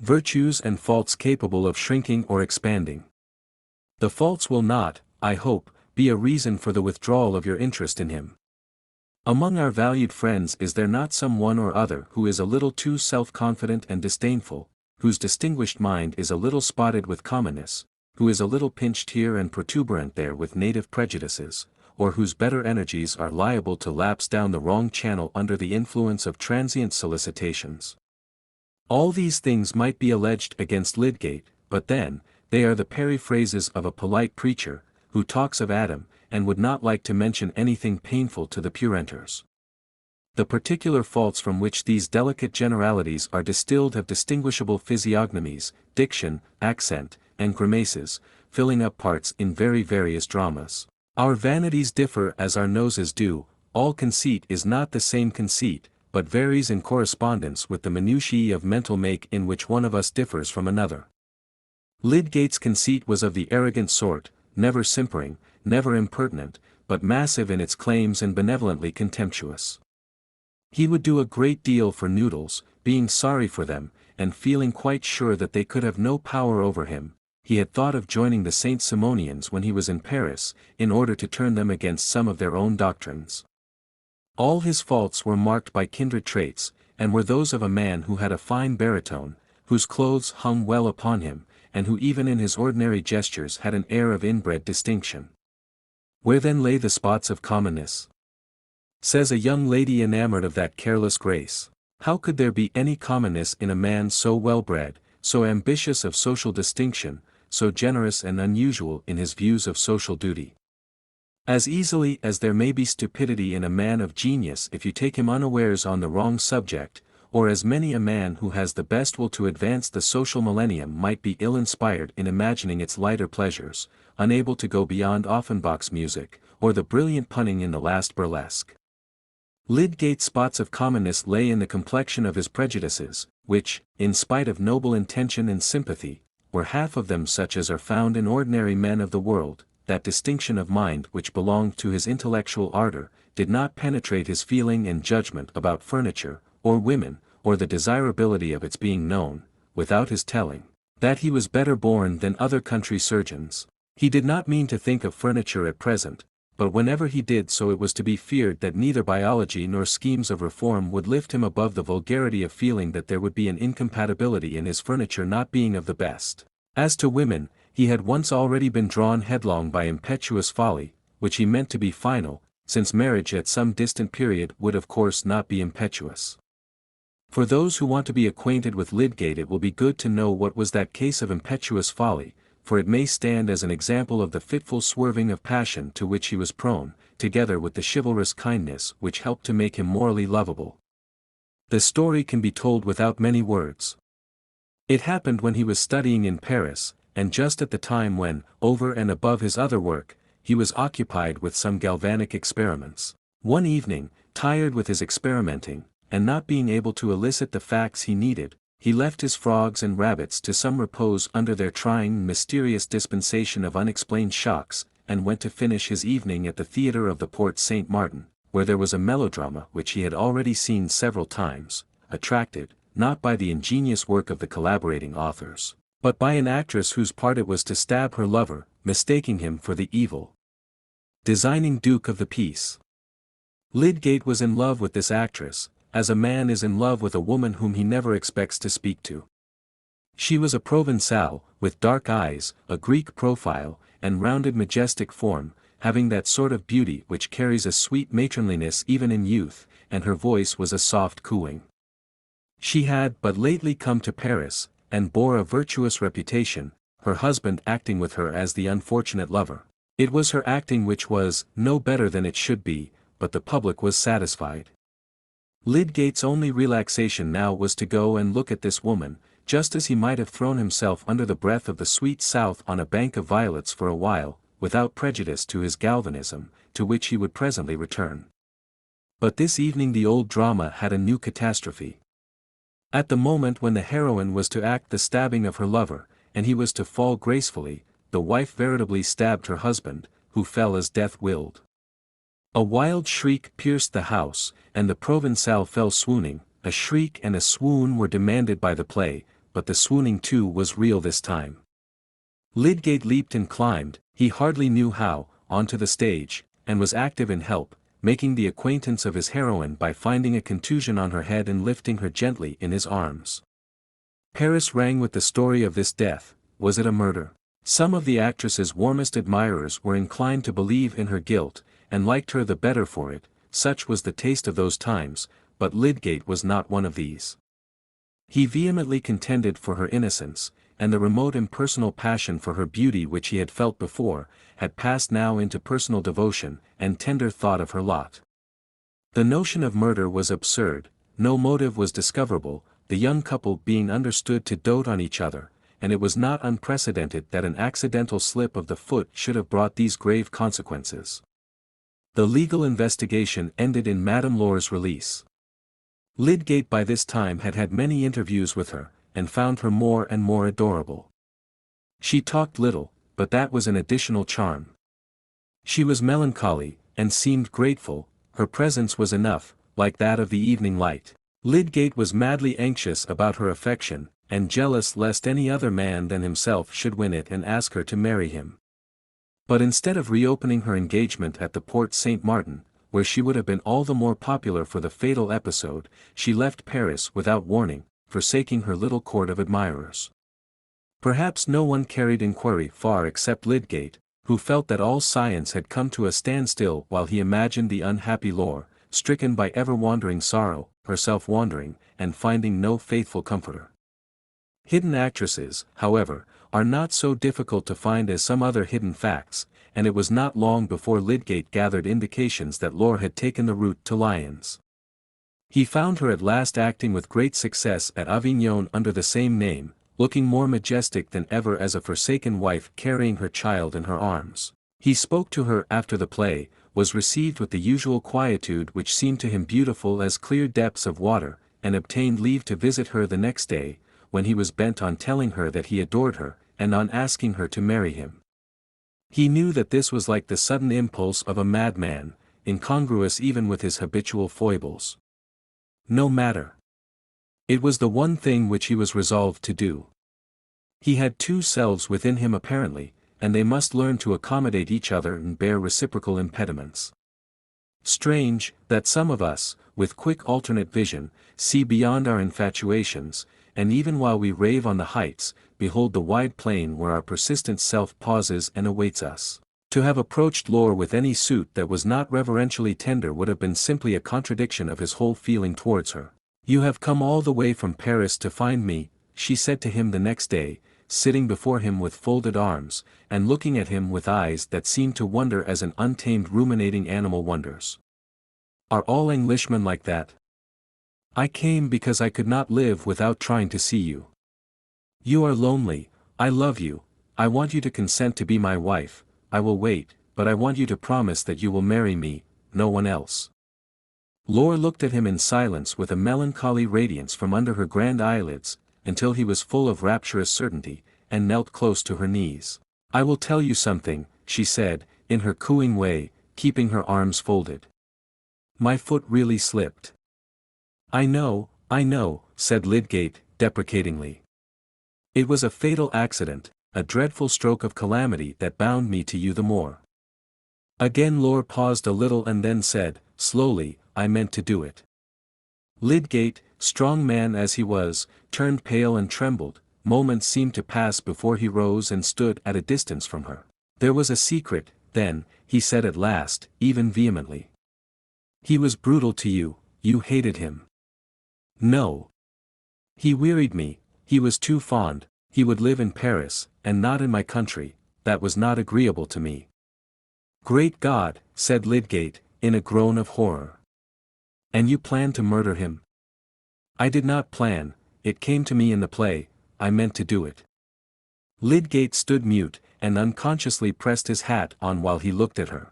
Virtues and faults capable of shrinking or expanding. The faults will not, I hope, be a reason for the withdrawal of your interest in him. Among our valued friends, is there not some one or other who is a little too self-confident and disdainful, whose distinguished mind is a little spotted with commonness, who is a little pinched here and protuberant there with native prejudices, or whose better energies are liable to lapse down the wrong channel under the influence of transient solicitations? All these things might be alleged against Lydgate, but then, they are the periphrases of a polite preacher, who talks of Adam, and would not like to mention anything painful to the Puritans. The particular faults from which these delicate generalities are distilled have distinguishable physiognomies, diction, accent, and grimaces, filling up parts in very various dramas. Our vanities differ as our noses do. All conceit is not the same conceit, but varies in correspondence with the minutiae of mental make in which one of us differs from another. Lydgate's conceit was of the arrogant sort, never simpering, never impertinent, but massive in its claims and benevolently contemptuous. He would do a great deal for noodles, being sorry for them, and feeling quite sure that they could have no power over him. He had thought of joining the Saint Simonians when he was in Paris, in order to turn them against some of their own doctrines. All his faults were marked by kindred traits, and were those of a man who had a fine baritone, whose clothes hung well upon him, and who even in his ordinary gestures had an air of inbred distinction. Where then lay the spots of commonness? Says a young lady enamored of that careless grace. How could there be any commonness in a man so well bred, so ambitious of social distinction, so generous and unusual in his views of social duty? As easily as there may be stupidity in a man of genius if you take him unawares on the wrong subject, or as many a man who has the best will to advance the social millennium might be ill-inspired in imagining its lighter pleasures, unable to go beyond Offenbach's music, or the brilliant punning in the last burlesque. Lydgate's spots of commonness lay in the complexion of his prejudices, which, in spite of noble intention and sympathy, were half of them such as are found in ordinary men of the world. That distinction of mind which belonged to his intellectual ardor, did not penetrate his feeling and judgment about furniture, or women, or the desirability of its being known, without his telling, that he was better born than other country surgeons. He did not mean to think of furniture at present, but whenever he did so it was to be feared that neither biology nor schemes of reform would lift him above the vulgarity of feeling that there would be an incompatibility in his furniture not being of the best. As to women, he had once already been drawn headlong by impetuous folly, which he meant to be final, since marriage at some distant period would of course not be impetuous. For those who want to be acquainted with Lydgate, it will be good to know what was that case of impetuous folly, for it may stand as an example of the fitful swerving of passion to which he was prone, together with the chivalrous kindness which helped to make him morally lovable. The story can be told without many words. It happened when he was studying in Paris, and just at the time when, over and above his other work, he was occupied with some galvanic experiments. One evening, tired with his experimenting, and not being able to elicit the facts he needed, he left his frogs and rabbits to some repose under their trying mysterious dispensation of unexplained shocks, and went to finish his evening at the theatre of the Porte Saint Martin, where there was a melodrama which he had already seen several times, attracted, not by the ingenious work of the collaborating authors, but by an actress whose part it was to stab her lover, mistaking him for the evil, designing Duke of the piece. Lydgate was in love with this actress, as a man is in love with a woman whom he never expects to speak to. She was a Provençale, with dark eyes, a Greek profile, and rounded majestic form, having that sort of beauty which carries a sweet matronliness even in youth, and her voice was a soft cooing. She had but lately come to Paris, and bore a virtuous reputation, her husband acting with her as the unfortunate lover. It was her acting which was no better than it should be, but the public was satisfied. Lydgate's only relaxation now was to go and look at this woman, just as he might have thrown himself under the breath of the sweet south on a bank of violets for a while, without prejudice to his galvanism, to which he would presently return. But this evening the old drama had a new catastrophe. At the moment when the heroine was to act the stabbing of her lover, and he was to fall gracefully, the wife veritably stabbed her husband, who fell as death willed. A wild shriek pierced the house, and the Provençal fell swooning. A shriek and a swoon were demanded by the play, but the swooning too was real this time. Lydgate leaped and climbed, he hardly knew how, onto the stage, and was active in help, making the acquaintance of his heroine by finding a contusion on her head and lifting her gently in his arms. Paris rang with the story of this death. Was it a murder? Some of the actress's warmest admirers were inclined to believe in her guilt, and liked her the better for it, such was the taste of those times, but Lydgate was not one of these. He vehemently contended for her innocence, and the remote impersonal passion for her beauty which he had felt before, had passed now into personal devotion, and tender thought of her lot. The notion of murder was absurd, no motive was discoverable, the young couple being understood to dote on each other, and it was not unprecedented that an accidental slip of the foot should have brought these grave consequences. The legal investigation ended in Madame Laura's release. Lydgate by this time had had many interviews with her, and found her more and more adorable. She talked little, but that was an additional charm. She was melancholy, and seemed grateful, her presence was enough, like that of the evening light. Lydgate was madly anxious about her affection, and jealous lest any other man than himself should win it and ask her to marry him. But instead of reopening her engagement at the Porte Saint Martin, where she would have been all the more popular for the fatal episode, she left Paris without warning, forsaking her little court of admirers. Perhaps no one carried inquiry far except Lydgate, who felt that all science had come to a standstill while he imagined the unhappy Laure, stricken by ever-wandering sorrow, herself wandering, and finding no faithful comforter. Hidden actresses, however, are not so difficult to find as some other hidden facts, and it was not long before Lydgate gathered indications that Laure had taken the route to Lyons. He found her at last acting with great success at Avignon under the same name, looking more majestic than ever as a forsaken wife carrying her child in her arms. He spoke to her after the play, was received with the usual quietude which seemed to him beautiful as clear depths of water, and obtained leave to visit her the next day, when he was bent on telling her that he adored her, and on asking her to marry him. He knew that this was like the sudden impulse of a madman, incongruous even with his habitual foibles. No matter. It was the one thing which he was resolved to do. He had two selves within him apparently, and they must learn to accommodate each other and bear reciprocal impediments. Strange, that some of us, with quick alternate vision, see beyond our infatuations, and even while we rave on the heights, behold the wide plain where our persistent self pauses and awaits us. To have approached Laure with any suit that was not reverentially tender would have been simply a contradiction of his whole feeling towards her. "You have come all the way from Paris to find me," she said to him the next day, sitting before him with folded arms, and looking at him with eyes that seemed to wonder as an untamed ruminating animal wonders. "Are all Englishmen like that? I came because I could not live without trying to see you. You are lonely, I love you, I want you to consent to be my wife, I will wait, but I want you to promise that you will marry me, no one else." Laure looked at him in silence with a melancholy radiance from under her grand eyelids, until he was full of rapturous certainty, and knelt close to her knees. "I will tell you something," she said, in her cooing way, keeping her arms folded. "My foot really slipped." I know," said Lydgate, deprecatingly. "It was a fatal accident, a dreadful stroke of calamity that bound me to you the more." Again Laure paused a little and then said, slowly, "I meant to do it." Lydgate, strong man as he was, turned pale and trembled, moments seemed to pass before he rose and stood at a distance from her. "There was a secret, then," he said at last, even vehemently. "He was brutal to you, you hated him." "No. He wearied me, he was too fond, he would live in Paris, and not in my country, that was not agreeable to me." "Great God," said Lydgate, in a groan of horror. "And you planned to murder him?" "I did not plan, it came to me in the play, I meant to do it." Lydgate stood mute, and unconsciously pressed his hat on while he looked at her.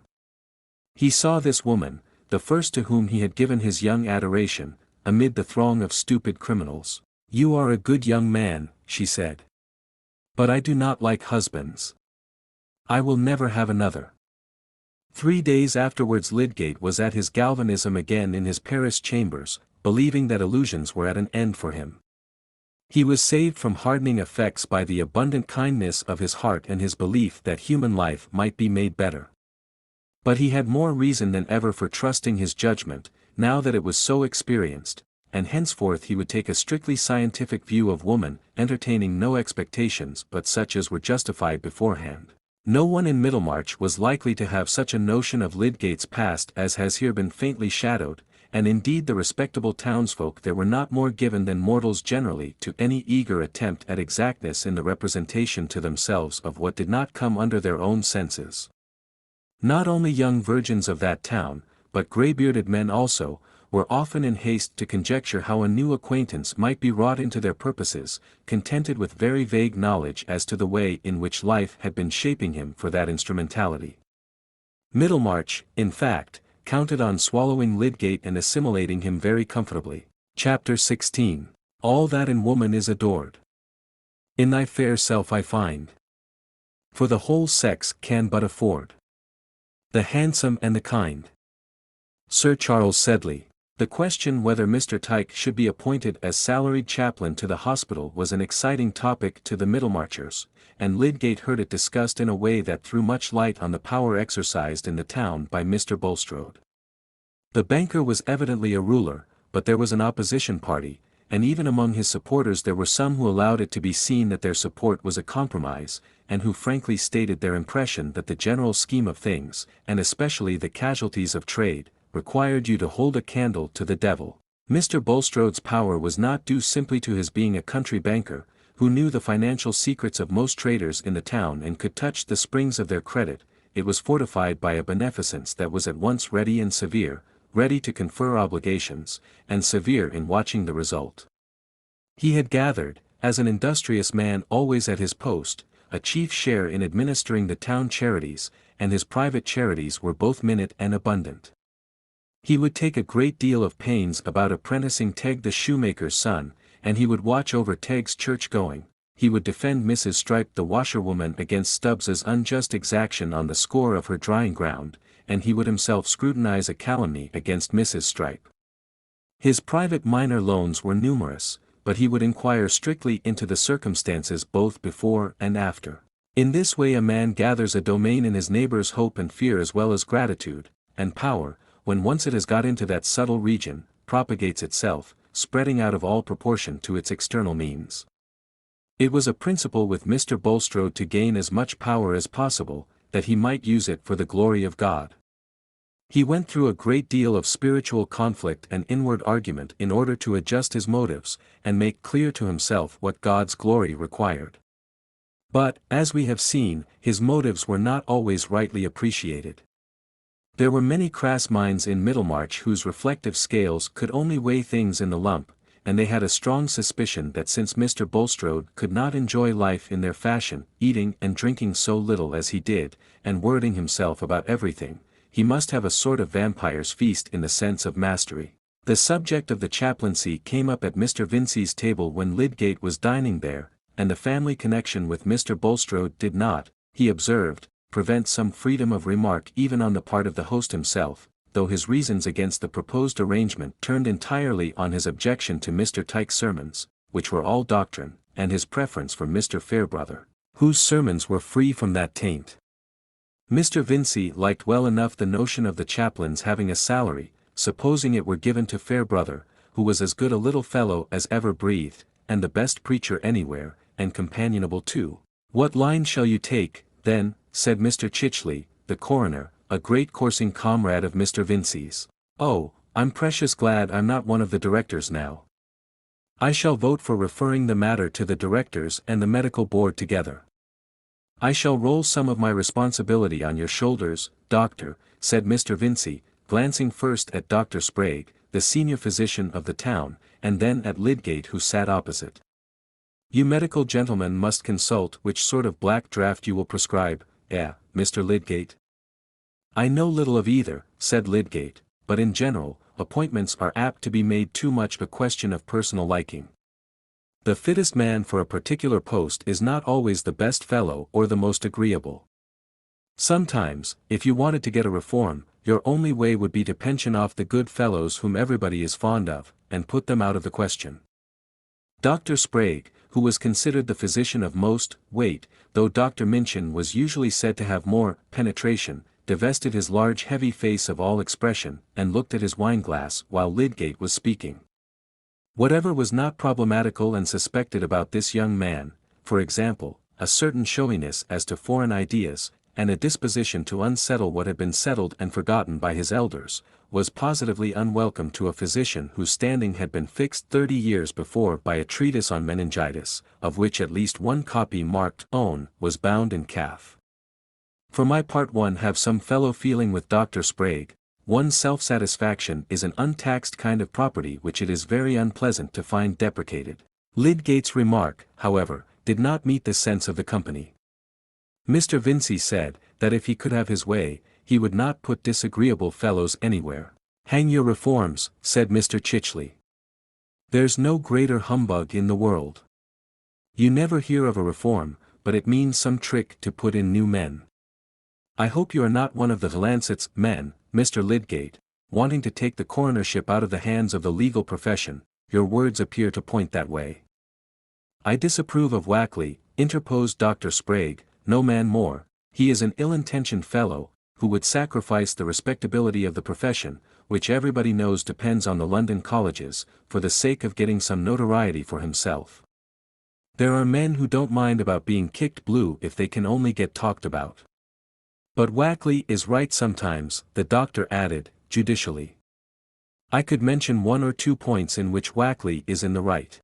He saw this woman, the first to whom he had given his young adoration, amid the throng of stupid criminals. "You are a good young man," she said. "But I do not like husbands. I will never have another." 3 days afterwards Lydgate was at his galvanism again in his Paris chambers, believing that illusions were at an end for him. He was saved from hardening effects by the abundant kindness of his heart and his belief that human life might be made better. But he had more reason than ever for trusting his judgment, now that it was so experienced, and henceforth he would take a strictly scientific view of woman, entertaining no expectations but such as were justified beforehand. No one in Middlemarch was likely to have such a notion of Lydgate's past as has here been faintly shadowed, and indeed the respectable townsfolk there were not more given than mortals generally to any eager attempt at exactness in the representation to themselves of what did not come under their own senses. Not only young virgins of that town, but grey-bearded men also, were often in haste to conjecture how a new acquaintance might be wrought into their purposes, contented with very vague knowledge as to the way in which life had been shaping him for that instrumentality. Middlemarch, in fact, counted on swallowing Lydgate and assimilating him very comfortably. Chapter 16. All that in woman is adored. In thy fair self I find. For the whole sex can but afford. The handsome and the kind. Sir Charles Sedley. The question whether Mr. Tyke should be appointed as salaried chaplain to the hospital was an exciting topic to the Middlemarchers, and Lydgate heard it discussed in a way that threw much light on the power exercised in the town by Mr. Bulstrode. The banker was evidently a ruler, but there was an opposition party, and even among his supporters there were some who allowed it to be seen that their support was a compromise, and who frankly stated their impression that the general scheme of things, and especially the casualties of trade, required you to hold a candle to the devil. Mr. Bulstrode's power was not due simply to his being a country banker, who knew the financial secrets of most traders in the town and could touch the springs of their credit. It was fortified by a beneficence that was at once ready and severe, ready to confer obligations, and severe in watching the result. He had gathered, as an industrious man always at his post, a chief share in administering the town charities, and his private charities were both minute and abundant. He would take a great deal of pains about apprenticing Tegg the shoemaker's son, and he would watch over Tegg's church-going. He would defend Mrs. Stripe the washerwoman against Stubbs's unjust exaction on the score of her drying ground, and he would himself scrutinize a calumny against Mrs. Stripe. His private minor loans were numerous, but he would inquire strictly into the circumstances both before and after. In this way a man gathers a domain in his neighbor's hope and fear as well as gratitude, and power, when once it has got into that subtle region, propagates itself, spreading out of all proportion to its external means. It was a principle with Mr. Bulstrode to gain as much power as possible, that he might use it for the glory of God. He went through a great deal of spiritual conflict and inward argument in order to adjust his motives, and make clear to himself what God's glory required. But, as we have seen, his motives were not always rightly appreciated. There were many crass minds in Middlemarch whose reflective scales could only weigh things in the lump, and they had a strong suspicion that since Mr. Bulstrode could not enjoy life in their fashion, eating and drinking so little as he did, and worrying himself about everything, he must have a sort of vampire's feast in the sense of mastery. The subject of the chaplaincy came up at Mr. Vincey's table when Lydgate was dining there, and the family connection with Mr. Bulstrode did not, he observed, prevent some freedom of remark even on the part of the host himself, though his reasons against the proposed arrangement turned entirely on his objection to Mr. Tyke's sermons, which were all doctrine, and his preference for Mr. Fairbrother, whose sermons were free from that taint. Mr. Vincey liked well enough the notion of the chaplain's having a salary, supposing it were given to Fairbrother, who was as good a little fellow as ever breathed, and the best preacher anywhere, and companionable too. "What line shall you take, then?" said Mr. Chichley, the coroner, a great coursing comrade of Mr. Vincey's. "Oh, I'm precious glad I'm not one of the directors now. I shall vote for referring the matter to the directors and the medical board together. I shall roll some of my responsibility on your shoulders, Doctor," said Mr. Vincey, glancing first at Dr. Sprague, the senior physician of the town, and then at Lydgate who sat opposite. "You medical gentlemen must consult which sort of black draught you will prescribe, Mr. Lydgate." "I know little of either," said Lydgate, "but in general, appointments are apt to be made too much a question of personal liking. The fittest man for a particular post is not always the best fellow or the most agreeable. Sometimes, if you wanted to get a reform, your only way would be to pension off the good fellows whom everybody is fond of, and put them out of the question. Dr. Sprague, who was considered the physician of most weight, though Dr. Minchin was usually said to have more penetration, divested his large heavy face of all expression, and looked at his wineglass while Lydgate was speaking. Whatever was not problematical and suspected about this young man, for example, a certain showiness as to foreign ideas, and a disposition to unsettle what had been settled and forgotten by his elders, was positively unwelcome to a physician whose standing had been fixed 30 years before by a treatise on meningitis, of which at least one copy marked "Own" was bound in calf. For my part, one have some fellow feeling with Dr. Sprague. One's self-satisfaction is an untaxed kind of property which it is very unpleasant to find deprecated. Lydgate's remark, however, did not meet the sense of the company. Mr. Vincey said, that if he could have his way, he would not put disagreeable fellows anywhere. "Hang your reforms," said Mr. Chichley. "There's no greater humbug in the world. You never hear of a reform, but it means some trick to put in new men. I hope you are not one of the Lancet's men, Mr. Lydgate, wanting to take the coronership out of the hands of the legal profession. Your words appear to point that way." "I disapprove of Wackley," interposed Dr. Sprague, "no man more. He is an ill-intentioned fellow, who would sacrifice the respectability of the profession, which everybody knows depends on the London colleges, for the sake of getting some notoriety for himself. There are men who don't mind about being kicked blue if they can only get talked about. But Wackley is right sometimes," the doctor added, judicially. "I could mention 1 or 2 points in which Wackley is in the right."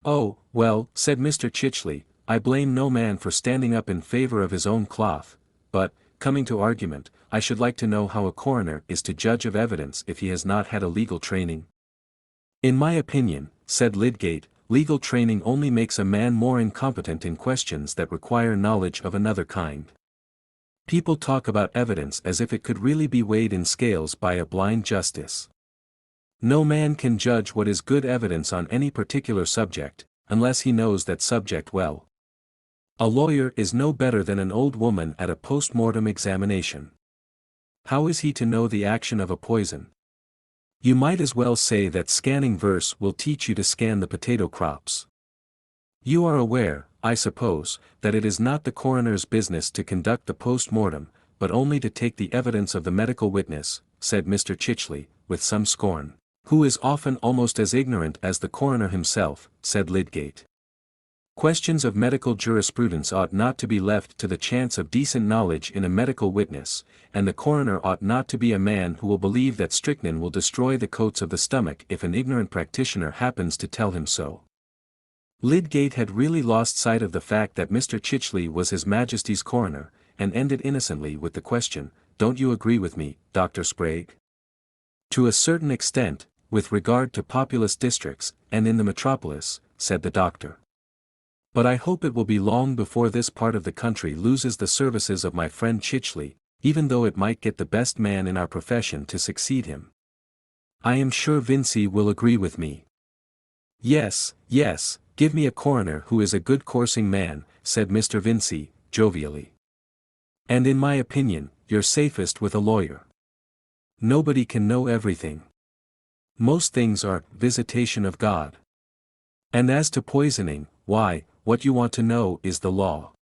"Oh, well," said Mr. Chichley, "I blame no man for standing up in favor of his own cloth, but, coming to argument, I should like to know how a coroner is to judge of evidence if he has not had a legal training." "In my opinion," said Lydgate, "legal training only makes a man more incompetent in questions that require knowledge of another kind. People talk about evidence as if it could really be weighed in scales by a blind justice. No man can judge what is good evidence on any particular subject, unless he knows that subject well. A lawyer is no better than an old woman at a post-mortem examination. How is he to know the action of a poison? You might as well say that scanning verse will teach you to scan the potato crops. You are aware, I suppose, that it is not the coroner's business to conduct the post-mortem, but only to take the evidence of the medical witness," said Mr. Chichley, with some scorn. "Who is often almost as ignorant as the coroner himself," said Lydgate. "Questions of medical jurisprudence ought not to be left to the chance of decent knowledge in a medical witness, and the coroner ought not to be a man who will believe that strychnine will destroy the coats of the stomach if an ignorant practitioner happens to tell him so." Lydgate had really lost sight of the fact that Mr. Chichley was His Majesty's coroner, and ended innocently with the question, "Don't you agree with me, Dr. Sprague?" "To a certain extent, with regard to populous districts, and in the metropolis," said the doctor. "But I hope it will be long before this part of the country loses the services of my friend Chichley, even though it might get the best man in our profession to succeed him. I am sure Vincey will agree with me." "Yes, yes, give me a coroner who is a good coursing man," said Mr. Vincey, jovially. "And in my opinion, you're safest with a lawyer. Nobody can know everything. Most things are visitation of God. And as to poisoning, why, what you want to know is the law.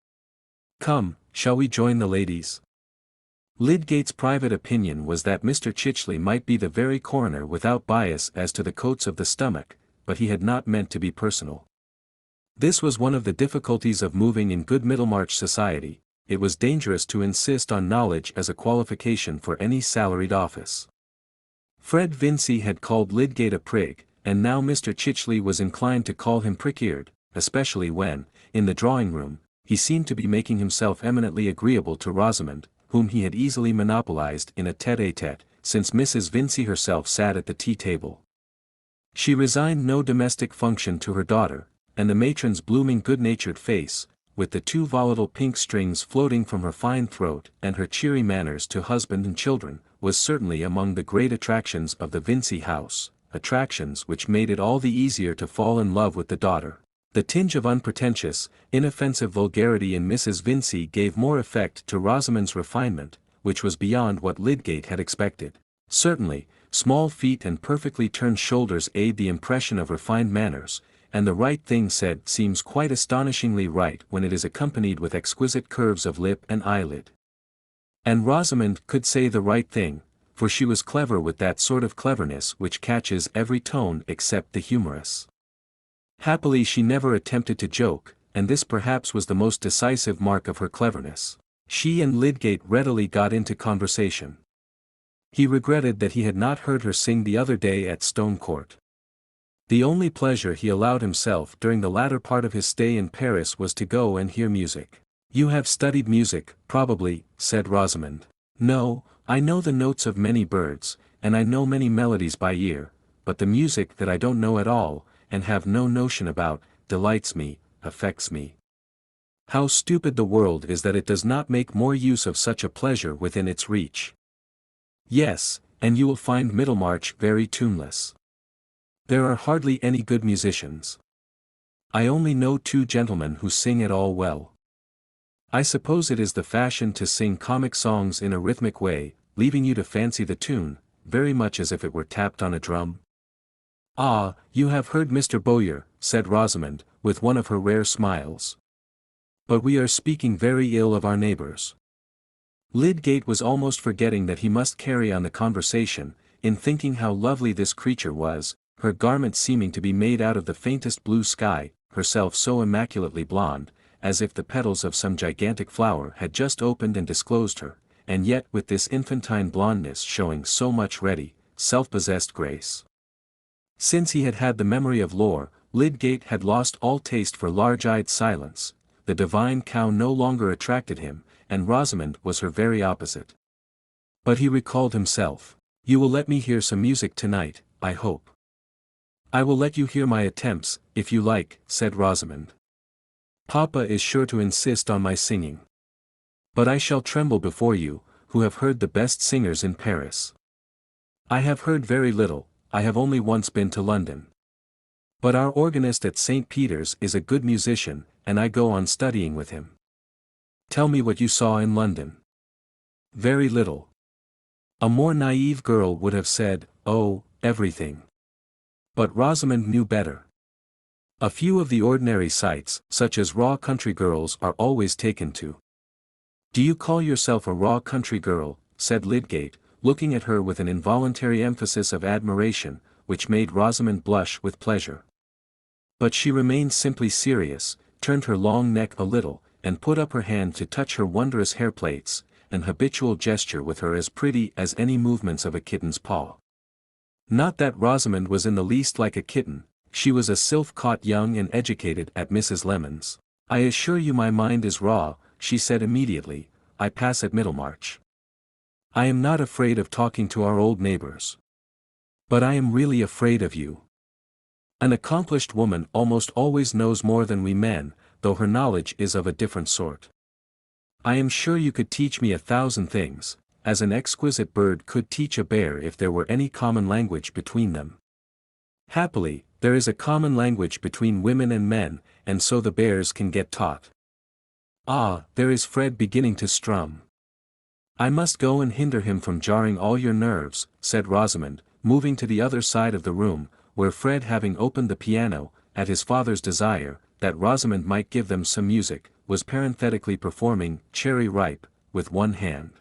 Come, shall we join the ladies?" Lydgate's private opinion was that Mr. Chichley might be the very coroner without bias as to the coats of the stomach, but he had not meant to be personal. This was one of the difficulties of moving in good Middlemarch society. It was dangerous to insist on knowledge as a qualification for any salaried office. Fred Vincey had called Lydgate a prig, and now Mr. Chichley was inclined to call him prick-eared, especially when, in the drawing-room, he seemed to be making himself eminently agreeable to Rosamond, whom he had easily monopolized in a tête-à-tête, since Mrs. Vincey herself sat at the tea-table. She resigned no domestic function to her daughter, and the matron's blooming good-natured face, with the 2 volatile pink strings floating from her fine throat and her cheery manners to husband and children, was certainly among the great attractions of the Vincey house, attractions which made it all the easier to fall in love with the daughter. The tinge of unpretentious, inoffensive vulgarity in Mrs. Vincey gave more effect to Rosamond's refinement, which was beyond what Lydgate had expected. Certainly, small feet and perfectly turned shoulders aid the impression of refined manners, and the right thing said seems quite astonishingly right when it is accompanied with exquisite curves of lip and eyelid. And Rosamond could say the right thing, for she was clever with that sort of cleverness which catches every tone except the humorous. Happily she never attempted to joke, and this perhaps was the most decisive mark of her cleverness. She and Lydgate readily got into conversation. He regretted that he had not heard her sing the other day at Stone Court. The only pleasure he allowed himself during the latter part of his stay in Paris was to go and hear music. "You have studied music, probably," said Rosamond. "No, I know the notes of many birds, and I know many melodies by ear, but the music that I don't know at all, and have no notion about, delights me, affects me. How stupid the world is that it does not make more use of such a pleasure within its reach. Yes, and you will find Middlemarch very tuneless. There are hardly any good musicians. I only know 2 gentlemen who sing at all well. I suppose it is the fashion to sing comic songs in a rhythmic way, leaving you to fancy the tune, very much as if it were tapped on a drum." "Ah, you have heard Mr. Bowyer," said Rosamond, with one of her rare smiles. "But we are speaking very ill of our neighbours." Lydgate was almost forgetting that he must carry on the conversation, in thinking how lovely this creature was, her garments seeming to be made out of the faintest blue sky, herself so immaculately blonde, as if the petals of some gigantic flower had just opened and disclosed her, and yet with this infantine blondness showing so much ready, self-possessed grace. Since he had had the memory of lore, Lydgate had lost all taste for large-eyed silence, the divine cow no longer attracted him, and Rosamond was her very opposite. But he recalled himself. "You will let me hear some music tonight, I hope." "I will let you hear my attempts, if you like," said Rosamond. "Papa is sure to insist on my singing. But I shall tremble before you, who have heard the best singers in Paris." "I have heard very little, I have only once been to London. But our organist at St. Peter's is a good musician, and I go on studying with him." "Tell me what you saw in London." "Very little." A more naive girl would have said, "Oh, everything." But Rosamond knew better. A few of the ordinary sights, such as raw country girls, are always taken to. "Do you call yourself a raw country girl?" said Lydgate, looking at her with an involuntary emphasis of admiration, which made Rosamond blush with pleasure. But she remained simply serious, turned her long neck a little, and put up her hand to touch her wondrous hair plaits, an habitual gesture with her as pretty as any movements of a kitten's paw. Not that Rosamond was in the least like a kitten, she was a sylph caught young and educated at Mrs. Lemon's. "I assure you my mind is raw," she said immediately. "I pass at Middlemarch. I am not afraid of talking to our old neighbours. But I am really afraid of you. An accomplished woman almost always knows more than we men, though her knowledge is of a different sort. I am sure you could teach me 1,000 things, as an exquisite bird could teach a bear if there were any common language between them. Happily, there is a common language between women and men, and so the bears can get taught. Ah, there is Fred beginning to strum. I must go and hinder him from jarring all your nerves," said Rosamond, moving to the other side of the room, where Fred, having opened the piano, at his father's desire, that Rosamond might give them some music, was parenthetically performing "Cherry Ripe" with one hand.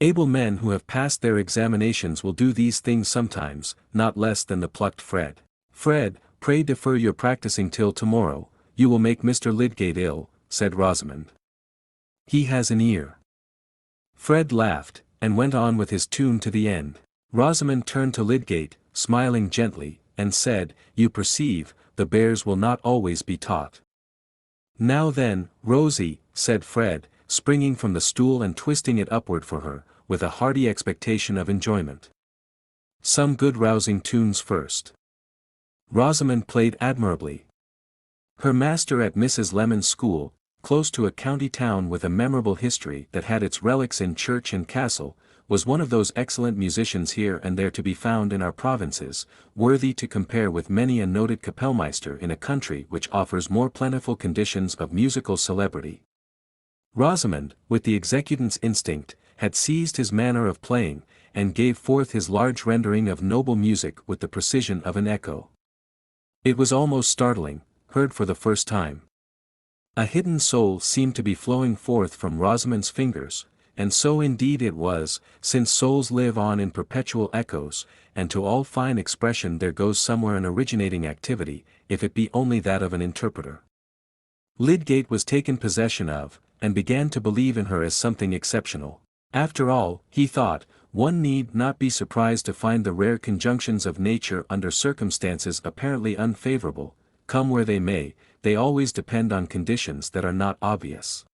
Able men who have passed their examinations will do these things sometimes, not less than the plucked Fred. "Fred, pray defer your practicing till tomorrow, you will make Mr. Lydgate ill," said Rosamond. "He has an ear." Fred laughed, and went on with his tune to the end. Rosamond turned to Lydgate, smiling gently, and said, "You perceive, the bears will not always be taught." "Now then, Rosie," said Fred, springing from the stool and twisting it upward for her, with a hearty expectation of enjoyment. "Some good rousing tunes first." Rosamond played admirably. Her master at Mrs. Lemon's school, close to a county town with a memorable history that had its relics in church and castle, was one of those excellent musicians here and there to be found in our provinces, worthy to compare with many a noted kapellmeister in a country which offers more plentiful conditions of musical celebrity. Rosamond, with the executant's instinct, had seized his manner of playing, and gave forth his large rendering of noble music with the precision of an echo. It was almost startling, heard for the first time. A hidden soul seemed to be flowing forth from Rosamond's fingers, and so indeed it was, since souls live on in perpetual echoes, and to all fine expression there goes somewhere an originating activity, if it be only that of an interpreter. Lydgate was taken possession of, and began to believe in her as something exceptional. After all, he thought, one need not be surprised to find the rare conjunctions of nature under circumstances apparently unfavorable, come where they may, they always depend on conditions that are not obvious.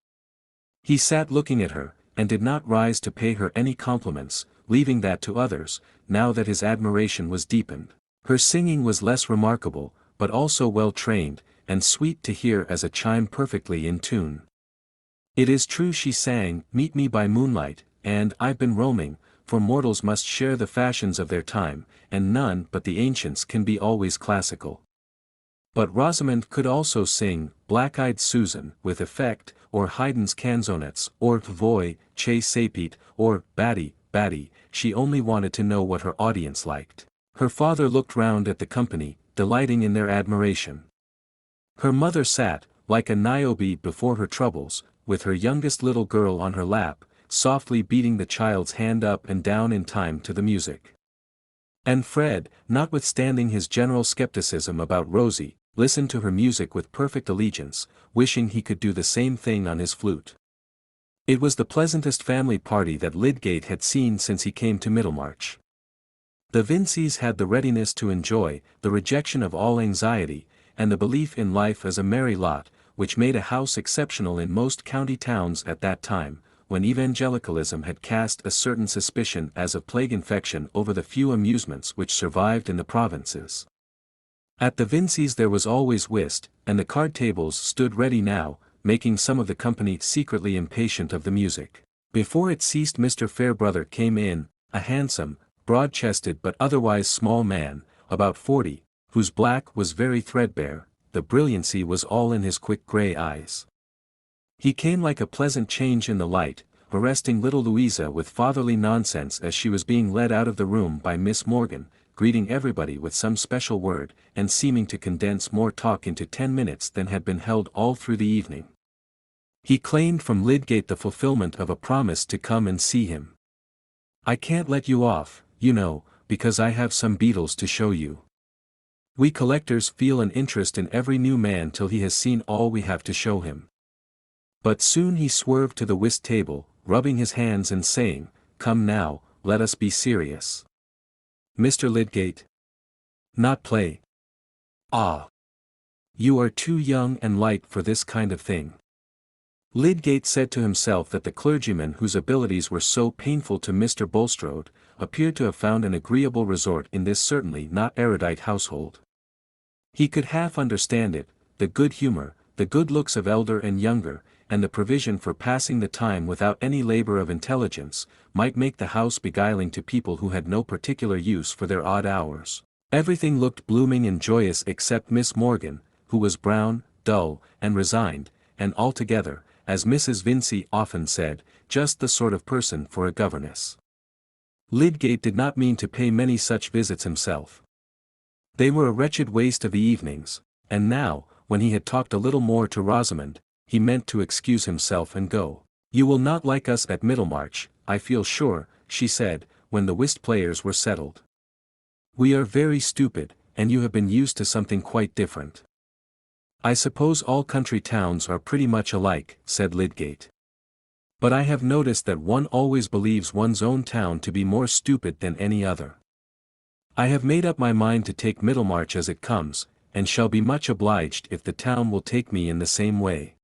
He sat looking at her, and did not rise to pay her any compliments, leaving that to others, now that his admiration was deepened. Her singing was less remarkable, but also well trained, and sweet to hear as a chime perfectly in tune. It is true she sang, "Meet me by moonlight," and "I've been roaming," for mortals must share the fashions of their time, and none but the ancients can be always classical. But Rosamond could also sing "Black-Eyed Susan" with effect, or Haydn's canzonets, or "Voi, che sapete," or "Batty, Batty." She only wanted to know what her audience liked. Her father looked round at the company, delighting in their admiration. Her mother sat, like a Niobe before her troubles, with her youngest little girl on her lap, softly beating the child's hand up and down in time to the music. And Fred, notwithstanding his general skepticism about Rosie, listened to her music with perfect allegiance, wishing he could do the same thing on his flute. It was the pleasantest family party that Lydgate had seen since he came to Middlemarch. The Vinceys had the readiness to enjoy, the rejection of all anxiety, and the belief in life as a merry lot, which made a house exceptional in most county towns at that time, when evangelicalism had cast a certain suspicion as of plague infection over the few amusements which survived in the provinces. At the Vinceys there was always whist, and the card tables stood ready now, making some of the company secretly impatient of the music. Before it ceased Mr. Fairbrother came in, a handsome, broad-chested but otherwise small man, about 40, whose black was very threadbare, the brilliancy was all in his quick grey eyes. He came like a pleasant change in the light, arresting little Louisa with fatherly nonsense as she was being led out of the room by Miss Morgan, greeting everybody with some special word, and seeming to condense more talk into 10 minutes than had been held all through the evening. He claimed from Lydgate the fulfillment of a promise to come and see him. "I can't let you off, you know, because I have some beetles to show you. We collectors feel an interest in every new man till he has seen all we have to show him." But soon he swerved to the whist table, rubbing his hands and saying, "Come now, let us be serious. Mr. Lydgate? Not play? Ah! You are too young and light for this kind of thing." Lydgate said to himself that the clergyman whose abilities were so painful to Mr. Bulstrode, appeared to have found an agreeable resort in this certainly not erudite household. He could half understand it, the good humor, the good looks of elder and younger, and the provision for passing the time without any labor of intelligence, might make the house beguiling to people who had no particular use for their odd hours. Everything looked blooming and joyous except Miss Morgan, who was brown, dull, and resigned, and altogether, as Mrs. Vincey often said, just the sort of person for a governess. Lydgate did not mean to pay many such visits himself. They were a wretched waste of the evenings, and now, when he had talked a little more to Rosamond, he meant to excuse himself and go. "You will not like us at Middlemarch, I feel sure," she said, when the whist players were settled. "We are very stupid, and you have been used to something quite different." "I suppose all country towns are pretty much alike," said Lydgate. "But I have noticed that one always believes one's own town to be more stupid than any other. I have made up my mind to take Middlemarch as it comes, and shall be much obliged if the town will take me in the same way.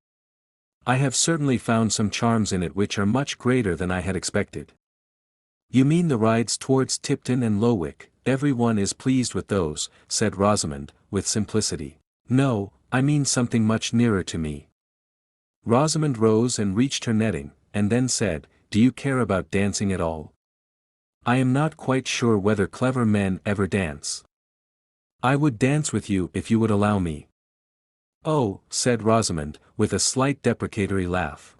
I have certainly found some charms in it which are much greater than I had expected." "You mean the rides towards Tipton and Lowick, every one is pleased with those," said Rosamond, with simplicity. "No, I mean something much nearer to me." Rosamond rose and reached her netting, and then said, "Do you care about dancing at all? I am not quite sure whether clever men ever dance. I would dance with you if you would allow me." "Oh," said Rosamond, with a slight deprecatory laugh.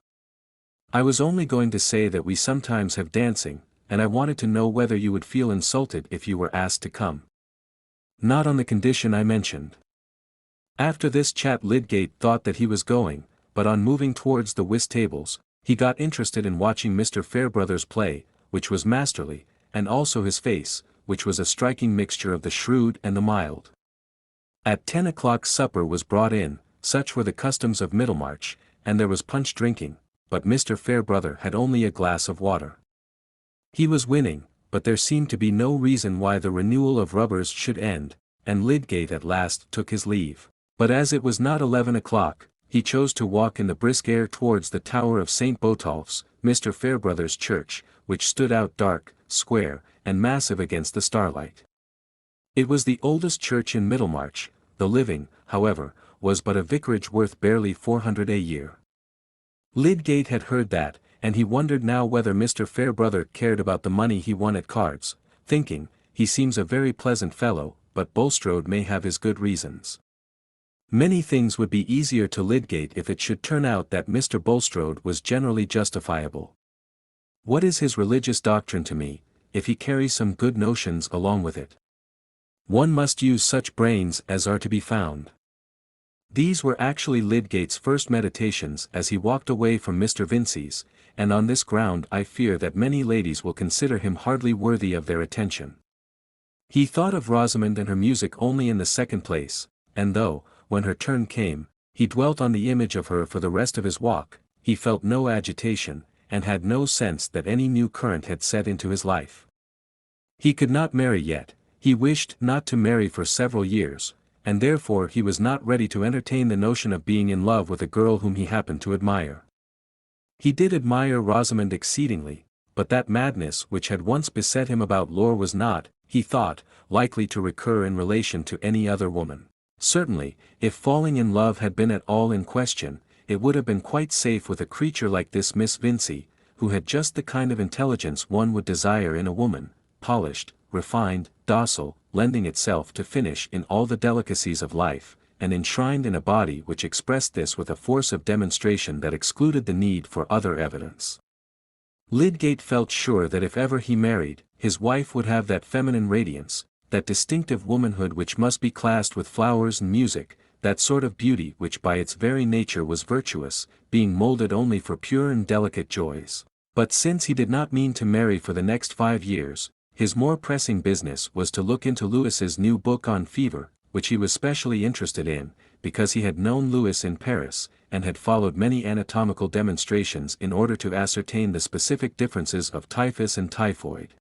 "I was only going to say that we sometimes have dancing, and I wanted to know whether you would feel insulted if you were asked to come." "Not on the condition I mentioned." After this chat Lydgate thought that he was going, but on moving towards the whist tables, he got interested in watching Mr. Fairbrother's play, which was masterly, and also his face, which was a striking mixture of the shrewd and the mild. At 10 o'clock supper was brought in, such were the customs of Middlemarch, and there was punch drinking, but Mr. Fairbrother had only a glass of water. He was winning, but there seemed to be no reason why the renewal of rubbers should end, and Lydgate at last took his leave. But as it was not 11 o'clock, he chose to walk in the brisk air towards the tower of St. Botolph's, Mr. Fairbrother's church, which stood out dark, square, and massive against the starlight. It was the oldest church in Middlemarch. The living, however, was but a vicarage worth barely 400 a year. Lydgate had heard that, and he wondered now whether Mr. Fairbrother cared about the money he won at cards, thinking, he seems a very pleasant fellow, but Bulstrode may have his good reasons. Many things would be easier to Lydgate if it should turn out that Mr. Bulstrode was generally justifiable. What is his religious doctrine to me, if he carries some good notions along with it? One must use such brains as are to be found. These were actually Lydgate's first meditations as he walked away from Mr. Vincey's, and on this ground I fear that many ladies will consider him hardly worthy of their attention. He thought of Rosamond and her music only in the second place, and though, when her turn came, he dwelt on the image of her for the rest of his walk, he felt no agitation, and had no sense that any new current had set into his life. He could not marry yet, he wished not to marry for several years, and therefore he was not ready to entertain the notion of being in love with a girl whom he happened to admire. He did admire Rosamond exceedingly, but that madness which had once beset him about Laure was not, he thought, likely to recur in relation to any other woman. Certainly, if falling in love had been at all in question, it would have been quite safe with a creature like this Miss Vincey, who had just the kind of intelligence one would desire in a woman, polished, refined, docile, lending itself to finish in all the delicacies of life, and enshrined in a body which expressed this with a force of demonstration that excluded the need for other evidence. Lydgate felt sure that if ever he married, his wife would have that feminine radiance, that distinctive womanhood which must be classed with flowers and music, that sort of beauty which by its very nature was virtuous, being molded only for pure and delicate joys. But since he did not mean to marry for the next 5 years, his more pressing business was to look into Lewis's new book on fever, which he was specially interested in, because he had known Lewis in Paris, and had followed many anatomical demonstrations in order to ascertain the specific differences of typhus and typhoid.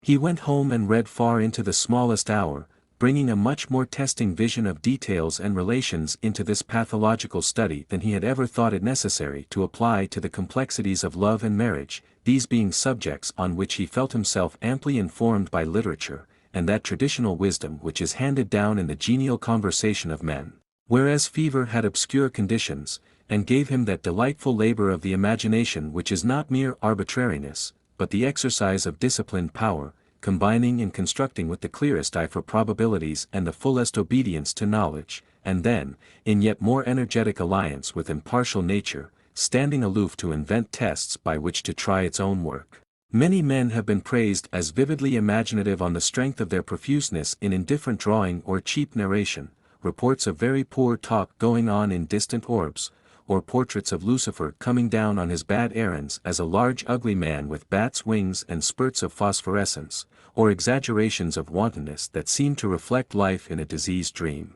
He went home and read far into the smallest hour, bringing a much more testing vision of details and relations into this pathological study than he had ever thought it necessary to apply to the complexities of love and marriage, these being subjects on which he felt himself amply informed by literature, and that traditional wisdom which is handed down in the genial conversation of men, whereas fever had obscure conditions, and gave him that delightful labor of the imagination which is not mere arbitrariness, but the exercise of disciplined power, combining and constructing with the clearest eye for probabilities and the fullest obedience to knowledge, and then, in yet more energetic alliance with impartial nature, standing aloof to invent tests by which to try its own work. Many men have been praised as vividly imaginative on the strength of their profuseness in indifferent drawing or cheap narration, reports of very poor talk going on in distant orbs, or portraits of Lucifer coming down on his bad errands as a large ugly man with bat's wings and spurts of phosphorescence, or exaggerations of wantonness that seem to reflect life in a diseased dream.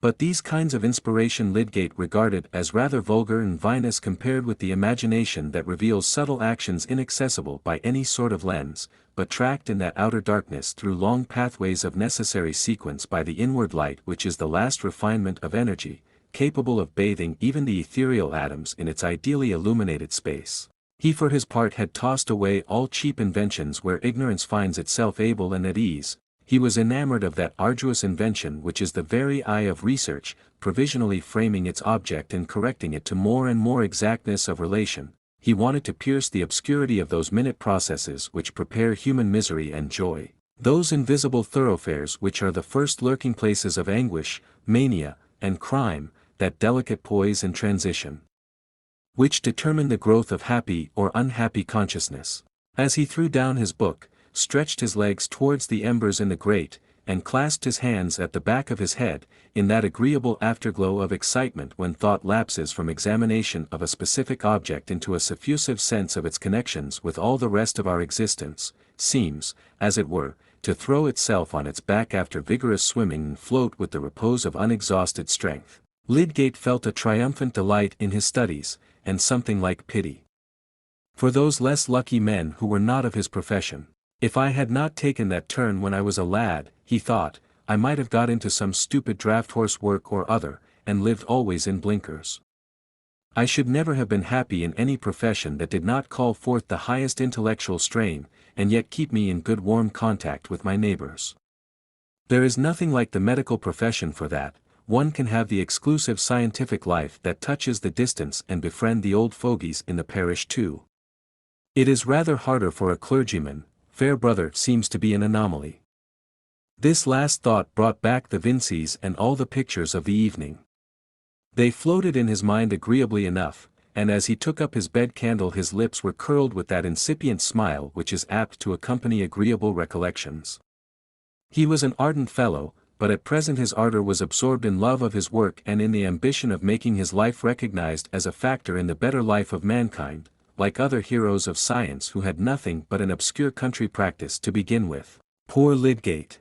But these kinds of inspiration Lydgate regarded as rather vulgar and vinous compared with the imagination that reveals subtle actions inaccessible by any sort of lens, but tracked in that outer darkness through long pathways of necessary sequence by the inward light which is the last refinement of energy, capable of bathing even the ethereal atoms in its ideally illuminated space. He for his part had tossed away all cheap inventions where ignorance finds itself able and at ease. He was enamored of that arduous invention which is the very eye of research, provisionally framing its object and correcting it to more and more exactness of relation. He wanted to pierce the obscurity of those minute processes which prepare human misery and joy, those invisible thoroughfares which are the first lurking places of anguish, mania, and crime, that delicate poise and transition, which determine the growth of happy or unhappy consciousness. As he threw down his book, stretched his legs towards the embers in the grate, and clasped his hands at the back of his head, in that agreeable afterglow of excitement when thought lapses from examination of a specific object into a suffusive sense of its connections with all the rest of our existence, seems, as it were, to throw itself on its back after vigorous swimming and float with the repose of unexhausted strength. Lydgate felt a triumphant delight in his studies, and something like pity for those less lucky men who were not of his profession. If I had not taken that turn when I was a lad, he thought, I might have got into some stupid draught-horse work or other, and lived always in blinkers. I should never have been happy in any profession that did not call forth the highest intellectual strain, and yet keep me in good warm contact with my neighbors. There is nothing like the medical profession for that. One can have the exclusive scientific life that touches the distance and befriend the old fogies in the parish too. It is rather harder for a clergyman. Fairbrother seems to be an anomaly. This last thought brought back the Vinceys and all the pictures of the evening. They floated in his mind agreeably enough, and as he took up his bed candle his lips were curled with that incipient smile which is apt to accompany agreeable recollections. He was an ardent fellow, but at present his ardor was absorbed in love of his work and in the ambition of making his life recognized as a factor in the better life of mankind, like other heroes of science who had nothing but an obscure country practice to begin with. Poor Lydgate!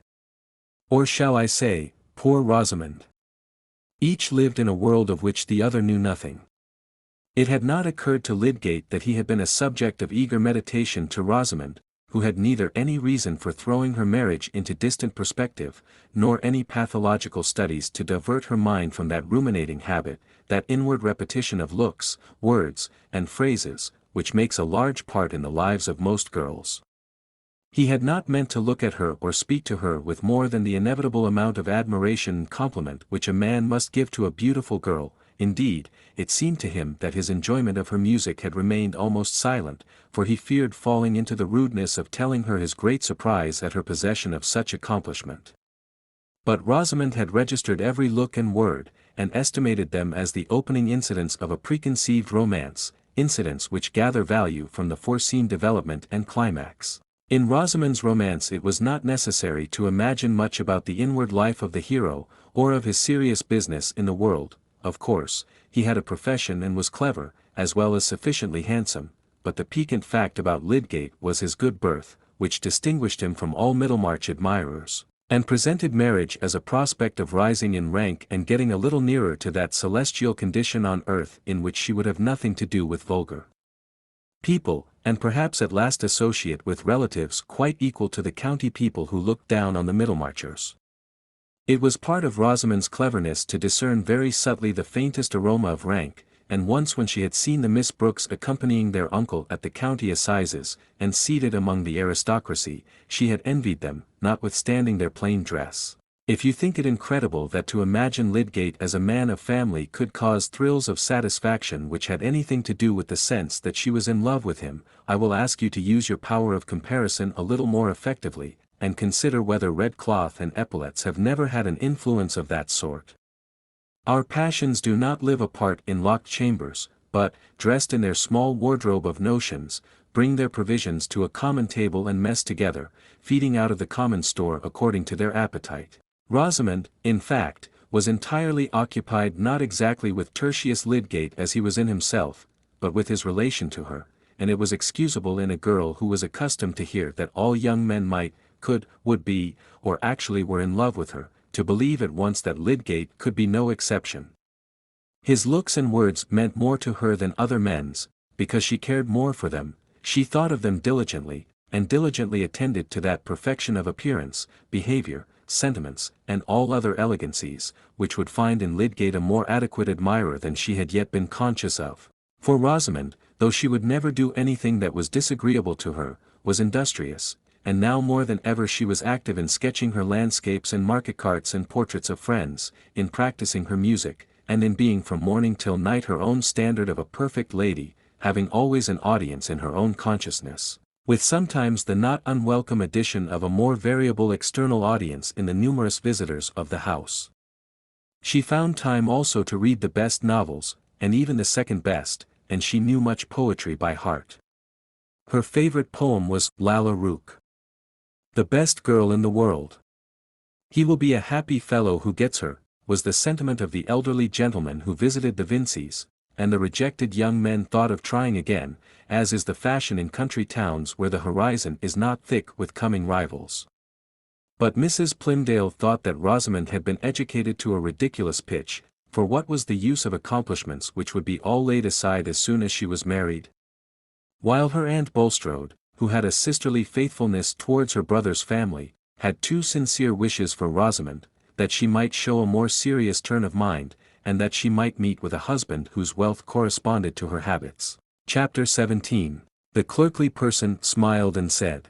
Or shall I say, poor Rosamond? Each lived in a world of which the other knew nothing. It had not occurred to Lydgate that he had been a subject of eager meditation to Rosamond, who had neither any reason for throwing her marriage into distant perspective, nor any pathological studies to divert her mind from that ruminating habit, that inward repetition of looks, words, and phrases, which makes a large part in the lives of most girls. He had not meant to look at her or speak to her with more than the inevitable amount of admiration and compliment which a man must give to a beautiful girl. Indeed, it seemed to him that his enjoyment of her music had remained almost silent, for he feared falling into the rudeness of telling her his great surprise at her possession of such accomplishment. But Rosamond had registered every look and word, and estimated them as the opening incidents of a preconceived romance, incidents which gather value from the foreseen development and climax. In Rosamond's romance it was not necessary to imagine much about the inward life of the hero, or of his serious business in the world. Of course, he had a profession and was clever, as well as sufficiently handsome, but the piquant fact about Lydgate was his good birth, which distinguished him from all Middlemarch admirers, and presented marriage as a prospect of rising in rank and getting a little nearer to that celestial condition on earth in which she would have nothing to do with vulgar people, and perhaps at last associate with relatives quite equal to the county people who looked down on the Middlemarchers. It was part of Rosamond's cleverness to discern very subtly the faintest aroma of rank, and once when she had seen the Miss Brookes accompanying their uncle at the county assizes, and seated among the aristocracy, she had envied them, notwithstanding their plain dress. If you think it incredible that to imagine Lydgate as a man of family could cause thrills of satisfaction which had anything to do with the sense that she was in love with him, I will ask you to use your power of comparison a little more effectively, and consider whether red cloth and epaulets have never had an influence of that sort. Our passions do not live apart in locked chambers, but, dressed in their small wardrobe of notions, bring their provisions to a common table and mess together, feeding out of the common store according to their appetite. Rosamond, in fact, was entirely occupied not exactly with Tertius Lydgate as he was in himself, but with his relation to her, and it was excusable in a girl who was accustomed to hear that all young men might, could, would be, or actually were in love with her, to believe at once that Lydgate could be no exception. His looks and words meant more to her than other men's, because she cared more for them, she thought of them diligently, and diligently attended to that perfection of appearance, behavior, sentiments, and all other elegancies, which would find in Lydgate a more adequate admirer than she had yet been conscious of. For Rosamond, though she would never do anything that was disagreeable to her, was industrious, and now more than ever she was active in sketching her landscapes and market carts and portraits of friends, in practicing her music, and in being from morning till night her own standard of a perfect lady, having always an audience in her own consciousness, with sometimes the not unwelcome addition of a more variable external audience in the numerous visitors of the house. She found time also to read the best novels, and even the second best, and she knew much poetry by heart. Her favorite poem was Lalla Rookh, the best girl in the world. He will be a happy fellow who gets her, was the sentiment of the elderly gentleman who visited the Vinceys, and the rejected young men thought of trying again, as is the fashion in country towns where the horizon is not thick with coming rivals. But Mrs. Plymdale thought that Rosamond had been educated to a ridiculous pitch, for what was the use of accomplishments which would be all laid aside as soon as she was married? While her Aunt Bulstrode, who had a sisterly faithfulness towards her brother's family, had two sincere wishes for Rosamond, that she might show a more serious turn of mind, and that she might meet with a husband whose wealth corresponded to her habits. Chapter 17. The clerkly person smiled and said,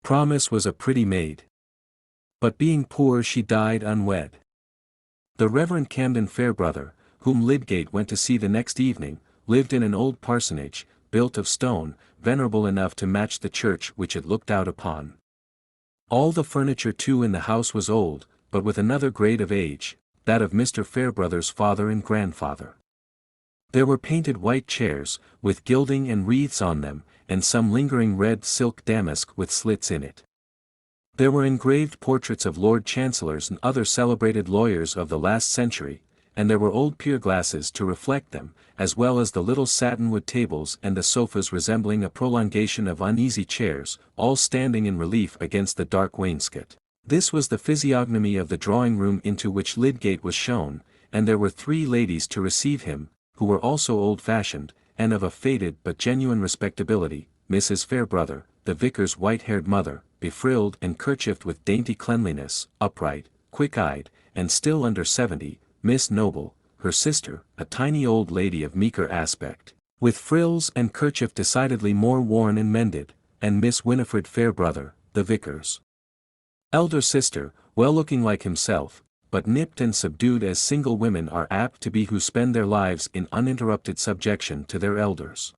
"Promise was a pretty maid. But being poor she died unwed." The Reverend Camden Fairbrother, whom Lydgate went to see the next evening, lived in an old parsonage, built of stone, venerable enough to match the church which it looked out upon. All the furniture too in the house was old, but with another grade of age, that of Mr. Fairbrother's father and grandfather. There were painted white chairs, with gilding and wreaths on them, and some lingering red silk damask with slits in it. There were engraved portraits of Lord Chancellors and other celebrated lawyers of the last century, and there were old pier glasses to reflect them, as well as the little satinwood tables and the sofas resembling a prolongation of uneasy chairs, all standing in relief against the dark wainscot. This was the physiognomy of the drawing-room into which Lydgate was shown, and there were 3 ladies to receive him, who were also old-fashioned, and of a faded but genuine respectability: Mrs. Fairbrother, the vicar's white-haired mother, befrilled and kerchiefed with dainty cleanliness, upright, quick-eyed, and still under 70, Miss Noble, her sister, a tiny old lady of meeker aspect, with frills and kerchief decidedly more worn and mended, and Miss Winifred Fairbrother, the vicar's elder sister, well-looking like himself, but nipped and subdued as single women are apt to be who spend their lives in uninterrupted subjection to their elders.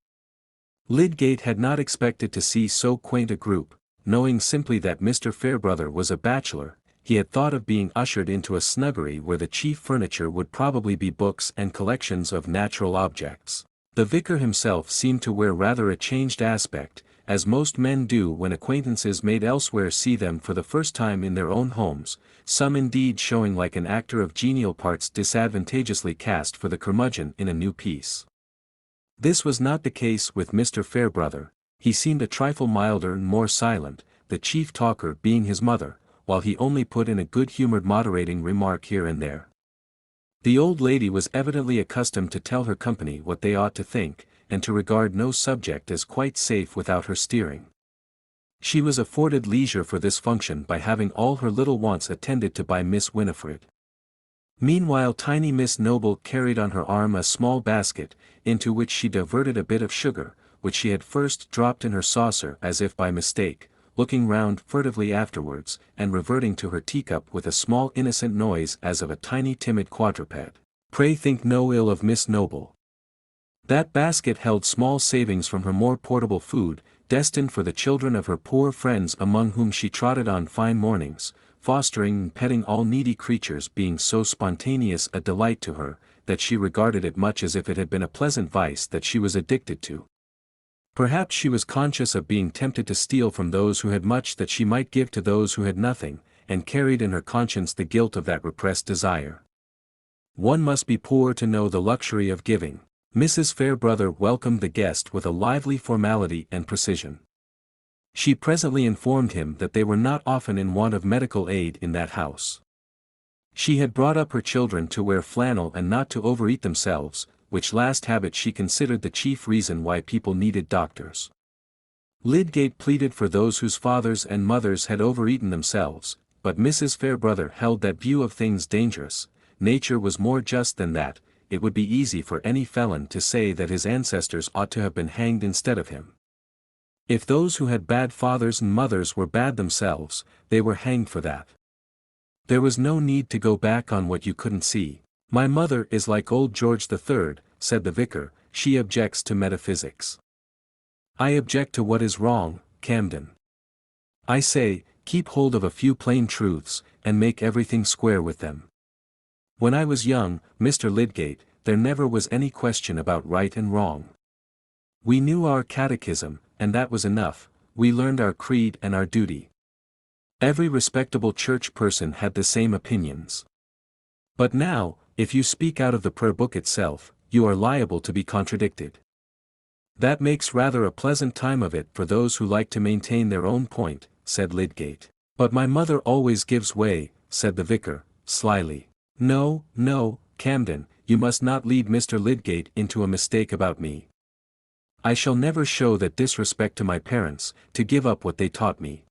Lydgate had not expected to see so quaint a group. Knowing simply that Mr. Fairbrother was a bachelor, he had thought of being ushered into a snuggery where the chief furniture would probably be books and collections of natural objects. The vicar himself seemed to wear rather a changed aspect, as most men do when acquaintances made elsewhere see them for the first time in their own homes, some indeed showing like an actor of genial parts disadvantageously cast for the curmudgeon in a new piece. This was not the case with Mr. Fairbrother. He seemed a trifle milder and more silent, the chief talker being his mother, while he only put in a good-humored moderating remark here and there. The old lady was evidently accustomed to tell her company what they ought to think, and to regard no subject as quite safe without her steering. She was afforded leisure for this function by having all her little wants attended to by Miss Winifred. Meanwhile tiny Miss Noble carried on her arm a small basket, into which she diverted a bit of sugar, which she had first dropped in her saucer as if by mistake, looking round furtively afterwards, and reverting to her teacup with a small innocent noise as of a tiny timid quadruped. Pray think no ill of Miss Noble. That basket held small savings from her more portable food, destined for the children of her poor friends among whom she trotted on fine mornings, fostering and petting all needy creatures, being so spontaneous a delight to her, that she regarded it much as if it had been a pleasant vice that she was addicted to. Perhaps she was conscious of being tempted to steal from those who had much that she might give to those who had nothing, and carried in her conscience the guilt of that repressed desire. One must be poor to know the luxury of giving. Mrs. Fairbrother welcomed the guest with a lively formality and precision. She presently informed him that they were not often in want of medical aid in that house. She had brought up her children to wear flannel and not to overeat themselves, which last habit she considered the chief reason why people needed doctors. Lydgate pleaded for those whose fathers and mothers had overeaten themselves, but Mrs. Fairbrother held that view of things dangerous. Nature was more just than that. It would be easy for any felon to say that his ancestors ought to have been hanged instead of him. If those who had bad fathers and mothers were bad themselves, they were hanged for that. There was no need to go back on what you couldn't see. "My mother is like old George III, said the vicar, "she objects to metaphysics." "I object to what is wrong, Camden. I say, keep hold of a few plain truths, and make everything square with them. When I was young, Mr. Lydgate, there never was any question about right and wrong. We knew our catechism, and that was enough. We learned our creed and our duty. Every respectable church person had the same opinions. But now, if you speak out of the prayer book itself, you are liable to be contradicted. That makes rather a pleasant time of it for those who like to maintain their own point, said Lydgate. But my mother always gives way, said the vicar, slyly. No, no, Camden, you must not lead Mr. Lydgate into a mistake about me. I shall never show that disrespect to my parents, to give up what they taught me.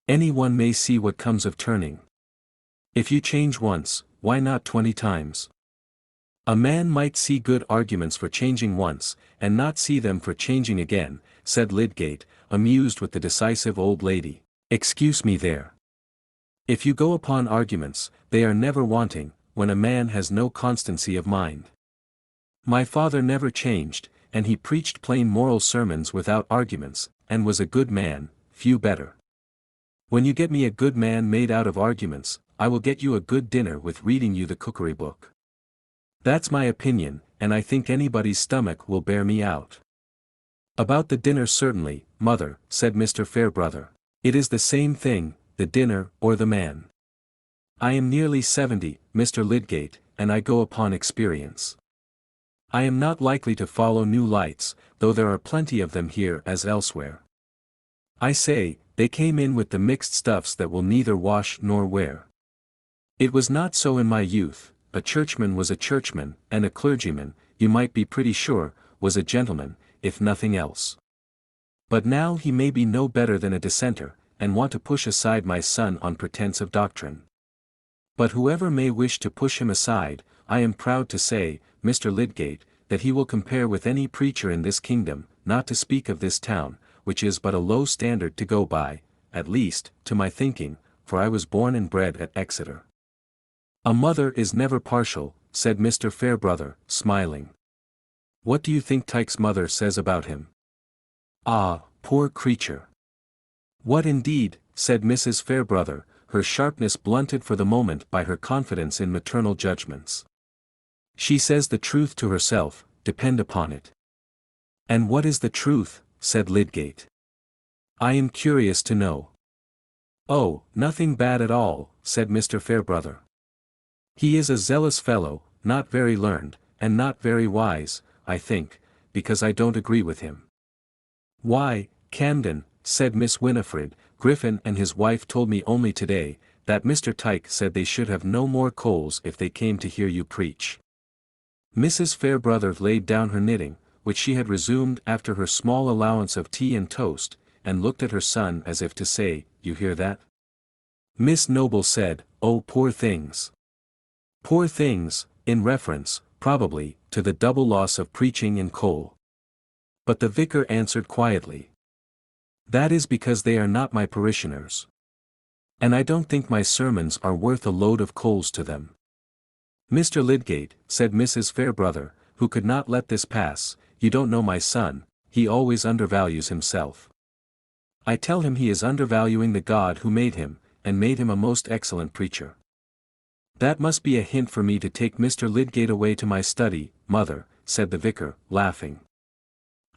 Any one may see what comes of turning. If you change once, why not 20 times? A man might see good arguments for changing once, and not see them for changing again, said Lydgate, amused with the decisive old lady. Excuse me there. If you go upon arguments, they are never wanting, when a man has no constancy of mind. My father never changed, and he preached plain moral sermons without arguments, and was a good man, few better. When you get me a good man made out of arguments, I will get you a good dinner with reading you the cookery book. That's my opinion, and I think anybody's stomach will bear me out. About the dinner certainly, mother, said Mr. Fairbrother. It is the same thing, the dinner, or the man. I am nearly 70, Mr. Lydgate, and I go upon experience. I am not likely to follow new lights, though there are plenty of them here as elsewhere. I say, they came in with the mixed stuffs that will neither wash nor wear. It was not so in my youth. A churchman was a churchman, and a clergyman, you might be pretty sure, was a gentleman, if nothing else. But now he may be no better than a dissenter, and want to push aside my son on pretence of doctrine. But whoever may wish to push him aside, I am proud to say, Mr. Lydgate, that he will compare with any preacher in this kingdom, not to speak of this town, which is but a low standard to go by, at least, to my thinking, for I was born and bred at Exeter. A mother is never partial, said Mr. Fairbrother, smiling. What do you think Tyke's mother says about him? Ah, poor creature. What indeed, said Mrs. Fairbrother, her sharpness blunted for the moment by her confidence in maternal judgments. She says the truth to herself, depend upon it. And what is the truth? Said Lydgate. I am curious to know. Oh, nothing bad at all, said Mr. Fairbrother. He is a zealous fellow, not very learned, and not very wise, I think, because I don't agree with him. Why, Camden, said Miss Winifred, Griffin and his wife told me only today, that Mr. Tyke said they should have no more coals if they came to hear you preach. Mrs. Fairbrother laid down her knitting, which she had resumed after her small allowance of tea and toast, and looked at her son as if to say, you hear that? Miss Noble said, oh poor things. Poor things, in reference, probably, to the double loss of preaching and coal. But the vicar answered quietly. That is because they are not my parishioners. And I don't think my sermons are worth a load of coals to them. Mr. Lydgate, said Mrs. Fairbrother, who could not let this pass, you don't know my son, he always undervalues himself. I tell him he is undervaluing the God who made him, and made him a most excellent preacher. That must be a hint for me to take Mr. Lydgate away to my study, mother, said the vicar, laughing.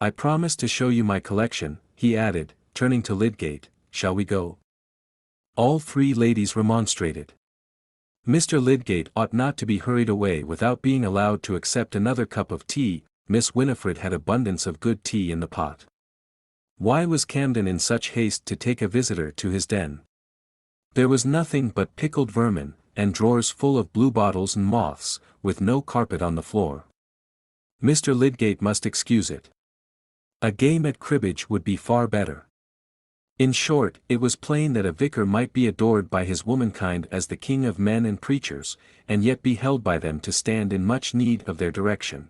I promise to show you my collection, he added, turning to Lydgate, shall we go? All three ladies remonstrated. Mr. Lydgate ought not to be hurried away without being allowed to accept another cup of tea. Miss Winifred had abundance of good tea in the pot. Why was Camden in such haste to take a visitor to his den? There was nothing but pickled vermin, and drawers full of bluebottles and moths, with no carpet on the floor. Mr. Lydgate must excuse it. A game at cribbage would be far better. In short, it was plain that a vicar might be adored by his womankind as the king of men and preachers, and yet be held by them to stand in much need of their direction.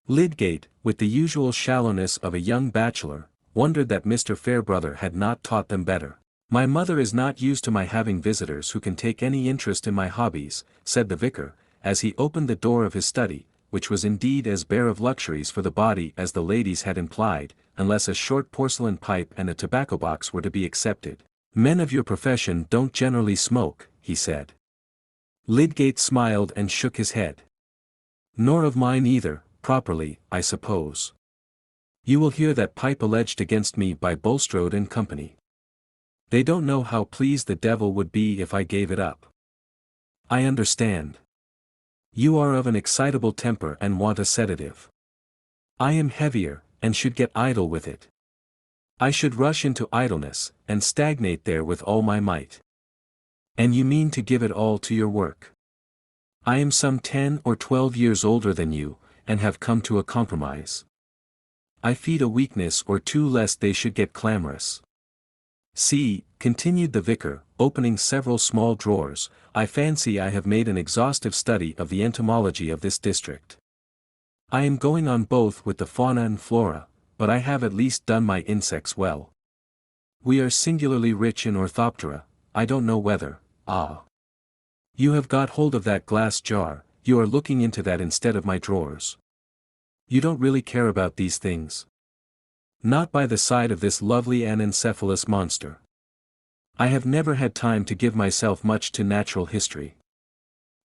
Lydgate, with the usual shallowness of a young bachelor, wondered that Mr. Fairbrother had not taught them better. My mother is not used to my having visitors who can take any interest in my hobbies, said the vicar, as he opened the door of his study, which was indeed as bare of luxuries for the body as the ladies had implied, unless a short porcelain pipe and a tobacco box were to be excepted. Men of your profession don't generally smoke, he said. Lydgate smiled and shook his head. Nor of mine either, properly, I suppose. You will hear that pipe alleged against me by Bulstrode and Company. They don't know how pleased the devil would be if I gave it up. I understand. You are of an excitable temper and want a sedative. I am heavier, and should get idle with it. I should rush into idleness, and stagnate there with all my might. And you mean to give it all to your work? I am some 10 or 12 years older than you, and have come to a compromise. I feed a weakness or two lest they should get clamorous. See, continued the vicar, opening several small drawers, I fancy I have made an exhaustive study of the entomology of this district. I am going on both with the fauna and flora, but I have at least done my insects well. We are singularly rich in Orthoptera, I don't know whether, you have got hold of that glass jar, you are looking into that instead of my drawers. You don't really care about these things. Not by the side of this lovely anencephalous monster. I have never had time to give myself much to natural history.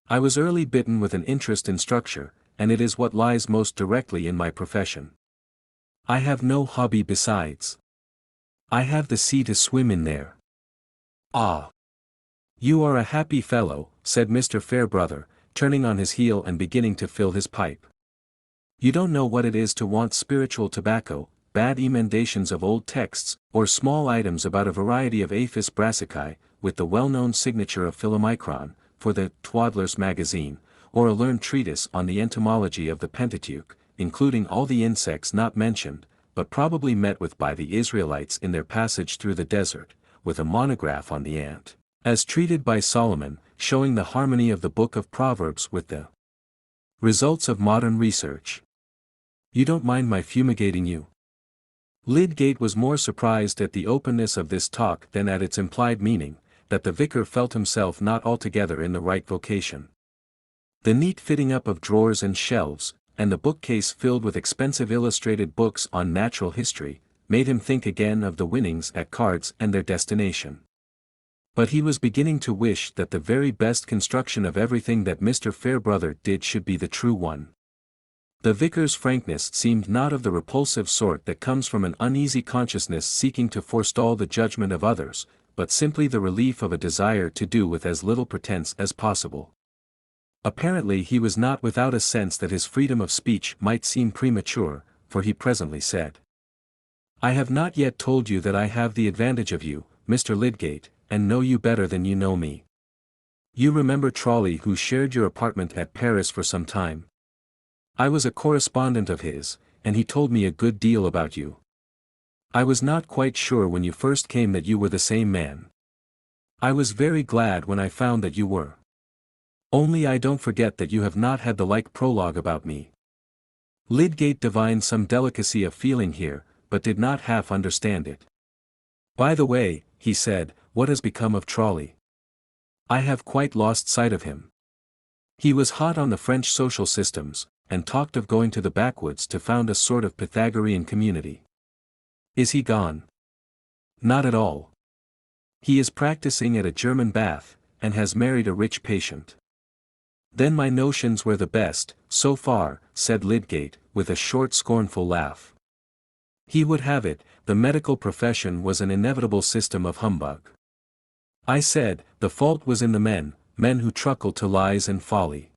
I was early bitten with an interest in structure, and it is what lies most directly in my profession. I have no hobby besides. I have the sea to swim in there. Ah! You are a happy fellow, said Mr. Fairbrother, turning on his heel and beginning to fill his pipe. You don't know what it is to want spiritual tobacco, bad emendations of old texts, or small items about a variety of Aphis brassicae, with the well-known signature of Philomicron, for the Twaddler's Magazine, or a learned treatise on the entomology of the Pentateuch, including all the insects not mentioned, but probably met with by the Israelites in their passage through the desert, with a monograph on the ant, as treated by Solomon, showing the harmony of the book of Proverbs with the results of modern research. You don't mind my fumigating you? Lydgate was more surprised at the openness of this talk than at its implied meaning, that the vicar felt himself not altogether in the right vocation. The neat fitting up of drawers and shelves, and the bookcase filled with expensive illustrated books on natural history, made him think again of the winnings at cards and their destination. But he was beginning to wish that the very best construction of everything that Mr. Fairbrother did should be the true one. The vicar's frankness seemed not of the repulsive sort that comes from an uneasy consciousness seeking to forestall the judgment of others, but simply the relief of a desire to do with as little pretense as possible. Apparently he was not without a sense that his freedom of speech might seem premature, for he presently said, I have not yet told you that I have the advantage of you, Mr. Lydgate, and know you better than you know me. You remember Trolley, who shared your apartment at Paris for some time? I was a correspondent of his, and he told me a good deal about you. I was not quite sure when you first came that you were the same man. I was very glad when I found that you were. Only I don't forget that you have not had the like prologue about me. Lydgate divined some delicacy of feeling here, but did not half understand it. By the way, he said, what has become of Trolley? I have quite lost sight of him. He was hot on the French social systems, and talked of going to the backwoods to found a sort of Pythagorean community. Is he gone? Not at all. He is practicing at a German bath, and has married a rich patient. Then my notions were the best, so far, said Lydgate, with a short scornful laugh. He would have it, the medical profession was an inevitable system of humbug. I said, the fault was in the men who truckle to lies and folly.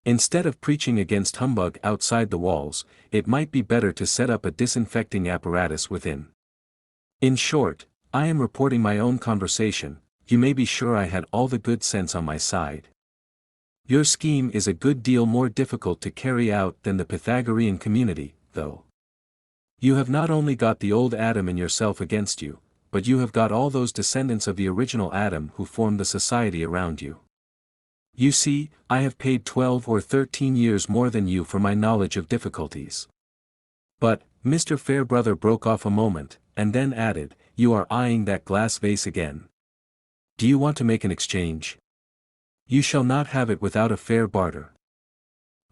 Instead of preaching against humbug outside the walls, it might be better to set up a disinfecting apparatus within. In short, I am reporting my own conversation, you may be sure I had all the good sense on my side. Your scheme is a good deal more difficult to carry out than the Pythagorean community, though. You have not only got the old Adam and yourself against you, but you have got all those descendants of the original Adam who formed the society around you. You see, I have paid 12 or 13 years more than you for my knowledge of difficulties. But, Mr. Fairbrother broke off a moment, and then added, you are eyeing that glass vase again. Do you want to make an exchange? You shall not have it without a fair barter.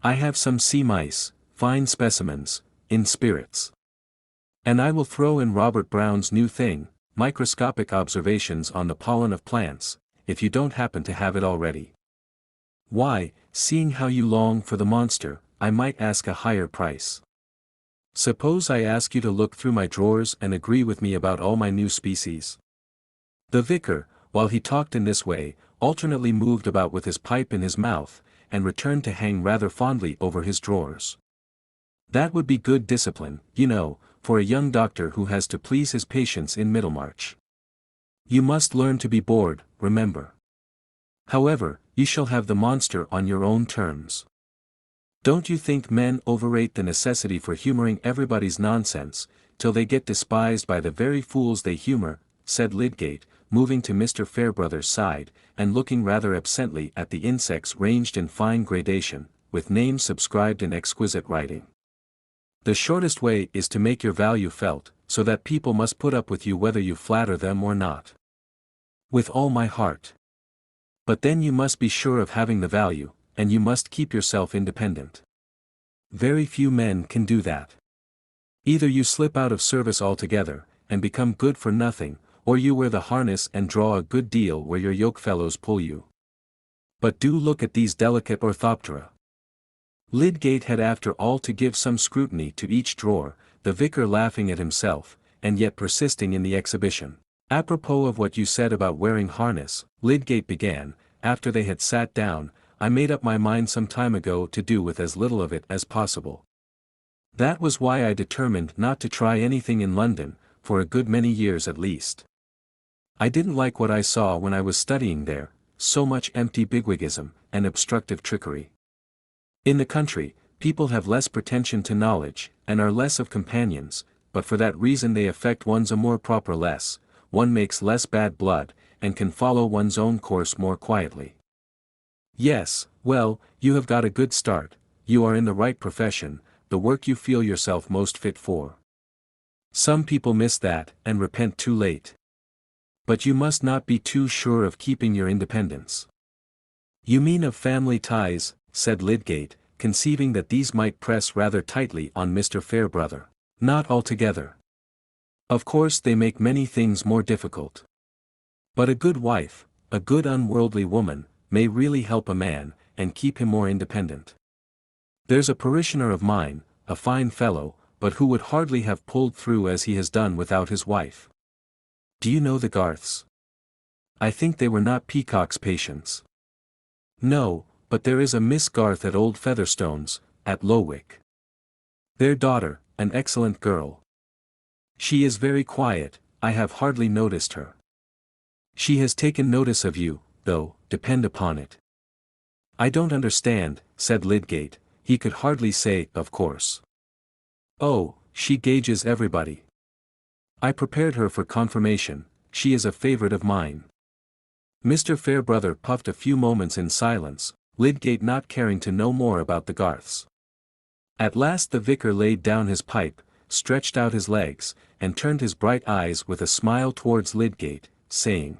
I have some sea mice, fine specimens, in spirits. And I will throw in Robert Brown's new thing, microscopic observations on the pollen of plants, if you don't happen to have it already. Why, seeing how you long for the monster, I might ask a higher price. Suppose I ask you to look through my drawers and agree with me about all my new species? The vicar, while he talked in this way, alternately moved about with his pipe in his mouth, and returned to hang rather fondly over his drawers. That would be good discipline, you know, for a young doctor who has to please his patients in Middlemarch. You must learn to be bored, remember. However, you shall have the monster on your own terms. Don't you think men overrate the necessity for humoring everybody's nonsense, till they get despised by the very fools they humor, said Lydgate, moving to Mr. Fairbrother's side, and looking rather absently at the insects ranged in fine gradation, with names subscribed in exquisite writing. The shortest way is to make your value felt, so that people must put up with you whether you flatter them or not. With all my heart. But then you must be sure of having the value, and you must keep yourself independent. Very few men can do that. Either you slip out of service altogether, and become good for nothing, or you wear the harness and draw a good deal where your yokefellows pull you. But do look at these delicate orthoptera. Lydgate had after all to give some scrutiny to each drawer, the vicar laughing at himself, and yet persisting in the exhibition. Apropos of what you said about wearing harness, Lydgate began, after they had sat down, I made up my mind some time ago to do with as little of it as possible. That was why I determined not to try anything in London, for a good many years at least. I didn't like what I saw when I was studying there, so much empty bigwigism, and obstructive trickery. In the country, people have less pretension to knowledge, and are less of companions, but for that reason they affect one's amour propre less, one makes less bad blood, and can follow one's own course more quietly. Yes, well, you have got a good start, you are in the right profession, the work you feel yourself most fit for. Some people miss that, and repent too late. But you must not be too sure of keeping your independence. You mean of family ties, said Lydgate, conceiving that these might press rather tightly on Mr. Fairbrother. Not altogether. Of course they make many things more difficult. But a good wife, a good unworldly woman, may really help a man, and keep him more independent. There's a parishioner of mine, a fine fellow, but who would hardly have pulled through as he has done without his wife. Do you know the Garths? I think they were not Peacock's patients. No, but there is a Miss Garth at Old Featherstone's, at Lowick. Their daughter, an excellent girl. She is very quiet, I have hardly noticed her. She has taken notice of you, though, depend upon it. I don't understand, said Lydgate, he could hardly say, of course. Oh, she gauges everybody. I prepared her for confirmation, she is a favorite of mine. Mr. Fairbrother puffed a few moments in silence, Lydgate not caring to know more about the Garths. At last the vicar laid down his pipe, stretched out his legs, and turned his bright eyes with a smile towards Lydgate, saying,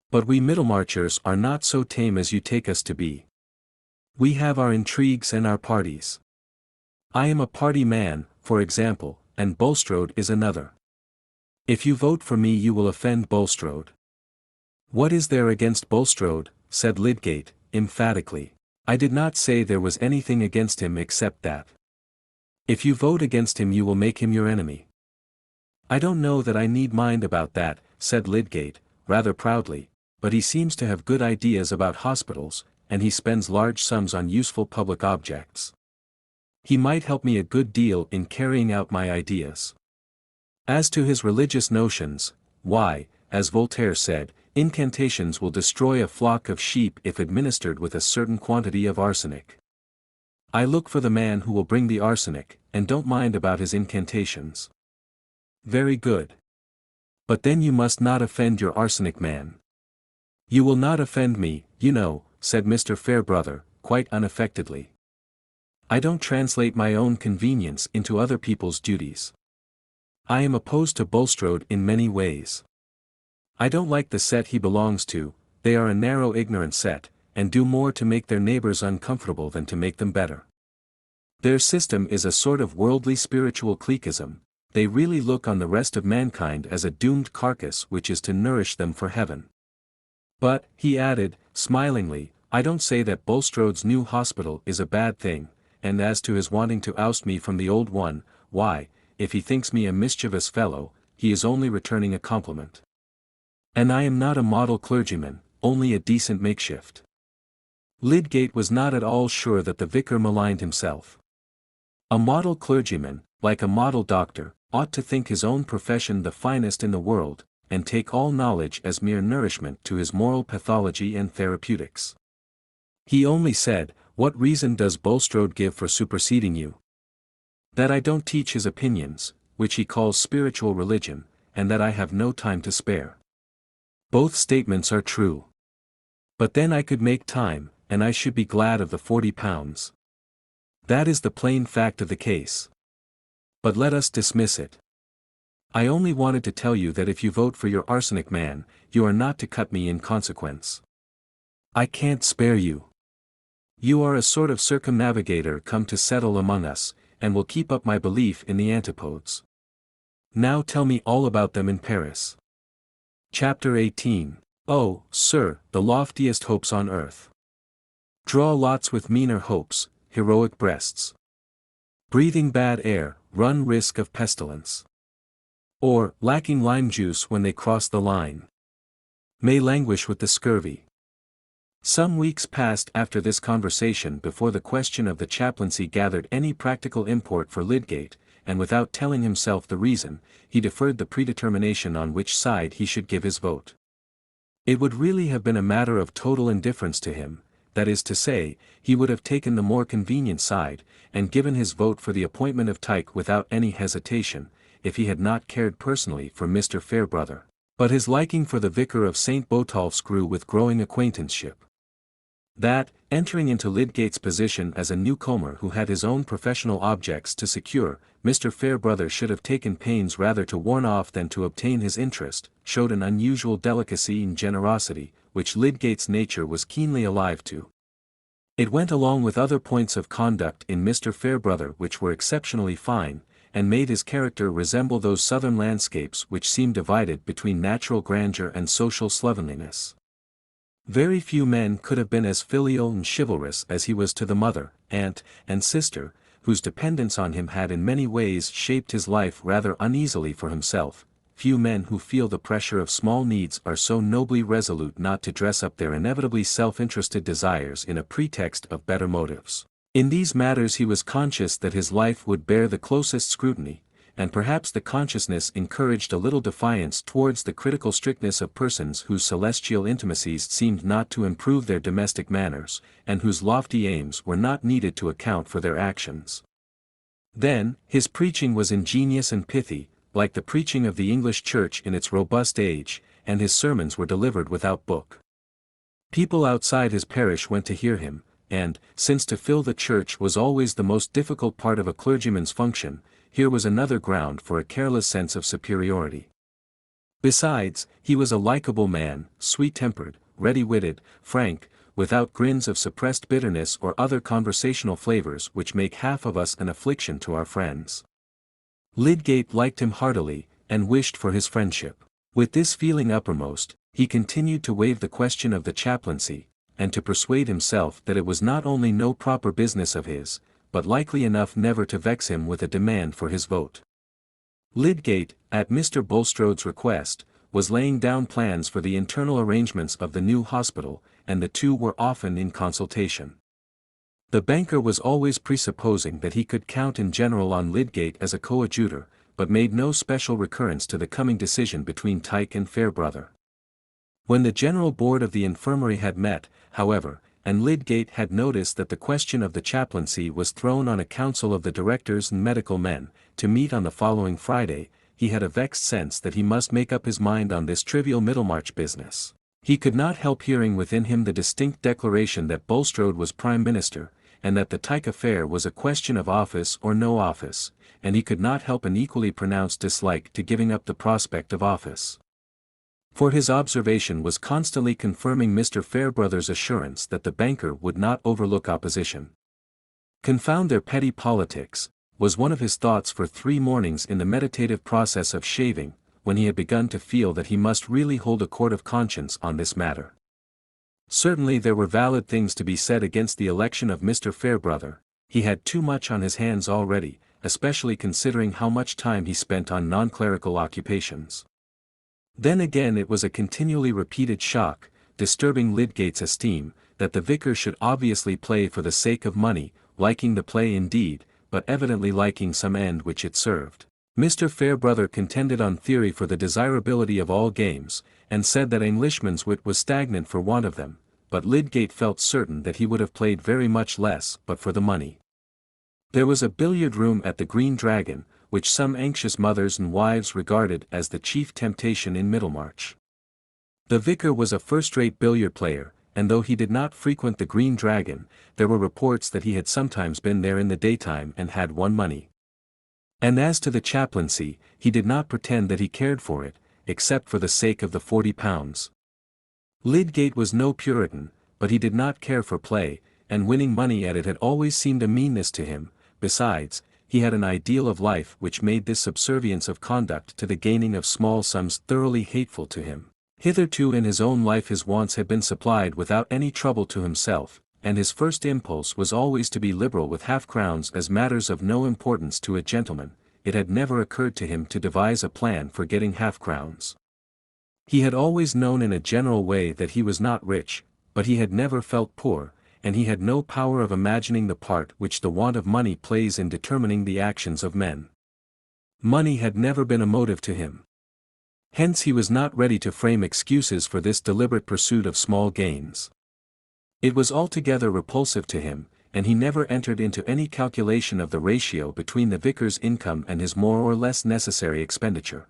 But we Middlemarchers are not so tame as you take us to be. We have our intrigues and our parties. I am a party man, for example, and Bulstrode is another. If you vote for me you will offend Bulstrode. What is there against Bulstrode, said Lydgate, emphatically. I did not say there was anything against him except that. If you vote against him you will make him your enemy. I don't know that I need mind about that, said Lydgate, rather proudly, but he seems to have good ideas about hospitals, and he spends large sums on useful public objects. He might help me a good deal in carrying out my ideas. As to his religious notions, why, as Voltaire said, incantations will destroy a flock of sheep if administered with a certain quantity of arsenic. I look for the man who will bring the arsenic, and don't mind about his incantations. Very good. But then you must not offend your arsenic man. You will not offend me, you know, said Mr. Fairbrother, quite unaffectedly. I don't translate my own convenience into other people's duties. I am opposed to Bulstrode in many ways. I don't like the set he belongs to, they are a narrow ignorant set, and do more to make their neighbors uncomfortable than to make them better. Their system is a sort of worldly spiritual cliquism, they really look on the rest of mankind as a doomed carcass which is to nourish them for heaven. But, he added, smilingly, I don't say that Bulstrode's new hospital is a bad thing, and as to his wanting to oust me from the old one, why, if he thinks me a mischievous fellow, he is only returning a compliment. And I am not a model clergyman, only a decent makeshift. Lydgate was not at all sure that the vicar maligned himself. A model clergyman, like a model doctor, ought to think his own profession the finest in the world, and take all knowledge as mere nourishment to his moral pathology and therapeutics. He only said, "What reason does Bulstrode give for superseding you?" "That I don't teach his opinions, which he calls spiritual religion, and that I have no time to spare." Both statements are true. But then I could make time, and I should be glad of the £40. That is the plain fact of the case. But let us dismiss it. I only wanted to tell you that if you vote for your arsenic man, you are not to cut me in consequence. I can't spare you. You are a sort of circumnavigator come to settle among us, and will keep up my belief in the antipodes. Now tell me all about them in Paris. Chapter 18. Oh, sir, the loftiest hopes on earth. Draw lots with meaner hopes, heroic breasts. Breathing bad air, run risk of pestilence. Or, lacking lime juice when they cross the line, may languish with the scurvy. Some weeks passed after this conversation before the question of the chaplaincy gathered any practical import for Lydgate, and without telling himself the reason, he deferred the predetermination on which side he should give his vote. It would really have been a matter of total indifference to him, that is to say, he would have taken the more convenient side, and given his vote for the appointment of Tyke without any hesitation, if he had not cared personally for Mr. Fairbrother. But his liking for the vicar of St. Botolph's grew with growing acquaintanceship. That, entering into Lydgate's position as a newcomer who had his own professional objects to secure, Mr. Fairbrother should have taken pains rather to warn off than to obtain his interest, showed an unusual delicacy and generosity, which Lydgate's nature was keenly alive to. It went along with other points of conduct in Mr. Fairbrother which were exceptionally fine, and made his character resemble those southern landscapes which seem divided between natural grandeur and social slovenliness. Very few men could have been as filial and chivalrous as he was to the mother, aunt, and sister, whose dependence on him had in many ways shaped his life rather uneasily for himself. Few men who feel the pressure of small needs are so nobly resolute not to dress up their inevitably self-interested desires in a pretext of better motives. In these matters he was conscious that his life would bear the closest scrutiny, and perhaps the consciousness encouraged a little defiance towards the critical strictness of persons whose celestial intimacies seemed not to improve their domestic manners, and whose lofty aims were not needed to account for their actions. Then, his preaching was ingenious and pithy, like the preaching of the English Church in its robust age, and his sermons were delivered without book. People outside his parish went to hear him, and, since to fill the church was always the most difficult part of a clergyman's function, here was another ground for a careless sense of superiority. Besides, he was a likable man, sweet-tempered, ready-witted, frank, without grins of suppressed bitterness or other conversational flavors which make half of us an affliction to our friends. Lydgate liked him heartily, and wished for his friendship. With this feeling uppermost, he continued to waive the question of the chaplaincy, and to persuade himself that it was not only no proper business of his, but likely enough never to vex him with a demand for his vote. Lydgate, at Mr. Bulstrode's request, was laying down plans for the internal arrangements of the new hospital, and the two were often in consultation. The banker was always presupposing that he could count in general on Lydgate as a coadjutor, but made no special recurrence to the coming decision between Tyke and Fairbrother. When the general board of the infirmary had met, however, and Lydgate had noticed that the question of the chaplaincy was thrown on a council of the directors and medical men, to meet on the following Friday, he had a vexed sense that he must make up his mind on this trivial Middlemarch business. He could not help hearing within him the distinct declaration that Bulstrode was Prime Minister, and that the Tyke affair was a question of office or no office, and he could not help an equally pronounced dislike to giving up the prospect of office. For his observation was constantly confirming Mr. Fairbrother's assurance that the banker would not overlook opposition. Confound their petty politics, was one of his thoughts for 3 mornings in the meditative process of shaving, when he had begun to feel that he must really hold a court of conscience on this matter. Certainly there were valid things to be said against the election of Mr. Fairbrother. He had too much on his hands already, especially considering how much time he spent on non-clerical occupations. Then again it was a continually repeated shock, disturbing Lydgate's esteem, that the vicar should obviously play for the sake of money, liking the play indeed, but evidently liking some end which it served. Mr. Fairbrother contended on theory for the desirability of all games, and said that Englishman's wit was stagnant for want of them, but Lydgate felt certain that he would have played very much less but for the money. There was a billiard-room at the Green Dragon, which some anxious mothers and wives regarded as the chief temptation in Middlemarch. The vicar was a first-rate billiard player, and though he did not frequent the Green Dragon, there were reports that he had sometimes been there in the daytime and had won money. And as to the chaplaincy, he did not pretend that he cared for it, except for the sake of the £40. Lydgate was no Puritan, but he did not care for play, and winning money at it had always seemed a meanness to him. Besides, he had an ideal of life which made this subservience of conduct to the gaining of small sums thoroughly hateful to him. Hitherto in his own life his wants had been supplied without any trouble to himself, and his first impulse was always to be liberal with half-crowns as matters of no importance to a gentleman. It had never occurred to him to devise a plan for getting half-crowns. He had always known in a general way that he was not rich, but he had never felt poor, and he had no power of imagining the part which the want of money plays in determining the actions of men. Money had never been a motive to him. Hence he was not ready to frame excuses for this deliberate pursuit of small gains. It was altogether repulsive to him, and he never entered into any calculation of the ratio between the vicar's income and his more or less necessary expenditure.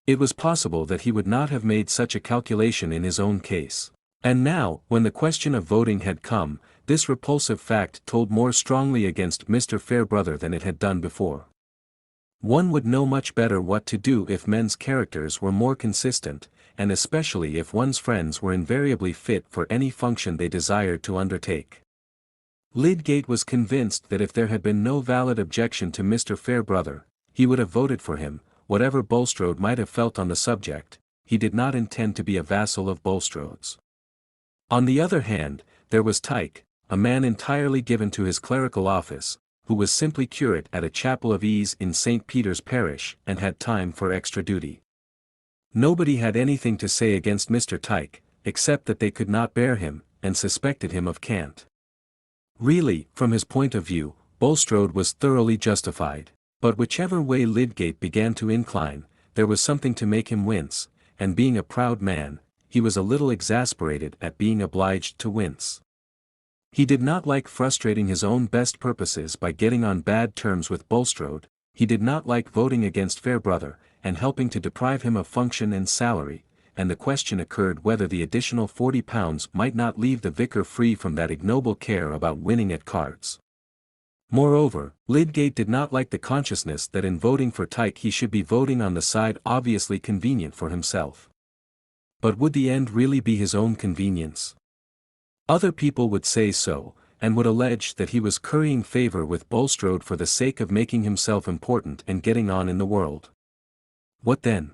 It was possible that he would not have made such a calculation in his own case. And now, when the question of voting had come, this repulsive fact told more strongly against Mr. Fairbrother than it had done before. One would know much better what to do if men's characters were more consistent, and especially if one's friends were invariably fit for any function they desired to undertake. Lydgate was convinced that if there had been no valid objection to Mr. Fairbrother, he would have voted for him, whatever Bulstrode might have felt on the subject. He did not intend to be a vassal of Bulstrode's. On the other hand, there was Tyke, a man entirely given to his clerical office, who was simply curate at a chapel of ease in St. Peter's parish and had time for extra duty. Nobody had anything to say against Mr. Tyke, except that they could not bear him, and suspected him of cant. Really, from his point of view, Bulstrode was thoroughly justified, but whichever way Lydgate began to incline, there was something to make him wince, and being a proud man, he was a little exasperated at being obliged to wince. He did not like frustrating his own best purposes by getting on bad terms with Bulstrode. He did not like voting against Fairbrother, and helping to deprive him of function and salary, and the question occurred whether the additional £40 might not leave the vicar free from that ignoble care about winning at cards. Moreover, Lydgate did not like the consciousness that in voting for Tyke he should be voting on the side obviously convenient for himself. But would the end really be his own convenience? Other people would say so, and would allege that he was currying favour with Bulstrode for the sake of making himself important and getting on in the world. What then?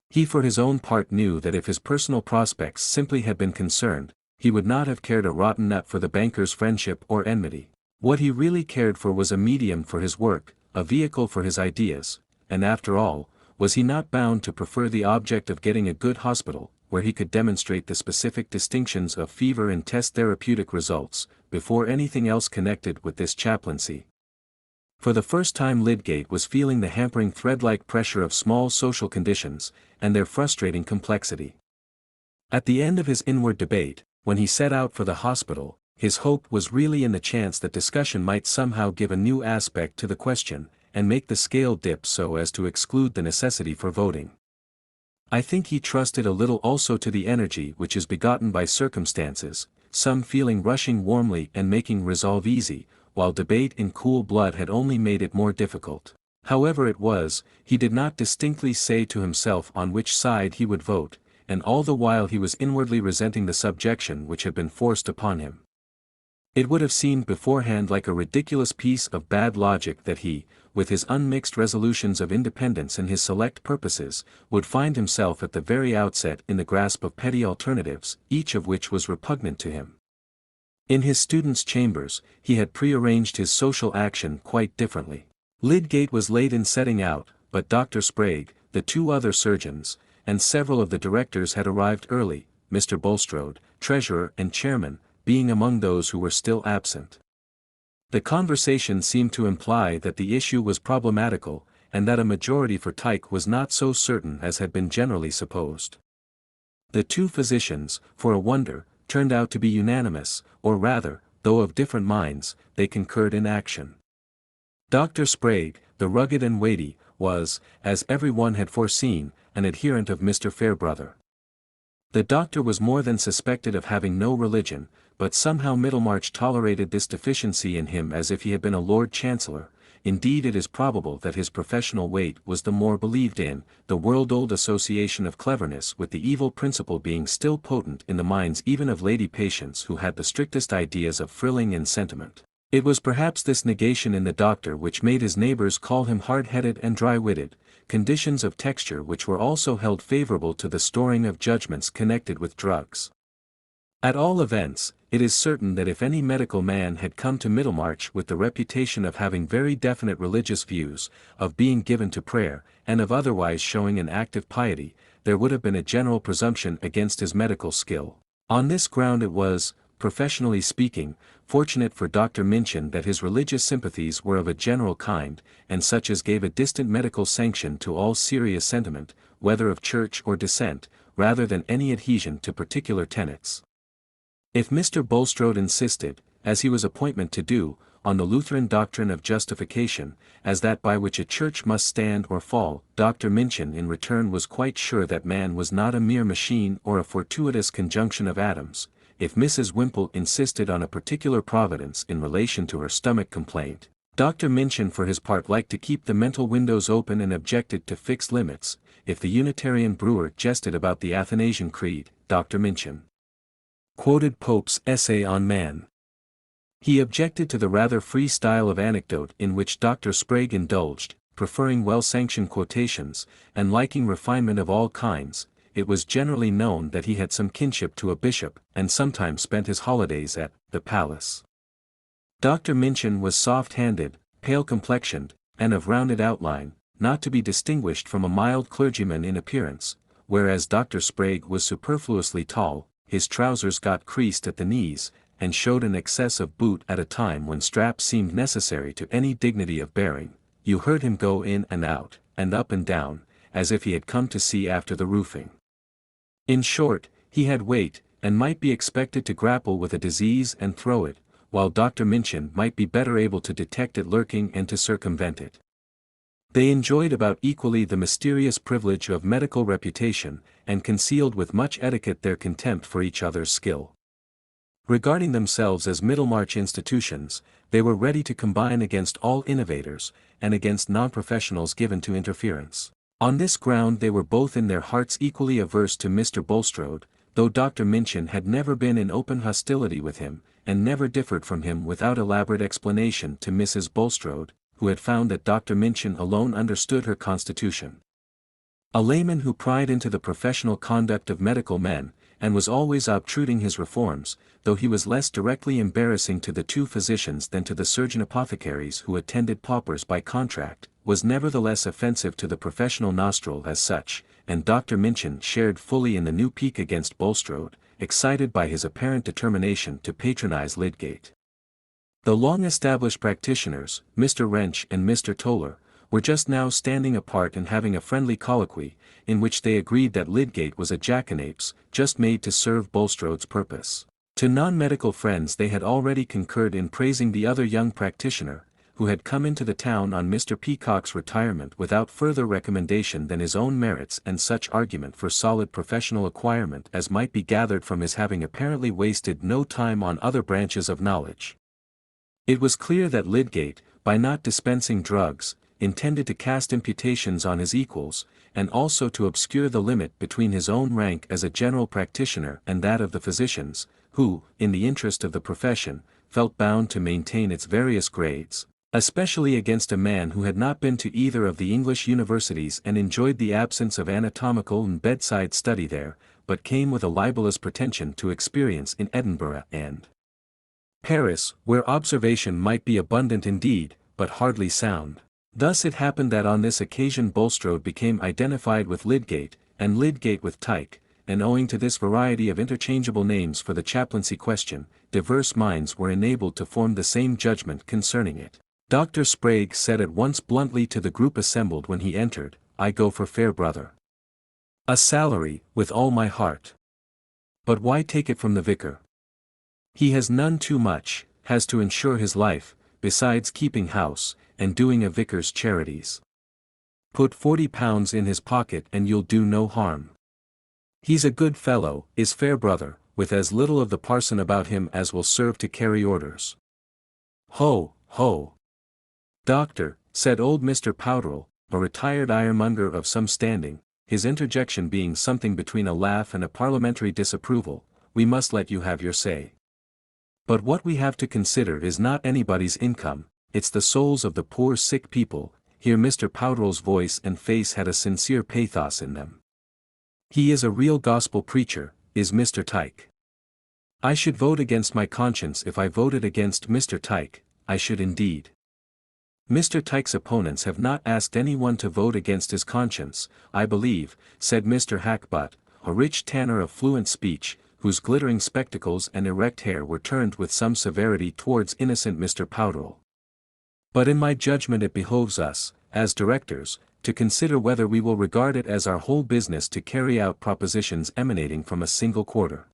He for his own part knew that if his personal prospects simply had been concerned, he would not have cared a rotten nut for the banker's friendship or enmity. What he really cared for was a medium for his work, a vehicle for his ideas, and after all, was he not bound to prefer the object of getting a good hospital, where he could demonstrate the specific distinctions of fever and test therapeutic results, before anything else connected with this chaplaincy? For the first time Lydgate was feeling the hampering thread-like pressure of small social conditions, and their frustrating complexity. At the end of his inward debate, when he set out for the hospital, his hope was really in the chance that discussion might somehow give a new aspect to the question, and make the scale dip so as to exclude the necessity for voting. I think he trusted a little also to the energy which is begotten by circumstances, some feeling rushing warmly and making resolve easy, while debate in cool blood had only made it more difficult. However it was, he did not distinctly say to himself on which side he would vote, and all the while he was inwardly resenting the subjection which had been forced upon him. It would have seemed beforehand like a ridiculous piece of bad logic that he, with his unmixed resolutions of independence and his select purposes, would find himself at the very outset in the grasp of petty alternatives, each of which was repugnant to him. In his student's chambers, he had prearranged his social action quite differently. Lydgate was late in setting out, but Dr. Sprague, the two other surgeons, and several of the directors had arrived early, Mr. Bulstrode, treasurer and chairman, being among those who were still absent. The conversation seemed to imply that the issue was problematical, and that a majority for Tyke was not so certain as had been generally supposed. The two physicians, for a wonder, turned out to be unanimous, or rather, though of different minds, they concurred in action. Dr. Sprague, the rugged and weighty, was, as every one had foreseen, an adherent of Mr. Fairbrother. The doctor was more than suspected of having no religion, but somehow Middlemarch tolerated this deficiency in him as if he had been a Lord Chancellor. Indeed, it is probable that his professional weight was the more believed in, the world-old association of cleverness with the evil principle being still potent in the minds even of lady patients who had the strictest ideas of frilling and sentiment. It was perhaps this negation in the doctor which made his neighbors call him hard-headed and dry-witted, conditions of texture which were also held favorable to the storing of judgments connected with drugs. At all events, it is certain that if any medical man had come to Middlemarch with the reputation of having very definite religious views, of being given to prayer, and of otherwise showing an active piety, there would have been a general presumption against his medical skill. On this ground it was, professionally speaking, fortunate for Dr. Minchin that his religious sympathies were of a general kind, and such as gave a distant medical sanction to all serious sentiment, whether of church or dissent, rather than any adhesion to particular tenets. If Mr. Bulstrode insisted, as he was appointed to do, on the Lutheran doctrine of justification, as that by which a church must stand or fall, Dr. Minchin in return was quite sure that man was not a mere machine or a fortuitous conjunction of atoms. If Mrs. Wimple insisted on a particular providence in relation to her stomach complaint, Dr. Minchin for his part liked to keep the mental windows open and objected to fixed limits. If the Unitarian brewer jested about the Athanasian Creed, Dr. Minchin quoted Pope's Essay on Man. He objected to the rather free style of anecdote in which Dr. Sprague indulged, preferring well-sanctioned quotations, and liking refinement of all kinds. It was generally known that he had some kinship to a bishop, and sometimes spent his holidays at the palace. Dr. Minchin was soft-handed, pale-complexioned, and of rounded outline, not to be distinguished from a mild clergyman in appearance, whereas Dr. Sprague was superfluously tall. His trousers got creased at the knees, and showed an excess of boot at a time when straps seemed necessary to any dignity of bearing. You heard him go in and out, and up and down, as if he had come to see after the roofing. In short, he had weight, and might be expected to grapple with a disease and throw it, while Dr. Minchin might be better able to detect it lurking and to circumvent it. They enjoyed about equally the mysterious privilege of medical reputation, and concealed with much etiquette their contempt for each other's skill. Regarding themselves as Middlemarch institutions, they were ready to combine against all innovators, and against non-professionals given to interference. On this ground they were both in their hearts equally averse to Mr. Bulstrode, though Dr. Minchin had never been in open hostility with him, and never differed from him without elaborate explanation to Mrs. Bulstrode, who had found that Dr. Minchin alone understood her constitution. A layman who pried into the professional conduct of medical men, and was always obtruding his reforms, though he was less directly embarrassing to the two physicians than to the surgeon apothecaries who attended paupers by contract, was nevertheless offensive to the professional nostril as such, and Dr. Minchin shared fully in the new pique against Bulstrode, excited by his apparent determination to patronize Lydgate. The long-established practitioners, Mr. Wrench and Mr. Toller, were just now standing apart and having a friendly colloquy, in which they agreed that Lydgate was a jackanapes, just made to serve Bulstrode's purpose. To non-medical friends they had already concurred in praising the other young practitioner, who had come into the town on Mr. Peacock's retirement without further recommendation than his own merits and such argument for solid professional acquirement as might be gathered from his having apparently wasted no time on other branches of knowledge. It was clear that Lydgate, by not dispensing drugs, intended to cast imputations on his equals, and also to obscure the limit between his own rank as a general practitioner and that of the physicians, who, in the interest of the profession, felt bound to maintain its various grades, especially against a man who had not been to either of the English universities and enjoyed the absence of anatomical and bedside study there, but came with a libellous pretension to experience in Edinburgh and Paris, where observation might be abundant indeed, but hardly sound. Thus it happened that on this occasion Bulstrode became identified with Lydgate, and Lydgate with Tyke, and owing to this variety of interchangeable names for the chaplaincy question, diverse minds were enabled to form the same judgment concerning it. Dr. Sprague said at once bluntly to the group assembled when he entered, "I go for Fairbrother. A salary, with all my heart. But why take it from the vicar? He has none too much, has to insure his life, besides keeping house, and doing a vicar's charities. Put £40 in his pocket and you'll do no harm. He's a good fellow, is Fairbrother, with as little of the parson about him as will serve to carry orders." "Ho, ho! Doctor," said old Mr. Powderell, a retired ironmonger of some standing, his interjection being something between a laugh and a parliamentary disapproval, "we must let you have your say. But what we have to consider is not anybody's income, it's the souls of the poor sick people." Here Mr. Powderell's voice and face had a sincere pathos in them. "He is a real gospel preacher, is Mr. Tyke. I should vote against my conscience if I voted against Mr. Tyke, I should indeed. Mr. Tyke's opponents have not asked anyone to vote against his conscience, I believe," said Mr. Hackbutt, a rich tanner of fluent speech, whose glittering spectacles and erect hair were turned with some severity towards innocent Mr. Powderell. "But in my judgment it behoves us, as directors, to consider whether we will regard it as our whole business to carry out propositions emanating from a single quarter.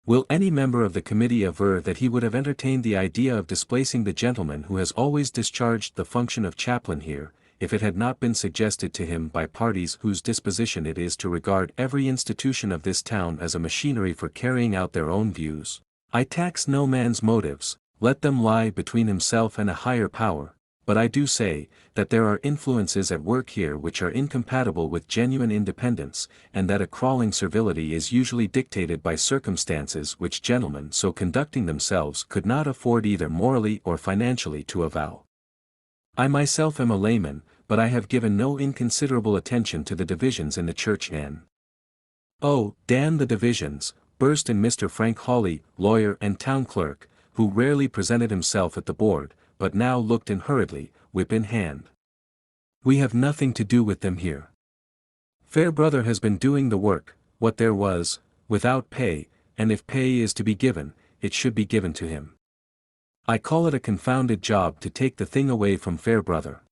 Will any member of the committee aver that he would have entertained the idea of displacing the gentleman who has always discharged the function of chaplain here, if it had not been suggested to him by parties whose disposition it is to regard every institution of this town as a machinery for carrying out their own views? I tax no man's motives, let them lie between himself and a higher power, but I do say, that there are influences at work here which are incompatible with genuine independence, and that a crawling servility is usually dictated by circumstances which gentlemen so conducting themselves could not afford either morally or financially to avow. I myself am a layman, but I have given no inconsiderable attention to the divisions in the church and—" "Oh, damn the divisions," burst in Mr. Frank Hawley, lawyer and town clerk, who rarely presented himself at the board, but now looked in hurriedly, whip in hand. "We have nothing to do with them here. Fairbrother has been doing the work, what there was, without pay, and if pay is to be given, it should be given to him. I call it a confounded job to take the thing away from Fairbrother.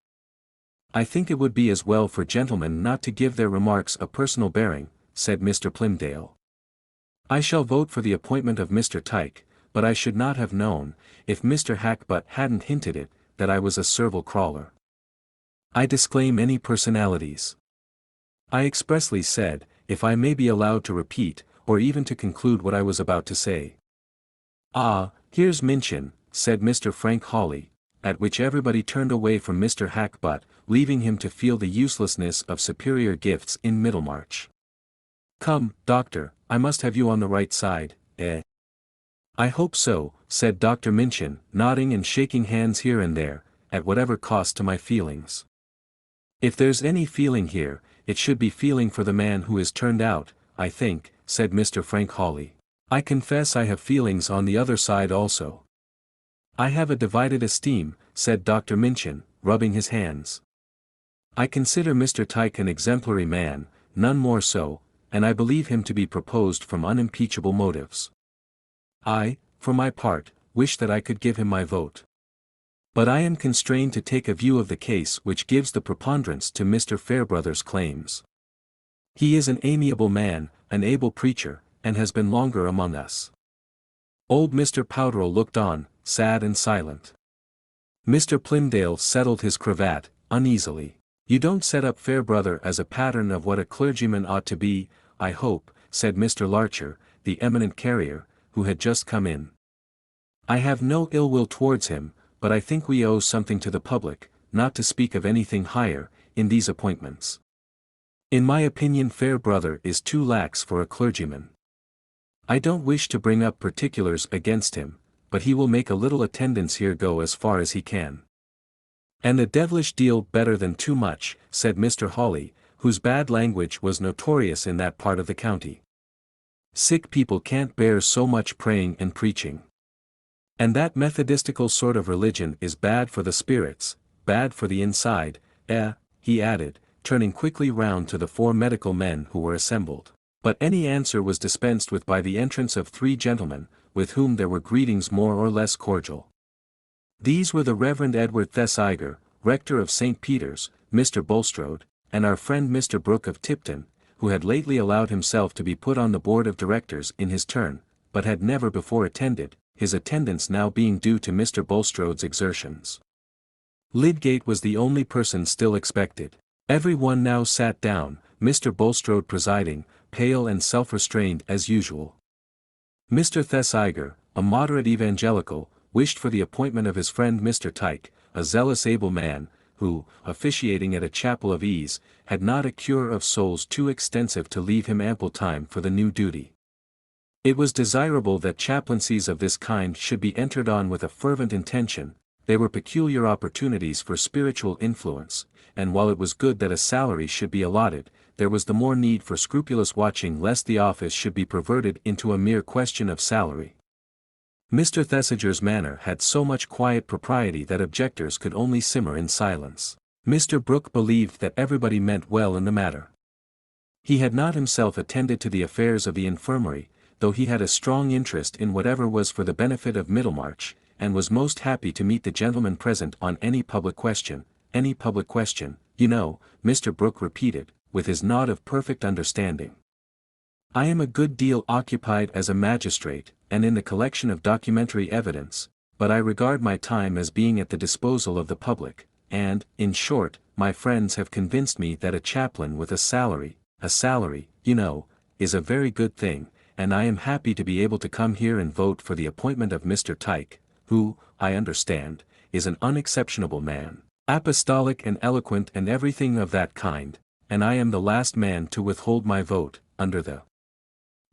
I think it would be as well for gentlemen not to give their remarks a personal bearing," said Mr. Plymdale. "I shall vote for the appointment of Mr. Tyke, but I should not have known, if Mr. Hackbutt hadn't hinted it, that I was a servile crawler. I disclaim any personalities. I expressly said, if I may be allowed to repeat, or even to conclude what I was about to say." "Ah, here's Minchin," said Mr. Frank Hawley, at which everybody turned away from Mr. Hackbutt, leaving him to feel the uselessness of superior gifts in Middlemarch. "Come, doctor, I must have you on the right side, eh?" "I hope so," said Dr. Minchin, nodding and shaking hands here and there, "at whatever cost to my feelings. If there's any feeling here, it should be feeling for the man who is turned out, I think," said Mr. Frank Hawley. "I confess I have feelings on the other side also." "I have a divided esteem," said Dr. Minchin, rubbing his hands. "I consider Mr. Tyke an exemplary man, none more so, and I believe him to be proposed from unimpeachable motives. I, for my part, wish that I could give him my vote. But I am constrained to take a view of the case which gives the preponderance to Mr. Fairbrother's claims. He is an amiable man, an able preacher, and has been longer among us." Old Mr. Powderell looked on, sad and silent. Mr. Plymdale settled his cravat, uneasily. "You don't set up Fairbrother as a pattern of what a clergyman ought to be, I hope," said Mr. Larcher, the eminent carrier, who had just come in. "I have no ill will towards him, but I think we owe something to the public, not to speak of anything higher, in these appointments. In my opinion Fairbrother is too lax for a clergyman. I don't wish to bring up particulars against him, but he will make a little attendance here go as far as he can." "And a devilish deal better than too much," said Mr. Hawley, whose bad language was notorious in that part of the county. "Sick people can't bear so much praying and preaching. And that methodistical sort of religion is bad for the spirits, bad for the inside, he added, turning quickly round to the 4 medical men who were assembled. But any answer was dispensed with by the entrance of 3 gentlemen, with whom there were greetings more or less cordial. These were the Reverend Edward Thesiger, rector of St. Peter's, Mr. Bulstrode, and our friend Mr. Brooke of Tipton, who had lately allowed himself to be put on the board of directors in his turn, but had never before attended, his attendance now being due to Mr. Bulstrode's exertions. Lydgate was the only person still expected. Every one now sat down, Mr. Bulstrode presiding, pale and self-restrained as usual. Mr. Thesiger, a moderate evangelical, wished for the appointment of his friend Mr. Tyke, a zealous able man, who, officiating at a chapel of ease, had not a cure of souls too extensive to leave him ample time for the new duty. It was desirable that chaplaincies of this kind should be entered on with a fervent intention. They were peculiar opportunities for spiritual influence, and while it was good that a salary should be allotted, there was the more need for scrupulous watching lest the office should be perverted into a mere question of salary. Mr. Thesiger's manner had so much quiet propriety that objectors could only simmer in silence. Mr. Brooke believed that everybody meant well in the matter. He had not himself attended to the affairs of the infirmary, though he had a strong interest in whatever was for the benefit of Middlemarch, and was most happy to meet the gentlemen present on any public question, you know, Mr. Brooke repeated, with his nod of perfect understanding. I am a good deal occupied as a magistrate, and in the collection of documentary evidence, but I regard my time as being at the disposal of the public, and, in short, my friends have convinced me that a chaplain with a salary, you know, is a very good thing, and I am happy to be able to come here and vote for the appointment of Mr. Tyke, who, I understand, is an unexceptionable man, apostolic and eloquent and everything of that kind, and I am the last man to withhold my vote, under the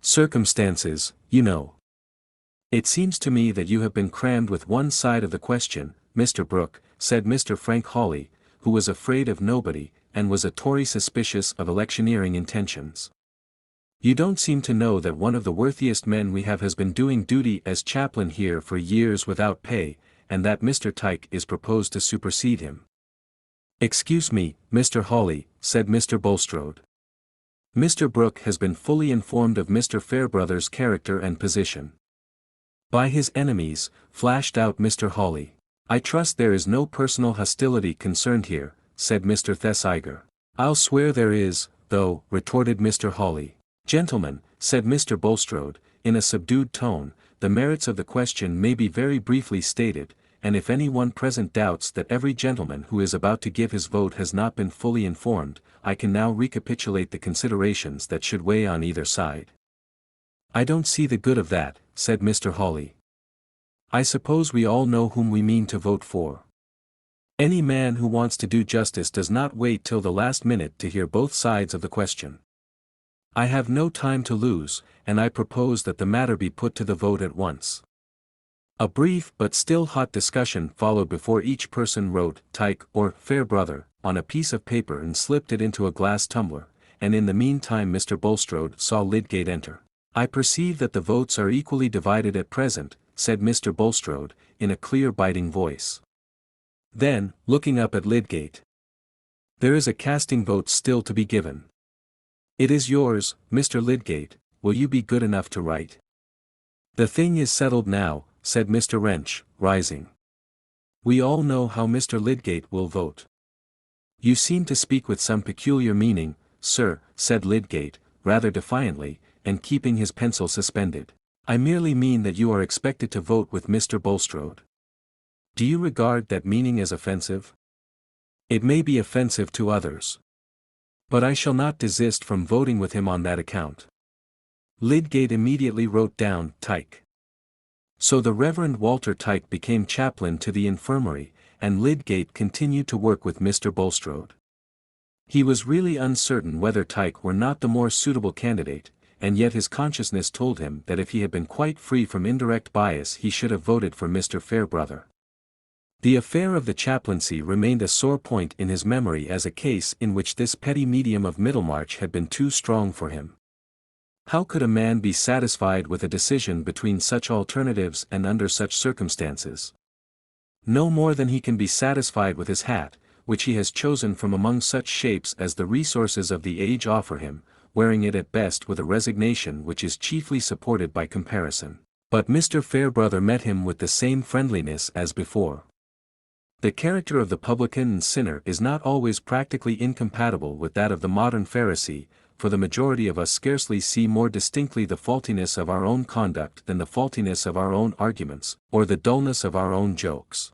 circumstances, you know. It seems to me that you have been crammed with one side of the question, Mr. Brooke, said Mr. Frank Hawley, who was afraid of nobody, and was a Tory suspicious of electioneering intentions. You don't seem to know that one of the worthiest men we have has been doing duty as chaplain here for years without pay, and that Mr. Tyke is proposed to supersede him. Excuse me, Mr. Hawley, said Mr. Bulstrode. Mr. Brooke has been fully informed of Mr. Fairbrother's character and position. By his enemies, flashed out Mr. Hawley. I trust there is no personal hostility concerned here, said Mr. Thesiger. I'll swear there is, though, retorted Mr. Hawley. Gentlemen, said Mr. Bulstrode, in a subdued tone, the merits of the question may be very briefly stated, and if any one present doubts that every gentleman who is about to give his vote has not been fully informed, I can now recapitulate the considerations that should weigh on either side. I don't see the good of that, said Mr. Hawley. I suppose we all know whom we mean to vote for. Any man who wants to do justice does not wait till the last minute to hear both sides of the question. I have no time to lose, and I propose that the matter be put to the vote at once. A brief but still hot discussion followed before each person wrote Tyke or Fairbrother on a piece of paper and slipped it into a glass tumbler, and in the meantime Mr. Bulstrode saw Lydgate enter. I perceive that the votes are equally divided at present, said Mr. Bulstrode, in a clear biting voice. Then, looking up at Lydgate. There is a casting vote still to be given. It is yours, Mr. Lydgate, will you be good enough to write? The thing is settled now, said Mr. Wrench, rising. We all know how Mr. Lydgate will vote. You seem to speak with some peculiar meaning, sir, said Lydgate, rather defiantly, and keeping his pencil suspended. I merely mean that you are expected to vote with Mr. Bulstrode. Do you regard that meaning as offensive? It may be offensive to others. But I shall not desist from voting with him on that account. Lydgate immediately wrote down Tyke. So the Reverend Walter Tyke became chaplain to the infirmary, and Lydgate continued to work with Mr. Bulstrode. He was really uncertain whether Tyke were not the more suitable candidate, and yet his consciousness told him that if he had been quite free from indirect bias he should have voted for Mr. Fairbrother. The affair of the chaplaincy remained a sore point in his memory as a case in which this petty medium of Middlemarch had been too strong for him. How could a man be satisfied with a decision between such alternatives and under such circumstances? No more than he can be satisfied with his hat, which he has chosen from among such shapes as the resources of the age offer him, wearing it at best with a resignation which is chiefly supported by comparison. But Mr. Fairbrother met him with the same friendliness as before. The character of the publican and sinner is not always practically incompatible with that of the modern Pharisee, for the majority of us scarcely see more distinctly the faultiness of our own conduct than the faultiness of our own arguments, or the dullness of our own jokes.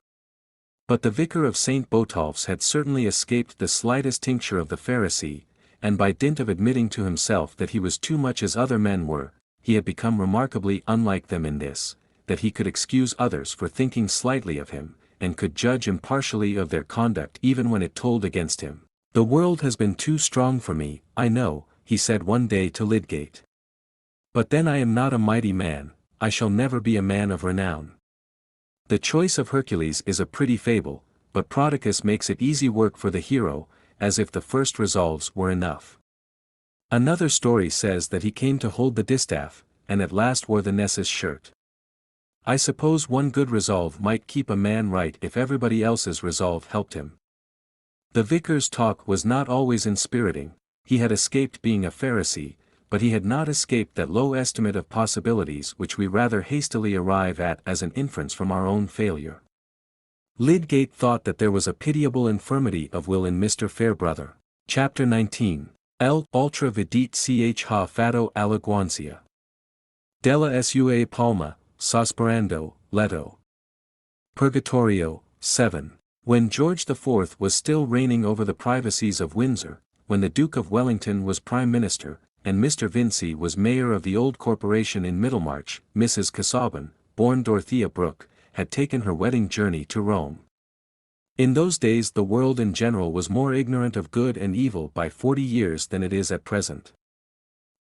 But the vicar of St. Botolph's had certainly escaped the slightest tincture of the Pharisee, and by dint of admitting to himself that he was too much as other men were, he had become remarkably unlike them in this, that he could excuse others for thinking slightly of him, and could judge impartially of their conduct even when it told against him. "The world has been too strong for me, I know," he said one day to Lydgate. "But then I am not a mighty man, I shall never be a man of renown." The choice of Hercules is a pretty fable, but Prodicus makes it easy work for the hero, as if the first resolves were enough. Another story says that he came to hold the distaff, and at last wore the Nessus shirt. I suppose one good resolve might keep a man right if everybody else's resolve helped him. The vicar's talk was not always inspiriting. He had escaped being a Pharisee, but he had not escaped that low estimate of possibilities which we rather hastily arrive at as an inference from our own failure. Lydgate thought that there was a pitiable infirmity of will in Mr. Fairbrother. Chapter 19. L. Ultra vidit ch ha fato alaguancia. Della sua palma, sospirando, leto. Purgatorio, 7. When George IV was still reigning over the privacies of Windsor, when the Duke of Wellington was Prime Minister, and Mr. Vincey was mayor of the old corporation in Middlemarch, Mrs. Casaubon, born Dorothea Brooke, had taken her wedding journey to Rome. In those days the world in general was more ignorant of good and evil by 40 years than it is at present.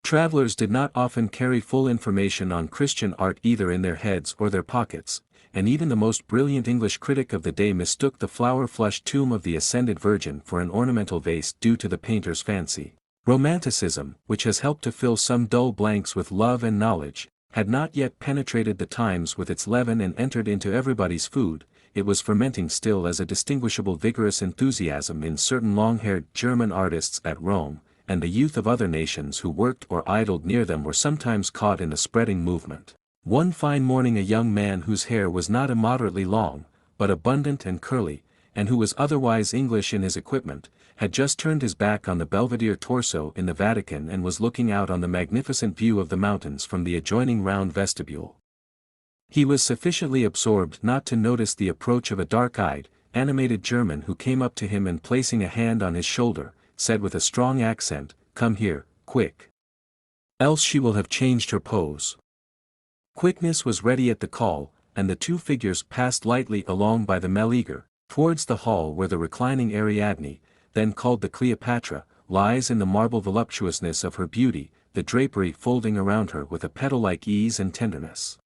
Travelers did not often carry full information on Christian art either in their heads or their pockets, and even the most brilliant English critic of the day mistook the flower-flushed tomb of the Ascended Virgin for an ornamental vase due to the painter's fancy. Romanticism, which has helped to fill some dull blanks with love and knowledge, had not yet penetrated the times with its leaven and entered into everybody's food. It was fermenting still as a distinguishable vigorous enthusiasm in certain long-haired German artists at Rome, and the youth of other nations who worked or idled near them were sometimes caught in the spreading movement. One fine morning a young man whose hair was not immoderately long, but abundant and curly, and who was otherwise English in his equipment, had just turned his back on the Belvedere torso in the Vatican and was looking out on the magnificent view of the mountains from the adjoining round vestibule. He was sufficiently absorbed not to notice the approach of a dark-eyed, animated German who came up to him and placing a hand on his shoulder, said with a strong accent, "Come here, quick. Else she will have changed her pose." Quickness was ready at the call, and the two figures passed lightly along by the Meleager, towards the hall where the reclining Ariadne, then called the Cleopatra, lies in the marble voluptuousness of her beauty, the drapery folding around her with a petal-like ease and tenderness.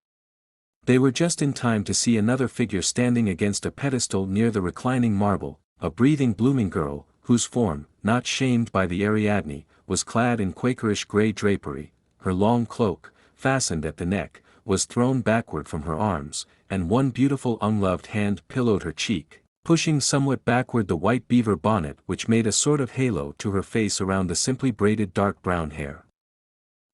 They were just in time to see another figure standing against a pedestal near the reclining marble, a breathing blooming girl, whose form, not shamed by the Ariadne, was clad in Quakerish grey drapery. Her long cloak, fastened at the neck, was thrown backward from her arms, and one beautiful unloved hand pillowed her cheek, pushing somewhat backward the white beaver bonnet which made a sort of halo to her face around the simply braided dark brown hair.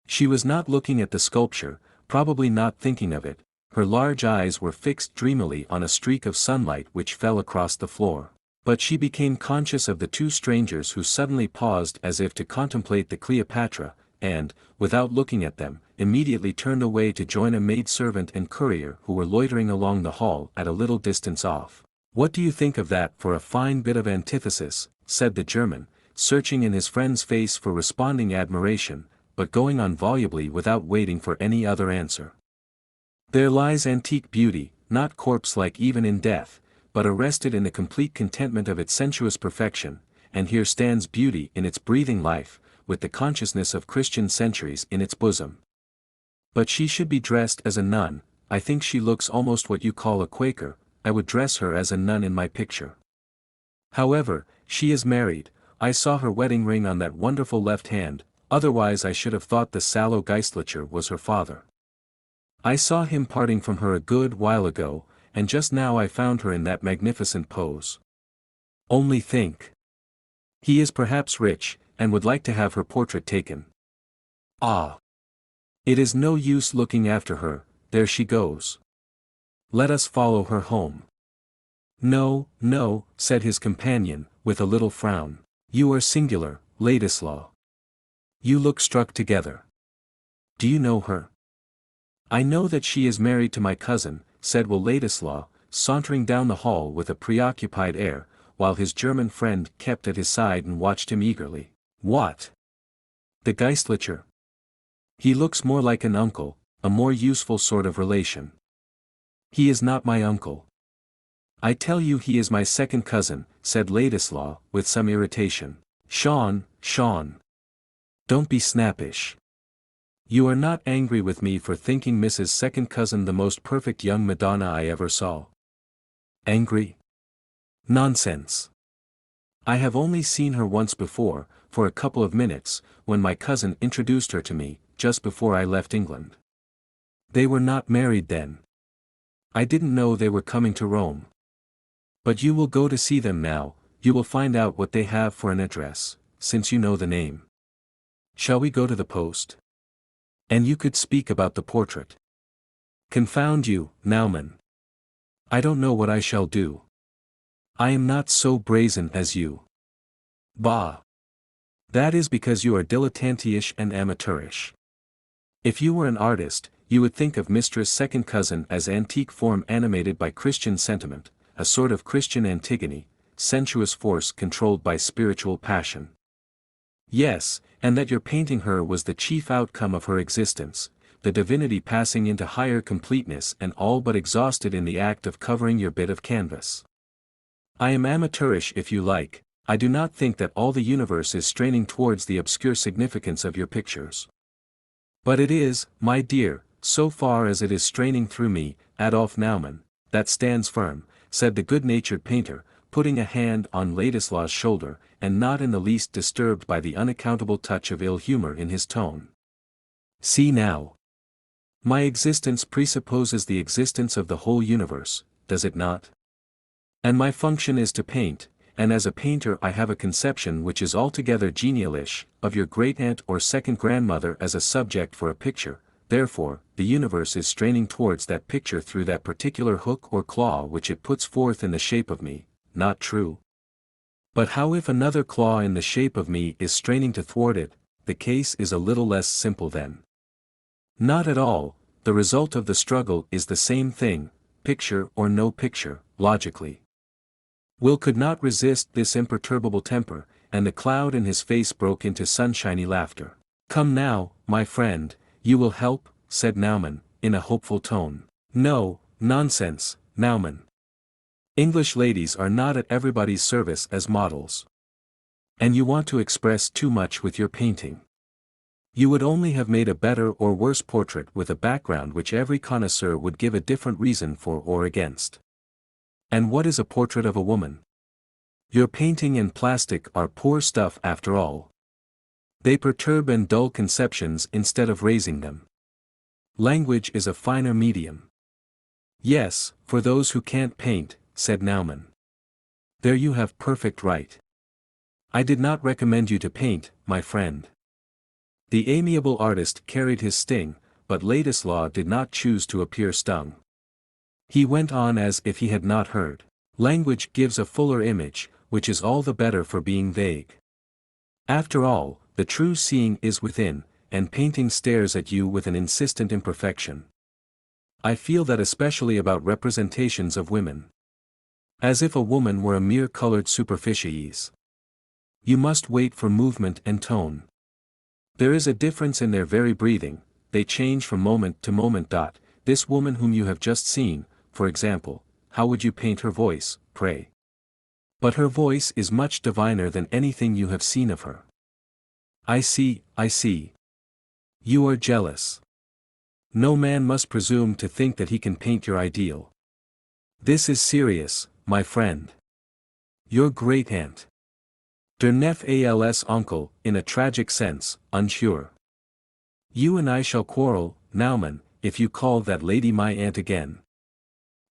She was not looking at the sculpture, probably not thinking of it. Her large eyes were fixed dreamily on a streak of sunlight which fell across the floor. But she became conscious of the two strangers who suddenly paused as if to contemplate the Cleopatra, and, without looking at them, immediately turned away to join a maid-servant and courier who were loitering along the hall at a little distance off. "What do you think of that for a fine bit of antithesis?" said the German, searching in his friend's face for responding admiration, but going on volubly without waiting for any other answer. "There lies antique beauty, not corpse-like even in death, but arrested in the complete contentment of its sensuous perfection, and here stands beauty in its breathing life, with the consciousness of Christian centuries in its bosom. But she should be dressed as a nun. I think she looks almost what you call a Quaker. I would dress her as a nun in my picture. However, she is married. I saw her wedding ring on that wonderful left hand, otherwise I should have thought the sallow Geistlicher was her father. I saw him parting from her a good while ago, and just now I found her in that magnificent pose. Only think. He is perhaps rich, and would like to have her portrait taken. Ah! It is no use looking after her, there she goes. Let us follow her home. No, no, said his companion, with a little frown. You are singular, Ladislaw. You look struck together. Do you know her? I know that she is married to my cousin, said Will Ladislaw, sauntering down the hall with a preoccupied air, while his German friend kept at his side and watched him eagerly. What? The Geistlicher? He looks more like an uncle, a more useful sort of relation. He is not my uncle. I tell you he is my second cousin, said Ladislaw, with some irritation. Sean. Don't be snappish. You are not angry with me for thinking Mrs. Second Cousin the most perfect young Madonna I ever saw? Angry? Nonsense. I have only seen her once before, for a couple of minutes, when my cousin introduced her to me, just before I left England. They were not married then. I didn't know they were coming to Rome. But you will go to see them now, you will find out what they have for an address, since you know the name. Shall we go to the post? And you could speak about the portrait. Confound you, Naumann. I don't know what I shall do. I am not so brazen as you. Bah! That is because you are dilettante-ish and amateurish. If you were an artist, you would think of Mistress Second Cousin as antique form animated by Christian sentiment, a sort of Christian Antigone, sensuous force controlled by spiritual passion. Yes, and that your painting her was the chief outcome of her existence, the divinity passing into higher completeness and all but exhausted in the act of covering your bit of canvas. I am amateurish if you like, I do not think that all the universe is straining towards the obscure significance of your pictures. But it is, my dear, so far as it is straining through me, Adolf Naumann, that stands firm, said the good-natured painter, putting a hand on Ladislaw's shoulder, and not in the least disturbed by the unaccountable touch of ill humor in his tone. See now. My existence presupposes the existence of the whole universe, does it not? And my function is to paint, and as a painter I have a conception which is altogether genialish, of your great-aunt or second-grandmother as a subject for a picture, therefore, the universe is straining towards that picture through that particular hook or claw which it puts forth in the shape of me, not true? But how if another claw in the shape of me is straining to thwart it? The case is a little less simple then. Not at all, the result of the struggle is the same thing, picture or no picture, logically. Will could not resist this imperturbable temper, and the cloud in his face broke into sunshiny laughter. Come now, my friend, you will help, said Naumann, in a hopeful tone. No, nonsense, Naumann. English ladies are not at everybody's service as models. And you want to express too much with your painting. You would only have made a better or worse portrait with a background which every connoisseur would give a different reason for or against. And what is a portrait of a woman? Your painting and plastic are poor stuff after all. They perturb and dull conceptions instead of raising them. Language is a finer medium. Yes, for those who can't paint, said Naumann. There you have perfect right. I did not recommend you to paint, my friend. The amiable artist carried his sting, but Ladislaw did not choose to appear stung. He went on as if he had not heard. Language gives a fuller image, which is all the better for being vague. After all, the true seeing is within, and painting stares at you with an insistent imperfection. I feel that especially about representations of women. As if a woman were a mere colored superficies. You must wait for movement and tone. There is a difference in their very breathing, they change from moment to moment. This woman whom you have just seen, for example, how would you paint her voice, pray? But her voice is much diviner than anything you have seen of her. I see. You are jealous. No man must presume to think that he can paint your ideal. This is serious, my friend. Your great-aunt. Der Nef als Onkel, in a tragic sense, unsure. You and I shall quarrel, Naumann, if you call that lady my aunt again.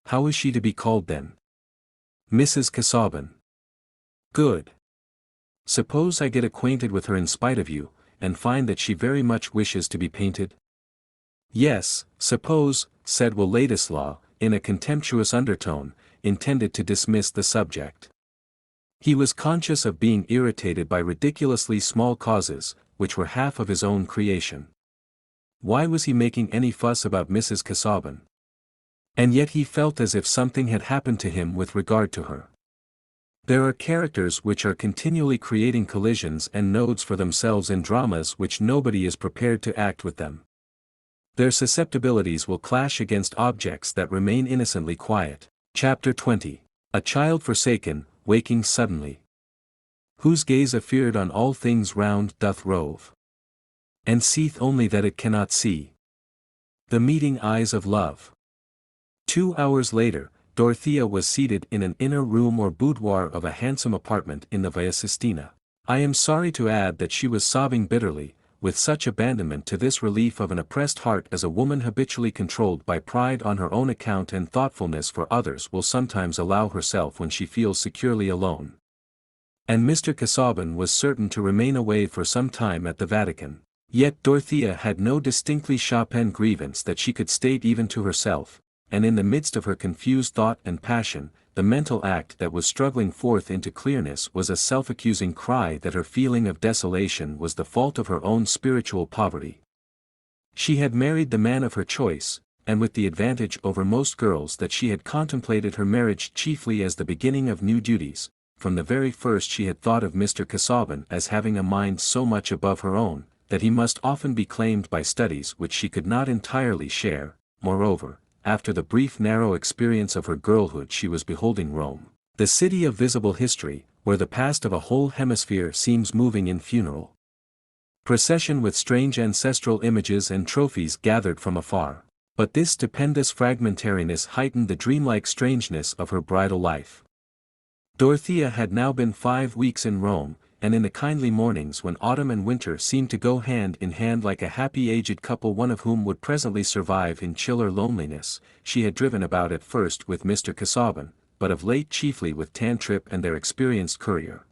How is she to be called then? Mrs. Casaubon. Good. Suppose I get acquainted with her in spite of you, and find that she very much wishes to be painted? Yes, suppose, said Wladislaw, in a contemptuous undertone, intended to dismiss the subject. He was conscious of being irritated by ridiculously small causes, which were half of his own creation. Why was he making any fuss about Mrs. Casaubon? And yet he felt as if something had happened to him with regard to her. There are characters which are continually creating collisions and nodes for themselves in dramas which nobody is prepared to act with them. Their susceptibilities will clash against objects that remain innocently quiet. Chapter 20. A child forsaken, waking suddenly. Whose gaze afeard on all things round doth rove, and seeth only that it cannot see. The meeting eyes of love. 2 hours later, Dorothea was seated in an inner room or boudoir of a handsome apartment in the Via Sistina. I am sorry to add that she was sobbing bitterly, with such abandonment to this relief of an oppressed heart as a woman habitually controlled by pride on her own account and thoughtfulness for others will sometimes allow herself when she feels securely alone. And Mr. Casaubon was certain to remain away for some time at the Vatican. Yet Dorothea had no distinctly Chopin grievance that she could state even to herself, and in the midst of her confused thought and passion, the mental act that was struggling forth into clearness was a self-accusing cry that her feeling of desolation was the fault of her own spiritual poverty. She had married the man of her choice, and with the advantage over most girls that she had contemplated her marriage chiefly as the beginning of new duties. From the very first she had thought of Mr. Casaubon as having a mind so much above her own, that he must often be claimed by studies which she could not entirely share. Moreover, after the brief narrow experience of her girlhood she was beholding Rome, the city of visible history, where the past of a whole hemisphere seems moving in funeral procession with strange ancestral images and trophies gathered from afar. But this stupendous fragmentariness heightened the dreamlike strangeness of her bridal life. Dorothea had now been 5 weeks in Rome, and in the kindly mornings when autumn and winter seemed to go hand in hand like a happy aged couple, one of whom would presently survive in chiller loneliness, she had driven about at first with Mr. Casaubon, but of late chiefly with Tantripp and their experienced courier.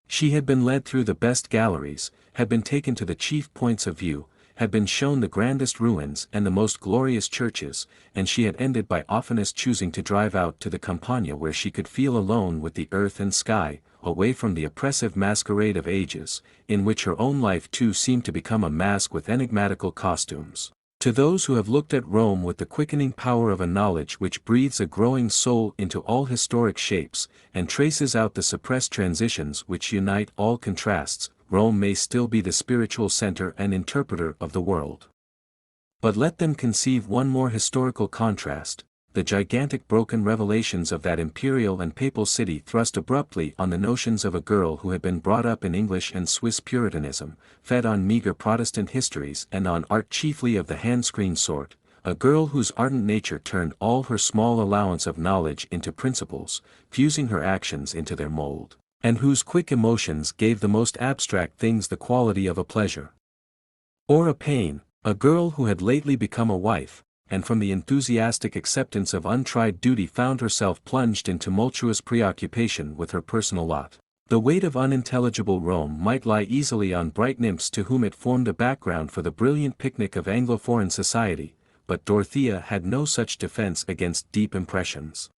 She had been led through the best galleries, had been taken to the chief points of view, had been shown the grandest ruins and the most glorious churches, and she had ended by oftenest choosing to drive out to the Campagna where she could feel alone with the earth and sky, away from the oppressive masquerade of ages, in which her own life too seemed to become a mask with enigmatical costumes. To those who have looked at Rome with the quickening power of a knowledge which breathes a growing soul into all historic shapes, and traces out the suppressed transitions which unite all contrasts, Rome may still be the spiritual center and interpreter of the world. But let them conceive one more historical contrast: the gigantic broken revelations of that imperial and papal city thrust abruptly on the notions of a girl who had been brought up in English and Swiss Puritanism, fed on meager Protestant histories and on art chiefly of the hand-screen sort, a girl whose ardent nature turned all her small allowance of knowledge into principles, fusing her actions into their mold, and whose quick emotions gave the most abstract things the quality of a pleasure or a pain, a girl who had lately become a wife, and from the enthusiastic acceptance of untried duty found herself plunged in tumultuous preoccupation with her personal lot. The weight of unintelligible Rome might lie easily on bright nymphs to whom it formed a background for the brilliant picnic of Anglo-foreign society, but Dorothea had no such defense against deep impressions.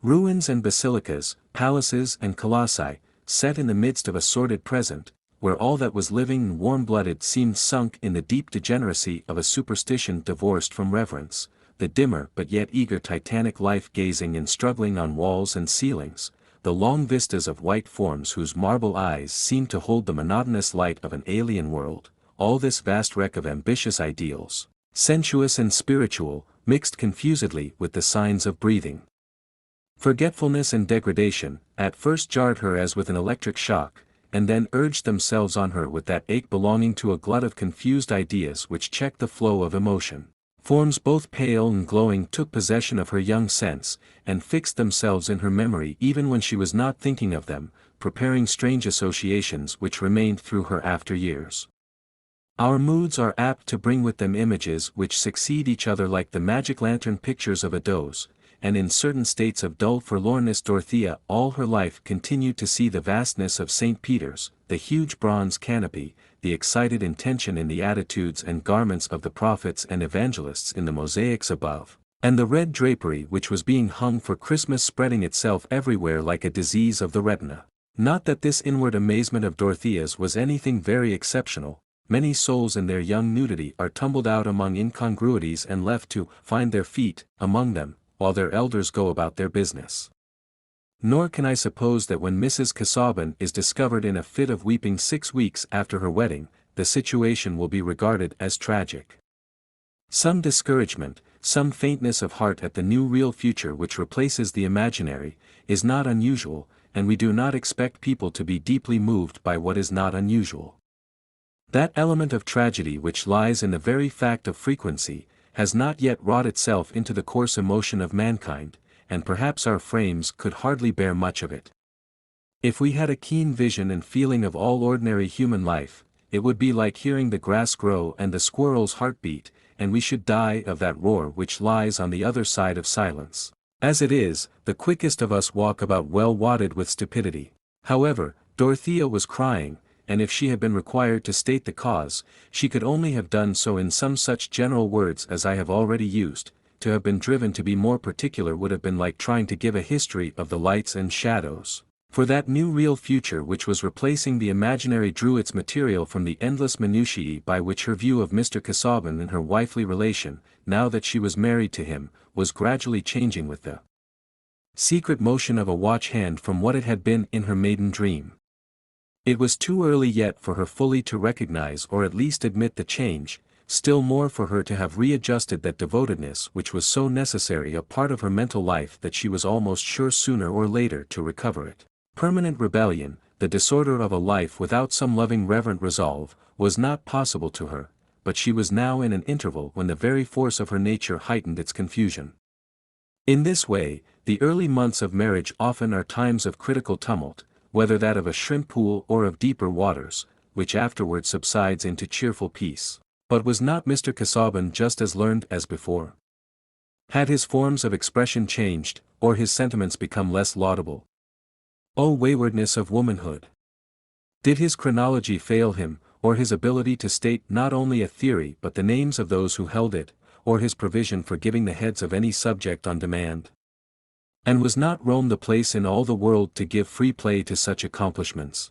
Ruins and basilicas, palaces and colossi, set in the midst of a sordid present, where all that was living and warm-blooded seemed sunk in the deep degeneracy of a superstition divorced from reverence, the dimmer but yet eager titanic life gazing and struggling on walls and ceilings, the long vistas of white forms whose marble eyes seemed to hold the monotonous light of an alien world, all this vast wreck of ambitious ideals, sensuous and spiritual, mixed confusedly with the signs of breathing forgetfulness and degradation, at first jarred her as with an electric shock, and then urged themselves on her with that ache belonging to a glut of confused ideas which checked the flow of emotion. Forms both pale and glowing took possession of her young sense, and fixed themselves in her memory even when she was not thinking of them, preparing strange associations which remained through her after years. Our moods are apt to bring with them images which succeed each other like the magic lantern pictures of a doze, and in certain states of dull forlornness Dorothea all her life continued to see the vastness of St. Peter's, the huge bronze canopy, the excited intention in the attitudes and garments of the prophets and evangelists in the mosaics above, and the red drapery which was being hung for Christmas spreading itself everywhere like a disease of the retina. Not that this inward amazement of Dorothea's was anything very exceptional. Many souls in their young nudity are tumbled out among incongruities and left to find their feet among them, while their elders go about their business. Nor can I suppose that when Mrs. Casaubon is discovered in a fit of weeping 6 weeks after her wedding, the situation will be regarded as tragic. Some discouragement, some faintness of heart at the new real future which replaces the imaginary, is not unusual, and we do not expect people to be deeply moved by what is not unusual. That element of tragedy which lies in the very fact of frequency, has not yet wrought itself into the coarse emotion of mankind, and perhaps our frames could hardly bear much of it. If we had a keen vision and feeling of all ordinary human life, it would be like hearing the grass grow and the squirrel's heart beat, and we should die of that roar which lies on the other side of silence. As it is, the quickest of us walk about well wadded with stupidity. However, Dorothea was crying, and if she had been required to state the cause, she could only have done so in some such general words as I have already used. To have been driven to be more particular would have been like trying to give a history of the lights and shadows. For that new real future which was replacing the imaginary drew its material from the endless minutiae by which her view of Mr. Casaubon and her wifely relation, now that she was married to him, was gradually changing with the secret motion of a watch hand from what it had been in her maiden dream. It was too early yet for her fully to recognize or at least admit the change, still more for her to have readjusted that devotedness which was so necessary a part of her mental life that she was almost sure sooner or later to recover it. Permanent rebellion, the disorder of a life without some loving reverent resolve, was not possible to her, but she was now in an interval when the very force of her nature heightened its confusion. In this way, the early months of marriage often are times of critical tumult, whether that of a shrimp pool or of deeper waters, which afterward subsides into cheerful peace. But was not Mr. Casaubon just as learned as before? Had his forms of expression changed, or his sentiments become less laudable? O waywardness of womanhood! Did his chronology fail him, or his ability to state not only a theory but the names of those who held it, or his provision for giving the heads of any subject on demand? And was not Rome the place in all the world to give free play to such accomplishments?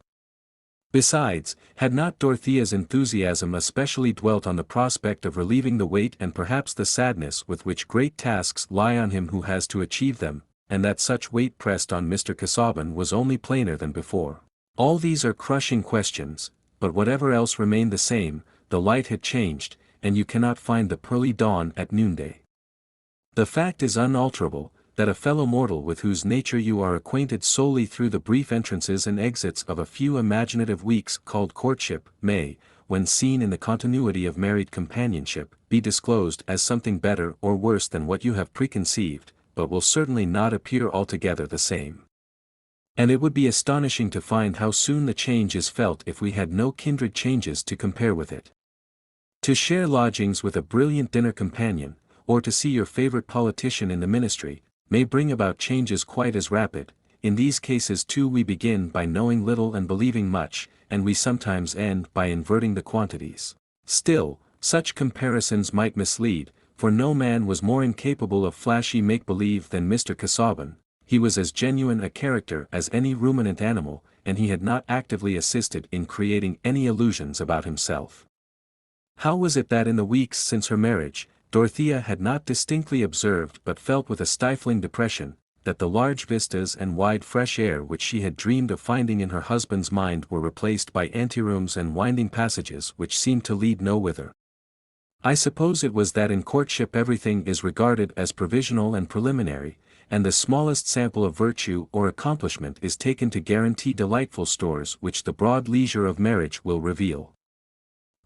Besides, had not Dorothea's enthusiasm especially dwelt on the prospect of relieving the weight and perhaps the sadness with which great tasks lie on him who has to achieve them, and that such weight pressed on Mr. Casaubon was only plainer than before? All these are crushing questions, but whatever else remained the same, the light had changed, and you cannot find the pearly dawn at noonday. The fact is unalterable, that a fellow mortal with whose nature you are acquainted solely through the brief entrances and exits of a few imaginative weeks called courtship, may, when seen in the continuity of married companionship, be disclosed as something better or worse than what you have preconceived, but will certainly not appear altogether the same. And it would be astonishing to find how soon the change is felt if we had no kindred changes to compare with it. To share lodgings with a brilliant dinner companion, or to see your favorite politician in the ministry, may bring about changes quite as rapid. In these cases too we begin by knowing little and believing much, and we sometimes end by inverting the quantities. Still, such comparisons might mislead, for no man was more incapable of flashy make-believe than Mr. Casaubon. He was as genuine a character as any ruminant animal, and he had not actively assisted in creating any illusions about himself. How was it that in the weeks since her marriage, Dorothea had not distinctly observed but felt with a stifling depression, that the large vistas and wide fresh air which she had dreamed of finding in her husband's mind were replaced by anterooms and winding passages which seemed to lead nowhither? I suppose it was that in courtship everything is regarded as provisional and preliminary, and the smallest sample of virtue or accomplishment is taken to guarantee delightful stores which the broad leisure of marriage will reveal.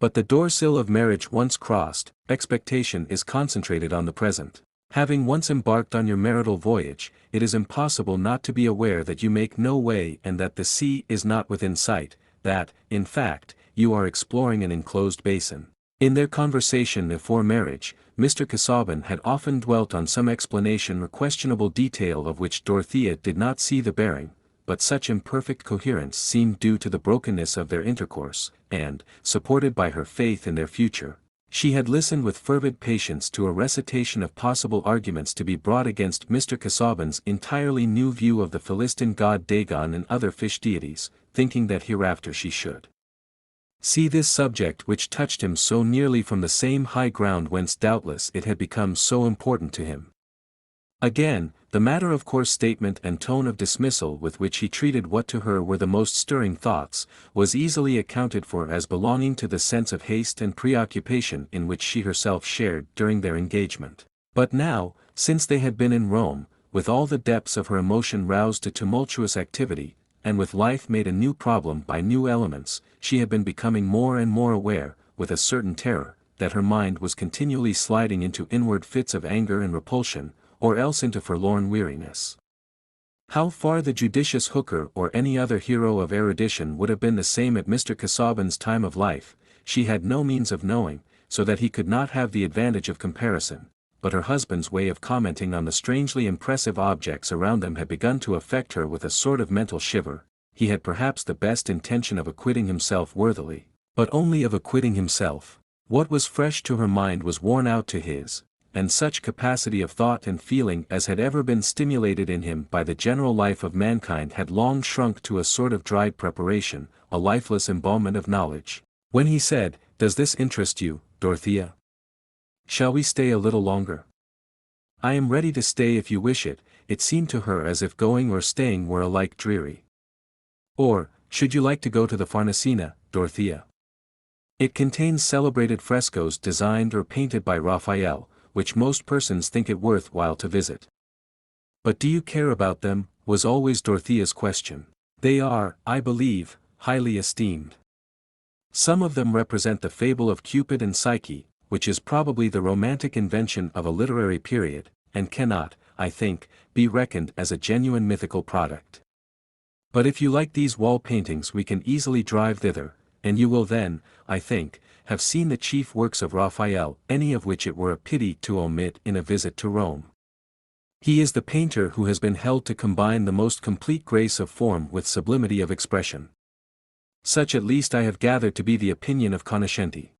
But the doorsill of marriage once crossed, expectation is concentrated on the present. Having once embarked on your marital voyage, it is impossible not to be aware that you make no way and that the sea is not within sight, that, in fact, you are exploring an enclosed basin. In their conversation before marriage, Mr. Casaubon had often dwelt on some explanation or questionable detail of which Dorothea did not see the bearing, but such imperfect coherence seemed due to the brokenness of their intercourse, and, supported by her faith in their future, she had listened with fervid patience to a recitation of possible arguments to be brought against Mr. Casaubon's entirely new view of the Philistine god Dagon and other fish deities, thinking that hereafter she should see this subject which touched him so nearly from the same high ground whence doubtless it had become so important to him. Again, the matter-of-course statement and tone of dismissal with which he treated what to her were the most stirring thoughts, was easily accounted for as belonging to the sense of haste and preoccupation in which she herself shared during their engagement. But now, since they had been in Rome, with all the depths of her emotion roused to tumultuous activity, and with life made a new problem by new elements, she had been becoming more and more aware, with a certain terror, that her mind was continually sliding into inward fits of anger and repulsion, or else into forlorn weariness. How far the judicious Hooker or any other hero of erudition would have been the same at Mr. Casaubon's time of life, she had no means of knowing, so that he could not have the advantage of comparison, but her husband's way of commenting on the strangely impressive objects around them had begun to affect her with a sort of mental shiver. He had perhaps the best intention of acquitting himself worthily, but only of acquitting himself. What was fresh to her mind was worn out to his, and such capacity of thought and feeling as had ever been stimulated in him by the general life of mankind had long shrunk to a sort of dried preparation, a lifeless embalmment of knowledge. When he said, "Does this interest you, Dorothea? Shall we stay a little longer?" "I am ready to stay if you wish it," it seemed to her as if going or staying were alike dreary. "Or, should you like to go to the Farnesina, Dorothea? It contains celebrated frescoes designed or painted by Raphael, which most persons think it worth while to visit." "But do you care about them?" was always Dorothea's question. "They are, I believe, highly esteemed. Some of them represent the fable of Cupid and Psyche, which is probably the romantic invention of a literary period, and cannot, I think, be reckoned as a genuine mythical product. But if you like these wall paintings we can easily drive thither, and you will then, I think, have seen the chief works of Raphael, any of which it were a pity to omit in a visit to Rome. He is the painter who has been held to combine the most complete grace of form with sublimity of expression. Such at least I have gathered to be the opinion of cognoscenti."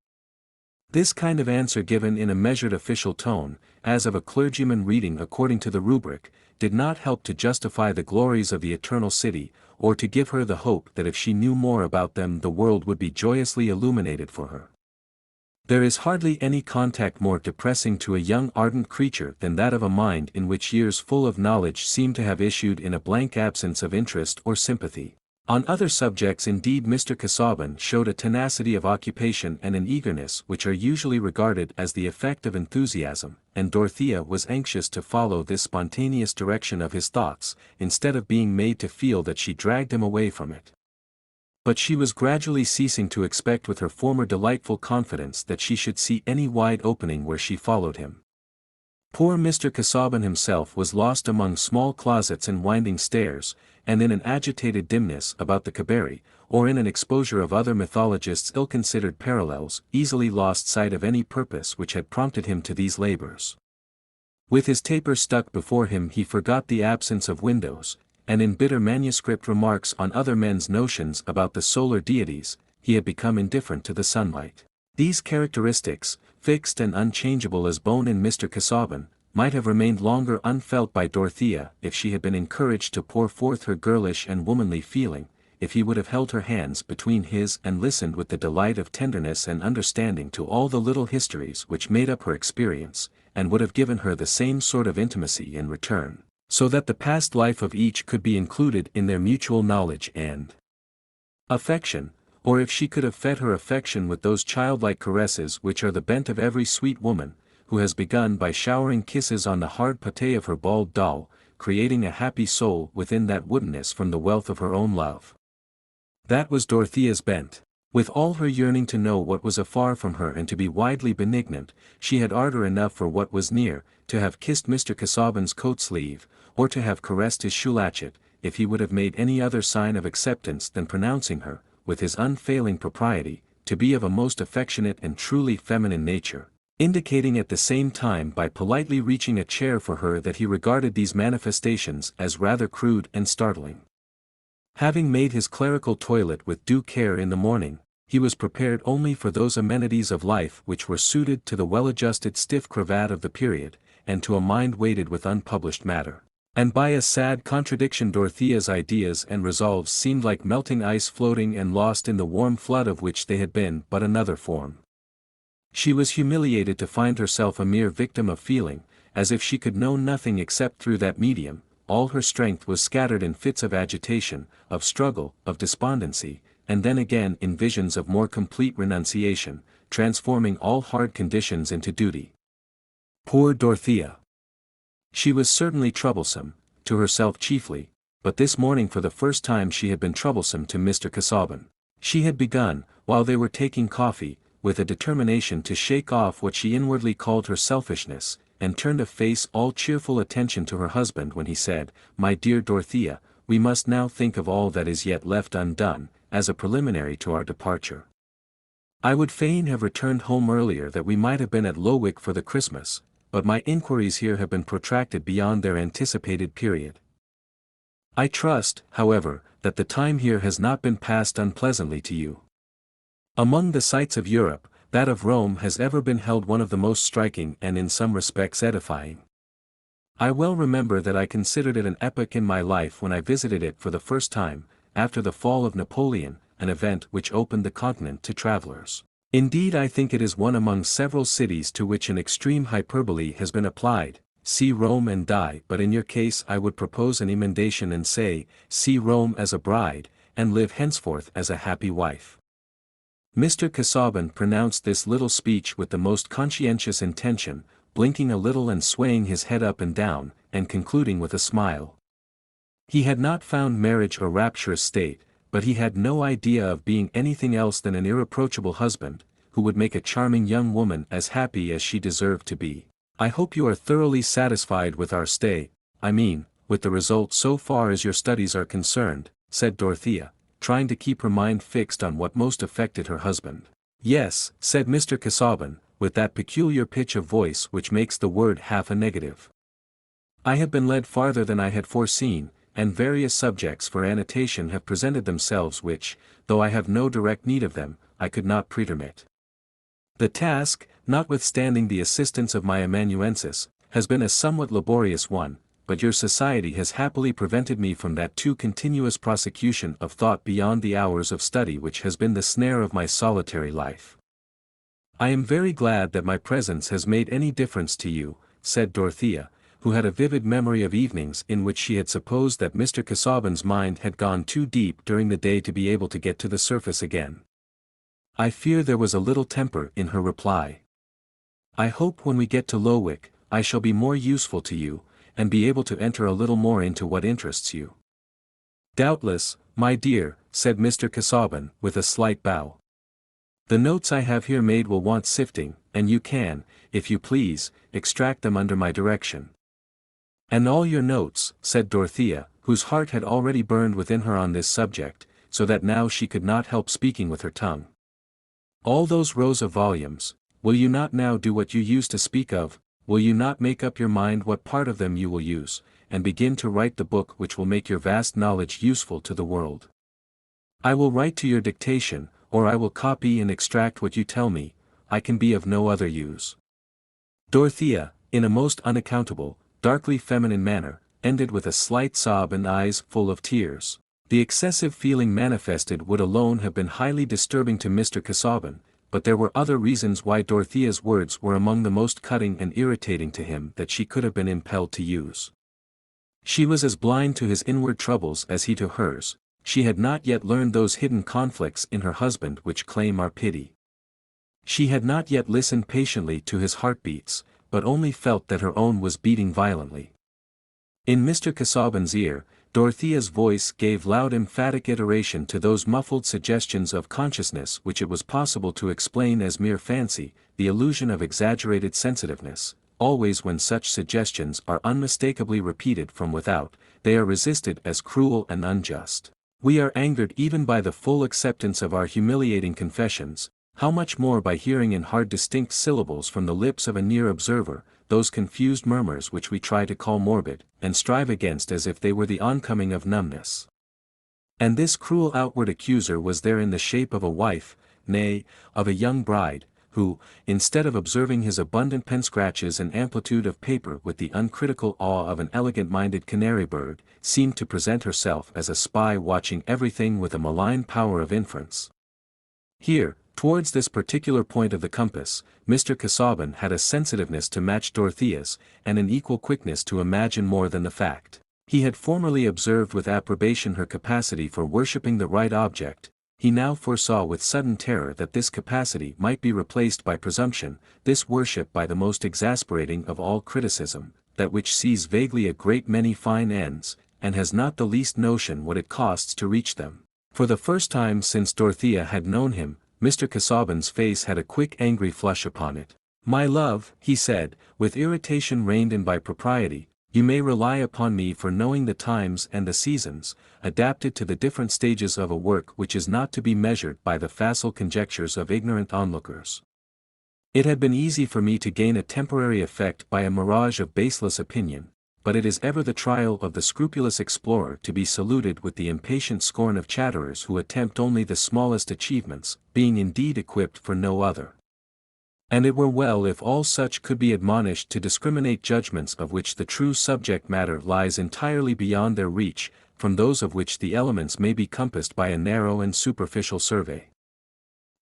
This kind of answer given in a measured official tone, as of a clergyman reading according to the rubric, did not help to justify the glories of the eternal city, or to give her the hope that if she knew more about them the world would be joyously illuminated for her. There is hardly any contact more depressing to a young ardent creature than that of a mind in which years full of knowledge seem to have issued in a blank absence of interest or sympathy. On other subjects indeed Mr. Casaubon showed a tenacity of occupation and an eagerness which are usually regarded as the effect of enthusiasm, and Dorothea was anxious to follow this spontaneous direction of his thoughts, instead of being made to feel that she dragged him away from it. But she was gradually ceasing to expect with her former delightful confidence that she should see any wide opening where she followed him. Poor Mr. Casaubon himself was lost among small closets and winding stairs, and in an agitated dimness about the cabaret, or in an exposure of other mythologists' ill-considered parallels, easily lost sight of any purpose which had prompted him to these labors. With his taper stuck before him he forgot the absence of windows, and in bitter manuscript remarks on other men's notions about the solar deities, he had become indifferent to the sunlight. These characteristics, fixed and unchangeable as bone in Mr. Casaubon, might have remained longer unfelt by Dorothea if she had been encouraged to pour forth her girlish and womanly feeling, if he would have held her hands between his and listened with the delight of tenderness and understanding to all the little histories which made up her experience, and would have given her the same sort of intimacy in return, so that the past life of each could be included in their mutual knowledge and affection, or if she could have fed her affection with those childlike caresses which are the bent of every sweet woman, who has begun by showering kisses on the hard pate of her bald doll, creating a happy soul within that woodenness from the wealth of her own love. That was Dorothea's bent. With all her yearning to know what was afar from her and to be widely benignant, she had ardor enough for what was near, to have kissed Mr. Casaubon's coat sleeve, or to have caressed his shoe latchet, if he would have made any other sign of acceptance than pronouncing her, with his unfailing propriety, to be of a most affectionate and truly feminine nature, indicating at the same time by politely reaching a chair for her that he regarded these manifestations as rather crude and startling. Having made his clerical toilet with due care in the morning, he was prepared only for those amenities of life which were suited to the well-adjusted stiff cravat of the period, and to a mind weighted with unpublished matter. And by a sad contradiction Dorothea's ideas and resolves seemed like melting ice floating and lost in the warm flood of which they had been but another form. She was humiliated to find herself a mere victim of feeling, as if she could know nothing except through that medium. All her strength was scattered in fits of agitation, of struggle, of despondency, and then again in visions of more complete renunciation, transforming all hard conditions into duty. Poor Dorothea! She was certainly troublesome, to herself chiefly, but this morning for the first time she had been troublesome to Mr. Casaubon. She had begun, while they were taking coffee, with a determination to shake off what she inwardly called her selfishness, and turned a face all cheerful attention to her husband when he said, "My dear Dorothea, we must now think of all that is yet left undone, as a preliminary to our departure. I would fain have returned home earlier that we might have been at Lowick for the Christmas, but my inquiries here have been protracted beyond their anticipated period. I trust, however, that the time here has not been passed unpleasantly to you. Among the sights of Europe, that of Rome has ever been held one of the most striking and in some respects edifying. I well remember that I considered it an epoch in my life when I visited it for the first time, after the fall of Napoleon, an event which opened the continent to travelers. Indeed I think it is one among several cities to which an extreme hyperbole has been applied, see Rome and die, but in your case I would propose an emendation and say, see Rome as a bride, and live henceforth as a happy wife." Mr. Casaubon pronounced this little speech with the most conscientious intention, blinking a little and swaying his head up and down, and concluding with a smile. He had not found marriage a rapturous state, but he had no idea of being anything else than an irreproachable husband, who would make a charming young woman as happy as she deserved to be. "I hope you are thoroughly satisfied with our stay, I mean, with the result so far as your studies are concerned," said Dorothea, trying to keep her mind fixed on what most affected her husband. "Yes," said Mr. Casaubon, with that peculiar pitch of voice which makes the word half a negative. "I have been led farther than I had foreseen, and various subjects for annotation have presented themselves which, though I have no direct need of them, I could not pretermit. The task, notwithstanding the assistance of my amanuensis, has been a somewhat laborious one, but your society has happily prevented me from that too continuous prosecution of thought beyond the hours of study which has been the snare of my solitary life." "I am very glad that my presence has made any difference to you," said Dorothea, who had a vivid memory of evenings in which she had supposed that Mr. Casaubon's mind had gone too deep during the day to be able to get to the surface again. I fear there was a little temper in her reply. "I hope when we get to Lowick, I shall be more useful to you, and be able to enter a little more into what interests you." "Doubtless, my dear," said Mr. Casaubon, with a slight bow. "The notes I have here made will want sifting, and you can, if you please, extract them under my direction." "And all your notes," said Dorothea, whose heart had already burned within her on this subject, so that now she could not help speaking with her tongue. "All those rows of volumes, will you not now do what you used to speak of, will you not make up your mind what part of them you will use, and begin to write the book which will make your vast knowledge useful to the world? I will write to your dictation, or I will copy and extract what you tell me, I can be of no other use." Dorothea, in a most unaccountable, darkly feminine manner, ended with a slight sob and eyes full of tears. The excessive feeling manifested would alone have been highly disturbing to Mr. Casaubon, but there were other reasons why Dorothea's words were among the most cutting and irritating to him that she could have been impelled to use. She was as blind to his inward troubles as he to hers. She had not yet learned those hidden conflicts in her husband which claim our pity. She had not yet listened patiently to his heartbeats, but only felt that her own was beating violently. In Mr. Casaubon's ear, Dorothea's voice gave loud emphatic iteration to those muffled suggestions of consciousness which it was possible to explain as mere fancy, the illusion of exaggerated sensitiveness. Always when such suggestions are unmistakably repeated from without, they are resisted as cruel and unjust. We are angered even by the full acceptance of our humiliating confessions, how much more by hearing in hard distinct syllables from the lips of a near observer, those confused murmurs which we try to call morbid, and strive against as if they were the oncoming of numbness. And this cruel outward accuser was there in the shape of a wife, nay, of a young bride, who, instead of observing his abundant pen scratches and amplitude of paper with the uncritical awe of an elegant-minded canary bird, seemed to present herself as a spy watching everything with a malign power of inference. Here, towards this particular point of the compass, Mr. Casaubon had a sensitiveness to match Dorothea's, and an equal quickness to imagine more than the fact. He had formerly observed with approbation her capacity for worshipping the right object. He now foresaw with sudden terror that this capacity might be replaced by presumption, this worship by the most exasperating of all criticism, that which sees vaguely a great many fine ends, and has not the least notion what it costs to reach them. For the first time since Dorothea had known him, Mr. Casaubon's face had a quick angry flush upon it. "My love," he said, with irritation reined in by propriety, "you may rely upon me for knowing the times and the seasons, adapted to the different stages of a work which is not to be measured by the facile conjectures of ignorant onlookers. It had been easy for me to gain a temporary effect by a mirage of baseless opinion, but it is ever the trial of the scrupulous explorer to be saluted with the impatient scorn of chatterers who attempt only the smallest achievements, being indeed equipped for no other. And it were well if all such could be admonished to discriminate judgments of which the true subject matter lies entirely beyond their reach, from those of which the elements may be compassed by a narrow and superficial survey."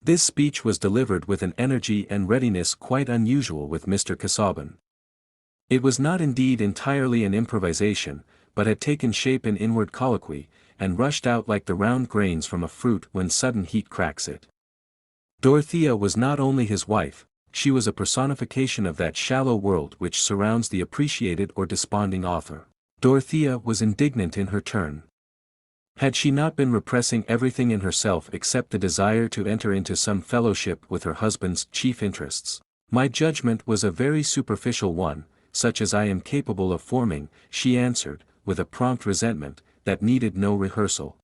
This speech was delivered with an energy and readiness quite unusual with Mr. Casaubon. It was not indeed entirely an improvisation, but had taken shape in inward colloquy, and rushed out like the round grains from a fruit when sudden heat cracks it. Dorothea was not only his wife, she was a personification of that shallow world which surrounds the appreciated or desponding author. Dorothea was indignant in her turn. Had she not been repressing everything in herself except the desire to enter into some fellowship with her husband's chief interests? "My judgment was a very superficial one, such as I am capable of forming," she answered, with a prompt resentment, that needed no rehearsal.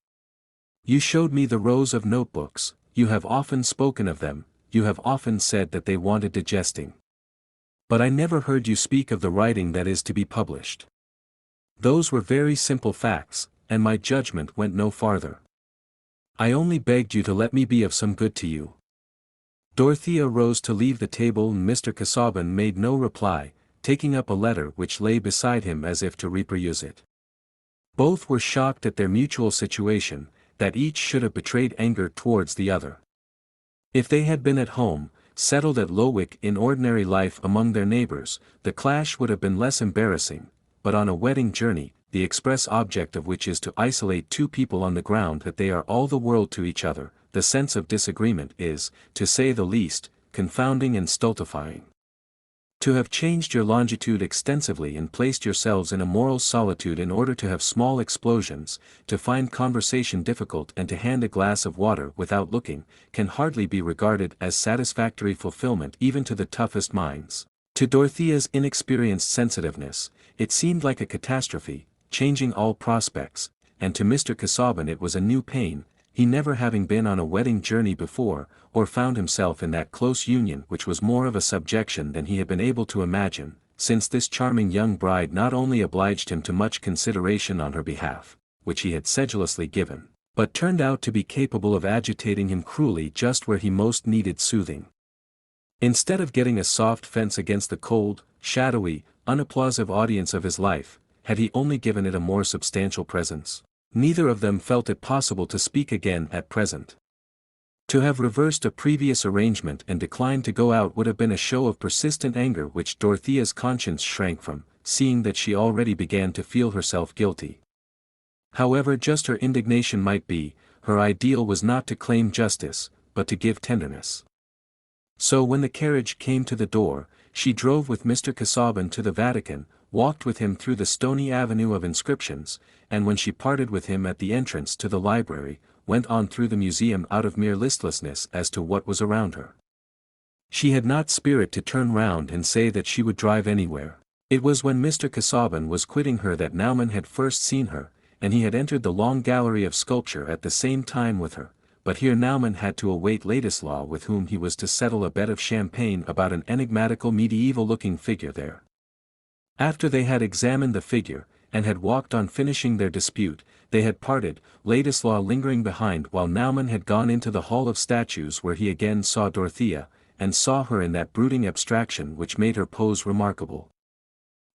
"You showed me the rows of notebooks, you have often spoken of them, you have often said that they wanted digesting. But I never heard you speak of the writing that is to be published. Those were very simple facts, and my judgment went no farther. I only begged you to let me be of some good to you." Dorothea rose to leave the table and Mr. Casaubon made no reply, taking up a letter which lay beside him as if to reperuse it. Both were shocked at their mutual situation, that each should have betrayed anger towards the other. If they had been at home, settled at Lowick in ordinary life among their neighbors, the clash would have been less embarrassing, but on a wedding journey, the express object of which is to isolate two people on the ground that they are all the world to each other, the sense of disagreement is, to say the least, confounding and stultifying. To have changed your longitude extensively and placed yourselves in a moral solitude in order to have small explosions, to find conversation difficult and to hand a glass of water without looking, can hardly be regarded as satisfactory fulfillment even to the toughest minds. To Dorothea's inexperienced sensitiveness, it seemed like a catastrophe, changing all prospects, and to Mr. Casaubon it was a new pain, he never having been on a wedding journey before, or found himself in that close union which was more of a subjection than he had been able to imagine, since this charming young bride not only obliged him to much consideration on her behalf, which he had sedulously given, but turned out to be capable of agitating him cruelly just where he most needed soothing. Instead of getting a soft fence against the cold, shadowy, unapplausive audience of his life, had he only given it a more substantial presence? Neither of them felt it possible to speak again at present. To have reversed a previous arrangement and declined to go out would have been a show of persistent anger which Dorothea's conscience shrank from, seeing that she already began to feel herself guilty. However just her indignation might be, her ideal was not to claim justice, but to give tenderness. So when the carriage came to the door, she drove with Mr. Casaubon to the Vatican, walked with him through the stony avenue of inscriptions, and when she parted with him at the entrance to the library, went on through the museum out of mere listlessness as to what was around her. She had not spirit to turn round and say that she would drive anywhere. It was when Mr. Casaubon was quitting her that Naumann had first seen her, and he had entered the long gallery of sculpture at the same time with her, but here Naumann had to await Ladislaw, with whom he was to settle a bet of champagne about an enigmatical medieval-looking figure there. After they had examined the figure, and had walked on finishing their dispute, they had parted, Ladislaw lingering behind while Naumann had gone into the hall of statues, where he again saw Dorothea, and saw her in that brooding abstraction which made her pose remarkable.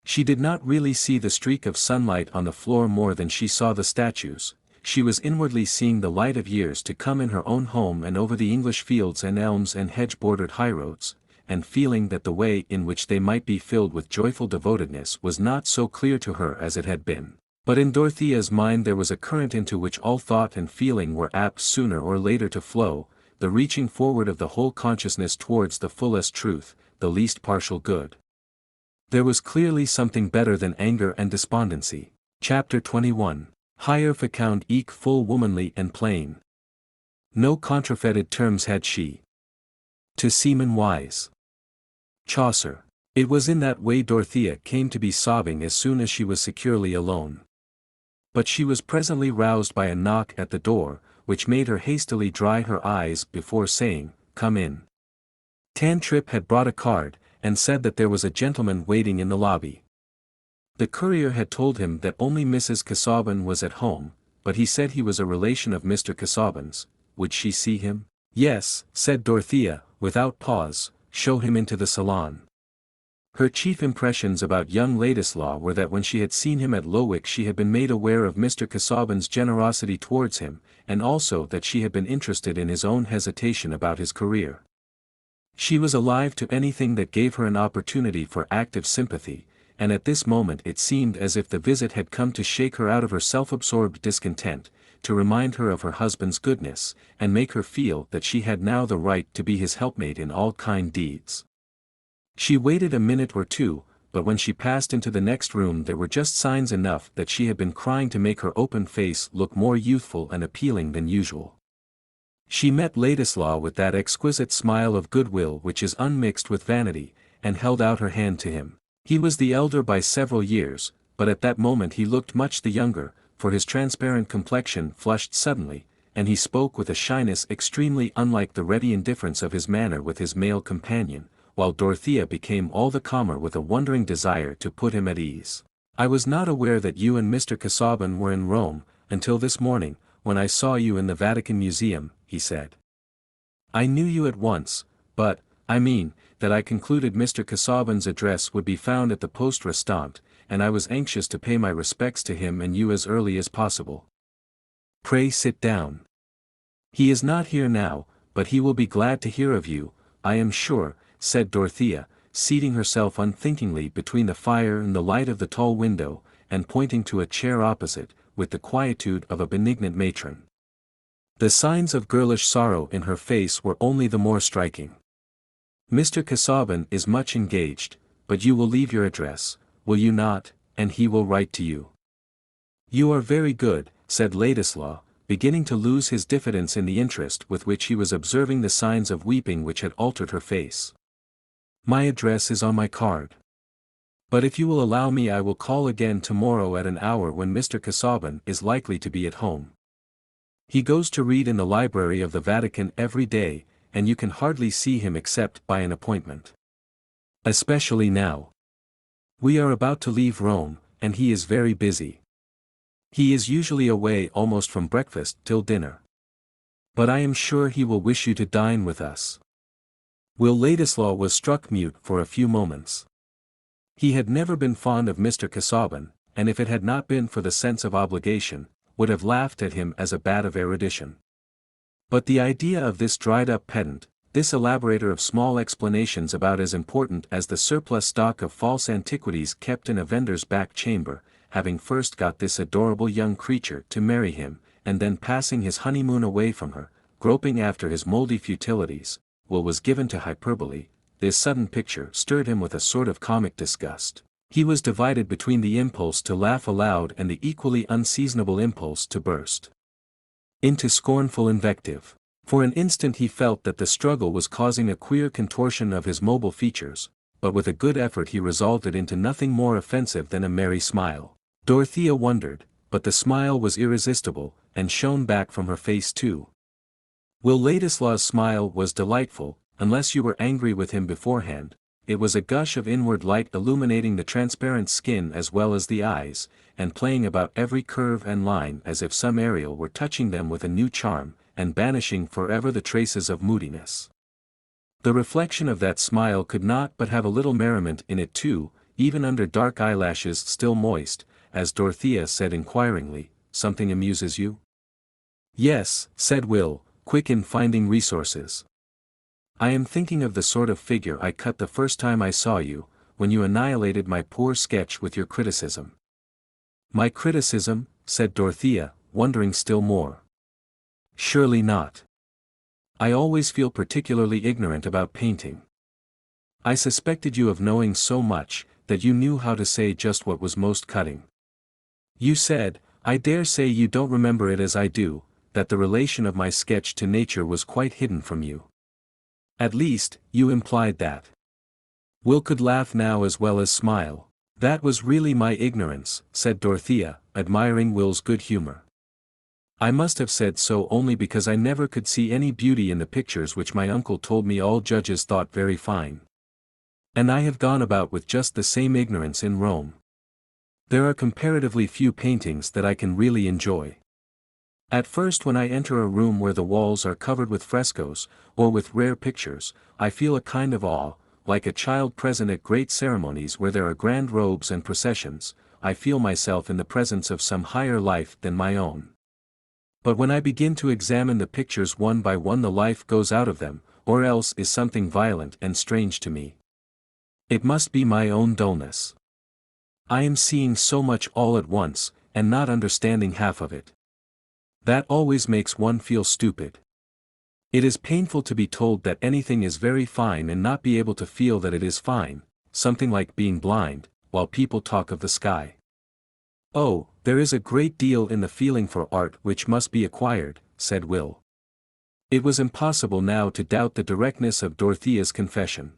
She did not really see the streak of sunlight on the floor more than she saw the statues. She was inwardly seeing the light of years to come in her own home and over the English fields and elms and hedge-bordered highroads, and feeling that the way in which they might be filled with joyful devotedness was not so clear to her as it had been. But in Dorothea's mind there was a current into which all thought and feeling were apt sooner or later to flow, the reaching forward of the whole consciousness towards the fullest truth, the least partial good. There was clearly something better than anger and despondency. Chapter 21. Higher fecund eke full womanly and plain. No contrafeited terms had she. To seamen wise. Chaucer. It was in that way Dorothea came to be sobbing as soon as she was securely alone. But she was presently roused by a knock at the door, which made her hastily dry her eyes before saying, "Come in." Tantripp had brought a card, and said that there was a gentleman waiting in the lobby. The courier had told him that only Mrs. Casaubon was at home, but he said he was a relation of Mr. Casaubon's. Would she see him? Yes, said Dorothea, without pause, show him into the salon. Her chief impressions about young Ladislaw were that when she had seen him at Lowick she had been made aware of Mr. Casaubon's generosity towards him, and also that she had been interested in his own hesitation about his career. She was alive to anything that gave her an opportunity for active sympathy, and at this moment it seemed as if the visit had come to shake her out of her self-absorbed discontent, to remind her of her husband's goodness, and make her feel that she had now the right to be his helpmate in all kind deeds. She waited a minute or two, but when she passed into the next room there were just signs enough that she had been crying to make her open face look more youthful and appealing than usual. She met Ladislaw with that exquisite smile of goodwill which is unmixed with vanity, and held out her hand to him. He was the elder by several years, but at that moment he looked much the younger, for his transparent complexion flushed suddenly, and he spoke with a shyness extremely unlike the ready indifference of his manner with his male companion, while Dorothea became all the calmer with a wondering desire to put him at ease. "I was not aware that you and Mr. Casaubon were in Rome, until this morning, when I saw you in the Vatican Museum," he said. "I knew you at once, but, I mean, that I concluded Mr. Casaubon's address would be found at the poste restante, and I was anxious to pay my respects to him and you as early as possible. Pray sit down. He is not here now, but he will be glad to hear of you, I am sure," said Dorothea, seating herself unthinkingly between the fire and the light of the tall window, and pointing to a chair opposite, with the quietude of a benignant matron. The signs of girlish sorrow in her face were only the more striking. "Mr. Casaubon is much engaged, but you will leave your address, will you not, and he will write to you." "You are very good," said Ladislaw, beginning to lose his diffidence in the interest with which he was observing the signs of weeping which had altered her face. "My address is on my card. But if you will allow me I will call again tomorrow at an hour when Mr. Casaubon is likely to be at home. He goes to read in the library of the Vatican every day, and you can hardly see him except by an appointment. Especially now. We are about to leave Rome, and he is very busy. He is usually away almost from breakfast till dinner. But I am sure he will wish you to dine with us." Will Ladislaw was struck mute for a few moments. He had never been fond of Mr. Casaubon, and if it had not been for the sense of obligation, would have laughed at him as a bat of erudition. But the idea of this dried-up pedant, this elaborator of small explanations about as important as the surplus stock of false antiquities kept in a vendor's back chamber, having first got this adorable young creature to marry him, and then passing his honeymoon away from her, groping after his mouldy futilities, Will was given to hyperbole, this sudden picture stirred him with a sort of comic disgust. He was divided between the impulse to laugh aloud and the equally unseasonable impulse to burst into scornful invective. For an instant he felt that the struggle was causing a queer contortion of his mobile features, but with a good effort he resolved it into nothing more offensive than a merry smile. Dorothea wondered, but the smile was irresistible, and shone back from her face too. Will Ladislaw's smile was delightful, unless you were angry with him beforehand. It was a gush of inward light illuminating the transparent skin as well as the eyes, and playing about every curve and line as if some Ariel were touching them with a new charm, and banishing forever the traces of moodiness. The reflection of that smile could not but have a little merriment in it too, even under dark eyelashes still moist, as Dorothea said inquiringly, "Something amuses you?" "Yes," said Will, quick in finding resources. "I am thinking of the sort of figure I cut the first time I saw you, when you annihilated my poor sketch with your criticism." "My criticism?" said Dorothea, wondering still more. "Surely not. I always feel particularly ignorant about painting. I suspected you of knowing so much, that you knew how to say just what was most cutting. You said, I dare say you don't remember it as I do, that the relation of my sketch to nature was quite hidden from you. At least, you implied that." Will could laugh now as well as smile. "That was really my ignorance," said Dorothea, admiring Will's good humor. "I must have said so only because I never could see any beauty in the pictures which my uncle told me all judges thought very fine. And I have gone about with just the same ignorance in Rome. There are comparatively few paintings that I can really enjoy. At first when I enter a room where the walls are covered with frescoes, or with rare pictures, I feel a kind of awe, like a child present at great ceremonies where there are grand robes and processions. I feel myself in the presence of some higher life than my own. But when I begin to examine the pictures one by one the life goes out of them, or else is something violent and strange to me. It must be my own dullness. I am seeing so much all at once, and not understanding half of it. That always makes one feel stupid. It is painful to be told that anything is very fine and not be able to feel that it is fine, something like being blind, while people talk of the sky. Oh, there is a great deal in the feeling for art which must be acquired," said Will. It was impossible now to doubt the directness of Dorothea's confession.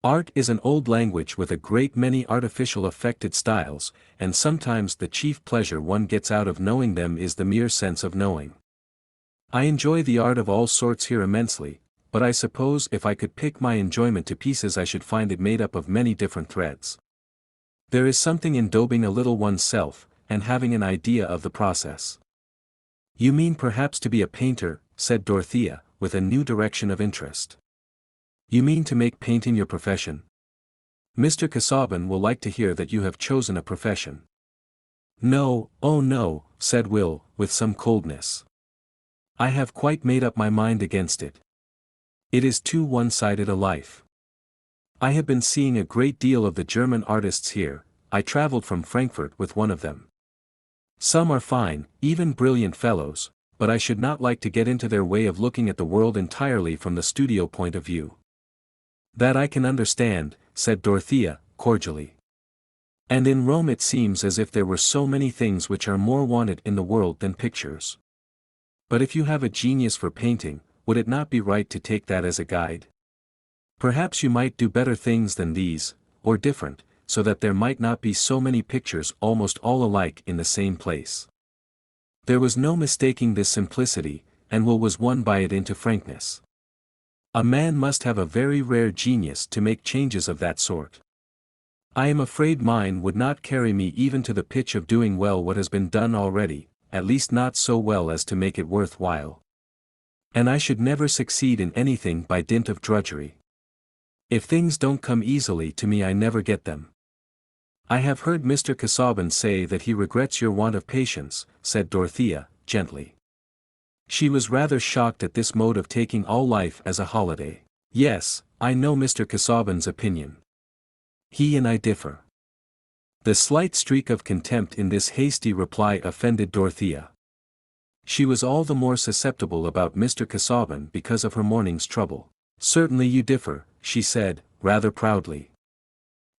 Art is an old language with a great many artificial affected styles, and sometimes the chief pleasure one gets out of knowing them is the mere sense of knowing. I enjoy the art of all sorts here immensely, but I suppose if I could pick my enjoyment to pieces I should find it made up of many different threads. There is something in daubing a little oneself, and having an idea of the process. "You mean perhaps to be a painter," said Dorothea, with a new direction of interest. "You mean to make painting your profession? Mr. Casaubon will like to hear that you have chosen a profession." "No, oh no," said Will, with some coldness. "I have quite made up my mind against it. It is too one-sided a life. I have been seeing a great deal of the German artists here. I traveled from Frankfurt with one of them. Some are fine, even brilliant fellows, but I should not like to get into their way of looking at the world entirely from the studio point of view." "That I can understand," said Dorothea, cordially. "And in Rome it seems as if there were so many things which are more wanted in the world than pictures. But if you have a genius for painting, would it not be right to take that as a guide? Perhaps you might do better things than these, or different, so that there might not be so many pictures almost all alike in the same place." There was no mistaking this simplicity, and Will was won by it into frankness. A man must have a very rare genius to make changes of that sort. "I am afraid mine would not carry me even to the pitch of doing well what has been done already, at least not so well as to make it worth while. And I should never succeed in anything by dint of drudgery. If things don't come easily to me I never get them." "I have heard Mr. Casaubon say that he regrets your want of patience," said Dorothea, gently. She was rather shocked at this mode of taking all life as a holiday. "Yes, I know Mr. Casaubon's opinion. He and I differ." The slight streak of contempt in this hasty reply offended Dorothea. She was all the more susceptible about Mr. Casaubon because of her morning's trouble. "Certainly you differ," she said, rather proudly.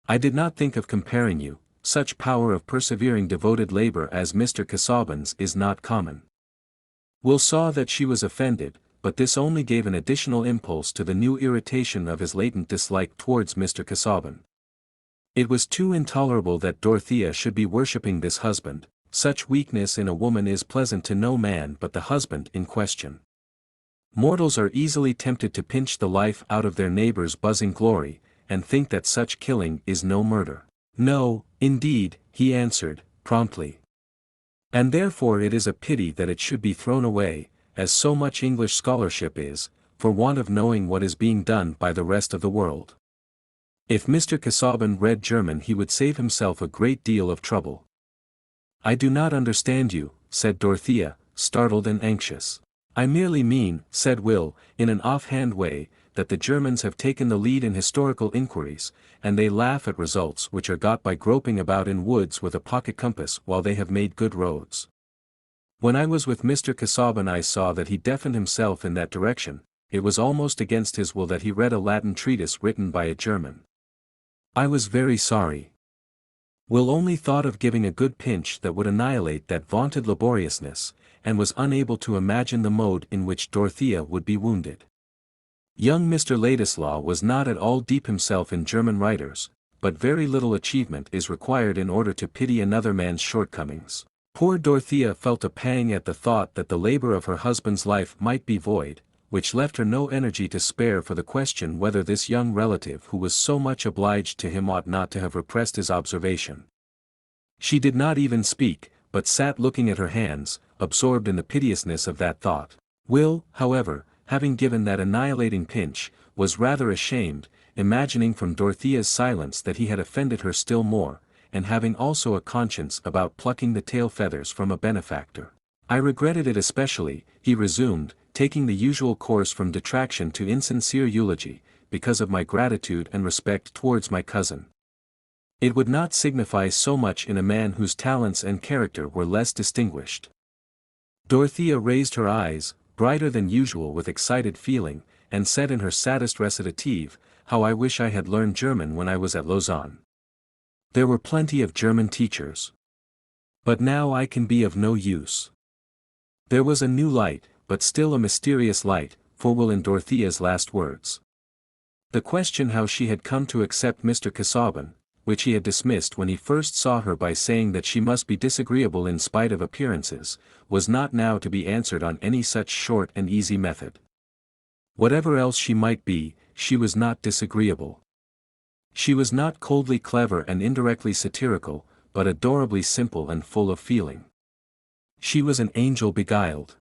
"I did not think of comparing you. Such power of persevering devoted labor as Mr. Casaubon's is not common." Will saw that she was offended, but this only gave an additional impulse to the new irritation of his latent dislike towards Mr. Casaubon. It was too intolerable that Dorothea should be worshipping this husband, such weakness in a woman is pleasant to no man but the husband in question. Mortals are easily tempted to pinch the life out of their neighbor's buzzing glory, and think that such killing is no murder. No, indeed, he answered, promptly. And therefore it is a pity that it should be thrown away, as so much English scholarship is, for want of knowing what is being done by the rest of the world. If Mr. Casaubon read German he would save himself a great deal of trouble. I do not understand you, said Dorothea, startled and anxious. I merely mean, said Will, in an off-hand way, that the Germans have taken the lead in historical inquiries, and they laugh at results which are got by groping about in woods with a pocket compass while they have made good roads. When I was with Mr. Casaubon I saw that he deafened himself in that direction. It was almost against his will that he read a Latin treatise written by a German. I was very sorry. Will only thought of giving a good pinch that would annihilate that vaunted laboriousness, and was unable to imagine the mode in which Dorothea would be wounded. Young Mr. Ladislaw was not at all deep himself in German writers, but very little achievement is required in order to pity another man's shortcomings. Poor Dorothea felt a pang at the thought that the labor of her husband's life might be void, which left her no energy to spare for the question whether this young relative who was so much obliged to him ought not to have repressed his observation. She did not even speak, but sat looking at her hands, absorbed in the piteousness of that thought. Will, however, having given that annihilating pinch, was rather ashamed, imagining from Dorothea's silence that he had offended her still more, and having also a conscience about plucking the tail feathers from a benefactor. I regretted it especially, he resumed, taking the usual course from detraction to insincere eulogy, because of my gratitude and respect towards my cousin. It would not signify so much in a man whose talents and character were less distinguished. Dorothea raised her eyes, brighter than usual with excited feeling, and said in her saddest recitative, "How I wish I had learned German when I was at Lausanne. There were plenty of German teachers. But now I can be of no use." There was a new light, but still a mysterious light, for Will in Dorothea's last words. The question how she had come to accept Mr. Casaubon, which he had dismissed when he first saw her by saying that she must be disagreeable in spite of appearances, was not now to be answered on any such short and easy method. Whatever else she might be, she was not disagreeable. She was not coldly clever and indirectly satirical, but adorably simple and full of feeling. She was an angel beguiled.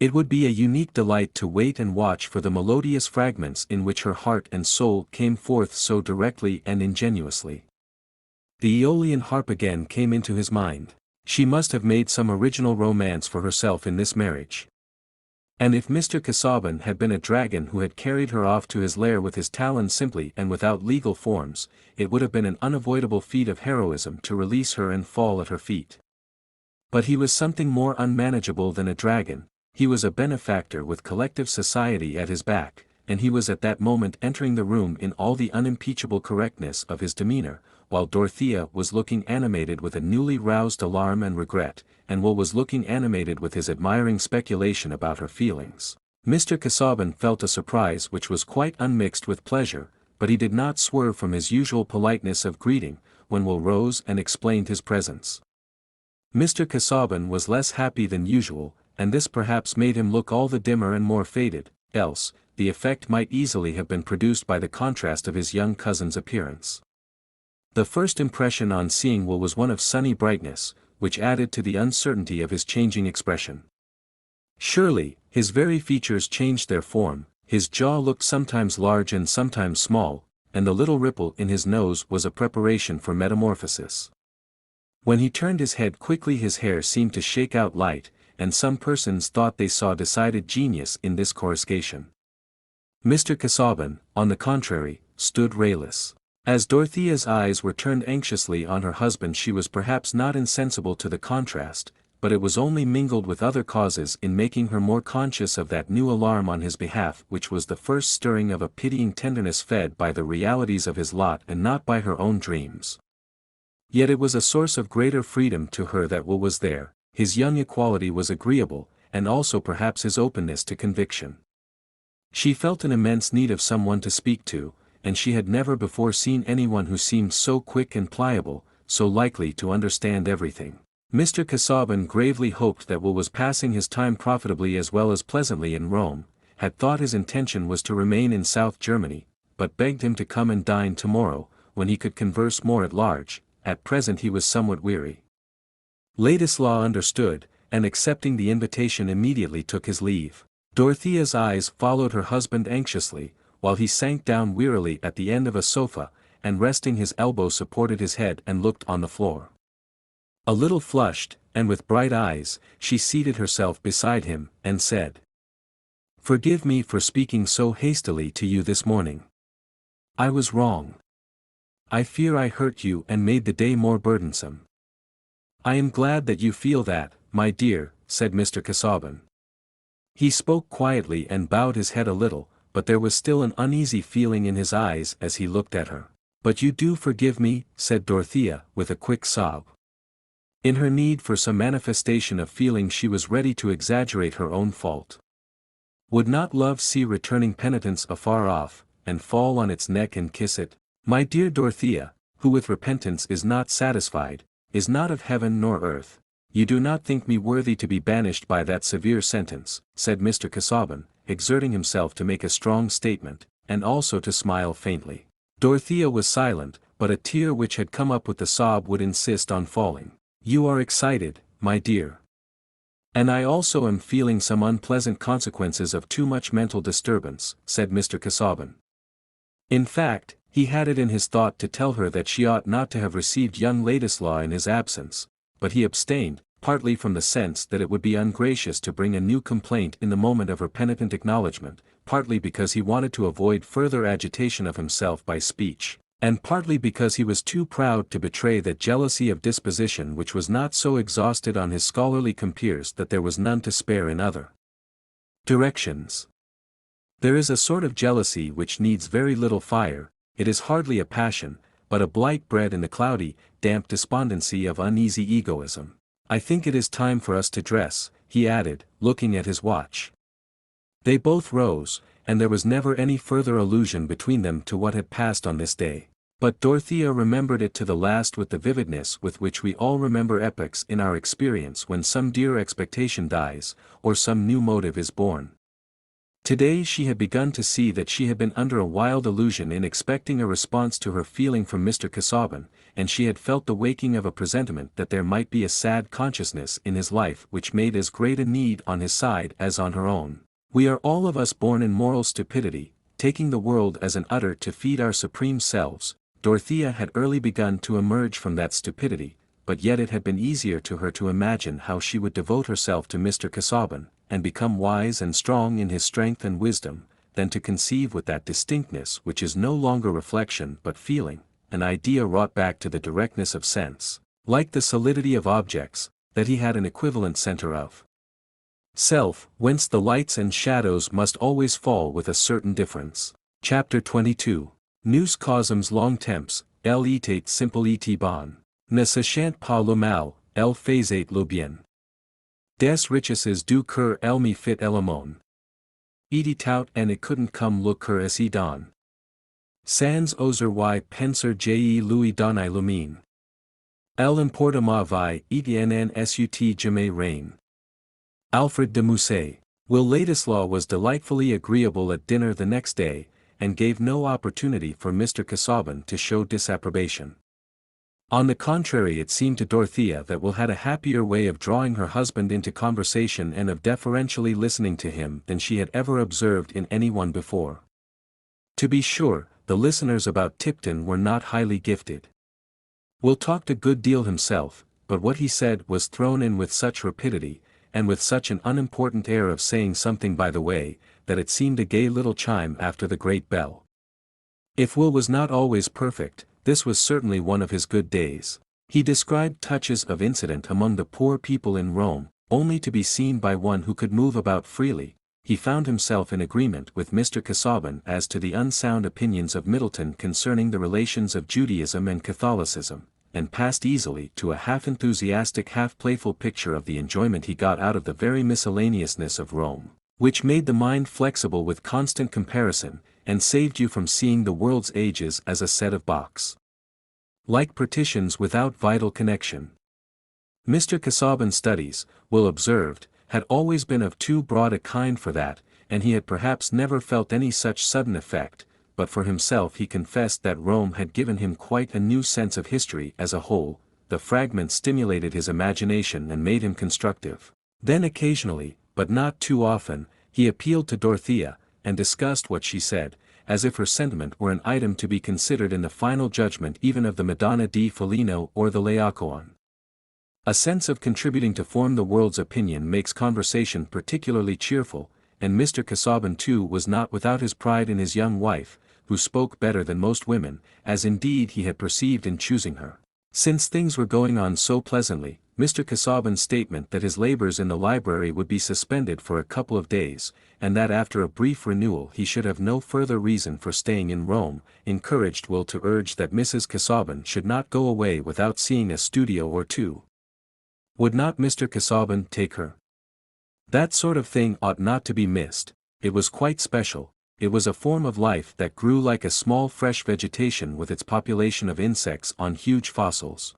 It would be a unique delight to wait and watch for the melodious fragments in which her heart and soul came forth so directly and ingenuously. The Aeolian harp again came into his mind. She must have made some original romance for herself in this marriage. And if Mr. Casaubon had been a dragon who had carried her off to his lair with his talons simply and without legal forms, it would have been an unavoidable feat of heroism to release her and fall at her feet. But he was something more unmanageable than a dragon. He was a benefactor with collective society at his back, and he was at that moment entering the room in all the unimpeachable correctness of his demeanor, while Dorothea was looking animated with a newly roused alarm and regret, and Will was looking animated with his admiring speculation about her feelings. Mr. Casaubon felt a surprise which was quite unmixed with pleasure, but he did not swerve from his usual politeness of greeting, when Will rose and explained his presence. Mr. Casaubon was less happy than usual, and this perhaps made him look all the dimmer and more faded, else, the effect might easily have been produced by the contrast of his young cousin's appearance. The first impression on seeing Will was one of sunny brightness, which added to the uncertainty of his changing expression. Surely, his very features changed their form, his jaw looked sometimes large and sometimes small, and the little ripple in his nose was a preparation for metamorphosis. When he turned his head quickly his hair seemed to shake out light, and some persons thought they saw decided genius in this coruscation. Mr. Casaubon, on the contrary, stood rayless. As Dorothea's eyes were turned anxiously on her husband she was perhaps not insensible to the contrast, but it was only mingled with other causes in making her more conscious of that new alarm on his behalf which was the first stirring of a pitying tenderness fed by the realities of his lot and not by her own dreams. Yet it was a source of greater freedom to her that Will was there. His young equality was agreeable, and also perhaps his openness to conviction. She felt an immense need of someone to speak to, and she had never before seen anyone who seemed so quick and pliable, so likely to understand everything. Mr. Casaubon gravely hoped that Will was passing his time profitably as well as pleasantly in Rome, had thought his intention was to remain in South Germany, but begged him to come and dine tomorrow, when he could converse more at large. At present he was somewhat weary. Ladislaw understood, and accepting the invitation immediately took his leave. Dorothea's eyes followed her husband anxiously, while he sank down wearily at the end of a sofa, and resting his elbow supported his head and looked on the floor. A little flushed, and with bright eyes, she seated herself beside him, and said, "Forgive me for speaking so hastily to you this morning. I was wrong. I fear I hurt you and made the day more burdensome." "I am glad that you feel that, my dear," said Mr. Casaubon. He spoke quietly and bowed his head a little, but there was still an uneasy feeling in his eyes as he looked at her. "But you do forgive me?" said Dorothea, with a quick sob. In her need for some manifestation of feeling she was ready to exaggerate her own fault. Would not love see returning penitence afar off, and fall on its neck and kiss it? "My dear Dorothea, who with repentance is not satisfied, is not of heaven nor earth. You do not think me worthy to be banished by that severe sentence," said Mr. Casaubon, exerting himself to make a strong statement, and also to smile faintly. Dorothea was silent, but a tear which had come up with the sob would insist on falling. "You are excited, my dear. And I also am feeling some unpleasant consequences of too much mental disturbance," said Mr. Casaubon. In fact, he had it in his thought to tell her that she ought not to have received young Ladislaw in his absence, but he abstained, partly from the sense that it would be ungracious to bring a new complaint in the moment of her penitent acknowledgment, partly because he wanted to avoid further agitation of himself by speech, and partly because he was too proud to betray that jealousy of disposition which was not so exhausted on his scholarly compeers that there was none to spare in other directions. There is a sort of jealousy which needs very little fire. It is hardly a passion, but a blight bred in the cloudy, damp despondency of uneasy egoism. "I think it is time for us to dress," he added, looking at his watch. They both rose, and there was never any further allusion between them to what had passed on this day. But Dorothea remembered it to the last with the vividness with which we all remember epochs in our experience when some dear expectation dies, or some new motive is born. Today she had begun to see that she had been under a wild illusion in expecting a response to her feeling from Mr. Casaubon, and she had felt the waking of a presentiment that there might be a sad consciousness in his life which made as great a need on his side as on her own. We are all of us born in moral stupidity, taking the world as an udder to feed our supreme selves. Dorothea had early begun to emerge from that stupidity, but yet it had been easier to her to imagine how she would devote herself to Mr. Casaubon, and become wise and strong in his strength and wisdom, than to conceive with that distinctness which is no longer reflection but feeling, an idea wrought back to the directness of sense, like the solidity of objects, that he had an equivalent centre of self, whence the lights and shadows must always fall with a certain difference. Chapter 22. Nous causons long temps, elle était simple et bonne. Ne sachant pas le mal, elle faisait le bien. Des richesses du cœur elle me fit elle aumône. Edie tout and it couldn't come le cœur ainsi don. Sans oser y penser j'ai lui donné le mien. Elle importe ma vie et n'en jamais rien. Alfred de Musset. Will Ladislaw was delightfully agreeable at dinner the next day, and gave no opportunity for Mr. Casaubon to show disapprobation. On the contrary, it seemed to Dorothea that Will had a happier way of drawing her husband into conversation and of deferentially listening to him than she had ever observed in any one before. To be sure, the listeners about Tipton were not highly gifted. Will talked a good deal himself, but what he said was thrown in with such rapidity, and with such an unimportant air of saying something by the way, that it seemed a gay little chime after the great bell. If Will was not always perfect, this was certainly one of his good days. He described touches of incident among the poor people in Rome, only to be seen by one who could move about freely. He found himself in agreement with Mr. Casaubon as to the unsound opinions of Middleton concerning the relations of Judaism and Catholicism, and passed easily to a half-enthusiastic half-playful picture of the enjoyment he got out of the very miscellaneousness of Rome, which made the mind flexible with constant comparison, and saved you from seeing the world's ages as a set of box-like partitions without vital connection. Mr. Casaubon's studies, Will observed, had always been of too broad a kind for that, and he had perhaps never felt any such sudden effect, but for himself he confessed that Rome had given him quite a new sense of history as a whole. The fragments stimulated his imagination and made him constructive. Then occasionally, but not too often, he appealed to Dorothea, and discussed what she said, as if her sentiment were an item to be considered in the final judgment even of the Madonna di Foligno or the Laocoon. A sense of contributing to form the world's opinion makes conversation particularly cheerful, and Mr. Casaubon too was not without his pride in his young wife, who spoke better than most women, as indeed he had perceived in choosing her. Since things were going on so pleasantly, Mr. Casaubon's statement that his labors in the library would be suspended for a couple of days, and that after a brief renewal he should have no further reason for staying in Rome, encouraged Will to urge that Mrs. Casaubon should not go away without seeing a studio or two. Would not Mr. Casaubon take her? That sort of thing ought not to be missed. It was quite special. It was a form of life that grew like a small fresh vegetation with its population of insects on huge fossils.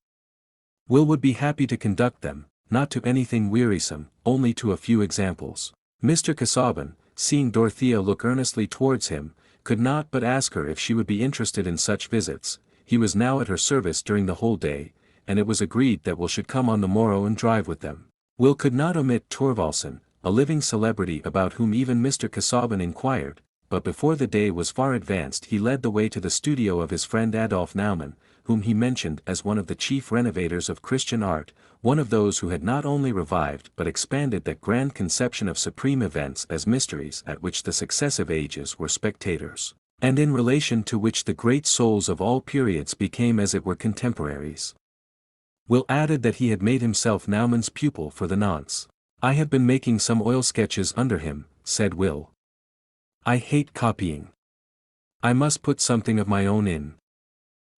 Will would be happy to conduct them, not to anything wearisome, only to a few examples. Mr. Casaubon, seeing Dorothea look earnestly towards him, could not but ask her if she would be interested in such visits. He was now at her service during the whole day, and it was agreed that Will should come on the morrow and drive with them. Will could not omit Thorvaldsen, a living celebrity about whom even Mr. Casaubon inquired, but before the day was far advanced he led the way to the studio of his friend Adolf Naumann, whom he mentioned as one of the chief renovators of Christian art, one of those who had not only revived but expanded that grand conception of supreme events as mysteries at which the successive ages were spectators, and in relation to which the great souls of all periods became as it were contemporaries. Will added that he had made himself Naumann's pupil for the nonce. "I have been making some oil sketches under him," said Will. "I hate copying. I must put something of my own in.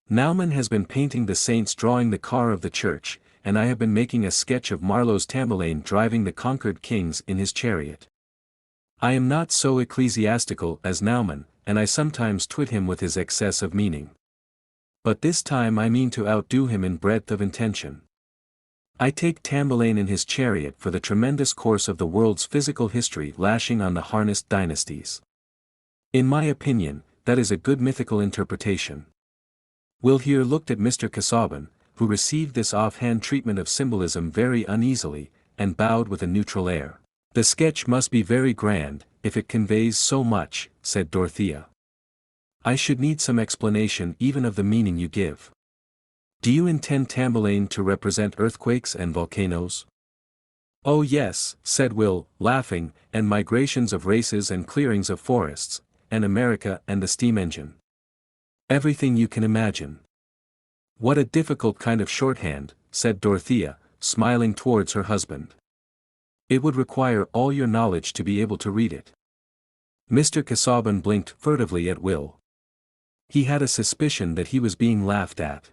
Naumann has been painting the saints drawing the car of the church, and I have been making a sketch of Marlowe's Tamburlaine driving the conquered kings in his chariot. I am not so ecclesiastical as Naumann, and I sometimes twit him with his excess of meaning. But this time I mean to outdo him in breadth of intention. I take Tamburlaine in his chariot for the tremendous course of the world's physical history lashing on the harnessed dynasties. In my opinion, that is a good mythical interpretation." Will here looked at Mr. Casaubon, who received this offhand treatment of symbolism very uneasily, and bowed with a neutral air. "The sketch must be very grand, if it conveys so much," said Dorothea. "I should need some explanation even of the meaning you give. Do you intend Tamburlaine to represent earthquakes and volcanoes?" "Oh yes," said Will, laughing, "and migrations of races and clearings of forests, and America and the steam engine. Everything you can imagine." "What a difficult kind of shorthand," said Dorothea, smiling towards her husband. "It would require all your knowledge to be able to read it." Mr. Casaubon blinked furtively at Will. He had a suspicion that he was being laughed at.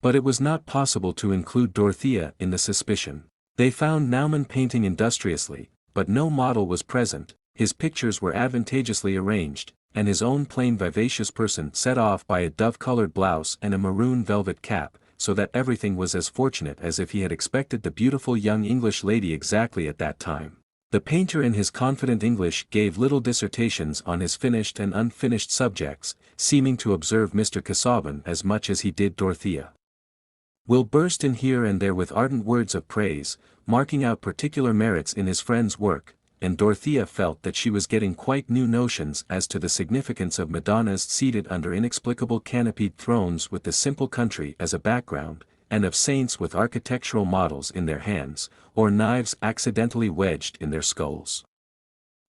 But it was not possible to include Dorothea in the suspicion. They found Naumann painting industriously, but no model was present. His pictures were advantageously arranged, and his own plain vivacious person set off by a dove-colored blouse and a maroon velvet cap, so that everything was as fortunate as if he had expected the beautiful young English lady exactly at that time. The painter in his confident English gave little dissertations on his finished and unfinished subjects, seeming to observe Mr. Casaubon as much as he did Dorothea. Will burst in here and there with ardent words of praise, marking out particular merits in his friend's work, and Dorothea felt that she was getting quite new notions as to the significance of Madonnas seated under inexplicable canopied thrones with the simple country as a background, and of saints with architectural models in their hands, or knives accidentally wedged in their skulls.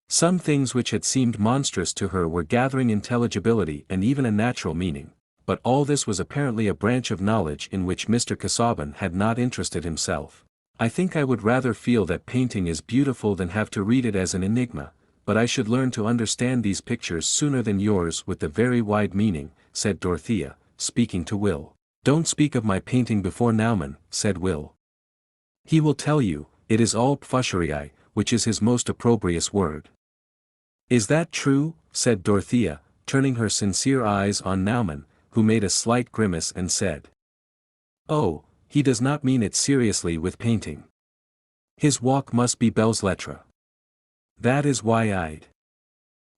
Some things which had seemed monstrous to her were gathering intelligibility and even a natural meaning, but all this was apparently a branch of knowledge in which Mr. Casaubon had not interested himself. "I think I would rather feel that painting is beautiful than have to read it as an enigma, but I should learn to understand these pictures sooner than yours with the very wide meaning," said Dorothea, speaking to Will. "Don't speak of my painting before Naumann," said Will. "He will tell you, it is all pfuscherei, which is his most opprobrious word." "Is that true?" said Dorothea, turning her sincere eyes on Naumann, who made a slight grimace and said, "Oh, he does not mean it seriously with painting. His walk must be belles lettres. That is why I'd.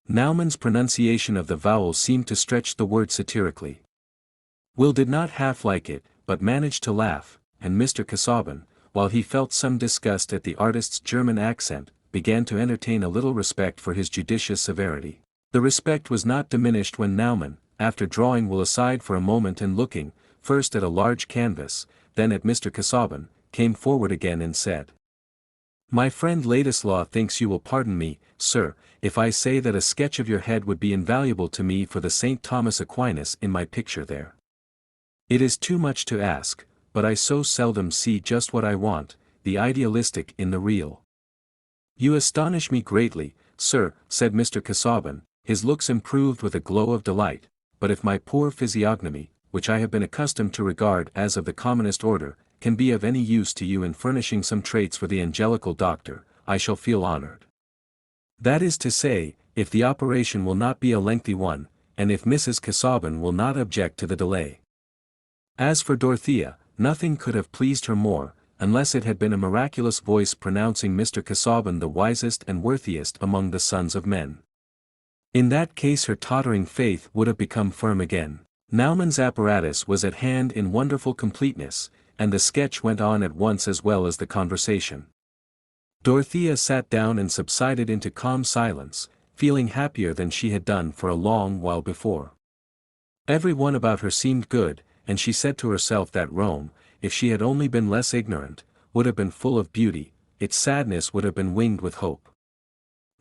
Naumann's pronunciation of the vowel seemed to stretch the word satirically. Will did not half like it, but managed to laugh, and Mr. Casaubon, while he felt some disgust at the artist's German accent, began to entertain a little respect for his judicious severity. The respect was not diminished when Naumann, after drawing Will aside for a moment and looking, first at a large canvas, then at Mr. Casaubon, came forward again and said, "My friend Ladislaw thinks you will pardon me, sir, if I say that a sketch of your head would be invaluable to me for the St. Thomas Aquinas in my picture there. It is too much to ask, but I so seldom see just what I want, the idealistic in the real." "You astonish me greatly, sir," said Mr. Casaubon, his looks improved with a glow of delight, "but if my poor physiognomy, which I have been accustomed to regard as of the commonest order, can be of any use to you in furnishing some traits for the angelical doctor, I shall feel honored. That is to say, if the operation will not be a lengthy one, and if Mrs. Casaubon will not object to the delay." As for Dorothea, nothing could have pleased her more, unless it had been a miraculous voice pronouncing Mr. Casaubon the wisest and worthiest among the sons of men. In that case her tottering faith would have become firm again. Naumann's apparatus was at hand in wonderful completeness, and the sketch went on at once as well as the conversation. Dorothea sat down and subsided into calm silence, feeling happier than she had done for a long while before. Every one about her seemed good, and she said to herself that Rome, if she had only been less ignorant, would have been full of beauty, its sadness would have been winged with hope.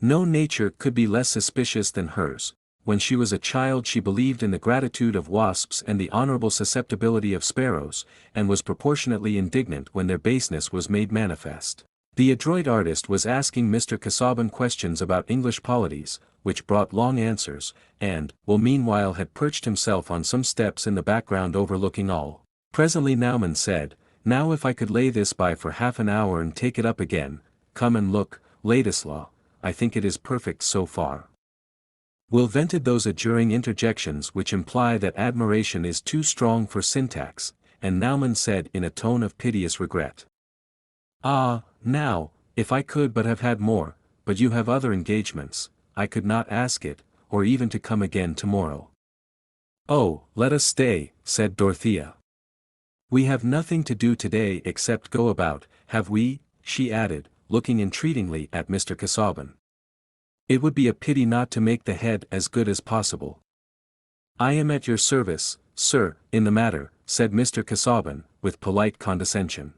No nature could be less suspicious than hers. When she was a child she believed in the gratitude of wasps and the honorable susceptibility of sparrows, and was proportionately indignant when their baseness was made manifest. The adroit artist was asking Mr. Casaubon questions about English polities, which brought long answers, and, Will meanwhile had perched himself on some steps in the background overlooking all. Presently Naumann said, "Now if I could lay this by for half an hour and take it up again, come and look, Ladislaw, I think it is perfect so far." Will vented those adjuring interjections which imply that admiration is too strong for syntax, and Naumann said in a tone of piteous regret, "Ah, now, if I could but have had more, but you have other engagements, I could not ask it, or even to come again tomorrow." "Oh, let us stay," said Dorothea. "We have nothing to do today except go about, have we?" she added, looking entreatingly at Mr. Casaubon. "It would be a pity not to make the head as good as possible." "I am at your service, sir, in the matter," said Mr. Casaubon, with polite condescension.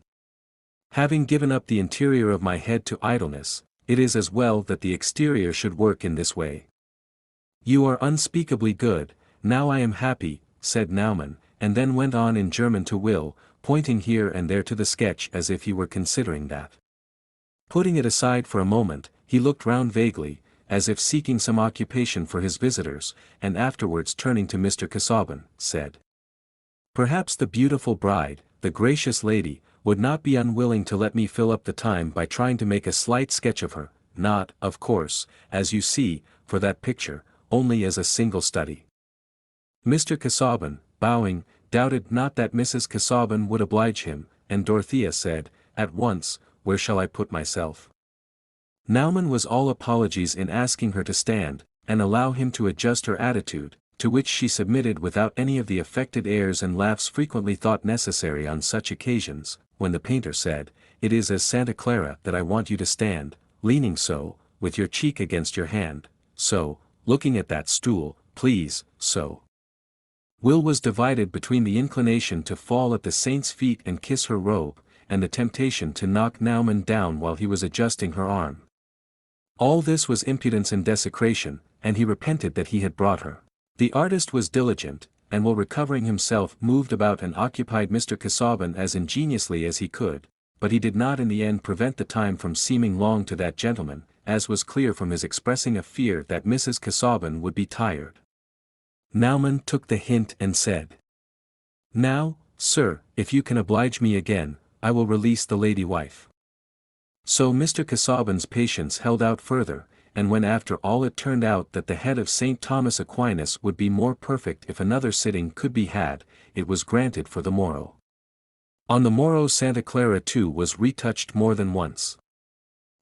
"Having given up the interior of my head to idleness, it is as well that the exterior should work in this way." "You are unspeakably good, now I am happy," said Naumann, and then went on in German to Will, pointing here and there to the sketch as if he were considering that. Putting it aside for a moment, he looked round vaguely, as if seeking some occupation for his visitors, and afterwards turning to Mr. Casaubon, said, "Perhaps the beautiful bride, the gracious lady, would not be unwilling to let me fill up the time by trying to make a slight sketch of her, not, of course, as you see, for that picture, only as a single study." Mr. Casaubon, bowing, doubted not that Mrs. Casaubon would oblige him, and Dorothea said, at once, "Where shall I put myself?" Naumann was all apologies in asking her to stand, and allow him to adjust her attitude, to which she submitted without any of the affected airs and laughs frequently thought necessary on such occasions, when the painter said, "It is as Santa Clara that I want you to stand, leaning so, with your cheek against your hand, so, looking at that stool, please, so." Will was divided between the inclination to fall at the saint's feet and kiss her robe, and the temptation to knock Naumann down while he was adjusting her arm. All this was impudence and desecration, and he repented that he had brought her. The artist was diligent, and while recovering himself moved about and occupied Mr. Casaubon as ingeniously as he could, but he did not in the end prevent the time from seeming long to that gentleman, as was clear from his expressing a fear that Mrs. Casaubon would be tired. Naumann took the hint and said, "Now, sir, if you can oblige me again, I will release the lady wife." So Mr. Casaubon's patience held out further, and when after all it turned out that the head of St. Thomas Aquinas would be more perfect if another sitting could be had, it was granted for the morrow. On the morrow Santa Clara too was retouched more than once.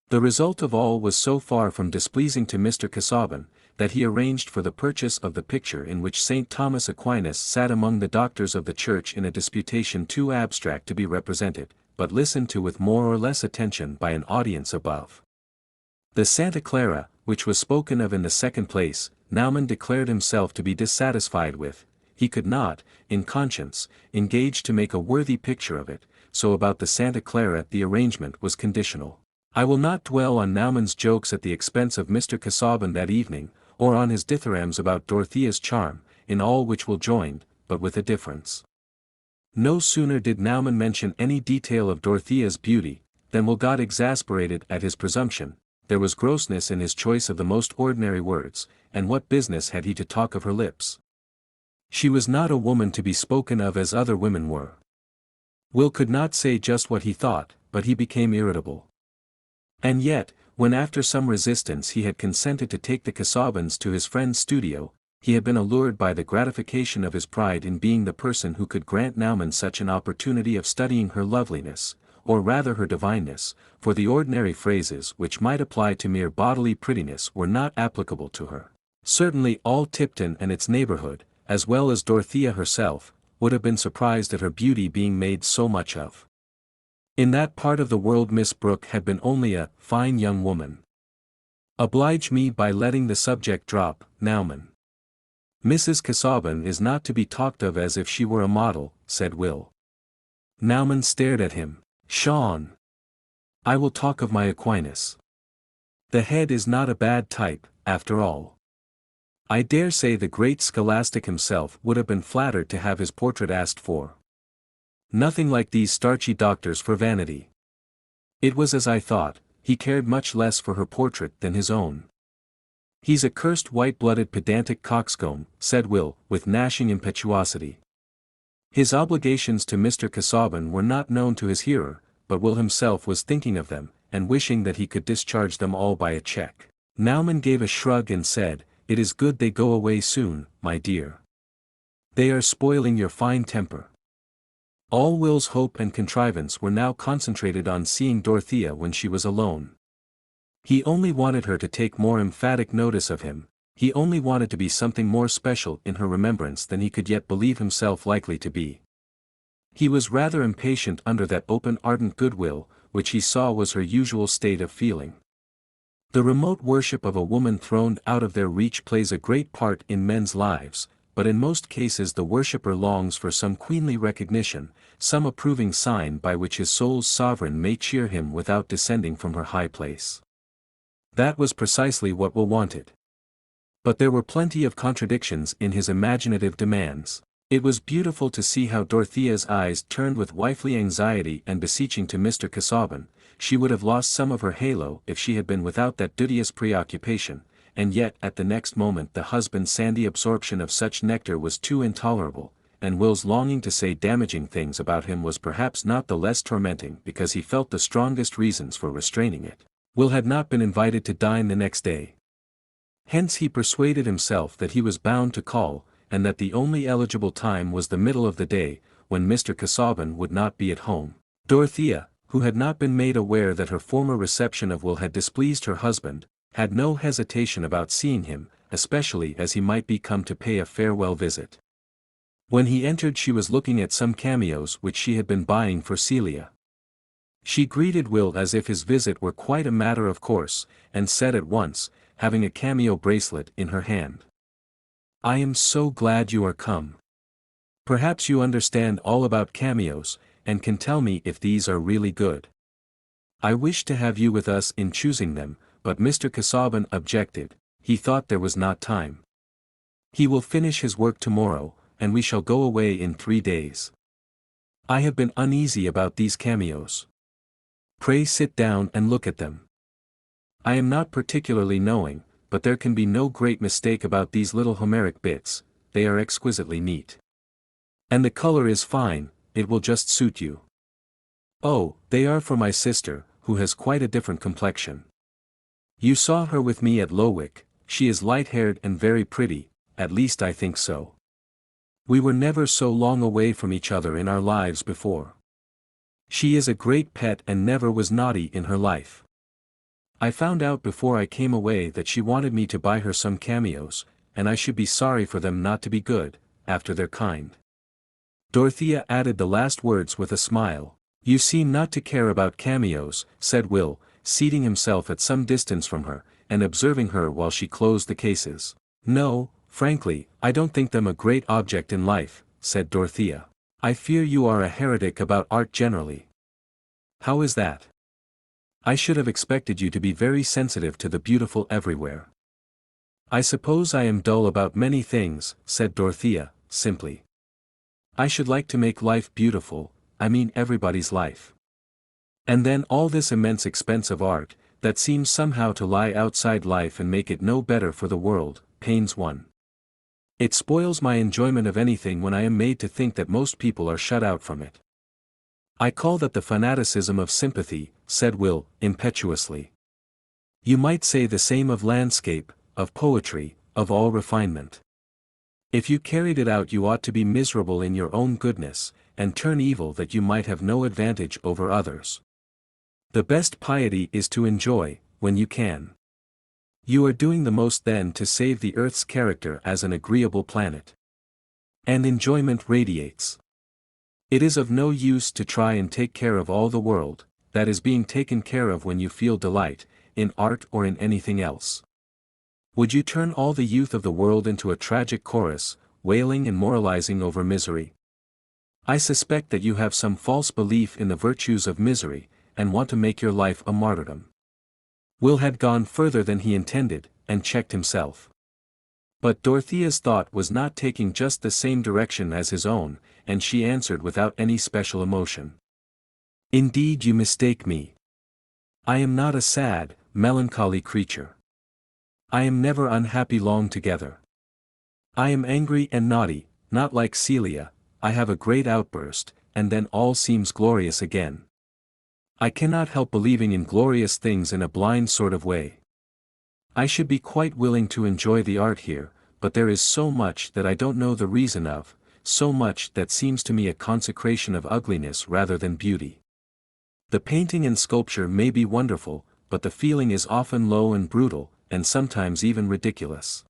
The result of all was so far from displeasing to Mr. Casaubon, that he arranged for the purchase of the picture in which St. Thomas Aquinas sat among the doctors of the Church in a disputation too abstract to be represented, but listened to with more or less attention by an audience above. The Santa Clara, which was spoken of in the second place, Naumann declared himself to be dissatisfied with. He could not, in conscience, engage to make a worthy picture of it, so about the Santa Clara the arrangement was conditional. I will not dwell on Naumann's jokes at the expense of Mr. Casaubon that evening, or on his dithyrambs about Dorothea's charm, in all which will joined, but with a difference. No sooner did Naumann mention any detail of Dorothea's beauty, than Will got exasperated at his presumption. There was grossness in his choice of the most ordinary words, and what business had he to talk of her lips? She was not a woman to be spoken of as other women were. Will could not say just what he thought, but he became irritable. And yet, when after some resistance he had consented to take the Casaubons to his friend's studio, he had been allured by the gratification of his pride in being the person who could grant Naumann such an opportunity of studying her loveliness, or rather her divineness, for the ordinary phrases which might apply to mere bodily prettiness were not applicable to her. Certainly all Tipton and its neighborhood, as well as Dorothea herself, would have been surprised at her beauty being made so much of. In that part of the world Miss Brooke had been only a fine young woman. Oblige me by letting the subject drop, Naumann. Mrs. Casaubon is not to be talked of as if she were a model, said Will. Naumann stared at him. Pshaw! I will talk of my Aquinas. The head is not a bad type, after all. I dare say the great scholastic himself would have been flattered to have his portrait asked for. Nothing like these starchy doctors for vanity. It was as I thought, he cared much less for her portrait than his own. He's a cursed white-blooded pedantic coxcomb, said Will, with gnashing impetuosity. His obligations to Mr. Casaubon were not known to his hearer, but Will himself was thinking of them, and wishing that he could discharge them all by a check. Naumann gave a shrug and said, "It is good they go away soon, my dear. They are spoiling your fine temper." All Will's hope and contrivance were now concentrated on seeing Dorothea when she was alone. He only wanted her to take more emphatic notice of him, he only wanted to be something more special in her remembrance than he could yet believe himself likely to be. He was rather impatient under that open ardent goodwill, which he saw was her usual state of feeling. The remote worship of a woman thrown out of their reach plays a great part in men's lives, but in most cases the worshipper longs for some queenly recognition, some approving sign by which his soul's sovereign may cheer him without descending from her high place. That was precisely what Will wanted. But there were plenty of contradictions in his imaginative demands. It was beautiful to see how Dorothea's eyes turned with wifely anxiety and beseeching to Mr. Casaubon. She would have lost some of her halo if she had been without that duteous preoccupation, and yet at the next moment the husband's sandy absorption of such nectar was too intolerable, and Will's longing to say damaging things about him was perhaps not the less tormenting because he felt the strongest reasons for restraining it. Will had not been invited to dine the next day. Hence he persuaded himself that he was bound to call, and that the only eligible time was the middle of the day, when Mr. Casaubon would not be at home. Dorothea, who had not been made aware that her former reception of Will had displeased her husband, had no hesitation about seeing him, especially as he might be come to pay a farewell visit. When he entered she was looking at some cameos which she had been buying for Celia. She greeted Will as if his visit were quite a matter of course, and said at once, having a cameo bracelet in her hand, "I am so glad you are come. Perhaps you understand all about cameos, and can tell me if these are really good. I wished to have you with us in choosing them, but Mr. Casaubon objected, he thought there was not time. He will finish his work tomorrow, and we shall go away in 3 days. I have been uneasy about these cameos. Pray sit down and look at them. I am not particularly knowing, but there can be no great mistake about these little Homeric bits, they are exquisitely neat. And the color is fine, it will just suit you. Oh, they are for my sister, who has quite a different complexion. You saw her with me at Lowick, she is light-haired and very pretty, at least I think so. We were never so long away from each other in our lives before. She is a great pet and never was naughty in her life. I found out before I came away that she wanted me to buy her some cameos, and I should be sorry for them not to be good, after their kind." Dorothea added the last words with a smile. "You seem not to care about cameos," said Will, seating himself at some distance from her, and observing her while she closed the cases. "No, frankly, I don't think them a great object in life," said Dorothea. "I fear you are a heretic about art generally." "How is that?" "I should have expected you to be very sensitive to the beautiful everywhere." "I suppose I am dull about many things," said Dorothea, simply. "I should like to make life beautiful, I mean everybody's life. And then all this immense expense of art, that seems somehow to lie outside life and make it no better for the world, pains one. It spoils my enjoyment of anything when I am made to think that most people are shut out from it." "I call that the fanaticism of sympathy," said Will, impetuously. "You might say the same of landscape, of poetry, of all refinement. If you carried it out you ought to be miserable in your own goodness, and turn evil that you might have no advantage over others. The best piety is to enjoy, when you can. You are doing the most then to save the earth's character as an agreeable planet. And enjoyment radiates. It is of no use to try and take care of all the world, that is being taken care of when you feel delight, in art or in anything else. Would you turn all the youth of the world into a tragic chorus, wailing and moralizing over misery? I suspect that you have some false belief in the virtues of misery, and want to make your life a martyrdom." Will had gone further than he intended, and checked himself. But Dorothea's thought was not taking just the same direction as his own, and she answered without any special emotion. "Indeed you mistake me. I am not a sad, melancholy creature. I am never unhappy long together. I am angry and naughty, not like Celia. I have a great outburst, and then all seems glorious again. I cannot help believing in glorious things in a blind sort of way. I should be quite willing to enjoy the art here, but there is so much that I don't know the reason of, so much that seems to me a consecration of ugliness rather than beauty. The painting and sculpture may be wonderful, but the feeling is often low and brutal, and sometimes even ridiculous.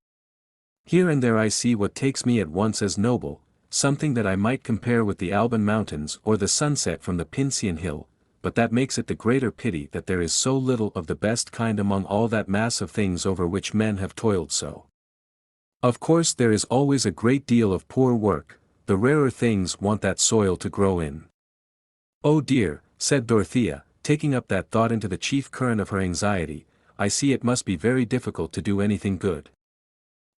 Here and there I see what takes me at once as noble, something that I might compare with the Alban Mountains or the sunset from the Pincian Hill, but that makes it the greater pity that there is so little of the best kind among all that mass of things over which men have toiled so. Of course there is always a great deal of poor work, the rarer things want that soil to grow in." "Oh dear," said Dorothea, taking up that thought into the chief current of her anxiety, "I see it must be very difficult to do anything good.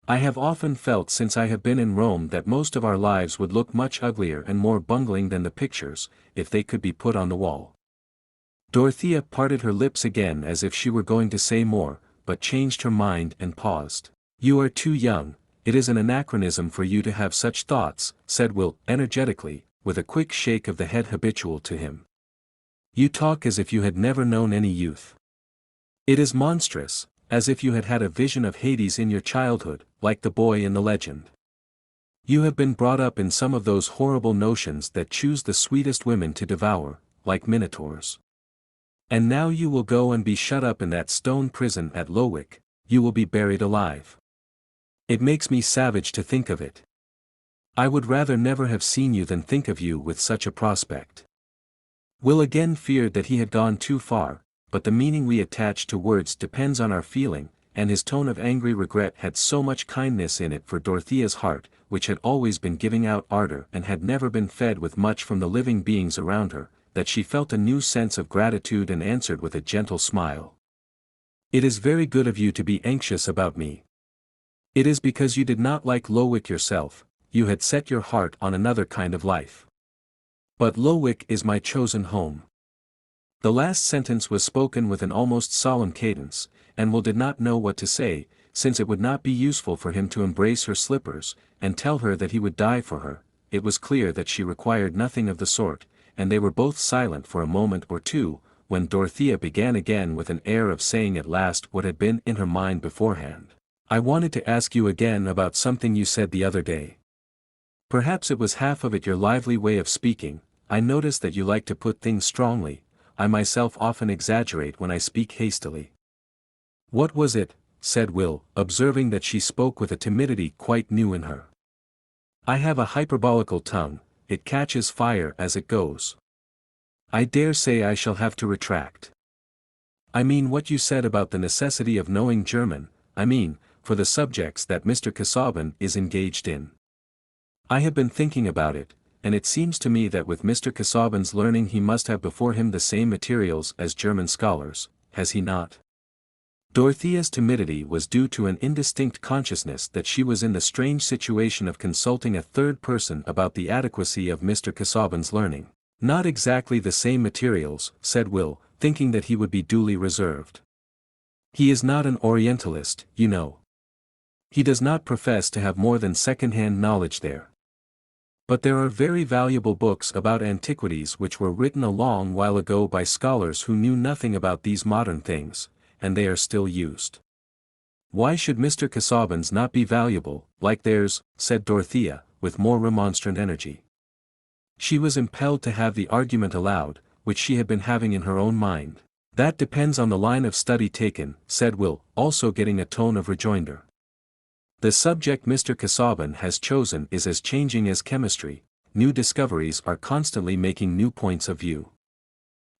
I have often felt since I have been in Rome that most of our lives would look much uglier and more bungling than the pictures, if they could be put on the wall." Dorothea parted her lips again as if she were going to say more, but changed her mind and paused. "You are too young, it is an anachronism for you to have such thoughts," said Will, energetically, with a quick shake of the head habitual to him. "You talk as if you had never known any youth. It is monstrous, as if you had had a vision of Hades in your childhood, like the boy in the legend. You have been brought up in some of those horrible notions that choose the sweetest women to devour, like minotaurs. And now you will go and be shut up in that stone prison at Lowick, you will be buried alive. It makes me savage to think of it. I would rather never have seen you than think of you with such a prospect." Will again feared that he had gone too far, but the meaning we attach to words depends on our feeling, and his tone of angry regret had so much kindness in it for Dorothea's heart, which had always been giving out ardor and had never been fed with much from the living beings around her, that she felt a new sense of gratitude and answered with a gentle smile. "It is very good of you to be anxious about me. It is because you did not like Lowick yourself, you had set your heart on another kind of life. But Lowick is my chosen home." The last sentence was spoken with an almost solemn cadence, and Will did not know what to say, since it would not be useful for him to embrace her slippers, and tell her that he would die for her. It was clear that she required nothing of the sort, and they were both silent for a moment or two, when Dorothea began again with an air of saying at last what had been in her mind beforehand. "I wanted to ask you again about something you said the other day. Perhaps it was half of it your lively way of speaking, I notice that you like to put things strongly. I myself often exaggerate when I speak hastily. What was it? Said Will, observing that she spoke with a timidity quite new in her. I have a hyperbolical tongue, it catches fire as it goes. I dare say I shall have to retract. I mean what you said about the necessity of knowing German, for the subjects that Mr. Casaubon is engaged in. I have been thinking about it, and it seems to me that with Mr. Casaubon's learning he must have before him the same materials as German scholars, has he not? Dorothea's timidity was due to an indistinct consciousness that she was in the strange situation of consulting a third person about the adequacy of Mr. Casaubon's learning. Not exactly the same materials, said Will, thinking that he would be duly reserved. He is not an Orientalist, you know. He does not profess to have more than second-hand knowledge there. But there are very valuable books about antiquities which were written a long while ago by scholars who knew nothing about these modern things, and they are still used. Why should Mr. Casaubon's not be valuable, like theirs, said Dorothea, with more remonstrant energy. She was impelled to have the argument aloud, which she had been having in her own mind. That depends on the line of study taken, said Will, also getting a tone of rejoinder. The subject Mr. Casaubon has chosen is as changing as chemistry, new discoveries are constantly making new points of view.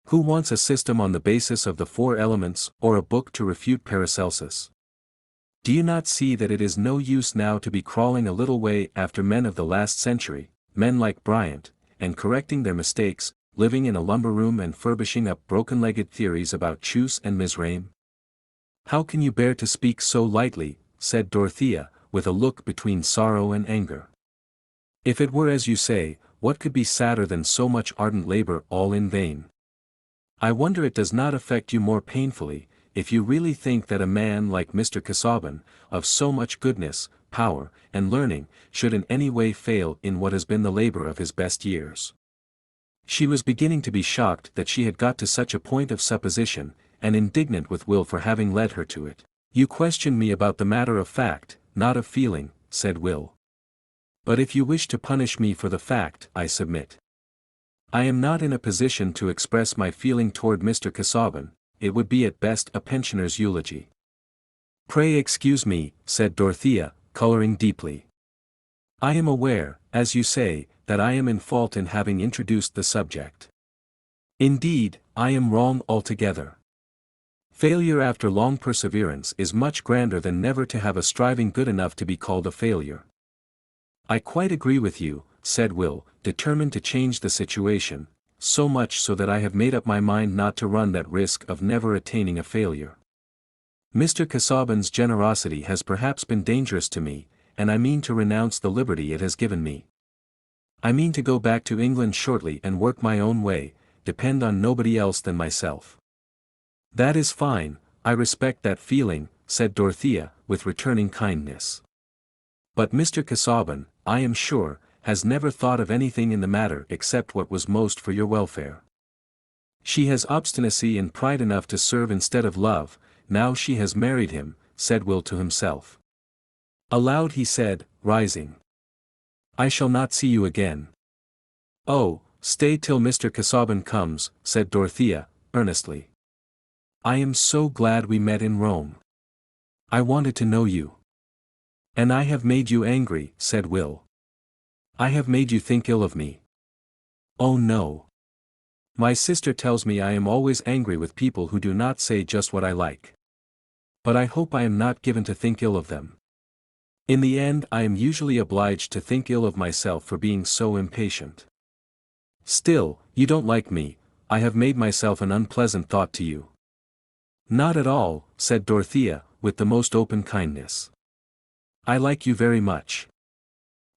Who wants a system on the basis of the 4 elements, or a book to refute Paracelsus? Do you not see that it is no use now to be crawling a little way after men of the last century, men like Bryant, and correcting their mistakes, living in a lumber room and furbishing up broken-legged theories about Chus and Mizraim? How can you bear to speak so lightly, said Dorothea, with a look between sorrow and anger. If it were as you say, what could be sadder than so much ardent labor all in vain? I wonder it does not affect you more painfully, if you really think that a man like Mr. Casaubon, of so much goodness, power, and learning, should in any way fail in what has been the labor of his best years. She was beginning to be shocked that she had got to such a point of supposition, and indignant with Will for having led her to it. You question me about the matter of fact, not of feeling, said Will. But if you wish to punish me for the fact, I submit. I am not in a position to express my feeling toward Mr. Casaubon, it would be at best a pensioner's eulogy. Pray excuse me, said Dorothea, coloring deeply. I am aware, as you say, that I am in fault in having introduced the subject. Indeed, I am wrong altogether. Failure after long perseverance is much grander than never to have a striving good enough to be called a failure. I quite agree with you, said Will, determined to change the situation, so much so that I have made up my mind not to run that risk of never attaining a failure. Mr. Casaubon's generosity has perhaps been dangerous to me, and I mean to renounce the liberty it has given me. I mean to go back to England shortly and work my own way, depend on nobody else than myself. That is fine, I respect that feeling, said Dorothea, with returning kindness. But Mr. Casaubon, I am sure, has never thought of anything in the matter except what was most for your welfare. She has obstinacy and pride enough to serve instead of love, now she has married him, said Will to himself. Aloud he said, rising. I shall not see you again. Oh, stay till Mr. Casaubon comes, said Dorothea, earnestly. I am so glad we met in Rome. I wanted to know you. And I have made you angry, said Will. I have made you think ill of me. Oh no. My sister tells me I am always angry with people who do not say just what I like. But I hope I am not given to think ill of them. In the end I am usually obliged to think ill of myself for being so impatient. Still, you don't like me, I have made myself an unpleasant thought to you. Not at all, said Dorothea, with the most open kindness. I like you very much.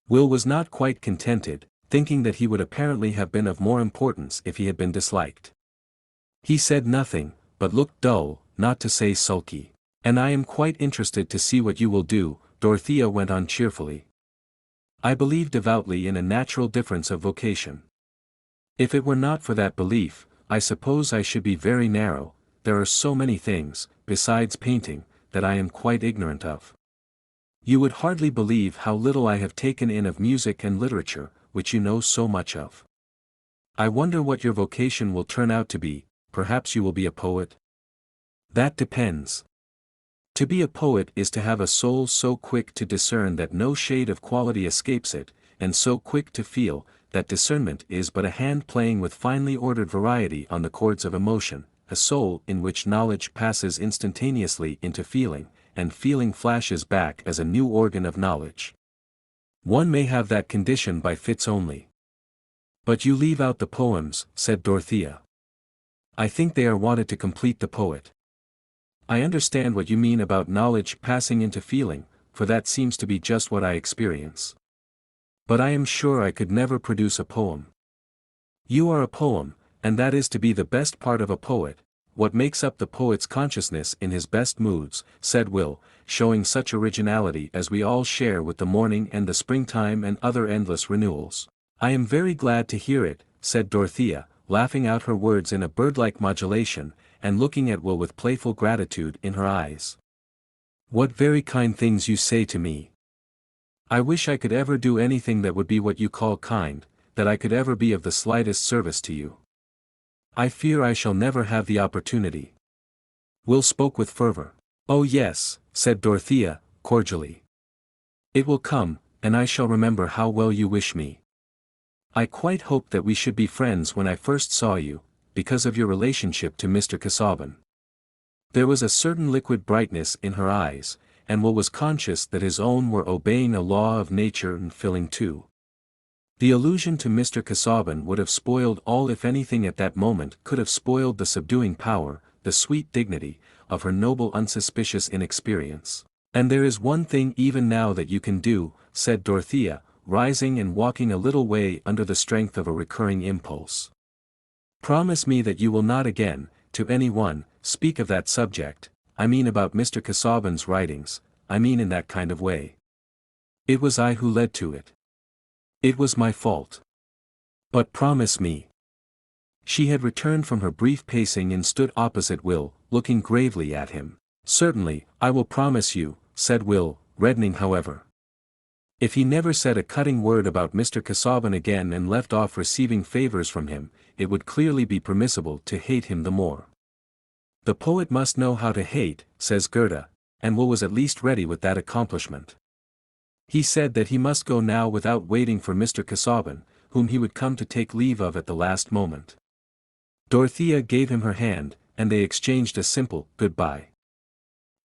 Will was not quite contented, thinking that he would apparently have been of more importance if he had been disliked. He said nothing, but looked dull, not to say sulky. And I am quite interested to see what you will do, Dorothea went on cheerfully. I believe devoutly in a natural difference of vocation. If it were not for that belief, I suppose I should be very narrow. There are so many things, besides painting, that I am quite ignorant of. You would hardly believe how little I have taken in of music and literature, which you know so much of. I wonder what your vocation will turn out to be. Perhaps you will be a poet? That depends. To be a poet is to have a soul so quick to discern that no shade of quality escapes it, and so quick to feel, that discernment is but a hand playing with finely ordered variety on the chords of emotion, a soul in which knowledge passes instantaneously into feeling, and feeling flashes back as a new organ of knowledge. One may have that condition by fits only. But you leave out the poems, said Dorothea. I think they are wanted to complete the poet. I understand what you mean about knowledge passing into feeling, for that seems to be just what I experience. But I am sure I could never produce a poem. You are a poem, and that is to be the best part of a poet, what makes up the poet's consciousness in his best moods, said Will, showing such originality as we all share with the morning and the springtime and other endless renewals. I am very glad to hear it, said Dorothea, laughing out her words in a bird-like modulation, and looking at Will with playful gratitude in her eyes. What very kind things you say to me. I wish I could ever do anything that would be what you call kind, that I could ever be of the slightest service to you. I fear I shall never have the opportunity. Will spoke with fervor. Oh yes, said Dorothea, cordially. It will come, and I shall remember how well you wish me. I quite hoped that we should be friends when I first saw you, because of your relationship to Mr. Casaubon. There was a certain liquid brightness in her eyes, and Will was conscious that his own were obeying a law of nature and filling too. The allusion to Mr. Casaubon would have spoiled all if anything at that moment could have spoiled the subduing power, the sweet dignity, of her noble unsuspicious inexperience. And there is one thing even now that you can do, said Dorothea, rising and walking a little way under the strength of a recurring impulse. Promise me that you will not again, to any one, speak of that subject. I mean about Mr. Casaubon's writings, I mean in that kind of way. It was I who led to it. It was my fault. But promise me. She had returned from her brief pacing and stood opposite Will, looking gravely at him. Certainly, I will promise you, said Will, reddening however. If he never said a cutting word about Mr. Casaubon again and left off receiving favors from him, it would clearly be permissible to hate him the more. The poet must know how to hate, says Goethe, and Will was at least ready with that accomplishment. He said that he must go now without waiting for Mr. Casaubon, whom he would come to take leave of at the last moment. Dorothea gave him her hand, and they exchanged a simple goodbye.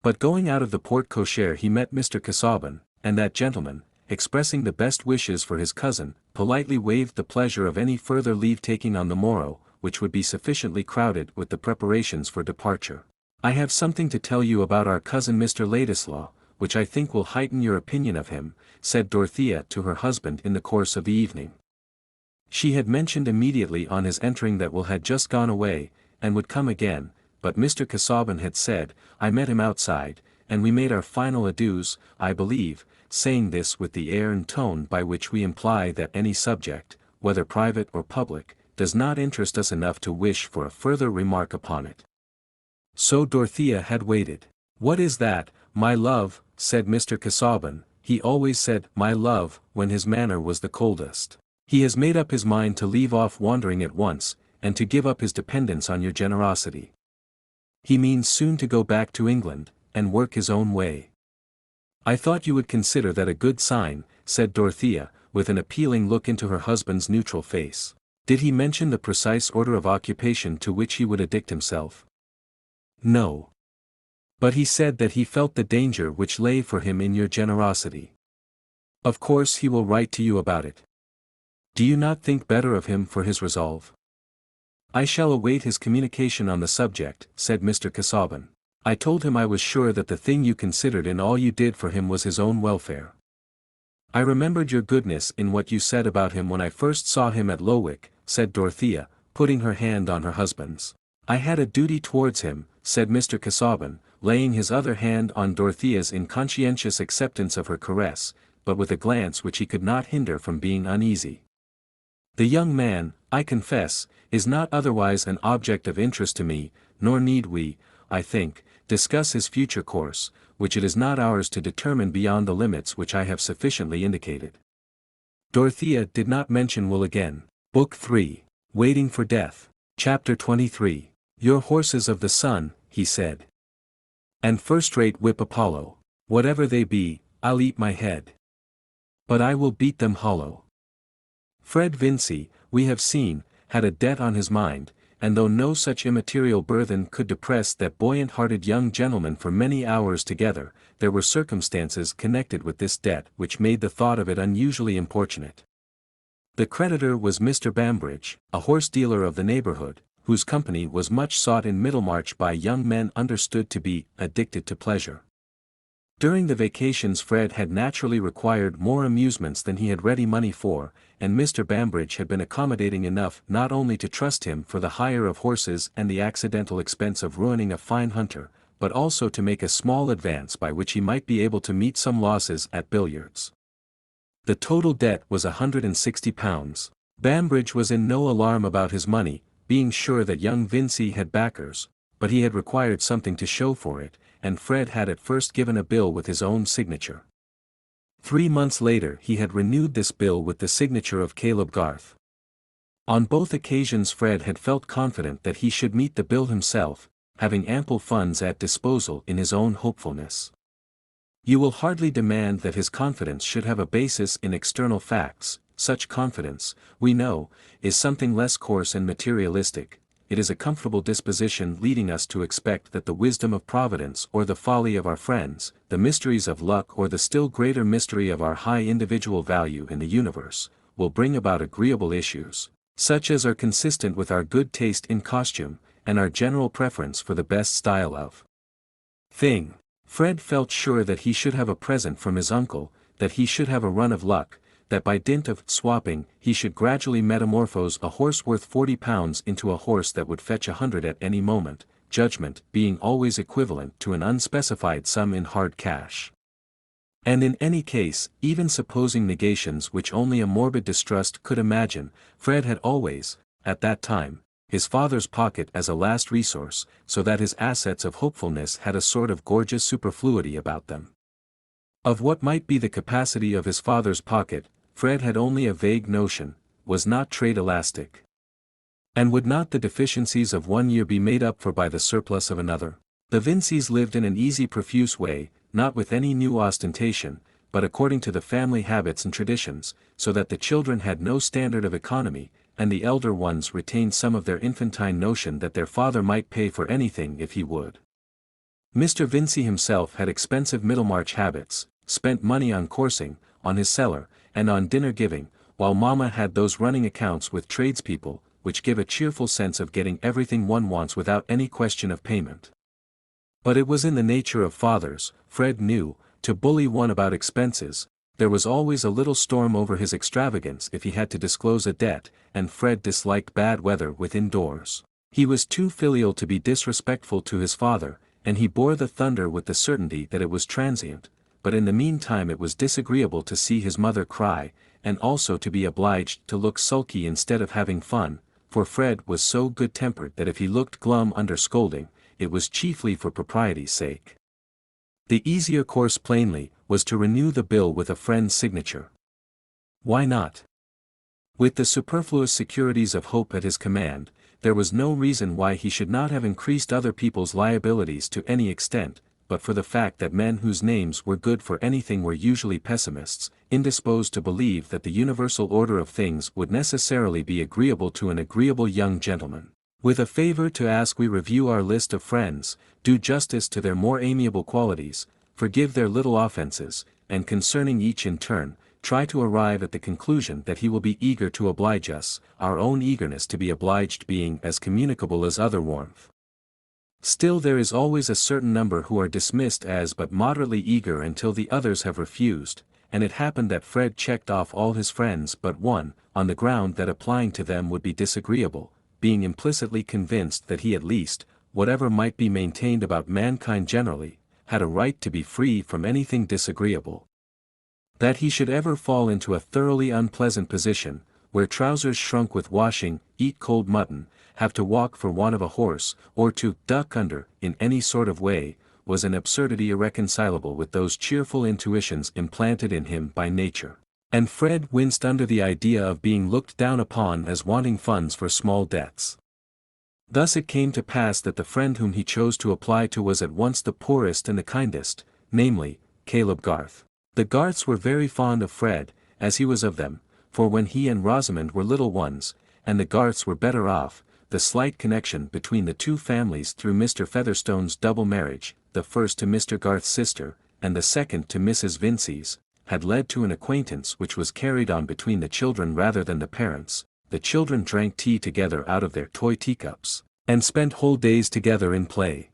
But going out of the porte-cochere he met Mr. Casaubon, and that gentleman, expressing the best wishes for his cousin, politely waived the pleasure of any further leave-taking on the morrow, which would be sufficiently crowded with the preparations for departure. I have something to tell you about our cousin Mr. Ladislaw, which I think will heighten your opinion of him, said Dorothea to her husband in the course of the evening. She had mentioned immediately on his entering that Will had just gone away, and would come again, but Mr. Casaubon had said, I met him outside, and we made our final adieus, I believe, saying this with the air and tone by which we imply that any subject, whether private or public, does not interest us enough to wish for a further remark upon it. So Dorothea had waited. What is that, my love, said Mr. Casaubon. He always said, my love, when his manner was the coldest. He has made up his mind to leave off wandering at once, and to give up his dependence on your generosity. He means soon to go back to England, and work his own way. I thought you would consider that a good sign, said Dorothea, with an appealing look into her husband's neutral face. Did he mention the precise order of occupation to which he would addict himself? No. But he said that he felt the danger which lay for him in your generosity. Of course he will write to you about it. Do you not think better of him for his resolve? I shall await his communication on the subject, said Mr. Casaubon. I told him I was sure that the thing you considered in all you did for him was his own welfare. I remembered your goodness in what you said about him when I first saw him at Lowick, said Dorothea, putting her hand on her husband's. I had a duty towards him, said Mr. Casaubon, laying his other hand on Dorothea's in conscientious acceptance of her caress, but with a glance which he could not hinder from being uneasy. The young man, I confess, is not otherwise an object of interest to me, nor need we, I think, discuss his future course, which it is not ours to determine beyond the limits which I have sufficiently indicated. Dorothea did not mention Will again. Book 3. Waiting for death. Chapter 23. Your horses of the sun, he said. And first-rate whip Apollo. Whatever they be, I'll eat my head. But I will beat them hollow. Fred Vincy, we have seen, had a debt on his mind, and though no such immaterial burthen could depress that buoyant-hearted young gentleman for many hours together, there were circumstances connected with this debt which made the thought of it unusually importunate. The creditor was Mr. Bambridge, a horse-dealer of the neighborhood, whose company was much sought in Middlemarch by young men understood to be addicted to pleasure. During the vacations Fred had naturally required more amusements than he had ready money for, and Mr. Bambridge had been accommodating enough not only to trust him for the hire of horses and the accidental expense of ruining a fine hunter, but also to make a small advance by which he might be able to meet some losses at billiards. The total debt was £160. Bambridge was in no alarm about his money, being sure that young Vincy had backers, but he had required something to show for it, and Fred had at first given a bill with his own signature. 3 months later he had renewed this bill with the signature of Caleb Garth. On both occasions Fred had felt confident that he should meet the bill himself, having ample funds at disposal in his own hopefulness. You will hardly demand that his confidence should have a basis in external facts. Such confidence, we know, is something less coarse and materialistic. It is a comfortable disposition leading us to expect that the wisdom of Providence or the folly of our friends, the mysteries of luck or the still greater mystery of our high individual value in the universe, will bring about agreeable issues, such as are consistent with our good taste in costume, and our general preference for the best style of thing. Fred felt sure that he should have a present from his uncle, that he should have a run of luck, that by dint of swapping he should gradually metamorphose a horse worth £40 into a horse that would fetch 100 at any moment, judgment being always equivalent to an unspecified sum in hard cash. And in any case, even supposing negations which only a morbid distrust could imagine, Fred had always, at that time, his father's pocket as a last resource, so that his assets of hopefulness had a sort of gorgeous superfluity about them. Of what might be the capacity of his father's pocket, Fred had only a vague notion. Was not trade elastic? And would not the deficiencies of one year be made up for by the surplus of another? The Vincys lived in an easy profuse way, not with any new ostentation, but according to the family habits and traditions, so that the children had no standard of economy, and the elder ones retained some of their infantine notion that their father might pay for anything if he would. Mr. Vincy himself had expensive Middlemarch habits, spent money on coursing, on his cellar, and on dinner-giving, while Mama had those running accounts with tradespeople, which give a cheerful sense of getting everything one wants without any question of payment. But it was in the nature of fathers, Fred knew, to bully one about expenses. There was always a little storm over his extravagance if he had to disclose a debt, and Fred disliked bad weather within doors. He was too filial to be disrespectful to his father, and he bore the thunder with the certainty that it was transient, but in the meantime it was disagreeable to see his mother cry, and also to be obliged to look sulky instead of having fun, for Fred was so good-tempered that if he looked glum under scolding, it was chiefly for propriety's sake. The easier course plainly, was to renew the bill with a friend's signature. Why not? With the superfluous securities of hope at his command, there was no reason why he should not have increased other people's liabilities to any extent, but for the fact that men whose names were good for anything were usually pessimists, indisposed to believe that the universal order of things would necessarily be agreeable to an agreeable young gentleman. With a favor to ask, we review our list of friends, do justice to their more amiable qualities, forgive their little offenses, and concerning each in turn, try to arrive at the conclusion that he will be eager to oblige us, our own eagerness to be obliged being as communicable as other warmth. Still there is always a certain number who are dismissed as but moderately eager until the others have refused, and it happened that Fred checked off all his friends but one, on the ground that applying to them would be disagreeable, being implicitly convinced that he at least, whatever might be maintained about mankind generally, had a right to be free from anything disagreeable. That he should ever fall into a thoroughly unpleasant position, where trousers shrunk with washing, eat cold mutton, have to walk for want of a horse, or to duck under, in any sort of way, was an absurdity irreconcilable with those cheerful intuitions implanted in him by nature. And Fred winced under the idea of being looked down upon as wanting funds for small debts. Thus it came to pass that the friend whom he chose to apply to was at once the poorest and the kindest, namely, Caleb Garth. The Garths were very fond of Fred, as he was of them, for when he and Rosamond were little ones, and the Garths were better off, the slight connection between the two families through Mr. Featherstone's double marriage, the first to Mr. Garth's sister, and the second to Mrs. Vincey's, had led to an acquaintance which was carried on between the children rather than the parents. The children drank tea together out of their toy teacups, and spent whole days together in play.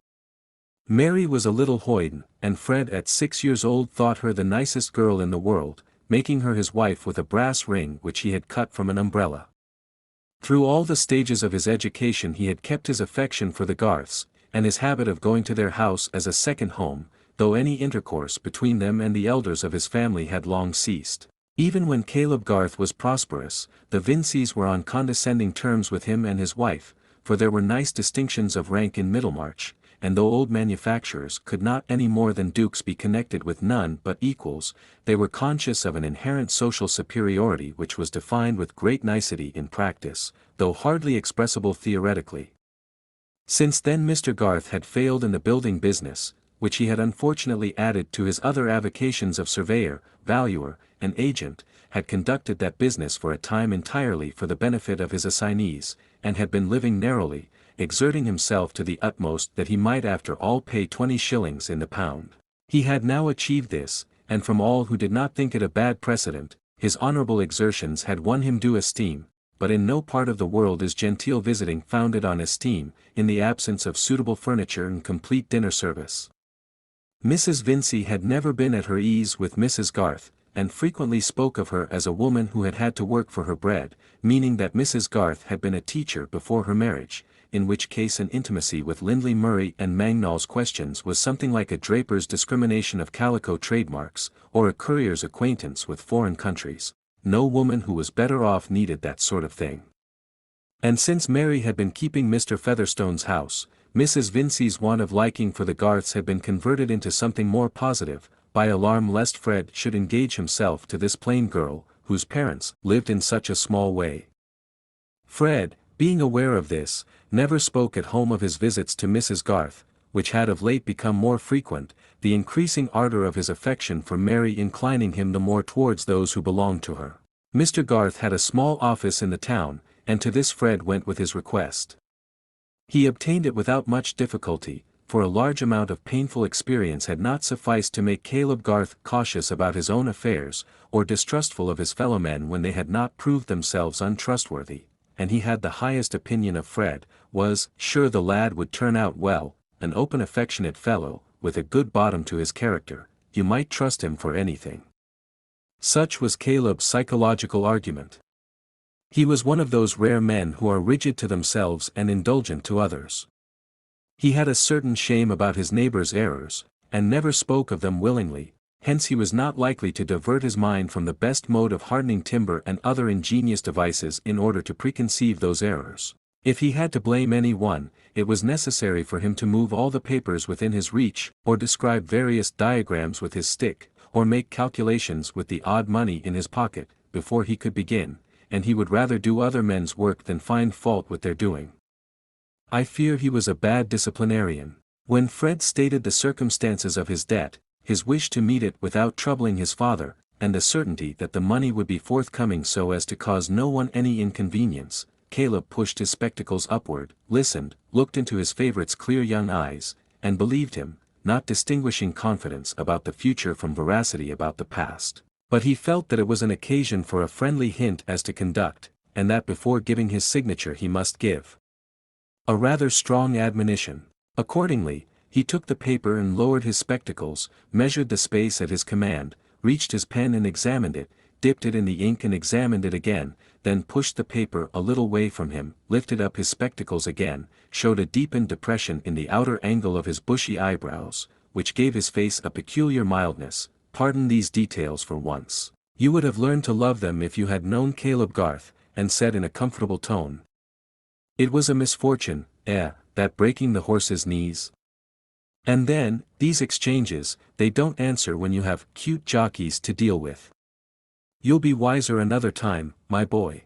Mary was a little hoyden, and Fred at 6 years old thought her the nicest girl in the world, making her his wife with a brass ring which he had cut from an umbrella. Through all the stages of his education he had kept his affection for the Garths, and his habit of going to their house as a second home, though any intercourse between them and the elders of his family had long ceased. Even when Caleb Garth was prosperous, the Vinceys were on condescending terms with him and his wife, for there were nice distinctions of rank in Middlemarch, and though old manufacturers could not any more than dukes be connected with none but equals, they were conscious of an inherent social superiority which was defined with great nicety in practice, though hardly expressible theoretically. Since then Mr. Garth had failed in the building business, which he had unfortunately added to his other avocations of surveyor, valuer, and agent, had conducted that business for a time entirely for the benefit of his assignees, and had been living narrowly, exerting himself to the utmost that he might after all pay 20 shillings in the pound. He had now achieved this, and from all who did not think it a bad precedent, his honourable exertions had won him due esteem, but in no part of the world is genteel visiting founded on esteem, in the absence of suitable furniture and complete dinner service. Mrs. Vincey had never been at her ease with Mrs. Garth, and frequently spoke of her as a woman who had had to work for her bread, meaning that Mrs. Garth had been a teacher before her marriage, in which case an intimacy with Lindley Murray and Mangnall's questions was something like a draper's discrimination of calico trademarks, or a courier's acquaintance with foreign countries. No woman who was better off needed that sort of thing. And since Mary had been keeping Mr. Featherstone's house, Mrs. Vincey's want of liking for the Garths had been converted into something more positive, by alarm lest Fred should engage himself to this plain girl, whose parents lived in such a small way. Fred, being aware of this, never spoke at home of his visits to Mrs. Garth, which had of late become more frequent, the increasing ardor of his affection for Mary inclining him the more towards those who belonged to her. Mr. Garth had a small office in the town, and to this Fred went with his request. He obtained it without much difficulty, for a large amount of painful experience had not sufficed to make Caleb Garth cautious about his own affairs, or distrustful of his fellow-men when they had not proved themselves untrustworthy, and he had the highest opinion of Fred, was sure the lad would turn out well, an open affectionate fellow, with a good bottom to his character, you might trust him for anything. Such was Caleb's psychological argument. He was one of those rare men who are rigid to themselves and indulgent to others. He had a certain shame about his neighbor's errors, and never spoke of them willingly, hence he was not likely to divert his mind from the best mode of hardening timber and other ingenious devices in order to preconceive those errors. If he had to blame any one, it was necessary for him to move all the papers within his reach, or describe various diagrams with his stick, or make calculations with the odd money in his pocket, before he could begin, and he would rather do other men's work than find fault with their doing. I fear he was a bad disciplinarian. When Fred stated the circumstances of his debt, his wish to meet it without troubling his father, and the certainty that the money would be forthcoming so as to cause no one any inconvenience, Caleb pushed his spectacles upward, listened, looked into his favorite's clear young eyes, and believed him, not distinguishing confidence about the future from veracity about the past. But he felt that it was an occasion for a friendly hint as to conduct, and that before giving his signature he must give a rather strong admonition. Accordingly, he took the paper and lowered his spectacles, measured the space at his command, reached his pen and examined it, dipped it in the ink and examined it again, then pushed the paper a little way from him, lifted up his spectacles again, showed a deepened depression in the outer angle of his bushy eyebrows, which gave his face a peculiar mildness. Pardon these details for once. You would have learned to love them if you had known Caleb Garth, and said in a comfortable tone, "It was a misfortune, that breaking the horse's knees." And then, these exchanges, they don't answer when you have cute jockeys to deal with. You'll be wiser another time, my boy."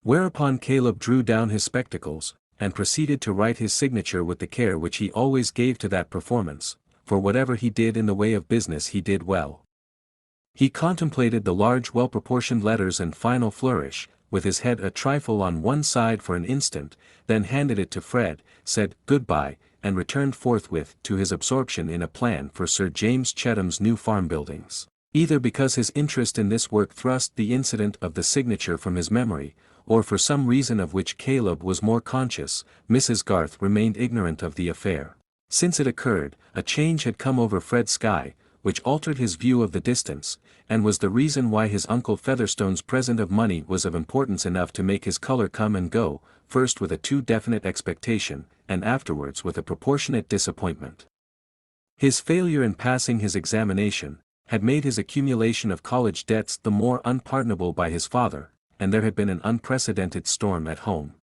Whereupon Caleb drew down his spectacles, and proceeded to write his signature with the care which he always gave to that performance, for whatever he did in the way of business he did well. He contemplated the large well-proportioned letters and final flourish, with his head a trifle on one side for an instant, then handed it to Fred, said "Goodbye," and returned forthwith to his absorption in a plan for Sir James Chetham's new farm buildings. Either because his interest in this work thrust the incident of the signature from his memory, or for some reason of which Caleb was more conscious, Mrs. Garth remained ignorant of the affair. Since it occurred, a change had come over Fred's sky, which altered his view of the distance, and was the reason why his uncle Featherstone's present of money was of importance enough to make his color come and go, first with a too definite expectation, and afterwards with a proportionate disappointment. His failure in passing his examination had made his accumulation of college debts the more unpardonable by his father, and there had been an unprecedented storm at home.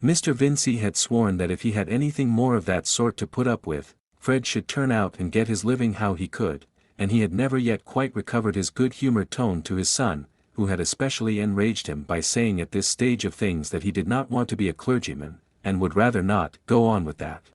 Mr. Vincey had sworn that if he had anything more of that sort to put up with, Fred should turn out and get his living how he could, and he had never yet quite recovered his good-humored tone to his son, who had especially enraged him by saying at this stage of things that he did not want to be a clergyman, and would rather not go on with that.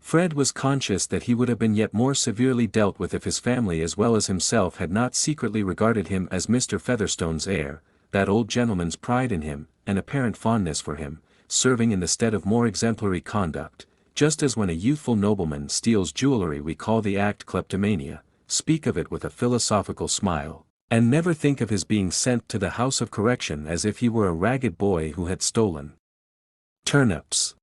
Fred was conscious that he would have been yet more severely dealt with if his family as well as himself had not secretly regarded him as Mr. Featherstone's heir, that old gentleman's pride in him, and apparent fondness for him, serving in the stead of more exemplary conduct, just as when a youthful nobleman steals jewelry we call the act kleptomania, speak of it with a philosophical smile, and never think of his being sent to the house of correction as if he were a ragged boy who had stolen turnips.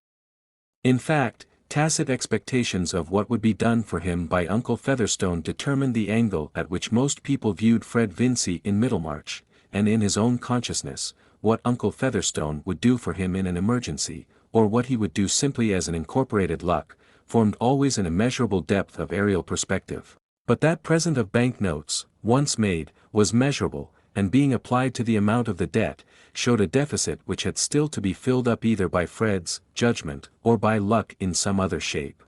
In fact, tacit expectations of what would be done for him by Uncle Featherstone determined the angle at which most people viewed Fred Vincey in Middlemarch, and in his own consciousness, what Uncle Featherstone would do for him in an emergency, or what he would do simply as an incorporated luck, formed always an immeasurable depth of aerial perspective. But that present of bank notes, once made, was measurable, and being applied to the amount of the debt, showed a deficit which had still to be filled up either by Fred's judgment or by luck in some other shape.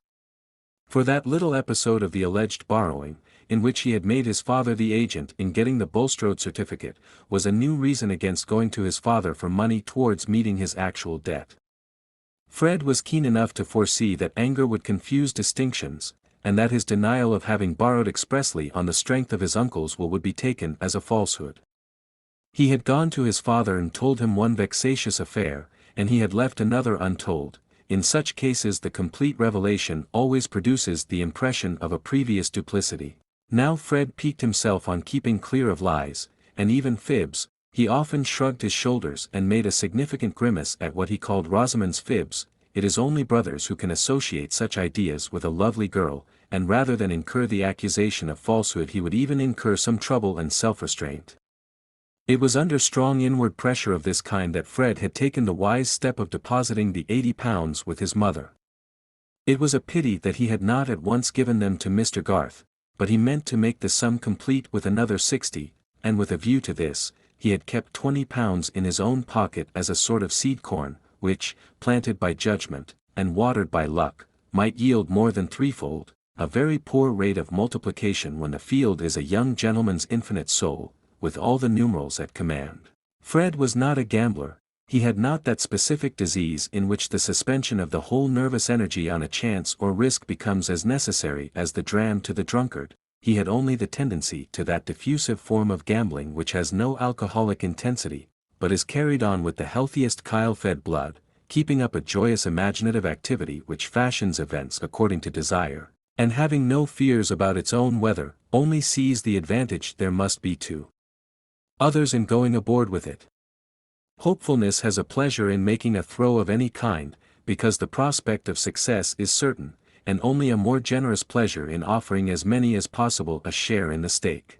For that little episode of the alleged borrowing, in which he had made his father the agent in getting the Bulstrode certificate, was a new reason against going to his father for money towards meeting his actual debt. Fred was keen enough to foresee that anger would confuse distinctions, and that his denial of having borrowed expressly on the strength of his uncle's will would be taken as a falsehood. He had gone to his father and told him one vexatious affair, and he had left another untold. In such cases the complete revelation always produces the impression of a previous duplicity. Now Fred piqued himself on keeping clear of lies, and even fibs. He often shrugged his shoulders and made a significant grimace at what he called Rosamond's fibs. It is only brothers who can associate such ideas with a lovely girl, and rather than incur the accusation of falsehood he would even incur some trouble and self-restraint. It was under strong inward pressure of this kind that Fred had taken the wise step of depositing the £80 with his mother. It was a pity that he had not at once given them to Mr. Garth, but he meant to make the sum complete with another 60, and with a view to this, he had kept £20 in his own pocket as a sort of seed corn, which, planted by judgment, and watered by luck, might yield more than threefold, a very poor rate of multiplication when the field is a young gentleman's infinite soul, with all the numerals at command. Fred was not a gambler, he had not that specific disease in which the suspension of the whole nervous energy on a chance or risk becomes as necessary as the dram to the drunkard. He had only the tendency to that diffusive form of gambling which has no alcoholic intensity, but is carried on with the healthiest chyle-fed blood, keeping up a joyous imaginative activity which fashions events according to desire, and having no fears about its own weather, only sees the advantage there must be to others in going aboard with it. Hopefulness has a pleasure in making a throw of any kind, because the prospect of success is certain, and only a more generous pleasure in offering as many as possible a share in the stake.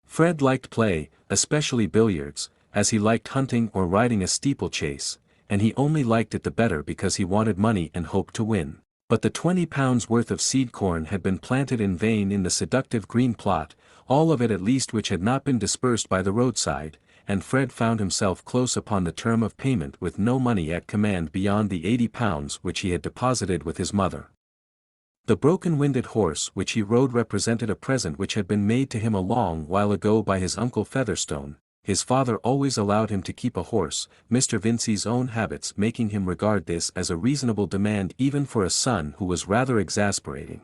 Fred liked play, especially billiards, as he liked hunting or riding a steeplechase, and he only liked it the better because he wanted money and hoped to win. But the £20 worth of seed corn had been planted in vain in the seductive green plot, all of it at least which had not been dispersed by the roadside, and Fred found himself close upon the term of payment with no money at command beyond the £80 which he had deposited with his mother. The broken-winded horse which he rode represented a present which had been made to him a long while ago by his uncle Featherstone. His father always allowed him to keep a horse, Mr. Vincey's own habits making him regard this as a reasonable demand even for a son who was rather exasperating.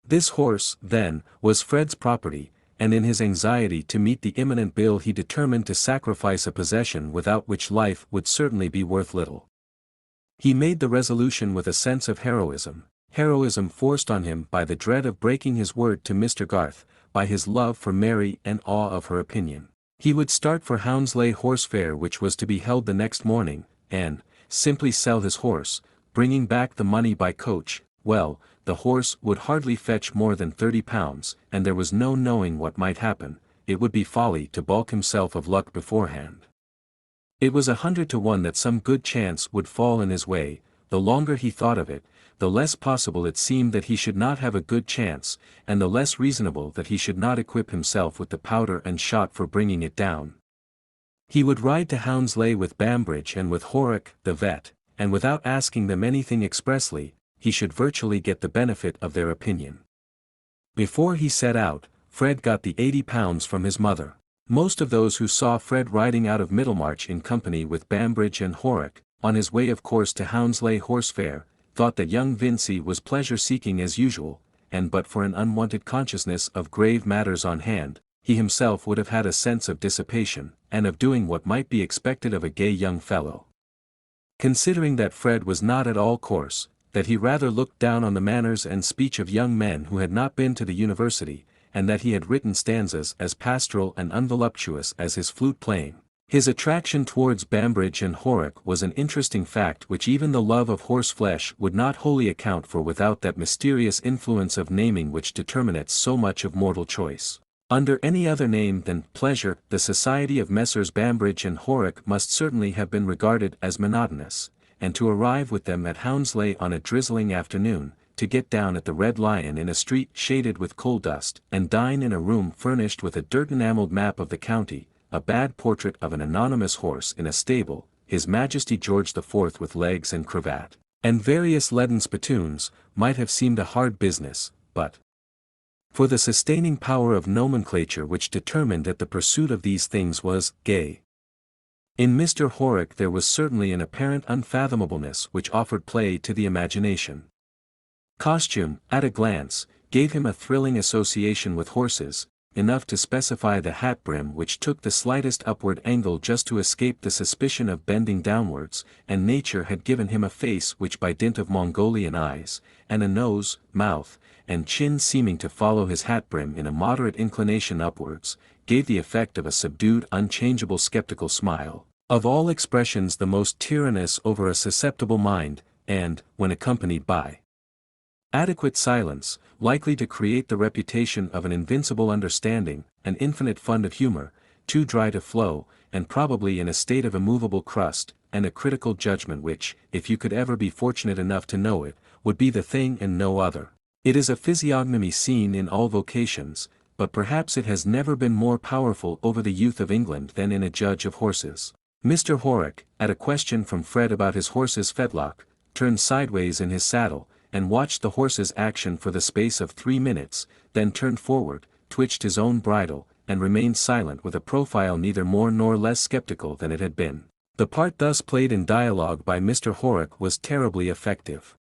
This horse, then, was Fred's property, and in his anxiety to meet the imminent bill he determined to sacrifice a possession without which life would certainly be worth little. He made the resolution with a sense of heroism forced on him by the dread of breaking his word to Mr. Garth, by his love for Mary and awe of her opinion. He would start for Hounslow Horse Fair, which was to be held the next morning, and simply sell his horse, bringing back the money by coach. Well, the horse would hardly fetch more than £30, and there was no knowing what might happen. It would be folly to balk himself of luck beforehand. It was 100 to 1 that some good chance would fall in his way. The longer he thought of it, the less possible it seemed that he should not have a good chance, and the less reasonable that he should not equip himself with the powder and shot for bringing it down. He would ride to Hounslow with Bambridge and with Horrocks, the vet, and without asking them anything expressly, he should virtually get the benefit of their opinion. Before he set out, Fred got the £80 from his mother. Most of those who saw Fred riding out of Middlemarch in company with Bambridge and Horrocks, on his way of course to Hounslow Horse Fair, thought that young Vincey was pleasure-seeking as usual, and but for an unwanted consciousness of grave matters on hand, he himself would have had a sense of dissipation, and of doing what might be expected of a gay young fellow. Considering that Fred was not at all coarse, that he rather looked down on the manners and speech of young men who had not been to the university, and that he had written stanzas as pastoral and unvoluptuous as his flute-playing, his attraction towards Bambridge and Horrocks was an interesting fact which even the love of horseflesh would not wholly account for without that mysterious influence of naming which determinates so much of mortal choice. Under any other name than pleasure, the society of Messrs. Bambridge and Horrocks must certainly have been regarded as monotonous, and to arrive with them at Hounslow on a drizzling afternoon, to get down at the Red Lion in a street shaded with coal dust, and dine in a room furnished with a dirt-enamelled map of the county, a bad portrait of an anonymous horse in a stable, His Majesty George IV with legs and cravat, and various leaden spittoons, might have seemed a hard business, but for the sustaining power of nomenclature which determined that the pursuit of these things was gay. In Mr. Horrocks there was certainly an apparent unfathomableness which offered play to the imagination. Costume, at a glance, gave him a thrilling association with horses, enough to specify the hat brim which took the slightest upward angle just to escape the suspicion of bending downwards, and nature had given him a face which by dint of Mongolian eyes, and a nose, mouth, and chin seeming to follow his hat brim in a moderate inclination upwards, gave the effect of a subdued unchangeable skeptical smile, of all expressions the most tyrannous over a susceptible mind, and, when accompanied by adequate silence, likely to create the reputation of an invincible understanding, an infinite fund of humor, too dry to flow, and probably in a state of immovable crust, and a critical judgment which, if you could ever be fortunate enough to know it, would be the thing and no other. It is a physiognomy seen in all vocations, but perhaps it has never been more powerful over the youth of England than in a judge of horses. Mr. Horrocks, at a question from Fred about his horse's fetlock, turned sideways in his saddle, and watched the horse's action for the space of 3 minutes, then turned forward, twitched his own bridle, and remained silent with a profile neither more nor less skeptical than it had been. The part thus played in dialogue by Mr. Horrocks was terribly effective.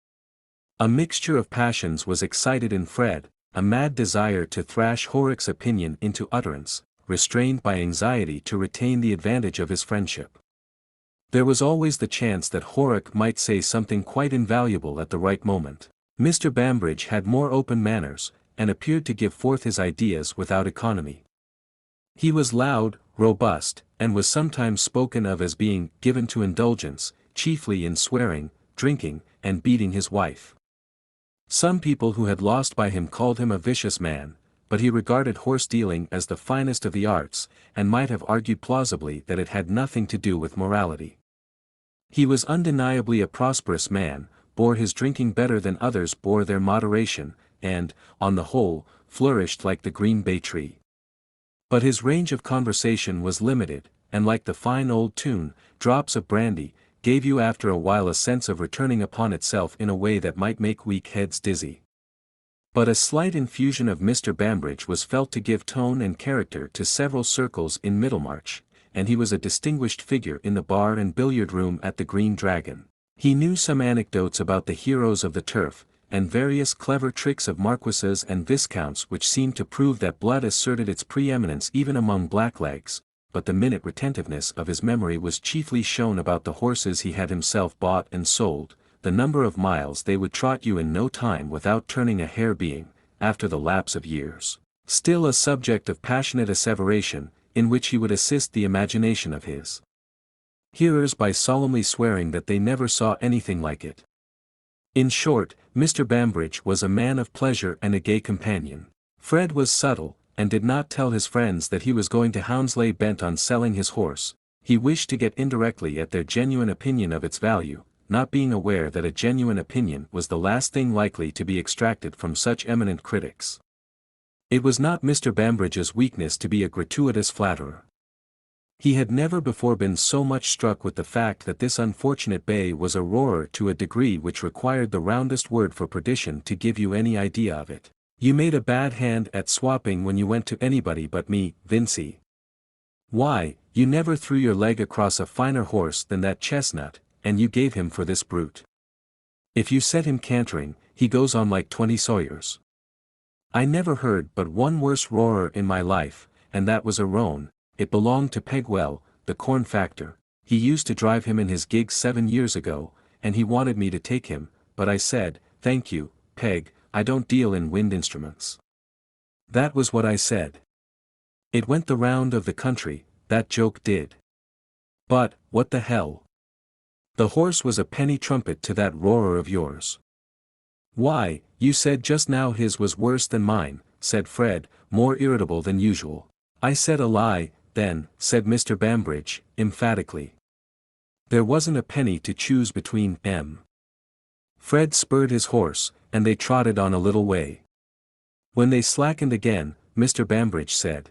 A mixture of passions was excited in Fred, a mad desire to thrash Horrocks' opinion into utterance, restrained by anxiety to retain the advantage of his friendship. There was always the chance that Horrocks might say something quite invaluable at the right moment. Mr. Bambridge had more open manners, and appeared to give forth his ideas without economy. He was loud, robust, and was sometimes spoken of as being given to indulgence, chiefly in swearing, drinking, and beating his wife. Some people who had lost by him called him a vicious man, but he regarded horse-dealing as the finest of the arts, and might have argued plausibly that it had nothing to do with morality. He was undeniably a prosperous man, bore his drinking better than others bore their moderation, and, on the whole, flourished like the green bay tree. But his range of conversation was limited, and like the fine old tune, drops of brandy, gave you after a while a sense of returning upon itself in a way that might make weak heads dizzy. But a slight infusion of Mr. Bambridge was felt to give tone and character to several circles in Middlemarch, and he was a distinguished figure in the bar and billiard room at the Green Dragon. He knew some anecdotes about the heroes of the turf, and various clever tricks of marquises and viscounts which seemed to prove that blood asserted its preeminence even among blacklegs, but the minute retentiveness of his memory was chiefly shown about the horses he had himself bought and sold, the number of miles they would trot you in no time without turning a hair being, after the lapse of years, still a subject of passionate asseveration, in which he would assist the imagination of his hearers by solemnly swearing that they never saw anything like it. In short, Mr. Bambridge was a man of pleasure and a gay companion. Fred was subtle, and did not tell his friends that he was going to Hounslow bent on selling his horse. He wished to get indirectly at their genuine opinion of its value, not being aware that a genuine opinion was the last thing likely to be extracted from such eminent critics. It was not Mr. Bambridge's weakness to be a gratuitous flatterer. He had never before been so much struck with the fact that this unfortunate bay was a roarer to a degree which required the roundest word for perdition to give you any idea of it. You made a bad hand at swapping when you went to anybody but me, Vincey. Why, you never threw your leg across a finer horse than that chestnut, and you gave him for this brute. If you set him cantering, he goes on like 20 sawyers. I never heard but one worse roarer in my life, and that was a roan. It belonged to Pegwell, the corn factor. He used to drive him in his gig 7 years ago, and he wanted me to take him, but I said, "Thank you, Peg, I don't deal in wind instruments." That was what I said. It went the round of the country, that joke did. But, what the hell? The horse was a penny trumpet to that roarer of yours. Why, you said just now his was worse than mine, said Fred, more irritable than usual. I said a lie, then, said Mr. Bambridge, emphatically. There wasn't a penny to choose between them. Fred spurred his horse, and they trotted on a little way. When they slackened again, Mr. Bambridge said,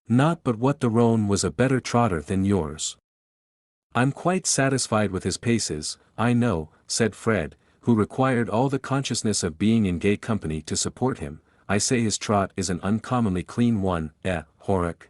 "Not but what the roan was a better trotter than yours." "I'm quite satisfied with his paces, I know," said Fred, who required all the consciousness of being in gay company to support him. "I say his trot is an uncommonly clean one, Horrock."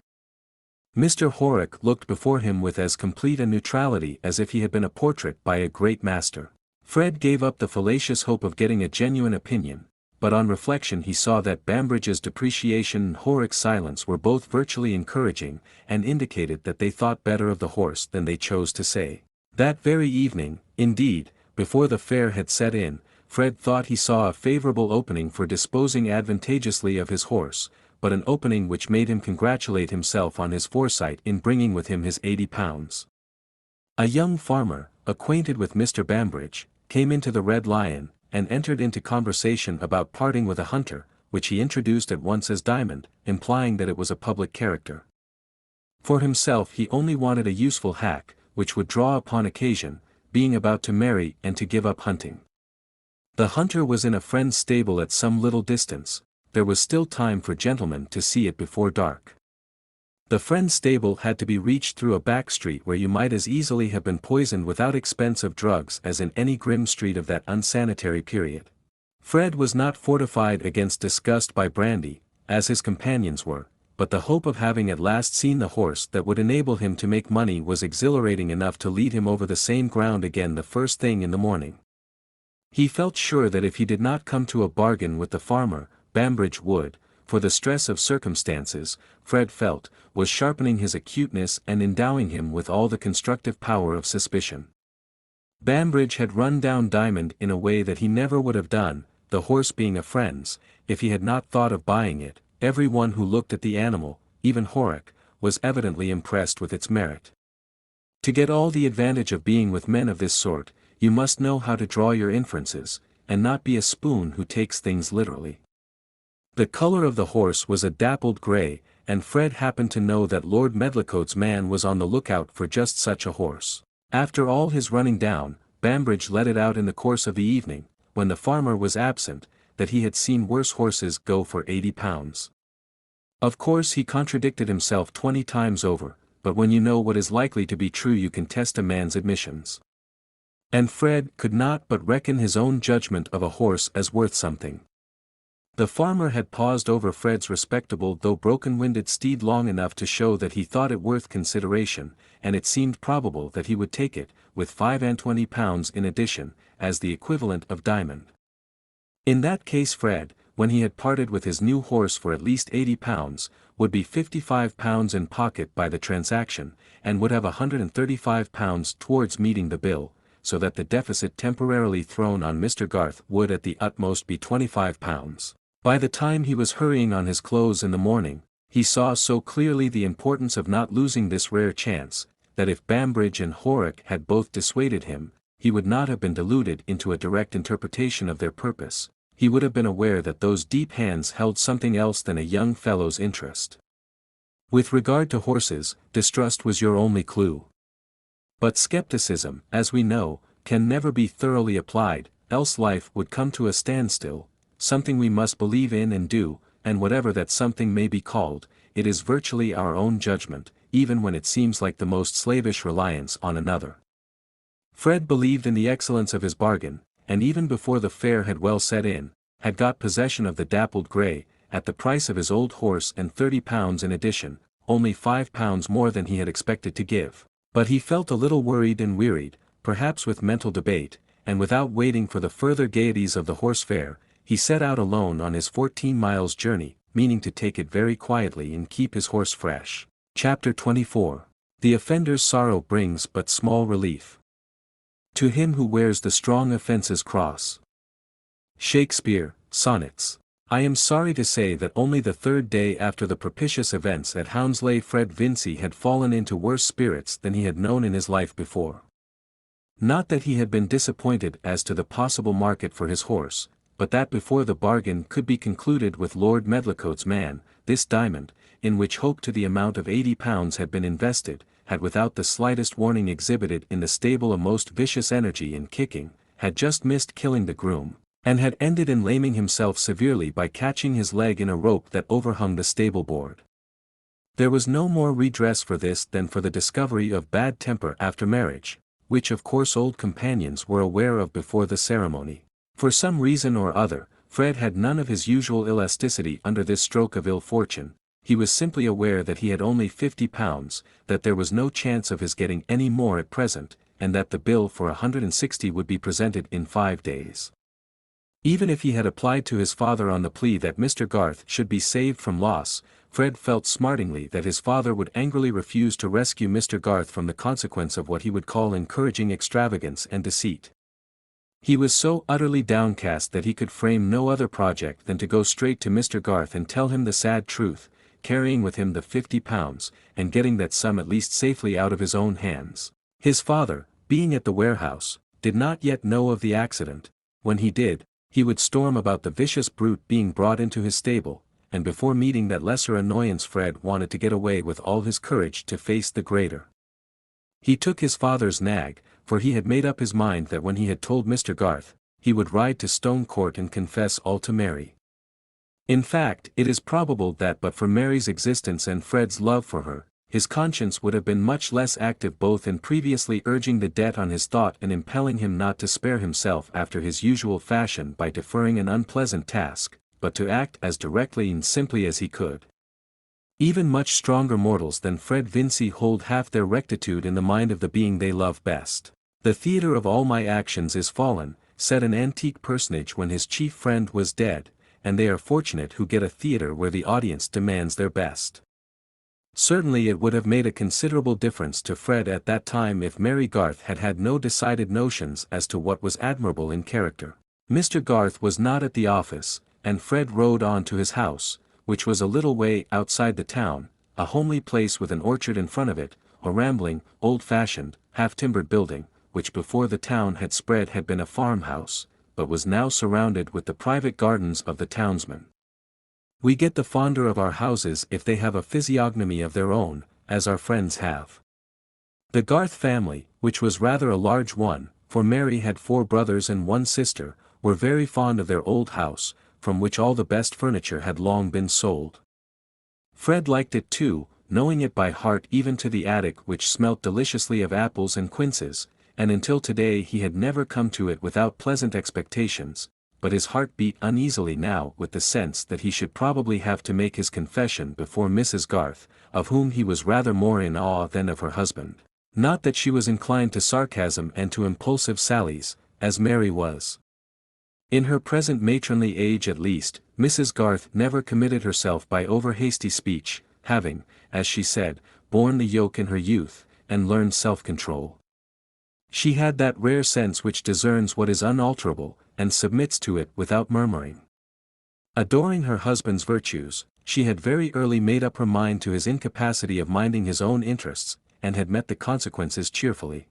Mr. Horrock looked before him with as complete a neutrality as if he had been a portrait by a great master. Fred gave up the fallacious hope of getting a genuine opinion, but on reflection he saw that Bambridge's depreciation and Horrock's silence were both virtually encouraging, and indicated that they thought better of the horse than they chose to say. That very evening, indeed, before the fair had set in, Fred thought he saw a favorable opening for disposing advantageously of his horse, but an opening which made him congratulate himself on his foresight in bringing with him his £80. A young farmer, acquainted with Mr. Bambridge, came into the Red Lion, and entered into conversation about parting with a hunter, which he introduced at once as Diamond, implying that it was a public character. For himself he only wanted a useful hack, which would draw upon occasion, being about to marry and to give up hunting. The hunter was in a friend's stable at some little distance. There was still time for gentlemen to see it before dark. The friend's stable had to be reached through a back street where you might as easily have been poisoned without expense of drugs as in any grim street of that unsanitary period. Fred was not fortified against disgust by brandy, as his companions were, but the hope of having at last seen the horse that would enable him to make money was exhilarating enough to lead him over the same ground again the first thing in the morning. He felt sure that if he did not come to a bargain with the farmer, Bambridge would, for the stress of circumstances, Fred felt, was sharpening his acuteness and endowing him with all the constructive power of suspicion. Bambridge had run down Diamond in a way that he never would have done, the horse being a friend's, if he had not thought of buying it. Every one who looked at the animal, even Horrock, was evidently impressed with its merit. To get all the advantage of being with men of this sort, you must know how to draw your inferences, and not be a spoon who takes things literally. The color of the horse was a dappled grey, and Fred happened to know that Lord Medlicote's man was on the lookout for just such a horse. After all his running down, Bambridge let it out in the course of the evening, when the farmer was absent, that he had seen worse horses go for £80. Of course he contradicted himself 20 times over, but when you know what is likely to be true you can test a man's admissions. And Fred could not but reckon his own judgment of a horse as worth something. The farmer had paused over Fred's respectable though broken-winded steed long enough to show that he thought it worth consideration, and it seemed probable that he would take it, with £25 in addition, as the equivalent of diamond. In that case Fred, when he had parted with his new horse for at least £80, would be £55 in pocket by the transaction, and would have £135 towards meeting the bill, so that the deficit temporarily thrown on Mr. Garth would at the utmost be £25. By the time he was hurrying on his clothes in the morning, he saw so clearly the importance of not losing this rare chance, that if Bambridge and Horrocks had both dissuaded him, he would not have been deluded into a direct interpretation of their purpose. He would have been aware that those deep hands held something else than a young fellow's interest. With regard to horses, distrust was your only clue. But skepticism, as we know, can never be thoroughly applied, else life would come to a standstill, something we must believe in and do, and whatever that something may be called, it is virtually our own judgment, even when it seems like the most slavish reliance on another. Fred believed in the excellence of his bargain, and even before the fair had well set in, had got possession of the dappled grey, at the price of his old horse and £30 in addition, only £5 more than he had expected to give. But he felt a little worried and wearied, perhaps with mental debate, and without waiting for the further gaieties of the horse fair, he set out alone on his 14 miles journey, meaning to take it very quietly and keep his horse fresh. Chapter 24. The offender's sorrow brings but small relief. To him who wears the strong offence's cross. Shakespeare, Sonnets. I am sorry to say that only the third day after the propitious events at Hounslow Fred Vincy had fallen into worse spirits than he had known in his life before. Not that he had been disappointed as to the possible market for his horse, but that before the bargain could be concluded with Lord Medlicote's man, this diamond, in which hope to the amount of £80 had been invested, had without the slightest warning exhibited in the stable a most vicious energy in kicking, had just missed killing the groom, and had ended in laming himself severely by catching his leg in a rope that overhung the stable board. There was no more redress for this than for the discovery of bad temper after marriage, which of course old companions were aware of before the ceremony. For some reason or other, Fred had none of his usual elasticity under this stroke of ill fortune. He was simply aware that he had only £50, that there was no chance of his getting any more at present, and that the bill for 160 would be presented in 5 days. Even if he had applied to his father on the plea that Mr. Garth should be saved from loss, Fred felt smartingly that his father would angrily refuse to rescue Mr. Garth from the consequence of what he would call encouraging extravagance and deceit. He was so utterly downcast that he could frame no other project than to go straight to Mr. Garth and tell him the sad truth, carrying with him the £50, and getting that sum at least safely out of his own hands. His father, being at the warehouse, did not yet know of the accident. When he did, he would storm about the vicious brute being brought into his stable, and before meeting that lesser annoyance Fred wanted to get away with all his courage to face the greater. He took his father's nag, for he had made up his mind that when he had told Mr. Garth, he would ride to Stone Court and confess all to Mary. In fact, it is probable that but for Mary's existence and Fred's love for her, his conscience would have been much less active both in previously urging the debt on his thought and impelling him not to spare himself after his usual fashion by deferring an unpleasant task, but to act as directly and simply as he could. Even much stronger mortals than Fred Vincy hold half their rectitude in the mind of the being they love best. The theatre of all my actions is fallen, said an antique personage when his chief friend was dead, and they are fortunate who get a theatre where the audience demands their best. Certainly it would have made a considerable difference to Fred at that time if Mary Garth had had no decided notions as to what was admirable in character. Mr. Garth was not at the office, and Fred rode on to his house, which was a little way outside the town, a homely place with an orchard in front of it, a rambling, old-fashioned, half-timbered building, which before the town had spread had been a farmhouse, but was now surrounded with the private gardens of the townsmen. We get the fonder of our houses if they have a physiognomy of their own, as our friends have. The Garth family, which was rather a large one, for Mary had 4 brothers and 1 sister, were very fond of their old house, from which all the best furniture had long been sold. Fred liked it too, knowing it by heart even to the attic which smelt deliciously of apples and quinces, and until today he had never come to it without pleasant expectations, but his heart beat uneasily now with the sense that he should probably have to make his confession before Mrs. Garth, of whom he was rather more in awe than of her husband. Not that she was inclined to sarcasm and to impulsive sallies, as Mary was. In her present matronly age at least, Mrs. Garth never committed herself by over-hasty speech, having, as she said, borne the yoke in her youth, and learned self-control. She had that rare sense which discerns what is unalterable, and submits to it without murmuring. Adoring her husband's virtues, she had very early made up her mind to his incapacity of minding his own interests, and had met the consequences cheerfully.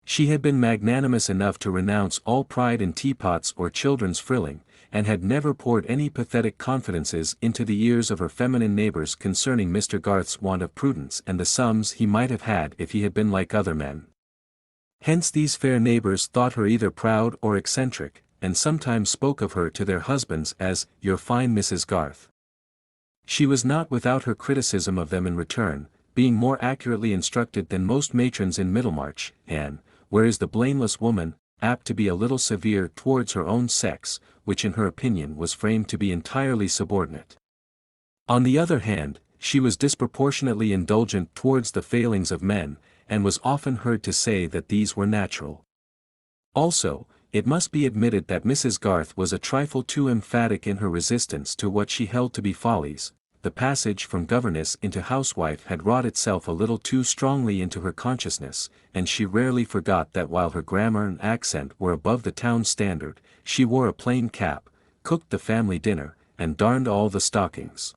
She had been magnanimous enough to renounce all pride in teapots or children's frilling, and had never poured any pathetic confidences into the ears of her feminine neighbors concerning Mr. Garth's want of prudence and the sums he might have had if he had been like other men. Hence these fair neighbors thought her either proud or eccentric, and sometimes spoke of her to their husbands as, "your fine Mrs. Garth." She was not without her criticism of them in return, being more accurately instructed than most matrons in Middlemarch, and, where is the blameless woman, apt to be a little severe towards her own sex, which in her opinion was framed to be entirely subordinate. On the other hand, she was disproportionately indulgent towards the failings of men, and was often heard to say that these were natural. Also, it must be admitted that Mrs. Garth was a trifle too emphatic in her resistance to what she held to be follies. The passage from governess into housewife had wrought itself a little too strongly into her consciousness, and she rarely forgot that while her grammar and accent were above the town standard, she wore a plain cap, cooked the family dinner, and darned all the stockings.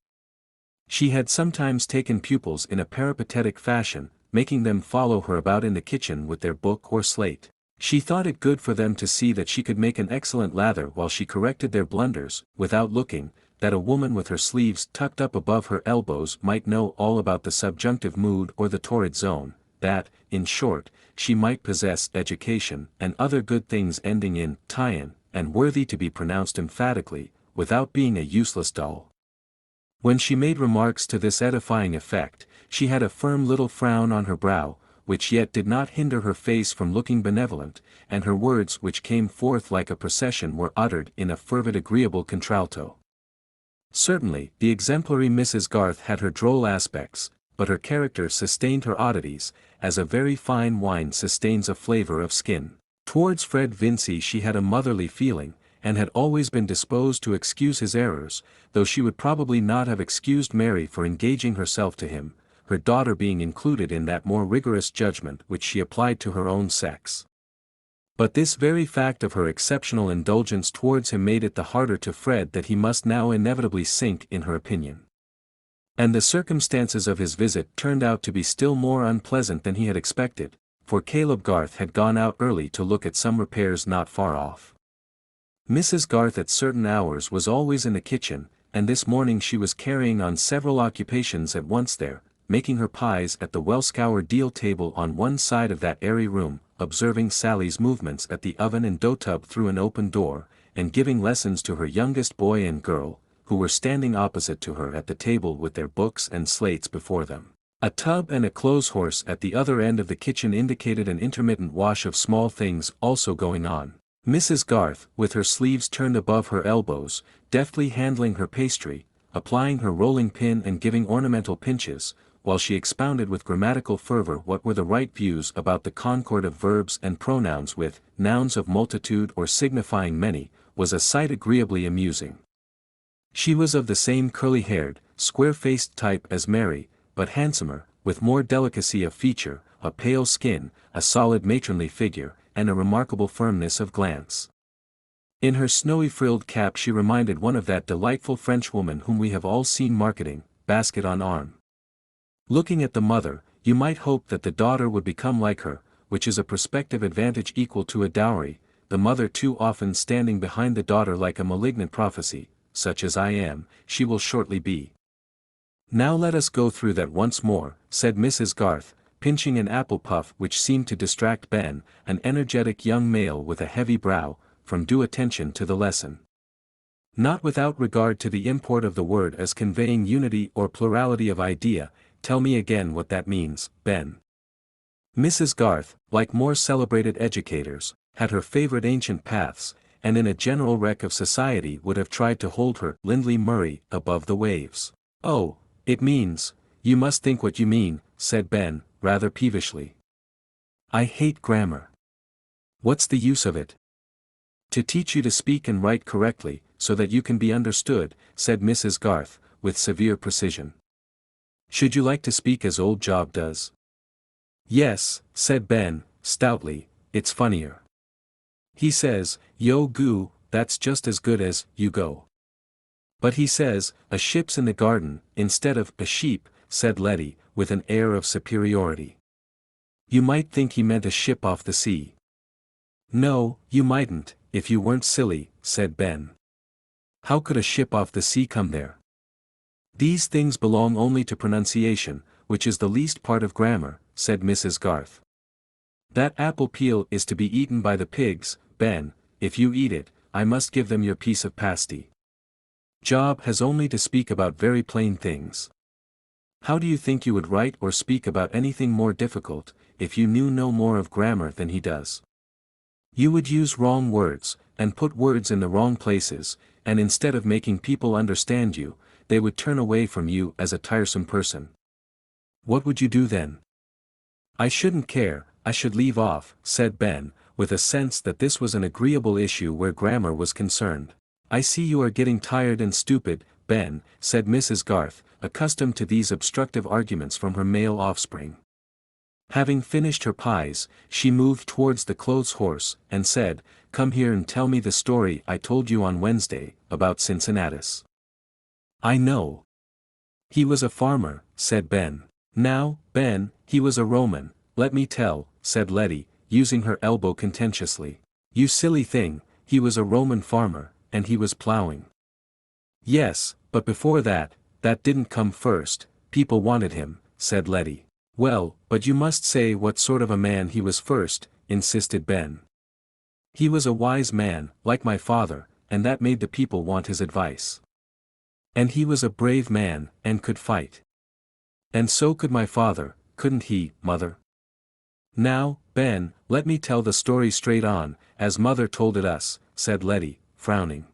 She had sometimes taken pupils in a peripatetic fashion, making them follow her about in the kitchen with their book or slate. She thought it good for them to see that she could make an excellent lather while she corrected their blunders, without looking, that a woman with her sleeves tucked up above her elbows might know all about the subjunctive mood or the torrid zone, that, in short, she might possess education and other good things ending in tie-in, and worthy to be pronounced emphatically, without being a useless doll. When she made remarks to this edifying effect, she had a firm little frown on her brow, which yet did not hinder her face from looking benevolent, and her words which came forth like a procession were uttered in a fervid agreeable contralto. Certainly, the exemplary Mrs. Garth had her droll aspects, but her character sustained her oddities, as a very fine wine sustains a flavor of skin. Towards Fred Vincy she had a motherly feeling, and had always been disposed to excuse his errors, though she would probably not have excused Mary for engaging herself to him, her daughter being included in that more rigorous judgment which she applied to her own sex. But this very fact of her exceptional indulgence towards him made it the harder to Fred that he must now inevitably sink in her opinion. And the circumstances of his visit turned out to be still more unpleasant than he had expected, for Caleb Garth had gone out early to look at some repairs not far off. Mrs. Garth at certain hours was always in the kitchen, and this morning she was carrying on several occupations at once there, making her pies at the well-scoured deal table on one side of that airy room, observing Sally's movements at the oven and dough tub through an open door, and giving lessons to her youngest boy and girl, who were standing opposite to her at the table with their books and slates before them. A tub and a clothes horse at the other end of the kitchen indicated an intermittent wash of small things also going on. Mrs. Garth, with her sleeves turned above her elbows, deftly handling her pastry, applying her rolling pin and giving ornamental pinches, while she expounded with grammatical fervor what were the right views about the concord of verbs and pronouns with nouns of multitude or signifying many, was a sight agreeably amusing. She was of the same curly-haired, square-faced type as Mary, but handsomer, with more delicacy of feature, a pale skin, a solid matronly figure, and a remarkable firmness of glance. In her snowy frilled cap she reminded one of that delightful Frenchwoman whom we have all seen marketing, basket on arm. Looking at the mother, you might hope that the daughter would become like her, which is a prospective advantage equal to a dowry, the mother too often standing behind the daughter like a malignant prophecy, such as I am, she will shortly be. Now let us go through that once more, said Mrs. Garth, pinching an apple puff which seemed to distract Ben, an energetic young male with a heavy brow, from due attention to the lesson. Not without regard to the import of the word as conveying unity or plurality of idea, tell me again what that means, Ben. Mrs. Garth, like more celebrated educators, had her favorite ancient paths, and in a general wreck of society would have tried to hold her, Lindley Murray, above the waves. "Oh, it means, you must think what you mean," said Ben, rather peevishly. "I hate grammar. What's the use of it?" "To teach you to speak and write correctly, so that you can be understood," said Mrs. Garth, with severe precision. "Should you like to speak as old Job does?" "Yes," said Ben, stoutly, "it's funnier. He says, 'Yo goo,' that's just as good as, 'you go.'" "But he says, 'a ship's in the garden,' instead of 'a sheep,'" said Letty, with an air of superiority. "You might think he meant a ship off the sea." "No, you mightn't, if you weren't silly," said Ben. "How could a ship off the sea come there?" "These things belong only to pronunciation, which is the least part of grammar," said Mrs. Garth. "That apple peel is to be eaten by the pigs, Ben. If you eat it, I must give them your piece of pasty. Job has only to speak about very plain things. How do you think you would write or speak about anything more difficult, if you knew no more of grammar than he does? You would use wrong words, and put words in the wrong places, and instead of making people understand you, they would turn away from you as a tiresome person. What would you do then?" "I shouldn't care, I should leave off," said Ben, with a sense that this was an agreeable issue where grammar was concerned. "I see you are getting tired and stupid, Ben," said Mrs. Garth, accustomed to these obstructive arguments from her male offspring. Having finished her pies, she moved towards the clothes horse, and said, "Come here and tell me the story I told you on Wednesday, about Cincinnatus." "I know. He was a farmer," said Ben. "Now, Ben, he was a Roman, let me tell," said Letty, using her elbow contentiously. "You silly thing, he was a Roman farmer, and he was plowing." "Yes, but before that, that didn't come first, people wanted him," said Letty. "Well, but you must say what sort of a man he was first," insisted Ben. "He was a wise man, like my father, and that made the people want his advice. And he was a brave man, and could fight. And so could my father, couldn't he, Mother?" "Now, Ben, let me tell the story straight on, as Mother told it us," said Letty, frowning.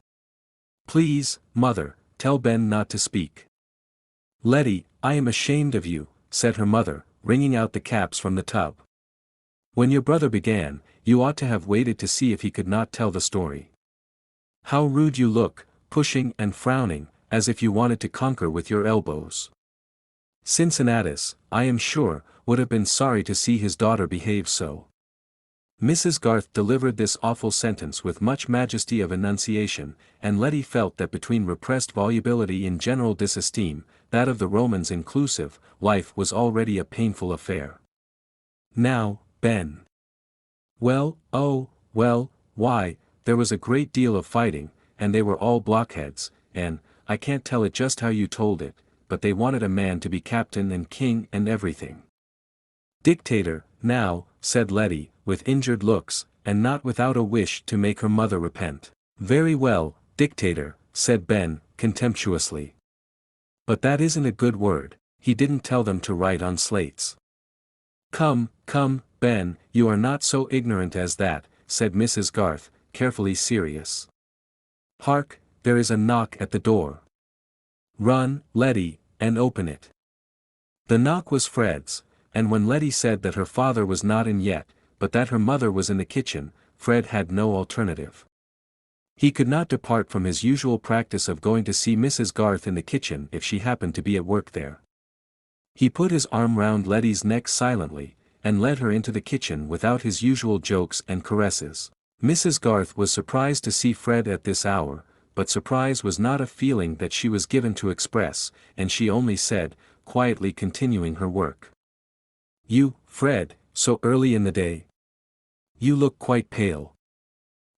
"Please, Mother, tell Ben not to speak." "Letty, I am ashamed of you," said her mother, wringing out the caps from the tub. "When your brother began, you ought to have waited to see if he could not tell the story. How rude you look, pushing and frowning, as if you wanted to conquer with your elbows. Cincinnatus, I am sure, would have been sorry to see his daughter behave so." Mrs. Garth delivered this awful sentence with much majesty of enunciation, and Letty felt that between repressed volubility in general disesteem, that of the Romans inclusive, life was already a painful affair. "Now, Ben." "Well, oh, well, why, there was a great deal of fighting, and they were all blockheads, and, I can't tell it just how you told it, but they wanted a man to be captain and king and everything." "Dictator, now," said Letty, with injured looks, and not without a wish to make her mother repent. "Very well, dictator," said Ben, contemptuously. "But that isn't a good word, he didn't tell them to write on slates." "Come, come, Ben, you are not so ignorant as that," said Mrs. Garth, carefully serious. "Hark, there is a knock at the door. Run, Letty, and open it." The knock was Fred's, and when Letty said that her father was not in yet, but that her mother was in the kitchen, Fred had no alternative. He could not depart from his usual practice of going to see Mrs. Garth in the kitchen if she happened to be at work there. He put his arm round Letty's neck silently, and led her into the kitchen without his usual jokes and caresses. Mrs. Garth was surprised to see Fred at this hour, but surprise was not a feeling that she was given to express, and she only said, quietly continuing her work. "You, Fred, so early in the day? You look quite pale.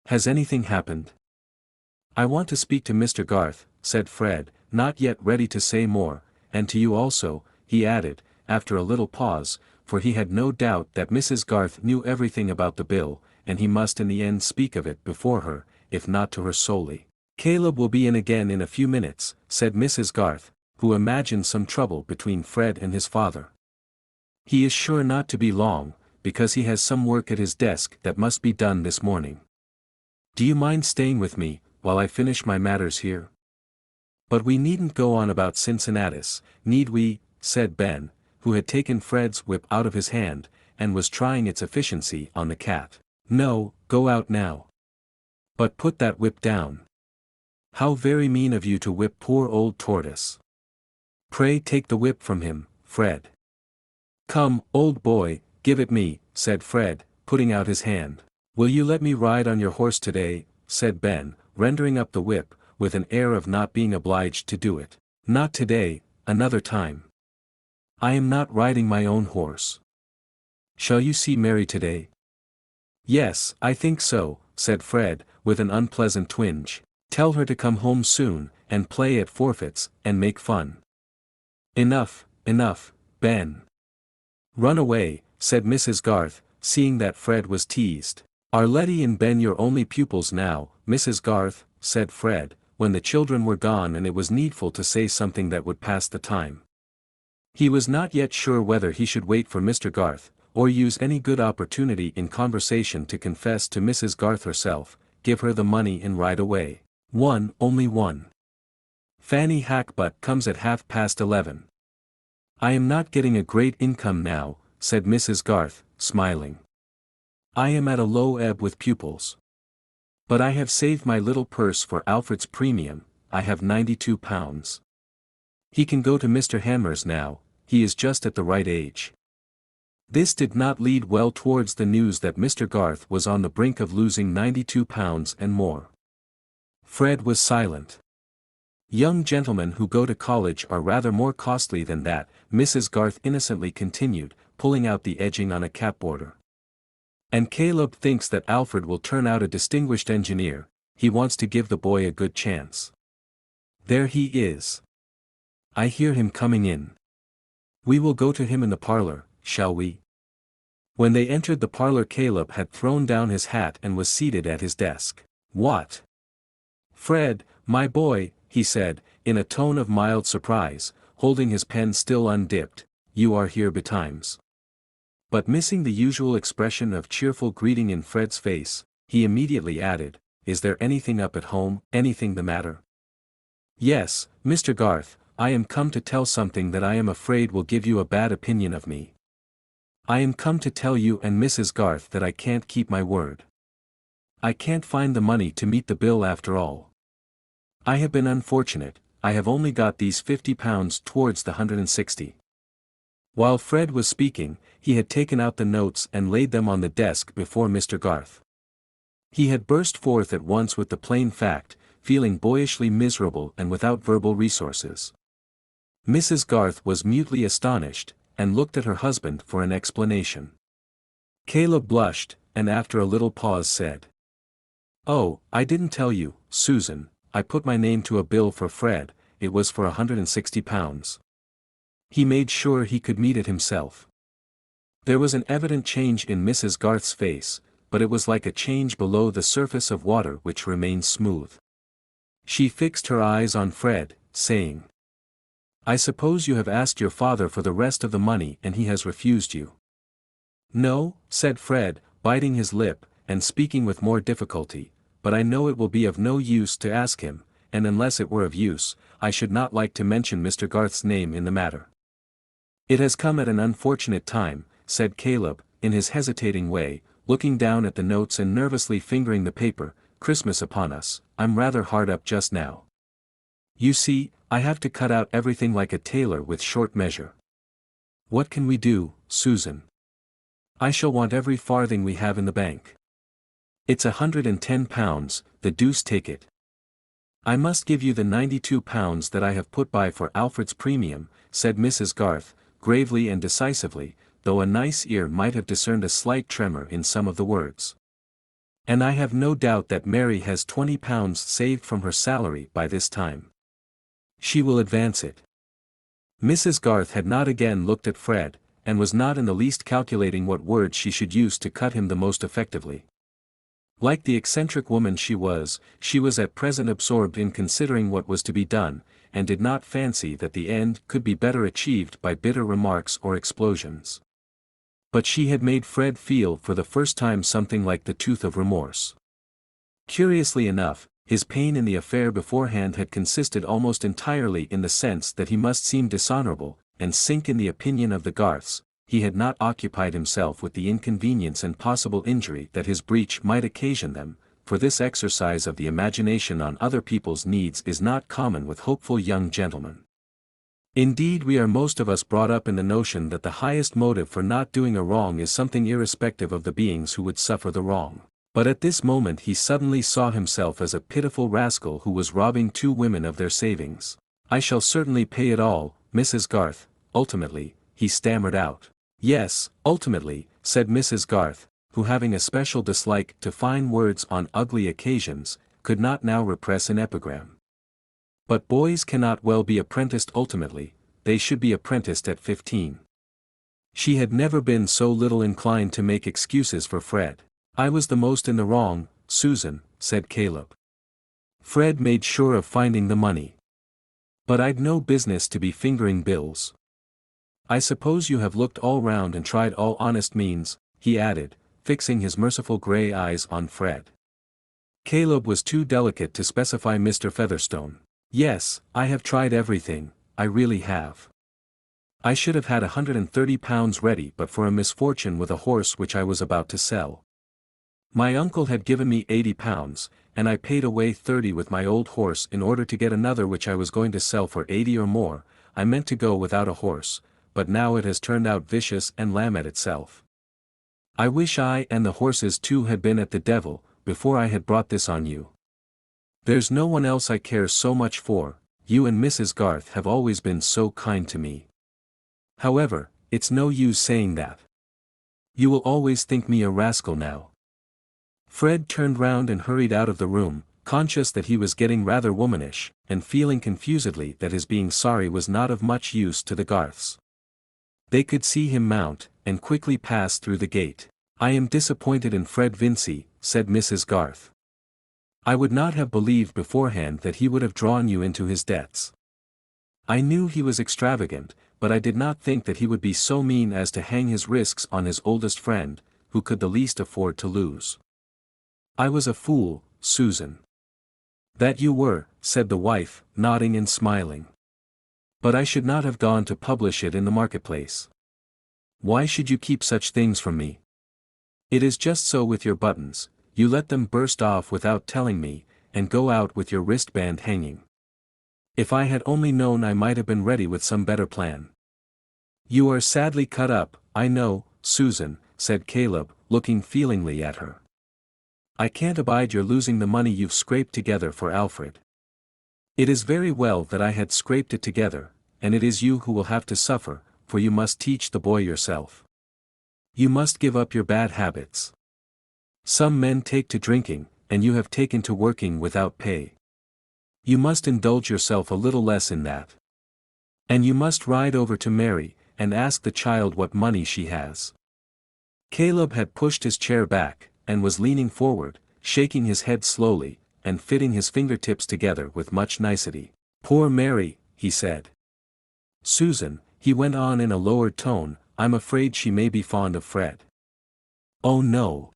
Has anything happened?" "I want to speak to Mr. Garth," said Fred, not yet ready to say more, "and to you also," he added, after a little pause, for he had no doubt that Mrs. Garth knew everything about the bill, and he must in the end speak of it before her, if not to her solely. "Caleb will be in again in a few minutes," said Mrs. Garth, who imagined some trouble between Fred and his father. "He is sure not to be long, because he has some work at his desk that must be done this morning." Do you mind staying with me, while I finish my matters here? But we needn't go on about Cincinnatus, need we, said Ben, who had taken Fred's whip out of his hand, and was trying its efficiency on the cat. No, go out now. But put that whip down. How very mean of you to whip poor old Tortoise. Pray take the whip from him, Fred. Come, old boy, give it me, said Fred, putting out his hand. Will you let me ride on your horse today, said Ben, rendering up the whip, with an air of not being obliged to do it. Not today, another time. I am not riding my own horse. Shall you see Mary today? Yes, I think so, said Fred, with an unpleasant twinge. Tell her to come home soon, and play at forfeits, and make fun. Enough, enough, Ben. Run away, said Mrs. Garth, seeing that Fred was teased. Are Letty and Ben your only pupils now, Mrs. Garth? Said Fred, when the children were gone and it was needful to say something that would pass the time. He was not yet sure whether he should wait for Mr. Garth, or use any good opportunity in conversation to confess to Mrs. Garth herself, give her the money and ride away. Only one. Fanny Hackbutt comes at 11:30. I am not getting a great income now, said Mrs. Garth, smiling. I am at a low ebb with pupils. But I have saved my little purse for Alfred's premium, I have £92. He can go to Mr. Hammer's now, he is just at the right age. This did not lead well towards the news that Mr. Garth was on the brink of losing £92 and more. Fred was silent. Young gentlemen who go to college are rather more costly than that, Mrs. Garth innocently continued, pulling out the edging on a cap border. And Caleb thinks that Alfred will turn out a distinguished engineer, he wants to give the boy a good chance. There he is. I hear him coming in. We will go to him in the parlor, shall we? When they entered the parlor Caleb had thrown down his hat and was seated at his desk. What? Fred, my boy, he said, in a tone of mild surprise, holding his pen still undipped, you are here betimes. But missing the usual expression of cheerful greeting in Fred's face, he immediately added, is there anything up at home, anything the matter? Yes, Mr. Garth, I am come to tell something that I am afraid will give you a bad opinion of me. I am come to tell you and Mrs. Garth that I can't keep my word. I can't find the money to meet the bill after all. I have been unfortunate, I have only got these £50 towards the 160. While Fred was speaking, he had taken out the notes and laid them on the desk before Mr. Garth. He had burst forth at once with the plain fact, feeling boyishly miserable and without verbal resources. Mrs. Garth was mutely astonished, and looked at her husband for an explanation. Caleb blushed, and after a little pause said, Oh, I didn't tell you, Susan, I put my name to a bill for Fred, it was for £160. He made sure he could meet it himself. There was an evident change in Mrs. Garth's face, but it was like a change below the surface of water which remains smooth. She fixed her eyes on Fred, saying, I suppose you have asked your father for the rest of the money and he has refused you. No, said Fred, biting his lip, and speaking with more difficulty, but I know it will be of no use to ask him, and unless it were of use, I should not like to mention Mr. Garth's name in the matter. It has come at an unfortunate time, said Caleb, in his hesitating way, looking down at the notes and nervously fingering the paper, Christmas upon us, I'm rather hard up just now. You see, I have to cut out everything like a tailor with short measure. What can we do, Susan? I shall want every farthing we have in the bank. It's £110, the deuce take it. I must give you the £92 that I have put by for Alfred's premium, said Mrs. Garth, gravely and decisively, though a nice ear might have discerned a slight tremor in some of the words. And I have no doubt that Mary has £20 saved from her salary by this time. She will advance it. Mrs. Garth had not again looked at Fred, and was not in the least calculating what words she should use to cut him the most effectively. Like the eccentric woman she was at present absorbed in considering what was to be done, and did not fancy that the end could be better achieved by bitter remarks or explosions. But she had made Fred feel for the first time something like the tooth of remorse. Curiously enough, his pain in the affair beforehand had consisted almost entirely in the sense that he must seem dishonorable, and sink in the opinion of the Garths. He had not occupied himself with the inconvenience and possible injury that his breach might occasion them, for this exercise of the imagination on other people's needs is not common with hopeful young gentlemen. Indeed, we are most of us brought up in the notion that the highest motive for not doing a wrong is something irrespective of the beings who would suffer the wrong. But at this moment he suddenly saw himself as a pitiful rascal who was robbing two women of their savings. "I shall certainly pay it all, Mrs. Garth, ultimately," he stammered out. "Yes, ultimately," said Mrs. Garth, who, having a special dislike to fine words on ugly occasions, could not now repress an epigram. "But boys cannot well be apprenticed ultimately, they should be apprenticed at 15. She had never been so little inclined to make excuses for Fred. "I was the most in the wrong, Susan," said Caleb. "Fred made sure of finding the money. But I'd no business to be fingering bills. I suppose you have looked all round and tried all honest means," he added, fixing his merciful grey eyes on Fred. Caleb was too delicate to specify Mr. Featherstone. "Yes, I have tried everything, I really have. I should have had £130 ready but for a misfortune with a horse which I was about to sell. My uncle had given me £80, and I paid away 30 with my old horse in order to get another which I was going to sell for 80 or more. I meant to go without a horse, but now it has turned out vicious and lamb at itself. I wish I and the horses too had been at the devil, before I had brought this on you. There's no one else I care so much for, you and Mrs. Garth have always been so kind to me. However, it's no use saying that. You will always think me a rascal now." Fred turned round and hurried out of the room, conscious that he was getting rather womanish, and feeling confusedly that his being sorry was not of much use to the Garths. They could see him mount, and quickly pass through the gate. "I am disappointed in Fred Vincy," said Mrs. Garth. "I would not have believed beforehand that he would have drawn you into his debts. I knew he was extravagant, but I did not think that he would be so mean as to hang his risks on his oldest friend, who could the least afford to lose." "I was a fool, Susan." "That you were," said the wife, nodding and smiling. "But I should not have gone to publish it in the marketplace. Why should you keep such things from me? It is just so with your buttons, you let them burst off without telling me, and go out with your wristband hanging. If I had only known I might have been ready with some better plan." "You are sadly cut up, I know, Susan," said Caleb, looking feelingly at her. "I can't abide your losing the money you've scraped together for Alfred. It is very well that I had scraped it together, and it is you who will have to suffer, for you must teach the boy yourself. You must give up your bad habits. Some men take to drinking, and you have taken to working without pay. You must indulge yourself a little less in that. And you must ride over to Mary, and ask the child what money she has." Caleb had pushed his chair back, and was leaning forward, shaking his head slowly, and fitting his fingertips together with much nicety. "Poor Mary," he said. "Susan," he went on in a lowered tone, "I'm afraid she may be fond of Fred." "Oh no.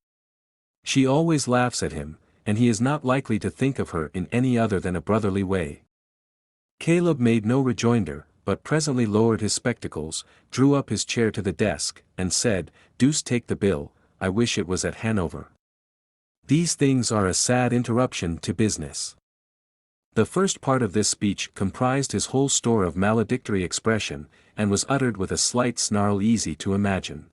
She always laughs at him, and he is not likely to think of her in any other than a brotherly way." Caleb made no rejoinder, but presently lowered his spectacles, drew up his chair to the desk, and said, "Deuce take the bill, I wish it was at Hanover. These things are a sad interruption to business." The first part of this speech comprised his whole store of maledictory expression, and was uttered with a slight snarl easy to imagine.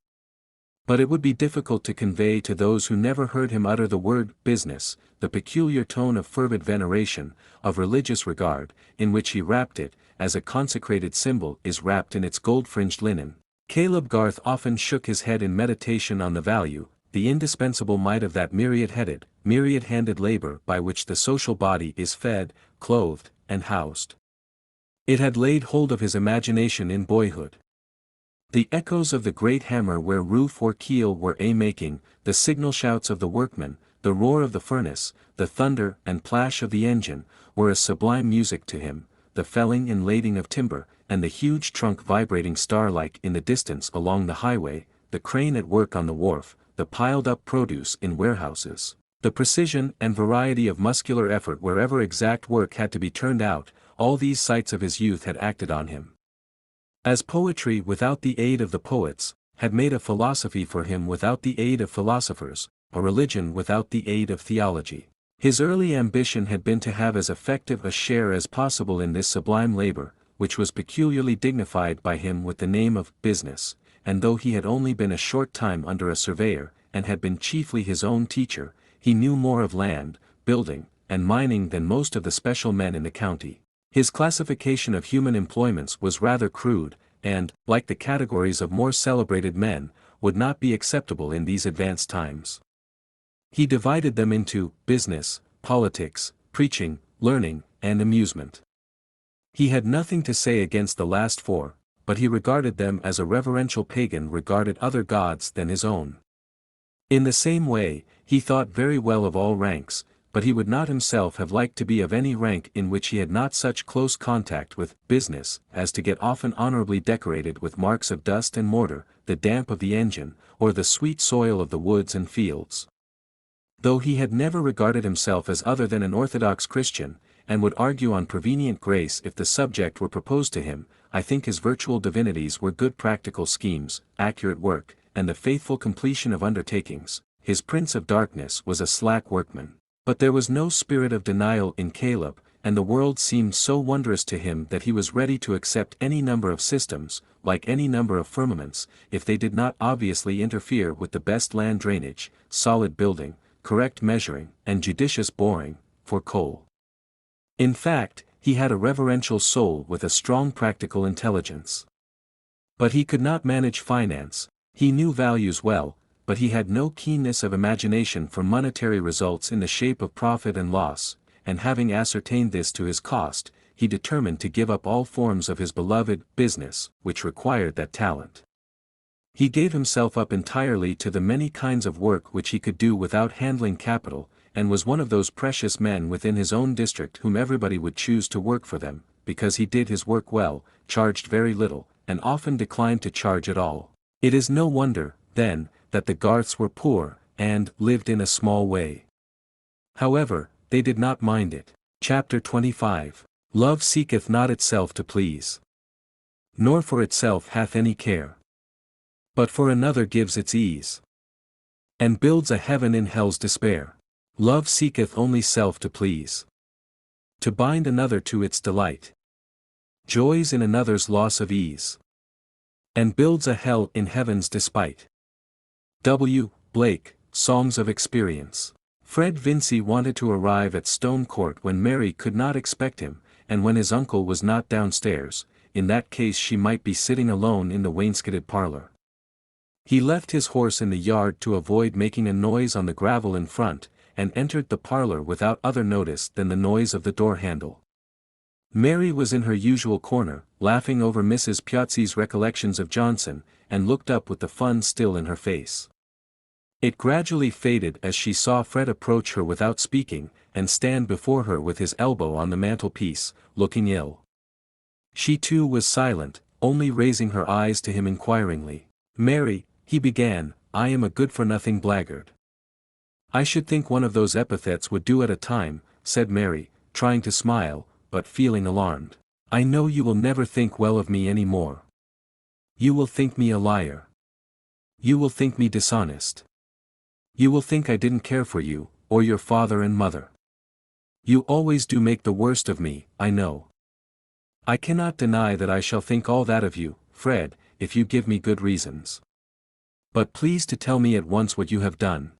But it would be difficult to convey to those who never heard him utter the word business, the peculiar tone of fervid veneration, of religious regard, in which he wrapped it, as a consecrated symbol is wrapped in its gold-fringed linen. Caleb Garth often shook his head in meditation on the value, the indispensable might of that myriad-headed, myriad-handed labor by which the social body is fed, clothed, and housed. It had laid hold of his imagination in boyhood. The echoes of the great hammer where roof or keel were making, the signal shouts of the workmen, the roar of the furnace, the thunder and plash of the engine, were a sublime music to him, the felling and lading of timber, and the huge trunk vibrating star-like in the distance along the highway, the crane at work on the wharf, the piled-up produce in warehouses, The precision and variety of muscular effort wherever exact work had to be turned out, all these sights of his youth had acted on him. As poetry without the aid of the poets, had made a philosophy for him without the aid of philosophers, a religion without the aid of theology. His early ambition had been to have as effective a share as possible in this sublime labor, which was peculiarly dignified by him with the name of business, and though he had only been a short time under a surveyor, and had been chiefly his own teacher, he knew more of land, building, and mining than most of the special men in the county. His classification of human employments was rather crude, and, like the categories of more celebrated men, would not be acceptable in these advanced times. He divided them into business, politics, preaching, learning, and amusement. He had nothing to say against the last four, but he regarded them as a reverential pagan regarded other gods than his own. In the same way, he thought very well of all ranks, but he would not himself have liked to be of any rank in which he had not such close contact with business as to get often honorably decorated with marks of dust and mortar, the damp of the engine, or the sweet soil of the woods and fields. Though he had never regarded himself as other than an orthodox Christian, and would argue on prevenient grace if the subject were proposed to him, I think his virtual divinities were good practical schemes, accurate work, and the faithful completion of undertakings. His prince of darkness was a slack workman. But there was no spirit of denial in Caleb, and the world seemed so wondrous to him that he was ready to accept any number of systems, like any number of firmaments, if they did not obviously interfere with the best land drainage, solid building, correct measuring, and judicious boring, for coal. In fact, he had a reverential soul with a strong practical intelligence. But he could not manage finance. He knew values well, but he had no keenness of imagination for monetary results in the shape of profit and loss, and having ascertained this to his cost, he determined to give up all forms of his beloved business, which required that talent. He gave himself up entirely to the many kinds of work which he could do without handling capital, and was one of those precious men within his own district whom everybody would choose to work for them, because he did his work well, charged very little, and often declined to charge at all. It is no wonder, then, that the Garths were poor, and lived in a small way. However, they did not mind it. Chapter 25. Love seeketh not itself to please, nor for itself hath any care, but for another gives its ease, and builds a heaven in hell's despair. Love seeketh only self to please, to bind another to its delight, joys in another's loss of ease, and builds a hell in heaven's despite. W. Blake, Songs of Experience. Fred Vincy wanted to arrive at Stone Court when Mary could not expect him, and when his uncle was not downstairs. In that case she might be sitting alone in the wainscoted parlor. He left his horse in the yard to avoid making a noise on the gravel in front, and entered the parlor without other notice than the noise of the door handle. Mary was in her usual corner, laughing over Mrs. Piozzi's recollections of Johnson, and looked up with the fun still in her face. It gradually faded as she saw Fred approach her without speaking, and stand before her with his elbow on the mantelpiece, looking ill. She too was silent, only raising her eyes to him inquiringly. "Mary," he began, "I am a good-for-nothing blackguard." "I should think one of those epithets would do at a time," said Mary, trying to smile, but feeling alarmed. "I know you will never think well of me any more. You will think me a liar. You will think me dishonest. You will think I didn't care for you, or your father and mother. You always do make the worst of me, I know. I cannot deny that I shall think all that of you, Fred, if you give me good reasons. But please to tell me at once what you have done.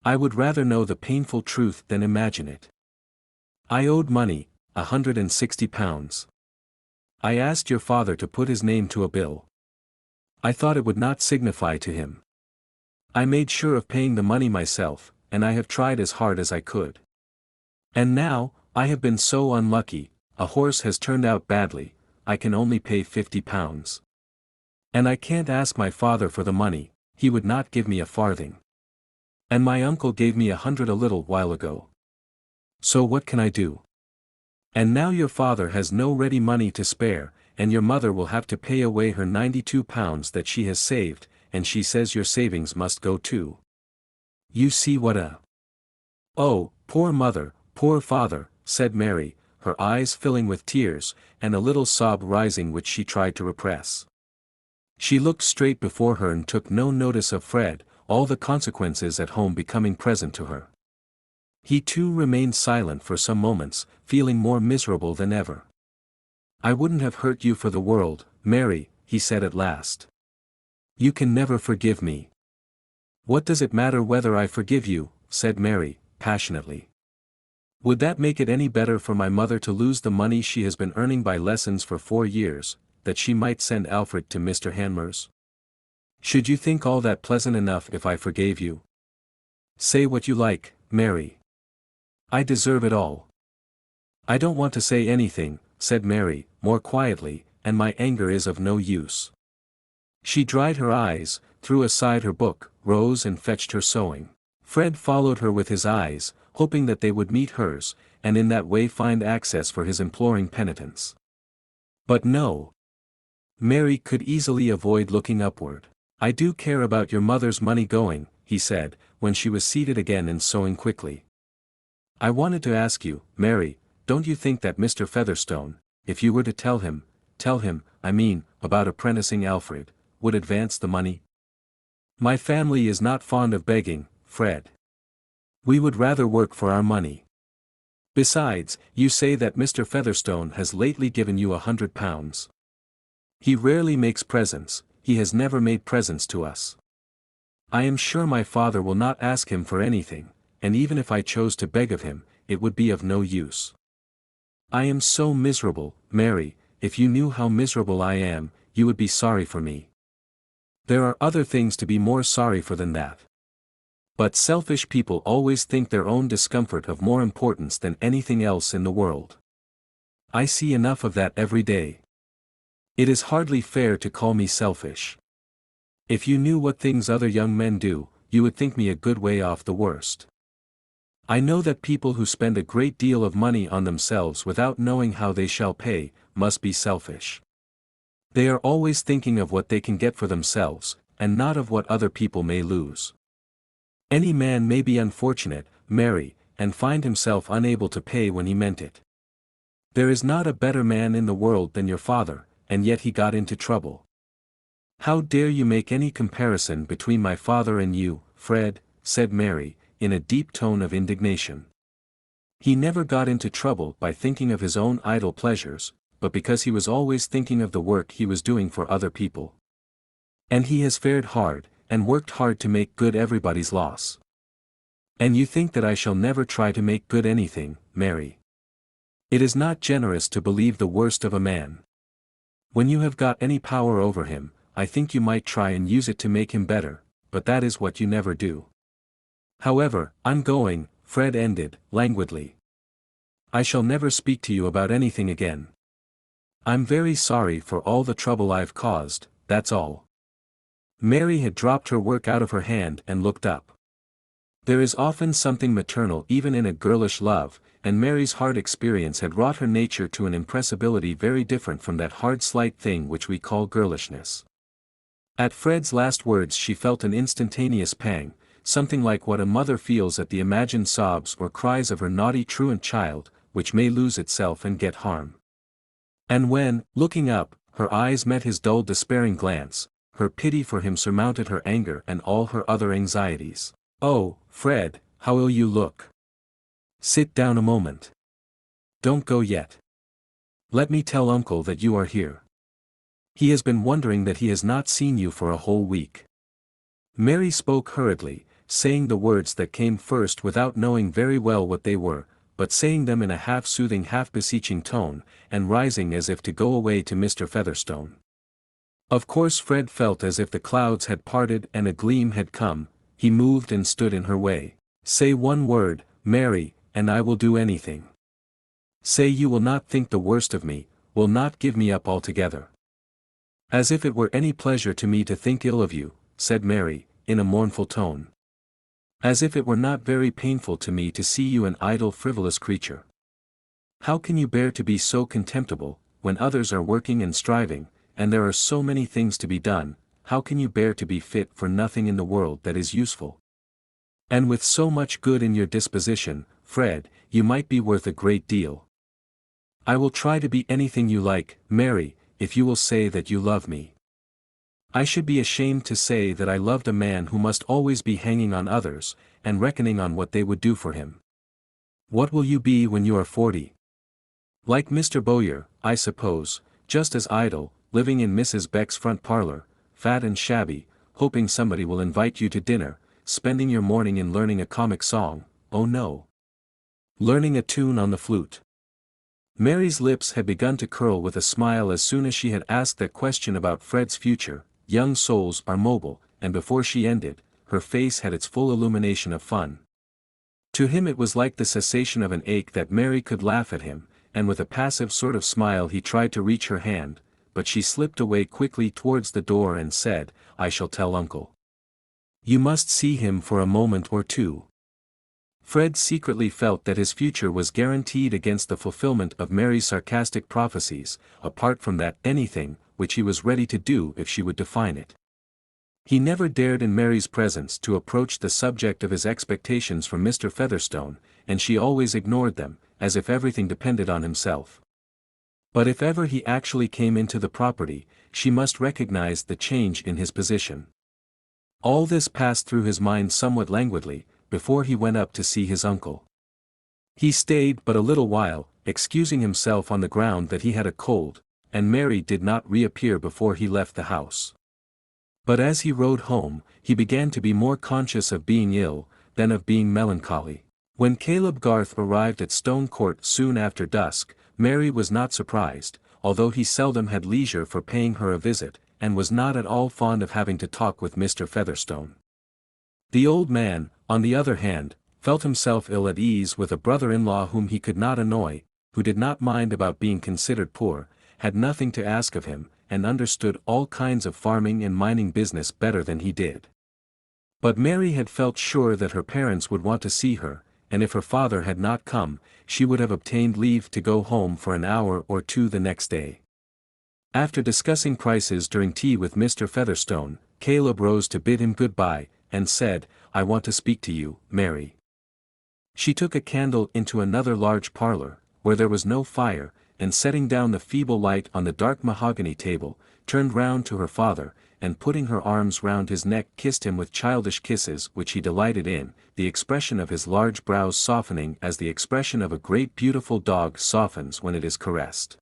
I would rather know the painful truth than imagine it. I owed money, £160. I asked your father to put his name to a bill. I thought it would not signify to him. I made sure of paying the money myself, and I have tried as hard as I could. And now, I have been so unlucky, a horse has turned out badly, I can only pay £50. And I can't ask my father for the money, he would not give me a farthing. And my uncle gave me 100 a little while ago. So what can I do? And now your father has no ready money to spare, and your mother will have to pay away her £92 that she has saved, and she says your savings must go too. You see what a "Oh, poor mother, poor father," said Mary, her eyes filling with tears, and a little sob rising which she tried to repress. She looked straight before her and took no notice of Fred, all the consequences at home becoming present to her. He too remained silent for some moments, feeling more miserable than ever. "I wouldn't have hurt you for the world, Mary," he said at last. "You can never forgive me." "What does it matter whether I forgive you?" said Mary, passionately. "Would that make it any better for my mother to lose the money she has been earning by lessons for 4 years, that she might send Alfred to Mr. Hanmer's? Should you think all that pleasant enough if I forgave you? Say what you like, Mary. I deserve it all." "I don't want to say anything," said Mary, more quietly, "and my anger is of no use." She dried her eyes, threw aside her book, rose and fetched her sewing. Fred followed her with his eyes, hoping that they would meet hers, and in that way find access for his imploring penitence. But no. Mary could easily avoid looking upward. "I do care about your mother's money going," he said, when she was seated again and sewing quickly. "I wanted to ask you, Mary, don't you think that Mr. Featherstone, if you were to tell him, I mean, about apprenticing Alfred, would advance the money?" "My family is not fond of begging, Fred. We would rather work for our money. Besides, you say that Mr. Featherstone has lately given you £100. He rarely makes presents, he has never made presents to us. I am sure my father will not ask him for anything, and even if I chose to beg of him, it would be of no use. I am so miserable, Mary, if you knew how miserable I am, you would be sorry for me. There are other things to be more sorry for than that. But selfish people always think their own discomfort of more importance than anything else in the world. I see enough of that every day. It is hardly fair to call me selfish. If you knew what things other young men do, you would think me a good way off the worst. I know that people who spend a great deal of money on themselves without knowing how they shall pay, must be selfish. They are always thinking of what they can get for themselves, and not of what other people may lose. Any man may be unfortunate, Mary, and find himself unable to pay when he meant it. There is not a better man in the world than your father, and yet he got into trouble. How dare you make any comparison between my father and you, Fred, said Mary, in a deep tone of indignation. He never got into trouble by thinking of his own idle pleasures, but because he was always thinking of the work he was doing for other people. And he has fared hard, and worked hard to make good everybody's loss. And you think that I shall never try to make good anything, Mary. It is not generous to believe the worst of a man. When you have got any power over him, I think you might try and use it to make him better, but that is what you never do. However, I'm going," Fred ended, languidly. "I shall never speak to you about anything again. I'm very sorry for all the trouble I've caused, that's all." Mary had dropped her work out of her hand and looked up. There is often something maternal even in a girlish love, and Mary's hard experience had wrought her nature to an impressibility very different from that hard slight thing which we call girlishness. At Fred's last words she felt an instantaneous pang, something like what a mother feels at the imagined sobs or cries of her naughty truant child, which may lose itself and get harm. And when, looking up, her eyes met his dull despairing glance, her pity for him surmounted her anger and all her other anxieties. "Oh, Fred, how ill you look. Sit down a moment. Don't go yet. Let me tell Uncle that you are here. He has been wondering that he has not seen you for a whole week." Mary spoke hurriedly, saying the words that came first without knowing very well what they were, but saying them in a half-soothing half-beseeching tone, and rising as if to go away to Mr. Featherstone. Of course Fred felt as if the clouds had parted and a gleam had come. He moved and stood in her way. "Say one word, Mary, and I will do anything. Say you will not think the worst of me, will not give me up altogether." "As if it were any pleasure to me to think ill of you," said Mary, in a mournful tone. "As if it were not very painful to me to see you an idle frivolous creature. How can you bear to be so contemptible, when others are working and striving, and there are so many things to be done? How can you bear to be fit for nothing in the world that is useful? And with so much good in your disposition, Fred, you might be worth a great deal. I will try to be anything you like, Mary, if you will say that you love me. I should be ashamed to say that I loved a man who must always be hanging on others, and reckoning on what they would do for him. What will you be when you are 40? Like Mr. Bowyer, I suppose, just as idle, living in Mrs. Beck's front parlor, fat and shabby, hoping somebody will invite you to dinner, spending your morning in learning a comic song, oh no, learning a tune on the flute. Mary's lips had begun to curl with a smile as soon as she had asked that question about Fred's future. Young souls are mobile, and before she ended, her face had its full illumination of fun. To him it was like the cessation of an ache that Mary could laugh at him, and with a passive sort of smile he tried to reach her hand, but she slipped away quickly towards the door and said, I shall tell Uncle. You must see him for a moment or two. Fred secretly felt that his future was guaranteed against the fulfillment of Mary's sarcastic prophecies, apart from that anything, which he was ready to do if she would define it. He never dared in Mary's presence to approach the subject of his expectations from Mr. Featherstone, and she always ignored them, as if everything depended on himself. But if ever he actually came into the property, she must recognize the change in his position. All this passed through his mind somewhat languidly, before he went up to see his uncle. He stayed but a little while, excusing himself on the ground that he had a cold, and Mary did not reappear before he left the house. But as he rode home, he began to be more conscious of being ill, than of being melancholy. When Caleb Garth arrived at Stone Court soon after dusk, Mary was not surprised, although he seldom had leisure for paying her a visit, and was not at all fond of having to talk with Mr. Featherstone. The old man, on the other hand, felt himself ill at ease with a brother-in-law whom he could not annoy, who did not mind about being considered poor, had nothing to ask of him, and understood all kinds of farming and mining business better than he did. But Mary had felt sure that her parents would want to see her, and if her father had not come, she would have obtained leave to go home for an hour or two the next day. After discussing prices during tea with Mr. Featherstone, Caleb rose to bid him good-bye, and said, I want to speak to you, Mary. She took a candle into another large parlor, where there was no fire, and setting down the feeble light on the dark mahogany table, turned round to her father, and putting her arms round his neck kissed him with childish kisses which he delighted in, the expression of his large brows softening as the expression of a great beautiful dog softens when it is caressed.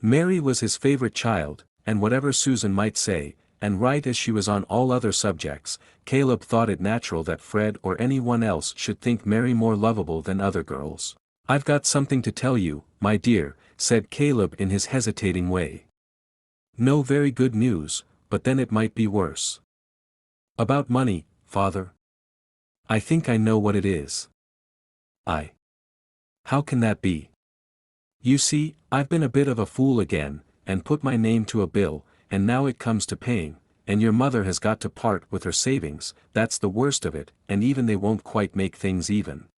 Mary was his favorite child, and whatever Susan might say, and right as she was on all other subjects, Caleb thought it natural that Fred or any one else should think Mary more lovable than other girls. I've got something to tell you, my dear, said Caleb in his hesitating way. No very good news, but then it might be worse. About money, father? I think I know what it is. How can that be? You see, I've been a bit of a fool again, and put my name to a bill, and now it comes to paying, and your mother has got to part with her savings, that's the worst of it, and even they won't quite make things even.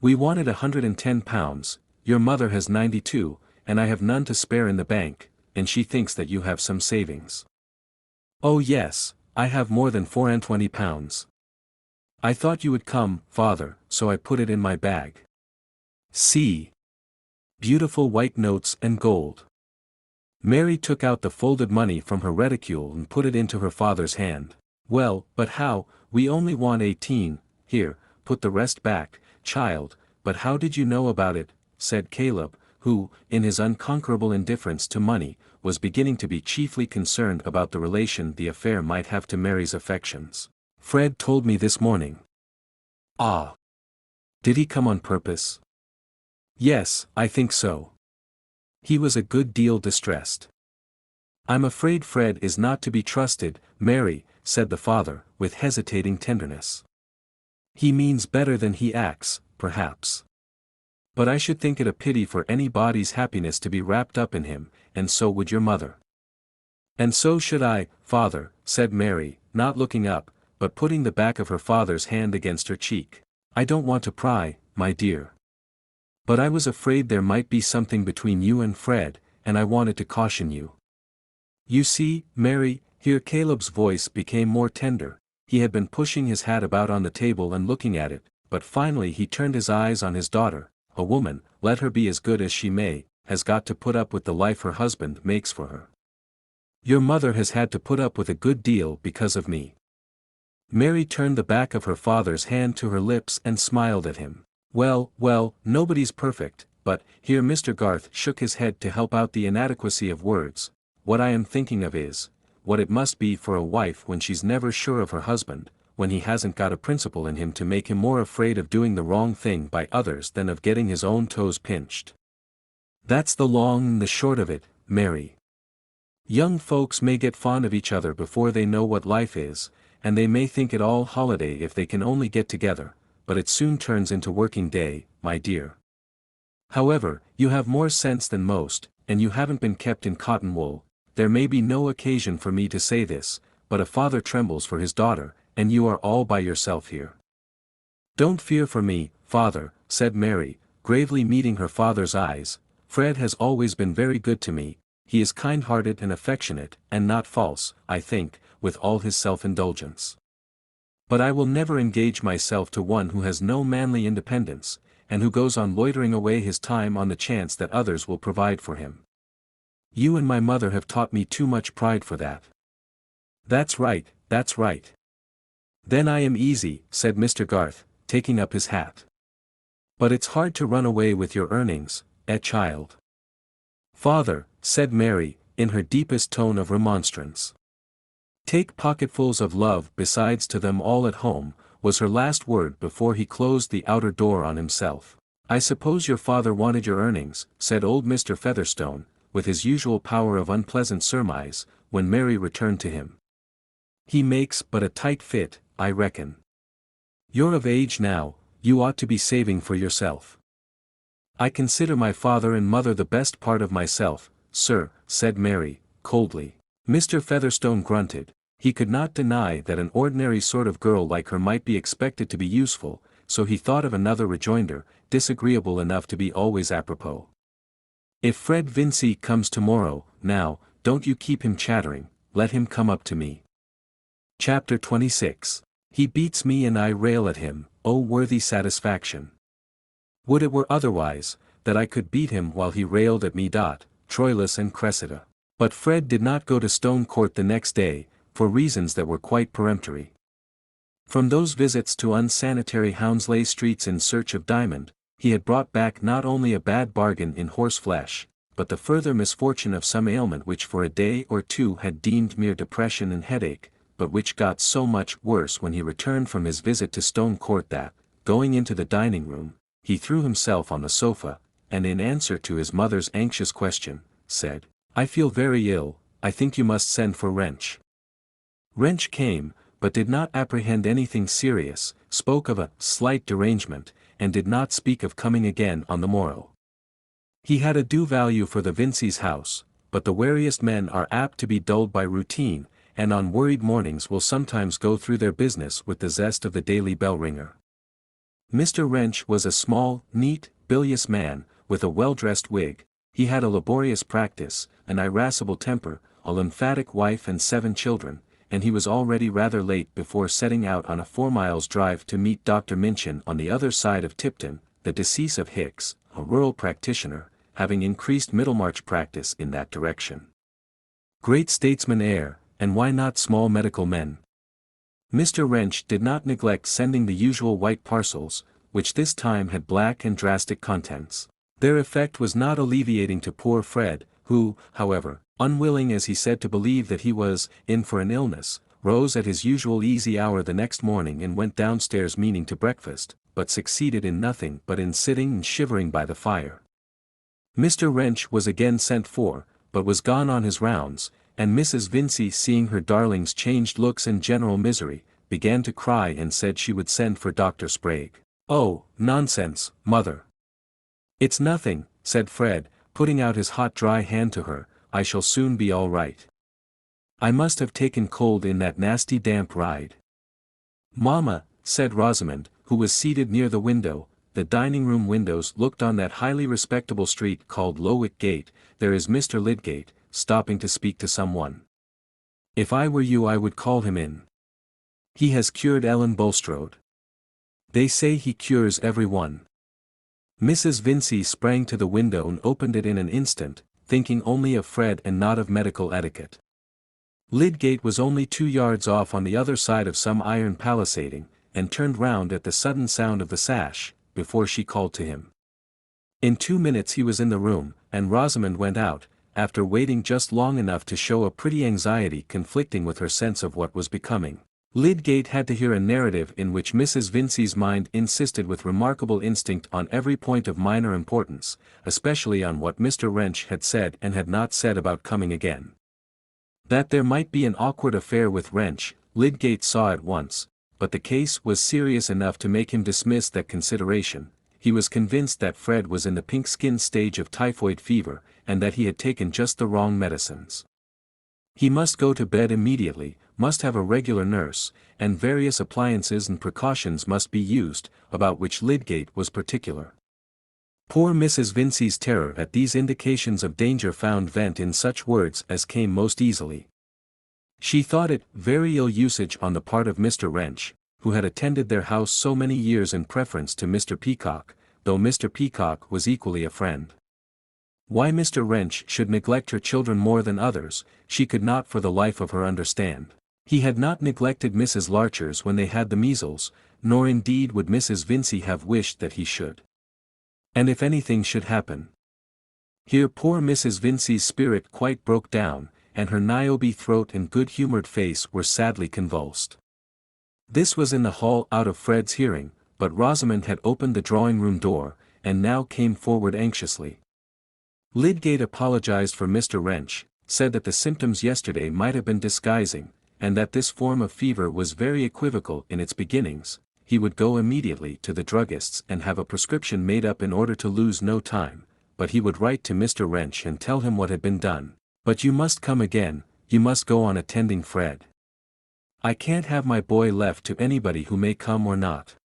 We wanted £110, your mother has 92, and I have none to spare in the bank, and she thinks that you have some savings. Oh yes, I have more than £24. I thought you would come, father, so I put it in my bag. See. Beautiful white notes and gold. Mary took out the folded money from her reticule and put it into her father's hand. Well, but how, we only want 18, here, put the rest back, child, but how did you know about it, said Caleb, who, in his unconquerable indifference to money, was beginning to be chiefly concerned about the relation the affair might have to Mary's affections. Fred told me this morning. Ah! Did he come on purpose? Yes, I think so. He was a good deal distressed. I'm afraid Fred is not to be trusted, Mary, said the father, with hesitating tenderness. He means better than he acts, perhaps. But I should think it a pity for anybody's happiness to be wrapped up in him, and so would your mother. And so should I, father, said Mary, not looking up, but putting the back of her father's hand against her cheek. I don't want to pry, my dear. But I was afraid there might be something between you and Fred, and I wanted to caution you. You see, Mary, here Caleb's voice became more tender, he had been pushing his hat about on the table and looking at it, but finally he turned his eyes on his daughter. A woman, let her be as good as she may, has got to put up with the life her husband makes for her. Your mother has had to put up with a good deal because of me. Mary turned the back of her father's hand to her lips and smiled at him. Well, nobody's perfect, but, here Mr. Garth shook his head to help out the inadequacy of words, what I am thinking of is, what it must be for a wife when she's never sure of her husband, when he hasn't got a principle in him to make him more afraid of doing the wrong thing by others than of getting his own toes pinched. That's the long and the short of it, Mary. Young folks may get fond of each other before they know what life is, and they may think it all holiday if they can only get together, but it soon turns into working day, my dear. However, you have more sense than most, and you haven't been kept in cotton wool. There may be no occasion for me to say this, but a father trembles for his daughter, and you are all by yourself here. Don't fear for me, father, said Mary, gravely meeting her father's eyes. Fred has always been very good to me. He is kind-hearted and affectionate, and not false, I think, with all his self-indulgence. But I will never engage myself to one who has no manly independence, and who goes on loitering away his time on the chance that others will provide for him. You and my mother have taught me too much pride for that. That's right, that's right. Then I am easy, said Mr. Garth, taking up his hat. But it's hard to run away with your earnings, child. Father, said Mary, in her deepest tone of remonstrance. Take pocketfuls of love besides to them all at home, was her last word before he closed the outer door on himself. I suppose your father wanted your earnings, said old Mr. Featherstone, with his usual power of unpleasant surmise, when Mary returned to him. He makes but a tight fit, I reckon. You're of age now, you ought to be saving for yourself. I consider my father and mother the best part of myself, sir, said Mary, coldly. Mr. Featherstone grunted. He could not deny that an ordinary sort of girl like her might be expected to be useful, so he thought of another rejoinder, disagreeable enough to be always apropos. If Fred Vincy comes tomorrow, now, don't you keep him chattering, let him come up to me. Chapter 26. He beats me and I rail at him, O worthy satisfaction. Would it were otherwise, that I could beat him while he railed at me. Troilus and Cressida. But Fred did not go to Stone Court the next day, for reasons that were quite peremptory. From those visits to unsanitary Hounslow streets in search of diamond, he had brought back not only a bad bargain in horseflesh, but the further misfortune of some ailment which for a day or two had deemed mere depression and headache, but which got so much worse when he returned from his visit to Stone Court that, going into the dining room, he threw himself on the sofa, and in answer to his mother's anxious question, said, I feel very ill, I think you must send for Wrench. Wrench came, but did not apprehend anything serious, spoke of a slight derangement, and did not speak of coming again on the morrow. He had a due value for the Vincys' house, but the wariest men are apt to be dulled by routine, and on worried mornings will sometimes go through their business with the zest of the daily bell-ringer. Mr. Wrench was a small, neat, bilious man, with a well-dressed wig. He had a laborious practice, an irascible temper, a lymphatic wife and 7 children, and he was already rather late before setting out on a 4-mile drive to meet Dr. Minchin on the other side of Tipton, the decease of Hicks, a rural practitioner, having increased Middlemarch practice in that direction. Great statesman heir, and why not small medical men? Mr. Wrench did not neglect sending the usual white parcels, which this time had black and drastic contents. Their effect was not alleviating to poor Fred, who, however, unwilling as he said to believe that he was in for an illness, rose at his usual easy hour the next morning and went downstairs meaning to breakfast, but succeeded in nothing but in sitting and shivering by the fire. Mr. Wrench was again sent for, but was gone on his rounds, and Mrs. Vincy, seeing her darling's changed looks and general misery, began to cry and said she would send for Dr. Sprague. Oh, nonsense, mother. It's nothing, said Fred, putting out his hot dry hand to her, I shall soon be all right. I must have taken cold in that nasty damp ride. Mamma, said Rosamond, who was seated near the window, the dining-room windows looked on that highly respectable street called Lowick Gate, there is Mr. Lydgate, stopping to speak to someone. If I were you I would call him in. He has cured Ellen Bulstrode. They say he cures every one. Mrs. Vincey sprang to the window and opened it in an instant, thinking only of Fred and not of medical etiquette. Lydgate was only 2 yards off on the other side of some iron palisading, and turned round at the sudden sound of the sash, before she called to him. In 2 minutes he was in the room, and Rosamond went out, after waiting just long enough to show a pretty anxiety conflicting with her sense of what was becoming. Lydgate had to hear a narrative in which Mrs. Vincey's mind insisted with remarkable instinct on every point of minor importance, especially on what Mr. Wrench had said and had not said about coming again. That there might be an awkward affair with Wrench, Lydgate saw at once, but the case was serious enough to make him dismiss that consideration. He was convinced that Fred was in the pink-skin stage of typhoid fever, and that he had taken just the wrong medicines. He must go to bed immediately, must have a regular nurse, and various appliances and precautions must be used, about which Lydgate was particular. Poor Mrs. Vincey's terror at these indications of danger found vent in such words as came most easily. She thought it very ill usage on the part of Mr. Wrench, who had attended their house so many years in preference to Mr. Peacock, though Mr. Peacock was equally a friend. Why Mr. Wrench should neglect her children more than others, she could not for the life of her understand. He had not neglected Mrs. Larcher's when they had the measles, nor indeed would Mrs. Vincey have wished that he should. And if anything should happen. Here poor Mrs. Vincey's spirit quite broke down, and her Niobe throat and good-humoured face were sadly convulsed. This was in the hall out of Fred's hearing, but Rosamond had opened the drawing-room door, and now came forward anxiously. Lydgate apologized for Mr. Wrench, said that the symptoms yesterday might have been disguising, and that this form of fever was very equivocal in its beginnings. He would go immediately to the druggist's and have a prescription made up in order to lose no time, but he would write to Mr. Wrench and tell him what had been done. But you must come again, you must go on attending Fred. I can't have my boy left to anybody who may come or not.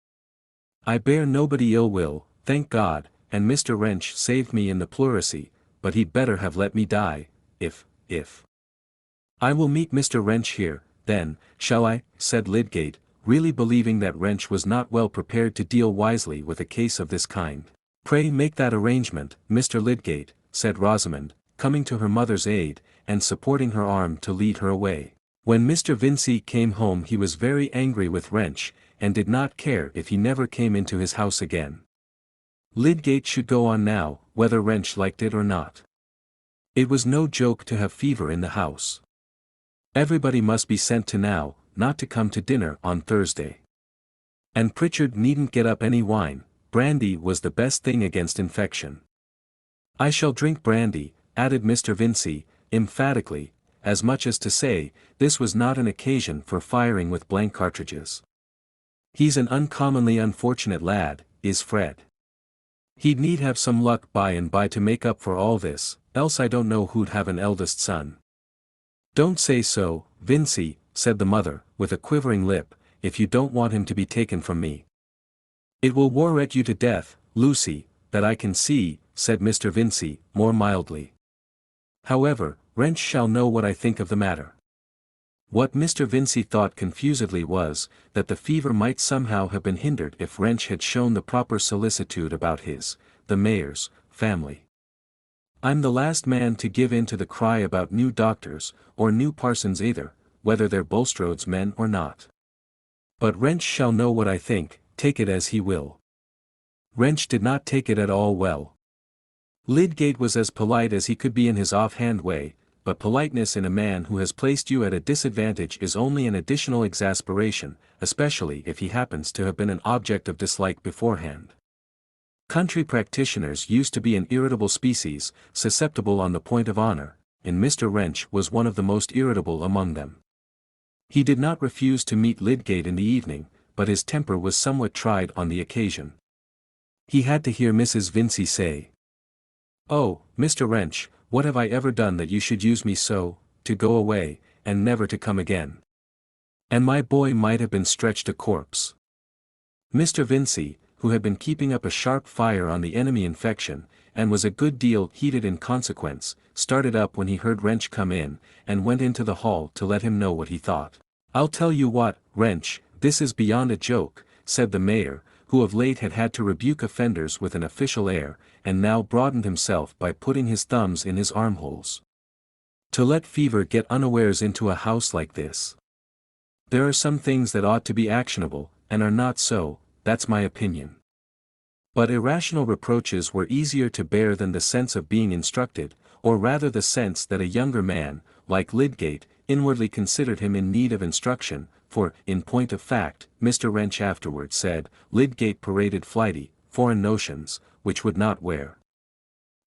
I bear nobody ill will, thank God, and Mr. Wrench saved me in the pleurisy, but he'd better have let me die, if. I will meet Mr. Wrench here, then, shall I, said Lydgate, really believing that Wrench was not well prepared to deal wisely with a case of this kind. Pray make that arrangement, Mr. Lydgate, said Rosamond, coming to her mother's aid, and supporting her arm to lead her away. When Mr. Vincey came home he was very angry with Wrench, and did not care if he never came into his house again. Lydgate should go on now, whether Wrench liked it or not. It was no joke to have fever in the house. Everybody must be sent to now, not to come to dinner on Thursday. And Pritchard needn't get up any wine, brandy was the best thing against infection. I shall drink brandy, added Mr. Vincey, emphatically, as much as to say, this was not an occasion for firing with blank cartridges. He's an uncommonly unfortunate lad, is Fred. He'd need have some luck by and by to make up for all this, else I don't know who'd have an eldest son. Don't say so, Vincey, said the mother, with a quivering lip, if you don't want him to be taken from me. It will worret you to death, Lucy, that I can see, said Mr. Vincey, more mildly. However, Wrench shall know what I think of the matter. What Mr. Vincey thought confusedly was, that the fever might somehow have been hindered if Wrench had shown the proper solicitude about the mayor's, family. I'm the last man to give in to the cry about new doctors, or new parsons either, whether they're Bulstrode's men or not. But Wrench shall know what I think, take it as he will. Wrench did not take it at all well. Lydgate was as polite as he could be in his offhand way, but politeness in a man who has placed you at a disadvantage is only an additional exasperation, especially if he happens to have been an object of dislike beforehand. Country practitioners used to be an irritable species, susceptible on the point of honor, and Mr. Wrench was one of the most irritable among them. He did not refuse to meet Lydgate in the evening, but his temper was somewhat tried on the occasion. He had to hear Mrs. Vincey say, "Oh, Mr. Wrench, what have I ever done that you should use me so, to go away, and never to come again? And my boy might have been stretched a corpse." Mr. Vincey, who had been keeping up a sharp fire on the enemy infection, and was a good deal heated in consequence, started up when he heard Wrench come in, and went into the hall to let him know what he thought. "I'll tell you what, Wrench, this is beyond a joke," said the mayor, who of late had had to rebuke offenders with an official air, and now broadened himself by putting his thumbs in his armholes. "To let fever get unawares into a house like this. There are some things that ought to be actionable, and are not so, that's my opinion." But irrational reproaches were easier to bear than the sense of being instructed, or rather the sense that a younger man, like Lydgate, inwardly considered him in need of instruction, for, in point of fact, Mr. Wrench afterward said, Lydgate paraded flighty, foreign notions, which would not wear.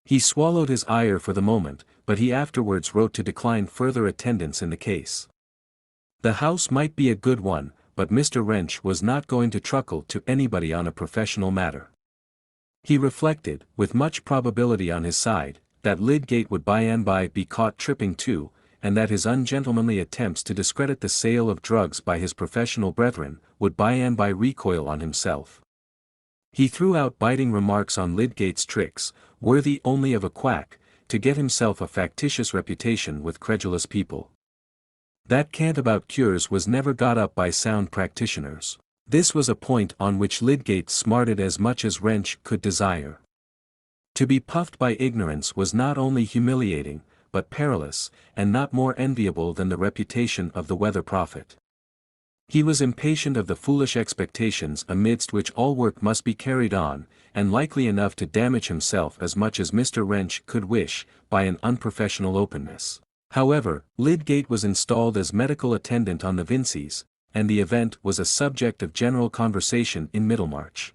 He swallowed his ire for the moment, but he afterwards wrote to decline further attendance in the case. The house might be a good one, but Mr. Wrench was not going to truckle to anybody on a professional matter. He reflected, with much probability on his side, that Lydgate would by and by be caught tripping too, and that his ungentlemanly attempts to discredit the sale of drugs by his professional brethren, would by and by recoil on himself. He threw out biting remarks on Lydgate's tricks, worthy only of a quack, to get himself a factitious reputation with credulous people. That cant about cures was never got up by sound practitioners. This was a point on which Lydgate smarted as much as Wrench could desire. To be puffed by ignorance was not only humiliating, but perilous, and not more enviable than the reputation of the weather prophet. He was impatient of the foolish expectations amidst which all work must be carried on, and likely enough to damage himself as much as Mr. Wrench could wish, by an unprofessional openness. However, Lydgate was installed as medical attendant on the Vinceys, and the event was a subject of general conversation in Middlemarch.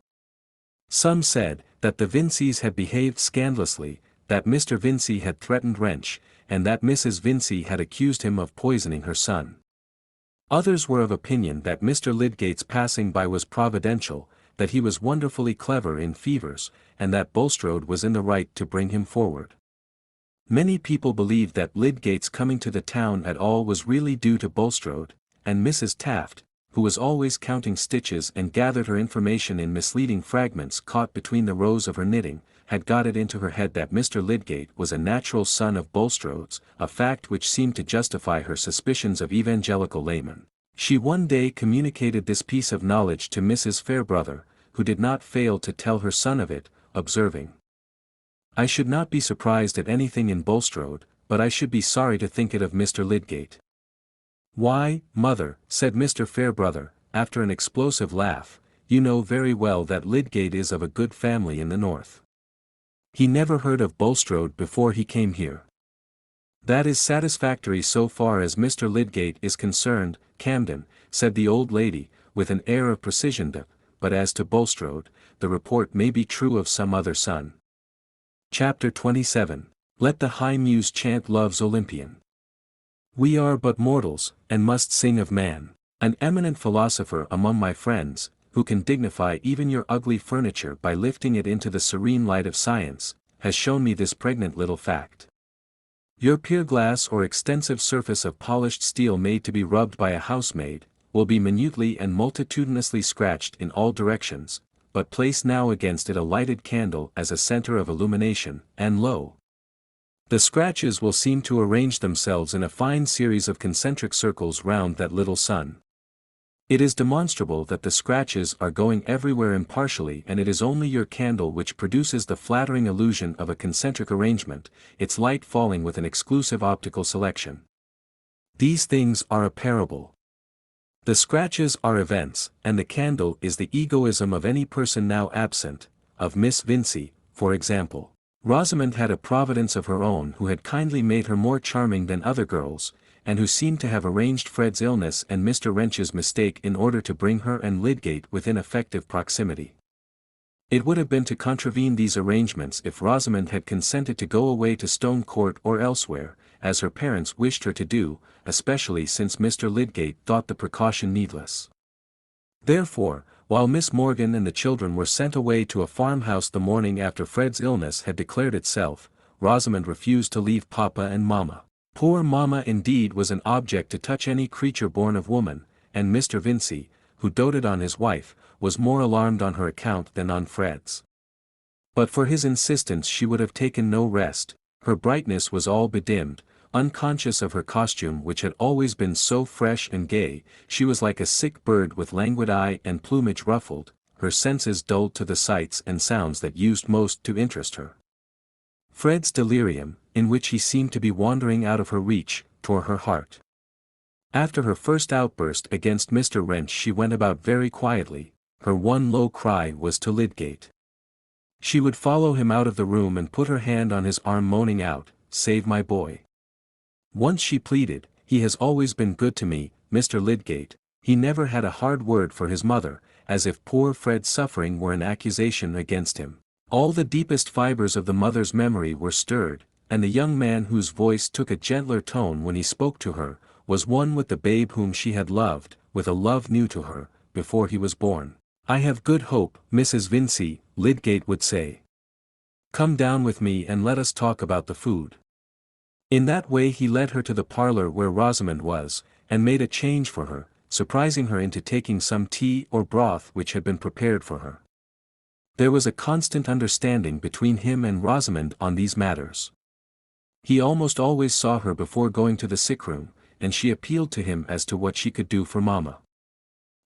Some said, that the Vinceys had behaved scandalously, that Mr. Vincey had threatened Wrench, and that Mrs. Vincey had accused him of poisoning her son. Others were of opinion that Mr. Lydgate's passing by was providential, that he was wonderfully clever in fevers, and that Bulstrode was in the right to bring him forward. Many people believed that Lydgate's coming to the town at all was really due to Bulstrode, and Mrs. Taft, who was always counting stitches and gathered her information in misleading fragments caught between the rows of her knitting, had got it into her head that Mr. Lydgate was a natural son of Bulstrode's, a fact which seemed to justify her suspicions of evangelical laymen. She one day communicated this piece of knowledge to Mrs. Fairbrother, who did not fail to tell her son of it, observing, "I should not be surprised at anything in Bulstrode, but I should be sorry to think it of Mr. Lydgate." "Why, mother," said Mr. Fairbrother, after an explosive laugh, "you know very well that Lydgate is of a good family in the north. He never heard of Bulstrode before he came here." "That is satisfactory so far as Mr. Lydgate is concerned, Camden," said the old lady, with an air of precision, "but as to Bulstrode, the report may be true of some other son." Chapter 27. Let the high muse chant love's Olympian. "We are but mortals, and must sing of man. An eminent philosopher among my friends, who can dignify even your ugly furniture by lifting it into the serene light of science, has shown me this pregnant little fact. Your pier glass or extensive surface of polished steel made to be rubbed by a housemaid, will be minutely and multitudinously scratched in all directions, but place now against it a lighted candle as a center of illumination, and lo! the scratches will seem to arrange themselves in a fine series of concentric circles round that little sun. It is demonstrable that the scratches are going everywhere impartially, and it is only your candle which produces the flattering illusion of a concentric arrangement, its light falling with an exclusive optical selection. These things are a parable. The scratches are events, and the candle is the egoism of any person now absent, of Miss Vincey, for example. Rosamond had a providence of her own who had kindly made her more charming than other girls, and who seemed to have arranged Fred's illness and Mr. Wrench's mistake in order to bring her and Lydgate within effective proximity. It would have been to contravene these arrangements if Rosamond had consented to go away to Stone Court or elsewhere, as her parents wished her to do, especially since Mr. Lydgate thought the precaution needless. Therefore, while Miss Morgan and the children were sent away to a farmhouse the morning after Fred's illness had declared itself, Rosamond refused to leave Papa and Mamma. Poor Mamma indeed was an object to touch any creature born of woman, and Mr. Vincey, who doted on his wife, was more alarmed on her account than on Fred's. But for his insistence she would have taken no rest, her brightness was all bedimmed, unconscious of her costume which had always been so fresh and gay. She was like a sick bird with languid eye and plumage ruffled, her senses dulled to the sights and sounds that used most to interest her. Fred's delirium, in which he seemed to be wandering out of her reach, tore her heart. After her first outburst against Mr. Wrench she went about very quietly. Her one low cry was to Lydgate. She would follow him out of the room and put her hand on his arm moaning out, "Save my boy." Once she pleaded, "He has always been good to me, Mr. Lydgate, he never had a hard word for his mother," as if poor Fred's suffering were an accusation against him. All the deepest fibers of the mother's memory were stirred, and the young man whose voice took a gentler tone when he spoke to her, was one with the babe whom she had loved, with a love new to her, before he was born. "I have good hope, Mrs. Vincey," Lydgate would say. "Come down with me and let us talk about the food." In that way he led her to the parlor where Rosamond was, and made a change for her, surprising her into taking some tea or broth which had been prepared for her. There was a constant understanding between him and Rosamond on these matters. He almost always saw her before going to the sick-room, and she appealed to him as to what she could do for mamma.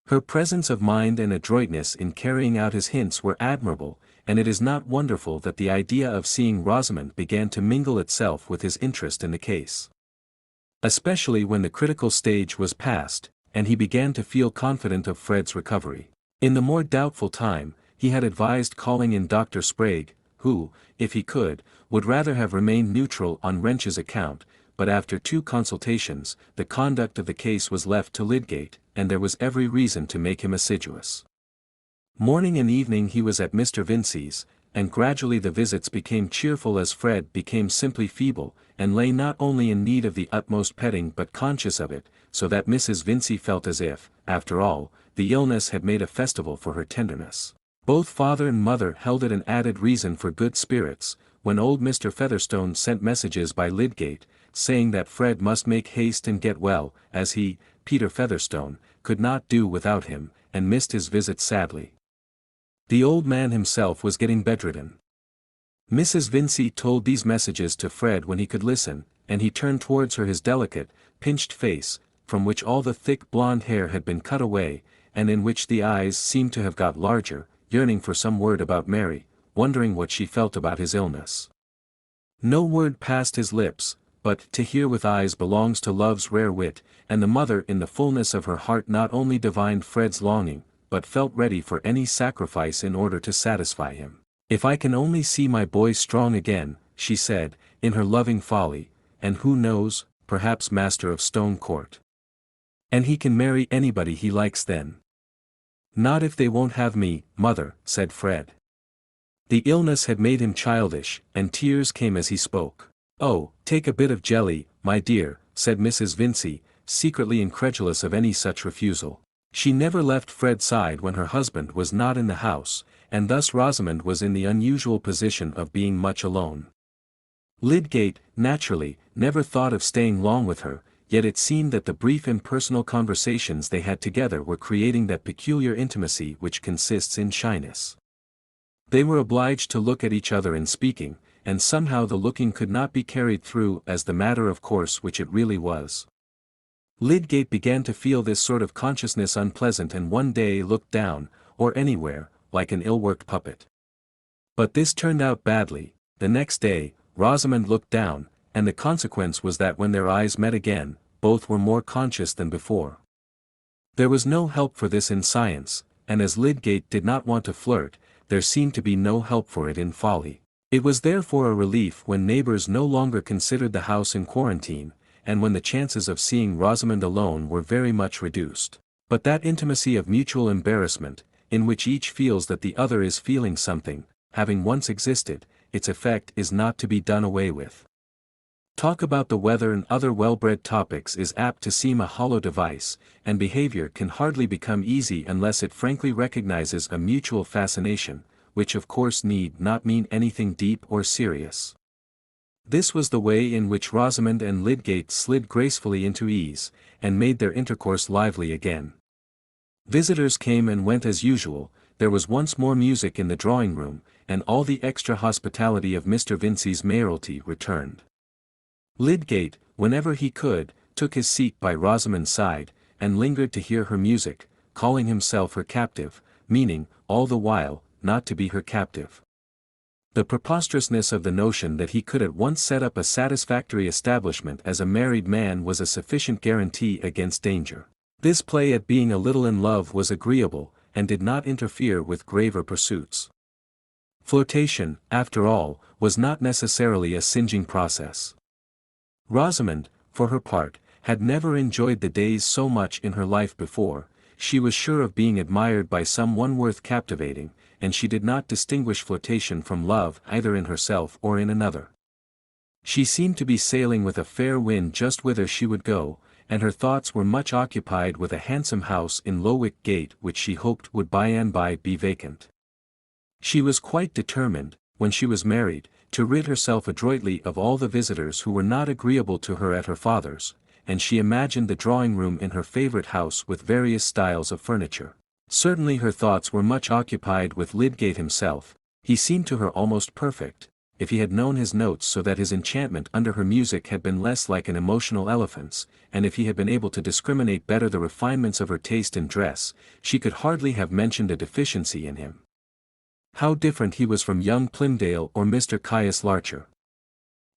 Her presence of mind and adroitness in carrying out his hints were admirable, and it is not wonderful that the idea of seeing Rosamond began to mingle itself with his interest in the case. Especially when the critical stage was passed, and he began to feel confident of Fred's recovery. In the more doubtful time, he had advised calling in Dr. Sprague, who, if he could, would rather have remained neutral on Wrench's account, but after 2 consultations, the conduct of the case was left to Lydgate, and there was every reason to make him assiduous. Morning and evening he was at Mr. Vincey's, and gradually the visits became cheerful as Fred became simply feeble, and lay not only in need of the utmost petting but conscious of it, so that Mrs. Vincey felt as if, after all, the illness had made a festival for her tenderness. Both father and mother held it an added reason for good spirits, when old Mr. Featherstone sent messages by Lydgate, saying that Fred must make haste and get well, as he, Peter Featherstone, could not do without him, and missed his visit sadly. The old man himself was getting bedridden. Mrs. Vincey told these messages to Fred when he could listen, and he turned towards her his delicate, pinched face, from which all the thick blonde hair had been cut away, and in which the eyes seemed to have got larger, yearning for some word about Mary, wondering what she felt about his illness. No word passed his lips, but to hear with eyes belongs to love's rare wit, and the mother in the fullness of her heart not only divined Fred's longing, but felt ready for any sacrifice in order to satisfy him. "If I can only see my boy strong again," she said, in her loving folly, "and who knows, perhaps master of Stone Court. And he can marry anybody he likes then." "Not if they won't have me, mother," said Fred. The illness had made him childish, and tears came as he spoke. "Oh, take a bit of jelly, my dear," said Mrs. Vincey, secretly incredulous of any such refusal. She never left Fred's side when her husband was not in the house, and thus Rosamond was in the unusual position of being much alone. Lydgate, naturally, never thought of staying long with her, yet it seemed that the brief impersonal conversations they had together were creating that peculiar intimacy which consists in shyness. They were obliged to look at each other in speaking, and somehow the looking could not be carried through as the matter of course which it really was. Lydgate began to feel this sort of consciousness unpleasant and one day looked down, or anywhere, like an ill-worked puppet. But this turned out badly. The next day, Rosamond looked down, and the consequence was that when their eyes met again, both were more conscious than before. There was no help for this in science, and as Lydgate did not want to flirt, there seemed to be no help for it in folly. It was therefore a relief when neighbors no longer considered the house in quarantine, and when the chances of seeing Rosamond alone were very much reduced. But that intimacy of mutual embarrassment, in which each feels that the other is feeling something, having once existed, its effect is not to be done away with. Talk about the weather and other well-bred topics is apt to seem a hollow device, and behavior can hardly become easy unless it frankly recognizes a mutual fascination, which of course need not mean anything deep or serious. This was the way in which Rosamond and Lydgate slid gracefully into ease, and made their intercourse lively again. Visitors came and went as usual, there was once more music in the drawing-room, and all the extra hospitality of Mr. Vincey's mayoralty returned. Lydgate, whenever he could, took his seat by Rosamond's side, and lingered to hear her music, calling himself her captive, meaning, all the while, not to be her captive. The preposterousness of the notion that he could at once set up a satisfactory establishment as a married man was a sufficient guarantee against danger. This play at being a little in love was agreeable, and did not interfere with graver pursuits. Flirtation, after all, was not necessarily a singeing process. Rosamond, for her part, had never enjoyed the days so much in her life before. She was sure of being admired by some one worth captivating, and she did not distinguish flirtation from love either in herself or in another. She seemed to be sailing with a fair wind just whither she would go, and her thoughts were much occupied with a handsome house in Lowick Gate which she hoped would by and by be vacant. She was quite determined, when she was married, to rid herself adroitly of all the visitors who were not agreeable to her at her father's, and she imagined the drawing-room in her favourite house with various styles of furniture. Certainly her thoughts were much occupied with Lydgate himself. He seemed to her almost perfect, if he had known his notes so that his enchantment under her music had been less like an emotional elephant's, and if he had been able to discriminate better the refinements of her taste in dress, she could hardly have mentioned a deficiency in him. How different he was from young Plymdale or Mr. Caius Larcher.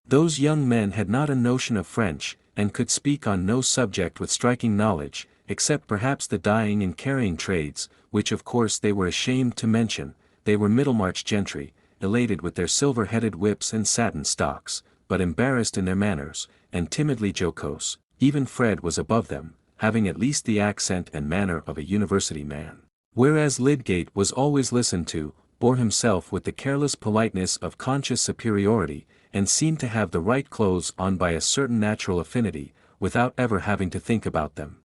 Those young men had not a notion of French, and could speak on no subject with striking knowledge, except perhaps the dyeing and carrying trades, which of course they were ashamed to mention. They were Middlemarch gentry, elated with their silver-headed whips and satin stocks, but embarrassed in their manners, and timidly jocose. Even Fred was above them, having at least the accent and manner of a university man. Whereas Lydgate was always listened to, bore himself with the careless politeness of conscious superiority, and seemed to have the right clothes on by a certain natural affinity, without ever having to think about them.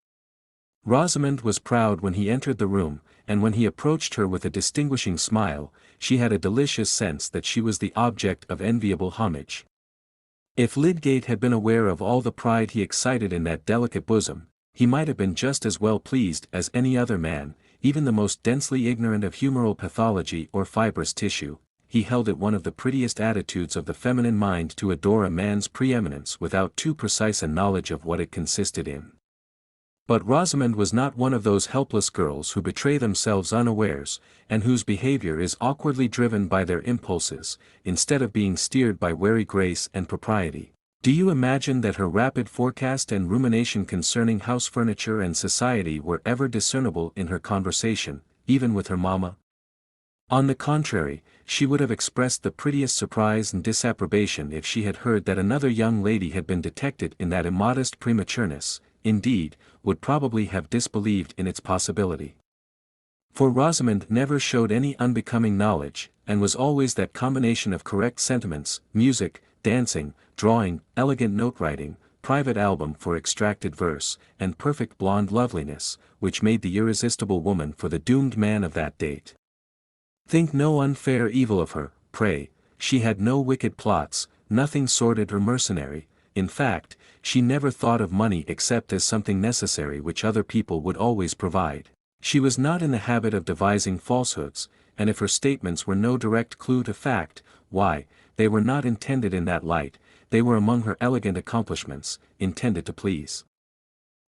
Rosamond was proud when he entered the room, and when he approached her with a distinguishing smile, she had a delicious sense that she was the object of enviable homage. If Lydgate had been aware of all the pride he excited in that delicate bosom, he might have been just as well pleased as any other man, even the most densely ignorant of humoral pathology or fibrous tissue. He held it one of the prettiest attitudes of the feminine mind to adore a man's preeminence without too precise a knowledge of what it consisted in. But Rosamond was not one of those helpless girls who betray themselves unawares, and whose behavior is awkwardly driven by their impulses, instead of being steered by wary grace and propriety. Do you imagine that her rapid forecast and rumination concerning house furniture and society were ever discernible in her conversation, even with her mamma? On the contrary, she would have expressed the prettiest surprise and disapprobation if she had heard that another young lady had been detected in that immodest prematureness, indeed, would probably have disbelieved in its possibility. For Rosamond never showed any unbecoming knowledge, and was always that combination of correct sentiments, music, dancing, drawing, elegant note-writing, private album for extracted verse, and perfect blonde loveliness, which made the irresistible woman for the doomed man of that date. Think no unfair evil of her, pray. She had no wicked plots, nothing sordid or mercenary. In fact, she never thought of money except as something necessary which other people would always provide. She was not in the habit of devising falsehoods, and if her statements were no direct clue to fact, why, they were not intended in that light, they were among her elegant accomplishments, intended to please.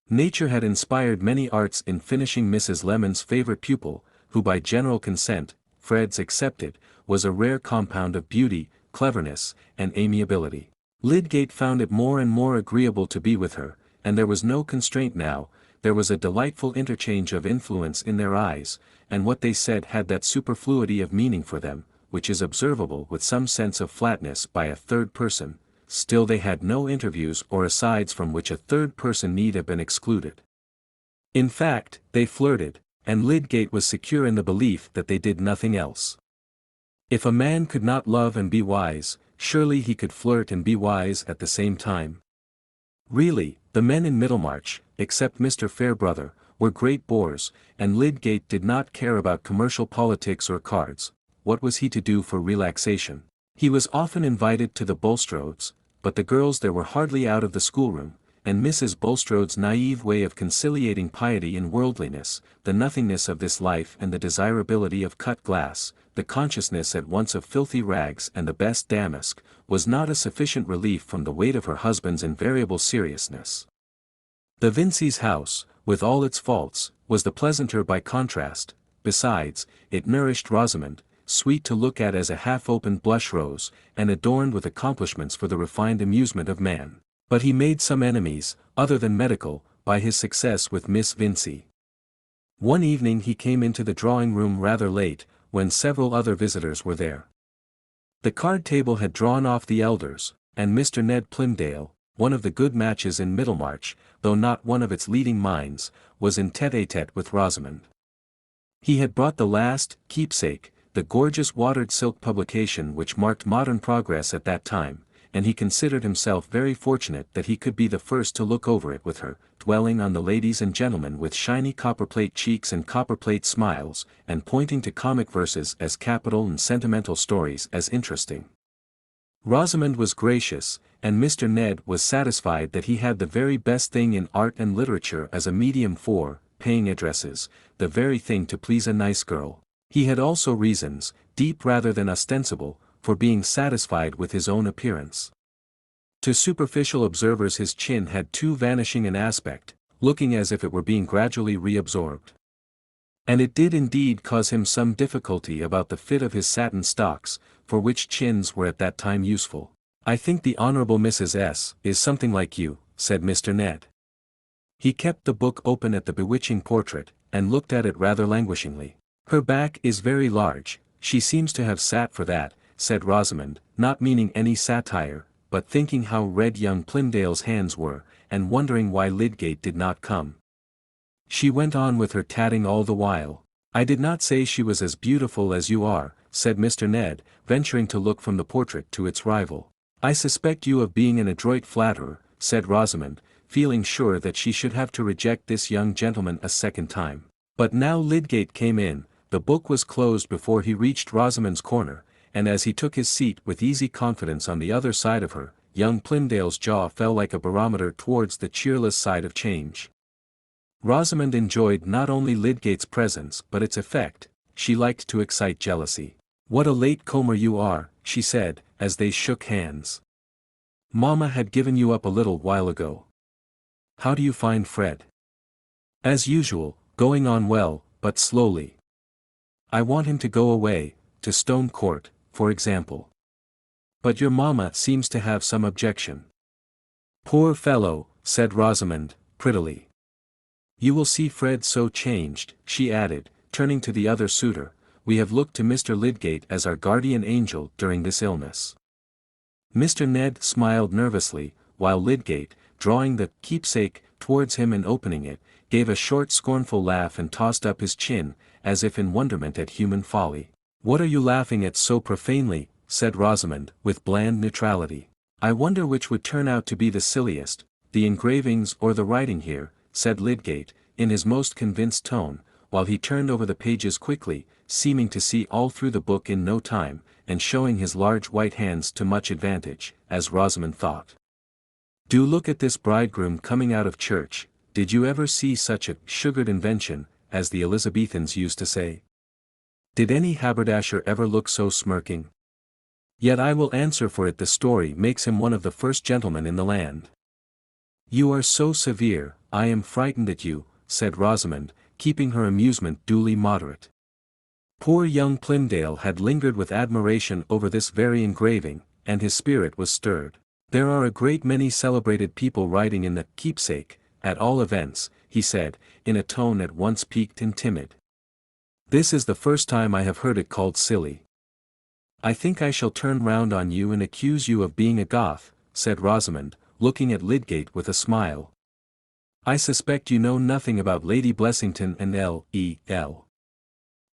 Nature had inspired many arts in finishing Mrs. Lemon's favorite pupil, who by general consent, Fred's excepted, was a rare compound of beauty, cleverness, and amiability. Lydgate found it more and more agreeable to be with her, and there was no constraint now. There was a delightful interchange of influence in their eyes, and what they said had that superfluity of meaning for them, which is observable with some sense of flatness by a third person. Still they had no interviews or asides from which a third person need have been excluded. In fact, they flirted, and Lydgate was secure in the belief that they did nothing else. If a man could not love and be wise, surely he could flirt and be wise at the same time. Really, the men in Middlemarch, except Mr. Fairbrother, were great bores, and Lydgate did not care about commercial politics or cards. What was he to do for relaxation? He was often invited to the Bulstrodes, but the girls there were hardly out of the schoolroom, and Mrs. Bulstrode's naive way of conciliating piety and worldliness, the nothingness of this life and the desirability of cut glass, the consciousness at once of filthy rags and the best damask, was not a sufficient relief from the weight of her husband's invariable seriousness. The Vincey's house, with all its faults, was the pleasanter by contrast. Besides, it nourished Rosamond, sweet to look at as a half-opened blush rose, and adorned with accomplishments for the refined amusement of man. But he made some enemies, other than medical, by his success with Miss Vincey. One evening he came into the drawing-room rather late, when several other visitors were there. The card table had drawn off the elders, and Mr. Ned Plymdale, one of the good matches in Middlemarch, though not one of its leading minds, was in tête-à-tête with Rosamond. He had brought the last Keepsake, the gorgeous watered silk publication which marked modern progress at that time, and he considered himself very fortunate that he could be the first to look over it with her, dwelling on the ladies and gentlemen with shiny copperplate cheeks and copperplate smiles, and pointing to comic verses as capital and sentimental stories as interesting. Rosamond was gracious, and Mr. Ned was satisfied that he had the very best thing in art and literature as a medium for paying addresses, the very thing to please a nice girl. He had also reasons, deep rather than ostensible, for being satisfied with his own appearance. To superficial observers his chin had too vanishing an aspect, looking as if it were being gradually reabsorbed. And it did indeed cause him some difficulty about the fit of his satin stocks, for which chins were at that time useful. "I think the Honourable Mrs. S. is something like you," said Mr. Ned. He kept the book open at the bewitching portrait, and looked at it rather languishingly. "Her back is very large, she seems to have sat for that," said Rosamond, not meaning any satire, but thinking how red young Plymdale's hands were, and wondering why Lydgate did not come. She went on with her tatting all the while. "I did not say she was as beautiful as you are," said Mr. Ned, venturing to look from the portrait to its rival. "I suspect you of being an adroit flatterer," said Rosamond, feeling sure that she should have to reject this young gentleman a second time. But now Lydgate came in, the book was closed before he reached Rosamond's corner, and as he took his seat with easy confidence on the other side of her, young Plymdale's jaw fell like a barometer towards the cheerless side of change. Rosamond enjoyed not only Lydgate's presence but its effect. She liked to excite jealousy. "What a late comer you are," she said, as they shook hands. "Mamma had given you up a little while ago. How do you find Fred?" "As usual, going on well, but slowly. I want him to go away, to Stone Court, for example. But your mamma seems to have some objection." "Poor fellow," said Rosamond, prettily. "You will see Fred so changed," she added, turning to the other suitor. "We have looked to Mr. Lydgate as our guardian angel during this illness." Mr. Ned smiled nervously, while Lydgate, drawing the Keepsake towards him and opening it, gave a short scornful laugh and tossed up his chin, as if in wonderment at human folly. "What are you laughing at so profanely?" said Rosamond, with bland neutrality. "I wonder which would turn out to be the silliest, the engravings or the writing here," said Lydgate, in his most convinced tone, while he turned over the pages quickly, seeming to see all through the book in no time, and showing his large white hands to much advantage, as Rosamond thought. "Do look at this bridegroom coming out of church. Did you ever see such a sugared invention, as the Elizabethans used to say? Did any haberdasher ever look so smirking? Yet I will answer for it the story makes him one of the first gentlemen in the land." "You are so severe, I am frightened at you," said Rosamond, keeping her amusement duly moderate. Poor young Plymdale had lingered with admiration over this very engraving, and his spirit was stirred. "There are a great many celebrated people writing in the Keepsake, at all events," he said, in a tone at once piqued and timid. "This is the first time I have heard it called silly." "I think I shall turn round on you and accuse you of being a Goth," said Rosamond, looking at Lydgate with a smile. "I suspect you know nothing about Lady Blessington and L.E.L."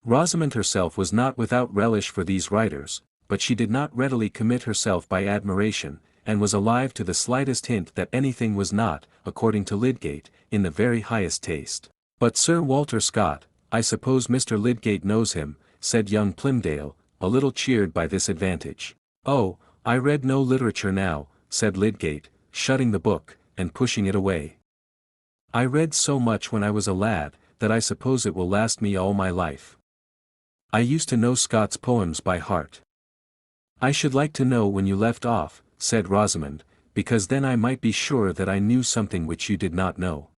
Rosamond herself was not without relish for these writers, but she did not readily commit herself by admiration, and was alive to the slightest hint that anything was not, according to Lydgate, in the very highest taste. "But Sir Walter Scott, I suppose Mr. Lydgate knows him," said young Plymdale, a little cheered by this advantage. "Oh, I read no literature now," said Lydgate, shutting the book, and pushing it away. "I read so much when I was a lad, that I suppose it will last me all my life. I used to know Scott's poems by heart. I should like to know when you left off, said Rosamond, because then I might be sure that I knew something which you did not know.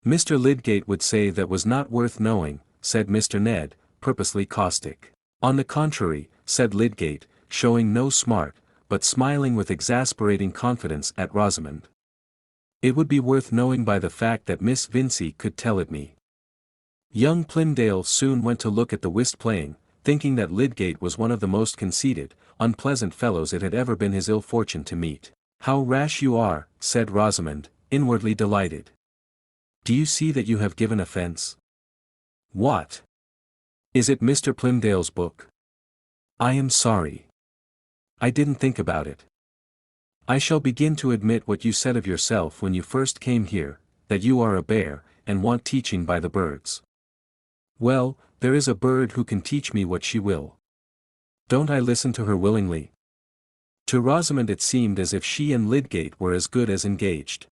Mr. Lydgate would say that was not worth knowing, said Mr. Ned, purposely caustic. On the contrary, said Lydgate, showing no smart, but smiling with exasperating confidence at Rosamond. It would be worth knowing by the fact that Miss Vincey could tell it me. Young Plymdale soon went to look at the whist playing, thinking that Lydgate was one of the most conceited, unpleasant fellows it had ever been his ill fortune to meet. How rash you are, said Rosamond, inwardly delighted. Do you see that you have given offence? What? Is it Mr. Plymdale's book? I am sorry. I didn't think about it. I shall begin to admit what you said of yourself when you first came here, that you are a bear, and want teaching by the birds. Well, there is a bird who can teach me what she will. Don't I listen to her willingly? To Rosamond it seemed as if she and Lydgate were as good as engaged.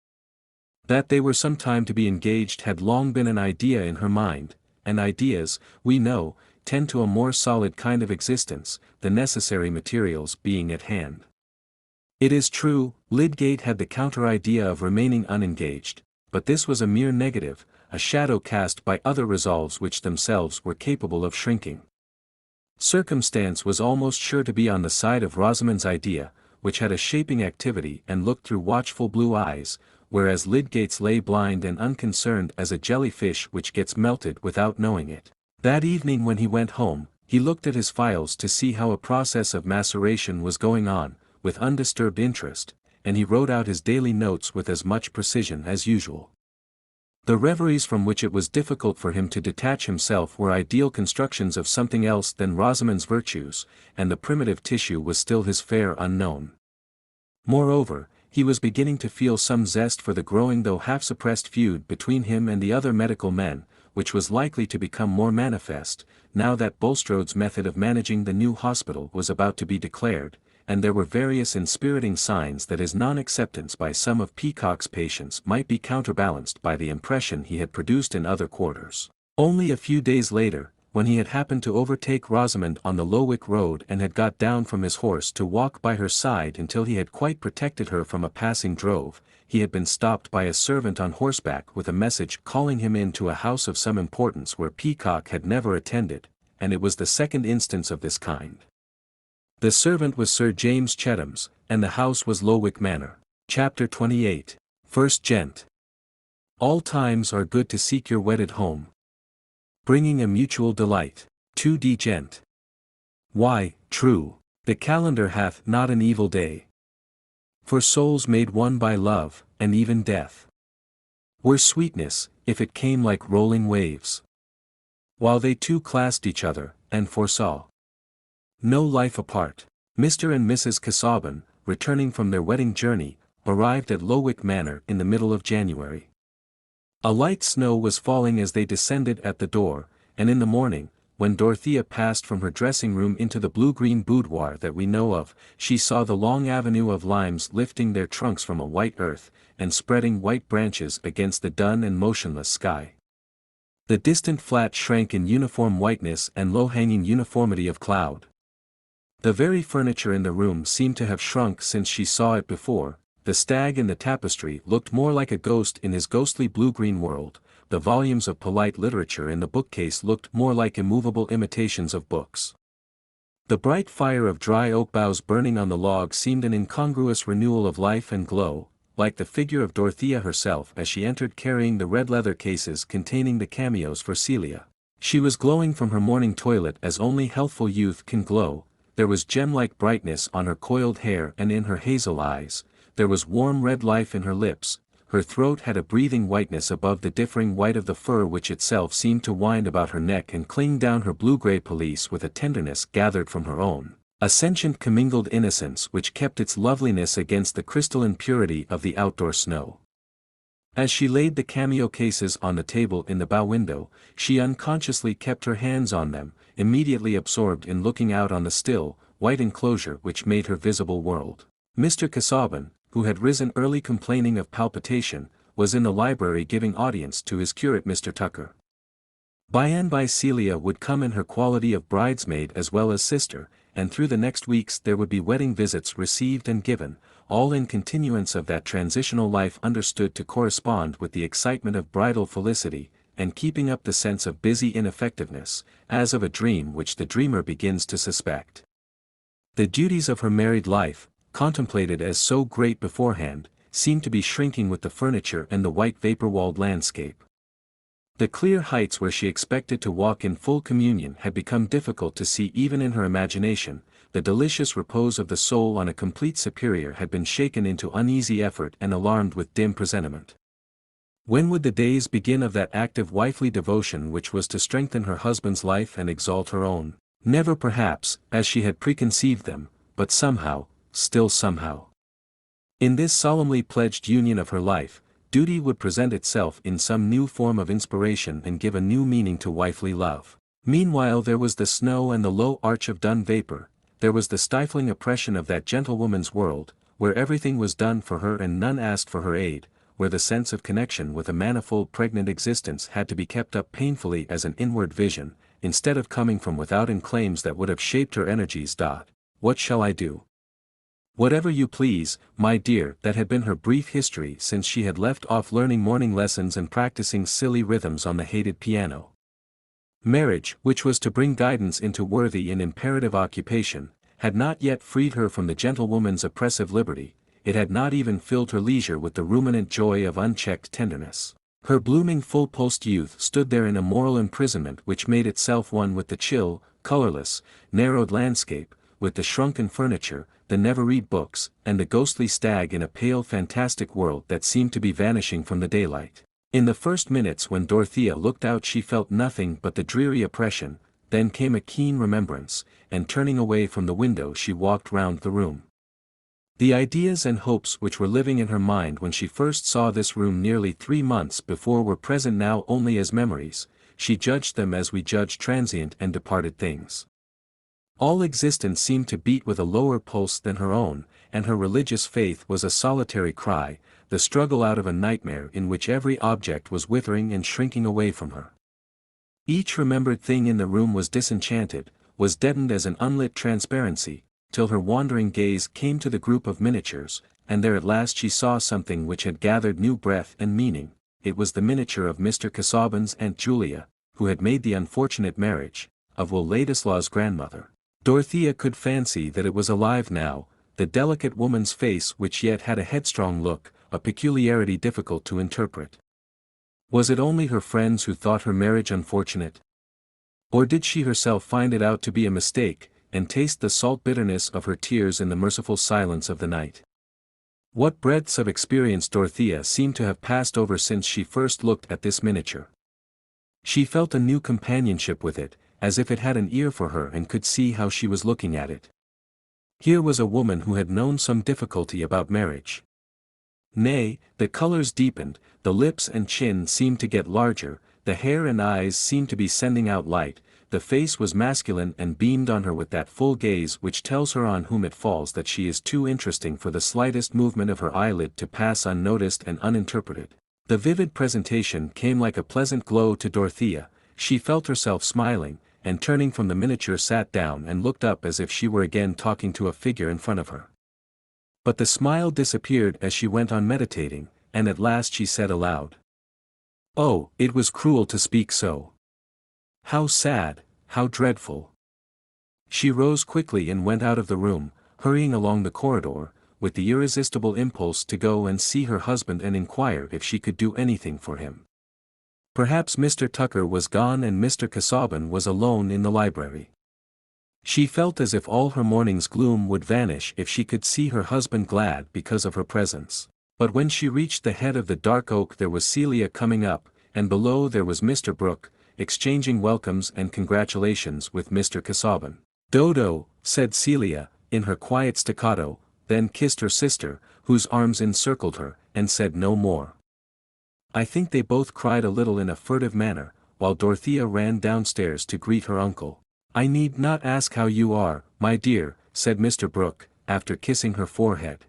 That they were some time to be engaged had long been an idea in her mind, and ideas, we know, tend to a more solid kind of existence, the necessary materials being at hand. It is true, Lydgate had the counter-idea of remaining unengaged, but this was a mere negative, a shadow cast by other resolves which themselves were capable of shrinking. Circumstance was almost sure to be on the side of Rosamond's idea, which had a shaping activity and looked through watchful blue eyes, whereas Lydgate's lay blind and unconcerned as a jellyfish which gets melted without knowing it. That evening when he went home, he looked at his files to see how a process of maceration was going on, with undisturbed interest, and he wrote out his daily notes with as much precision as usual. The reveries from which it was difficult for him to detach himself were ideal constructions of something else than Rosamond's virtues, and the primitive tissue was still his fair unknown. Moreover, he was beginning to feel some zest for the growing though half-suppressed feud between him and the other medical men, which was likely to become more manifest, now that Bulstrode's method of managing the new hospital was about to be declared, and there were various inspiriting signs that his non-acceptance by some of Peacock's patients might be counterbalanced by the impression he had produced in other quarters. Only a few days later, when he had happened to overtake Rosamond on the Lowick road and had got down from his horse to walk by her side until he had quite protected her from a passing drove, he had been stopped by a servant on horseback with a message calling him in to a house of some importance where Peacock had never attended, and it was the second instance of this kind. The servant was Sir James Chetham's, and the house was Lowick Manor. Chapter 28. First Gent. All times are good to seek your wedded home, bringing a mutual delight. 2d Gent. Why, true, the calendar hath not an evil day. For souls made one by love, and even death were sweetness, if it came like rolling waves. While they two clasped each other, and foresaw no life apart. Mr. and Mrs. Casaubon, returning from their wedding journey, arrived at Lowick Manor in the middle of January. A light snow was falling as they descended at the door, and in the morning, when Dorothea passed from her dressing-room into the blue-green boudoir that we know of, she saw the long avenue of limes lifting their trunks from a white earth, and spreading white branches against the dun and motionless sky. The distant flat shrank in uniform whiteness and low-hanging uniformity of cloud. The very furniture in the room seemed to have shrunk since she saw it before. The stag in the tapestry looked more like a ghost in his ghostly blue-green world, the volumes of polite literature in the bookcase looked more like immovable imitations of books. The bright fire of dry oak boughs burning on the log seemed an incongruous renewal of life and glow, like the figure of Dorothea herself as she entered carrying the red leather cases containing the cameos for Celia. She was glowing from her morning toilet as only healthful youth can glow. There was gem-like brightness on her coiled hair and in her hazel eyes, there was warm red life in her lips, her throat had a breathing whiteness above the differing white of the fur which itself seemed to wind about her neck and cling down her blue-grey pelisse with a tenderness gathered from her own, a sentient commingled innocence which kept its loveliness against the crystalline purity of the outdoor snow. As she laid the cameo cases on the table in the bow window, she unconsciously kept her hands on them, immediately absorbed in looking out on the still, white enclosure which made her visible world. Mr. Casaubon, who had risen early complaining of palpitation, was in the library giving audience to his curate Mr. Tucker. By and by Celia would come in her quality of bridesmaid as well as sister, and through the next weeks there would be wedding visits received and given, all in continuance of that transitional life understood to correspond with the excitement of bridal felicity, and keeping up the sense of busy ineffectiveness, as of a dream which the dreamer begins to suspect. The duties of her married life, contemplated as so great beforehand, seemed to be shrinking with the furniture and the white vapor-walled landscape. The clear heights where she expected to walk in full communion had become difficult to see even in her imagination. The delicious repose of the soul on a complete superior had been shaken into uneasy effort and alarmed with dim presentiment. When would the days begin of that active wifely devotion which was to strengthen her husband's life and exalt her own? Never perhaps, as she had preconceived them, but somehow, still somehow. In this solemnly pledged union of her life, duty would present itself in some new form of inspiration and give a new meaning to wifely love. Meanwhile there was the snow and the low arch of dun vapor, there was the stifling oppression of that gentlewoman's world, where everything was done for her and none asked for her aid, where the sense of connection with a manifold pregnant existence had to be kept up painfully as an inward vision, instead of coming from without in claims that would have shaped her energies. What shall I do? Whatever you please, my dear. That had been her brief history since she had left off learning morning lessons and practicing silly rhythms on the hated piano. Marriage, which was to bring guidance into worthy and imperative occupation, had not yet freed her from the gentlewoman's oppressive liberty, it had not even filled her leisure with the ruminant joy of unchecked tenderness. Her blooming full-pulsed youth stood there in a moral imprisonment which made itself one with the chill, colorless, narrowed landscape, with the shrunken furniture, the never-read books, and the ghostly stag in a pale fantastic world that seemed to be vanishing from the daylight. In the first minutes when Dorothea looked out she felt nothing but the dreary oppression, then came a keen remembrance, and turning away from the window she walked round the room. The ideas and hopes which were living in her mind when she first saw this room nearly 3 months before were present now only as memories. She judged them as we judge transient and departed things. All existence seemed to beat with a lower pulse than her own, and her religious faith was a solitary cry, the struggle out of a nightmare in which every object was withering and shrinking away from her. Each remembered thing in the room was disenchanted, was deadened as an unlit transparency, till her wandering gaze came to the group of miniatures, and there at last she saw something which had gathered new breath and meaning. It was the miniature of Mr. Casaubon's Aunt Julia, who had made the unfortunate marriage, of Will Ladislaw's grandmother. Dorothea could fancy that it was alive now, the delicate woman's face which yet had a headstrong look, a peculiarity difficult to interpret. Was it only her friends who thought her marriage unfortunate? Or did she herself find it out to be a mistake, and taste the salt bitterness of her tears in the merciful silence of the night? What breadths of experience Dorothea seemed to have passed over since she first looked at this miniature. She felt a new companionship with it, as if it had an ear for her and could see how she was looking at it. Here was a woman who had known some difficulty about marriage. Nay, the colors deepened, the lips and chin seemed to get larger, the hair and eyes seemed to be sending out light, the face was masculine and beamed on her with that full gaze which tells her on whom it falls that she is too interesting for the slightest movement of her eyelid to pass unnoticed and uninterpreted. The vivid presentation came like a pleasant glow to Dorothea. She felt herself smiling, and turning from the miniature sat down and looked up as if she were again talking to a figure in front of her. But the smile disappeared as she went on meditating, and at last she said aloud, "Oh, it was cruel to speak so. How sad, how dreadful." She rose quickly and went out of the room, hurrying along the corridor, with the irresistible impulse to go and see her husband and inquire if she could do anything for him. Perhaps Mr. Tucker was gone and Mr. Casaubon was alone in the library. She felt as if all her morning's gloom would vanish if she could see her husband glad because of her presence. But when she reached the head of the dark oak there was Celia coming up, and below there was Mr. Brooke, exchanging welcomes and congratulations with Mr. Casaubon. "Dodo," said Celia, in her quiet staccato, then kissed her sister, whose arms encircled her, and said no more. I think they both cried a little in a furtive manner, while Dorothea ran downstairs to greet her uncle. "I need not ask how you are, my dear," said Mr. Brooke, after kissing her forehead.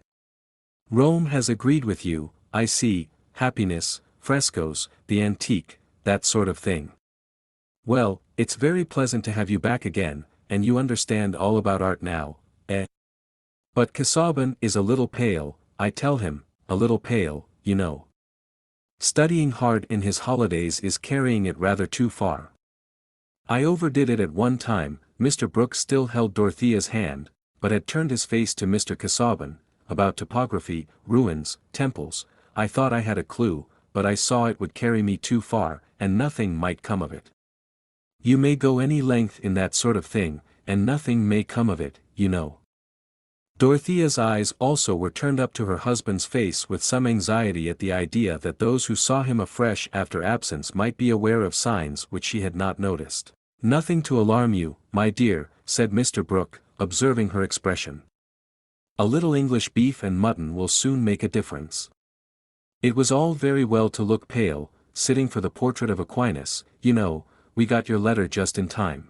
"Rome has agreed with you, I see, happiness, frescoes, the antique, that sort of thing." Well, it's very pleasant to have you back again, and you understand all about art now, eh? But Casaubon is a little pale, I tell him, a little pale, you know. Studying hard in his holidays is carrying it rather too far. I overdid it at one time. Mr. Brooks still held Dorothea's hand, but had turned his face to Mr. Casaubon, about topography, ruins, temples. I thought I had a clue, but I saw it would carry me too far, and nothing might come of it. You may go any length in that sort of thing, and nothing may come of it, you know. Dorothea's eyes also were turned up to her husband's face with some anxiety at the idea that those who saw him afresh after absence might be aware of signs which she had not noticed. "Nothing to alarm you, my dear," said Mr. Brooke, observing her expression. "A little English beef and mutton will soon make a difference." It was all very well to look pale, sitting for the portrait of Aquinas, you know. We got your letter just in time.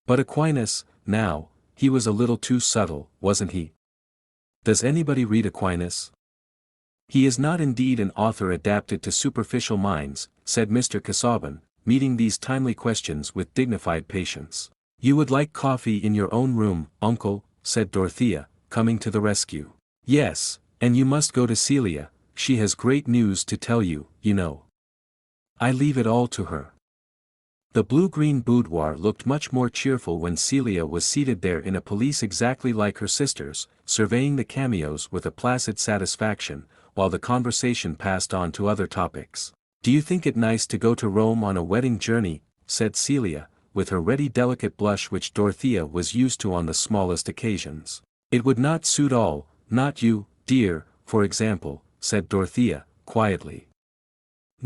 But Aquinas, now, he was a little too subtle, wasn't he? Does anybody read Aquinas? He is not indeed an author adapted to superficial minds, said Mr. Casaubon, meeting these timely questions with dignified patience. "You would like coffee in your own room, uncle," said Dorothea, coming to the rescue. "Yes, and you must go to Celia, she has great news to tell you, you know. I leave it all to her." The blue-green boudoir looked much more cheerful when Celia was seated there in a pelisse exactly like her sister's, surveying the cameos with a placid satisfaction, while the conversation passed on to other topics. "Do you think it nice to go to Rome on a wedding journey?" said Celia, with her ready delicate blush which Dorothea was used to on the smallest occasions. "It would not suit all, not you, dear, for example," said Dorothea, quietly.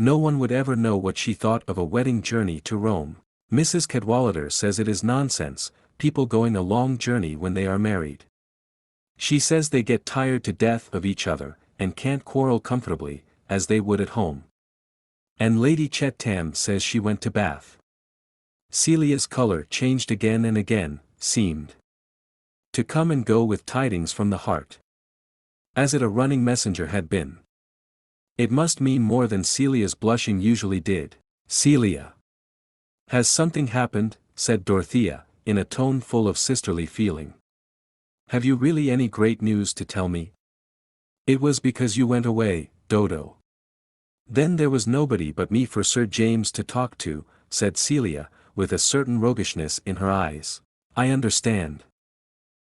No one would ever know what she thought of a wedding journey to Rome. "Mrs. Cadwallader says it is nonsense, people going a long journey when they are married. She says they get tired to death of each other, and can't quarrel comfortably, as they would at home. And Lady Chettam says she went to Bath." Celia's color changed again and again, seemed to come and go with tidings from the heart, as it a running messenger had been. It must mean more than Celia's blushing usually did. "Celia, has something happened?" said Dorothea, in a tone full of sisterly feeling. "Have you really any great news to tell me?" "It was because you went away, Dodo. Then there was nobody but me for Sir James to talk to," said Celia, with a certain roguishness in her eyes. "I understand.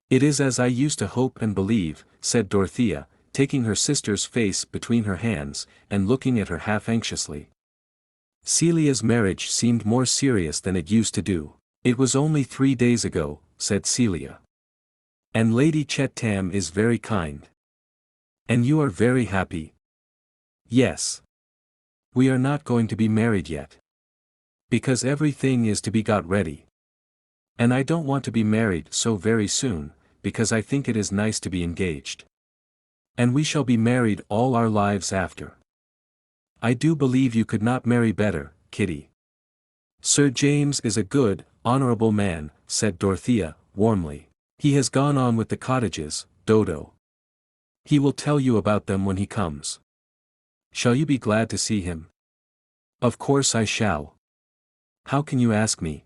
It is as I used to hope and believe," said Dorothea, taking her sister's face between her hands, and looking at her half anxiously. Celia's marriage seemed more serious than it used to do. "It was only 3 days ago," said Celia. "And Lady Chettam is very kind. And you are very happy?" "Yes. We are not going to be married yet. Because everything is to be got ready. And I don't want to be married so very soon, because I think it is nice to be engaged. And we shall be married all our lives after. I do believe you could not marry better, Kitty." "Sir James is a good, honorable man," said Dorothea, warmly. "He has gone on with the cottages, Dodo. He will tell you about them when he comes. Shall you be glad to see him?" "Of course I shall. How can you ask me?"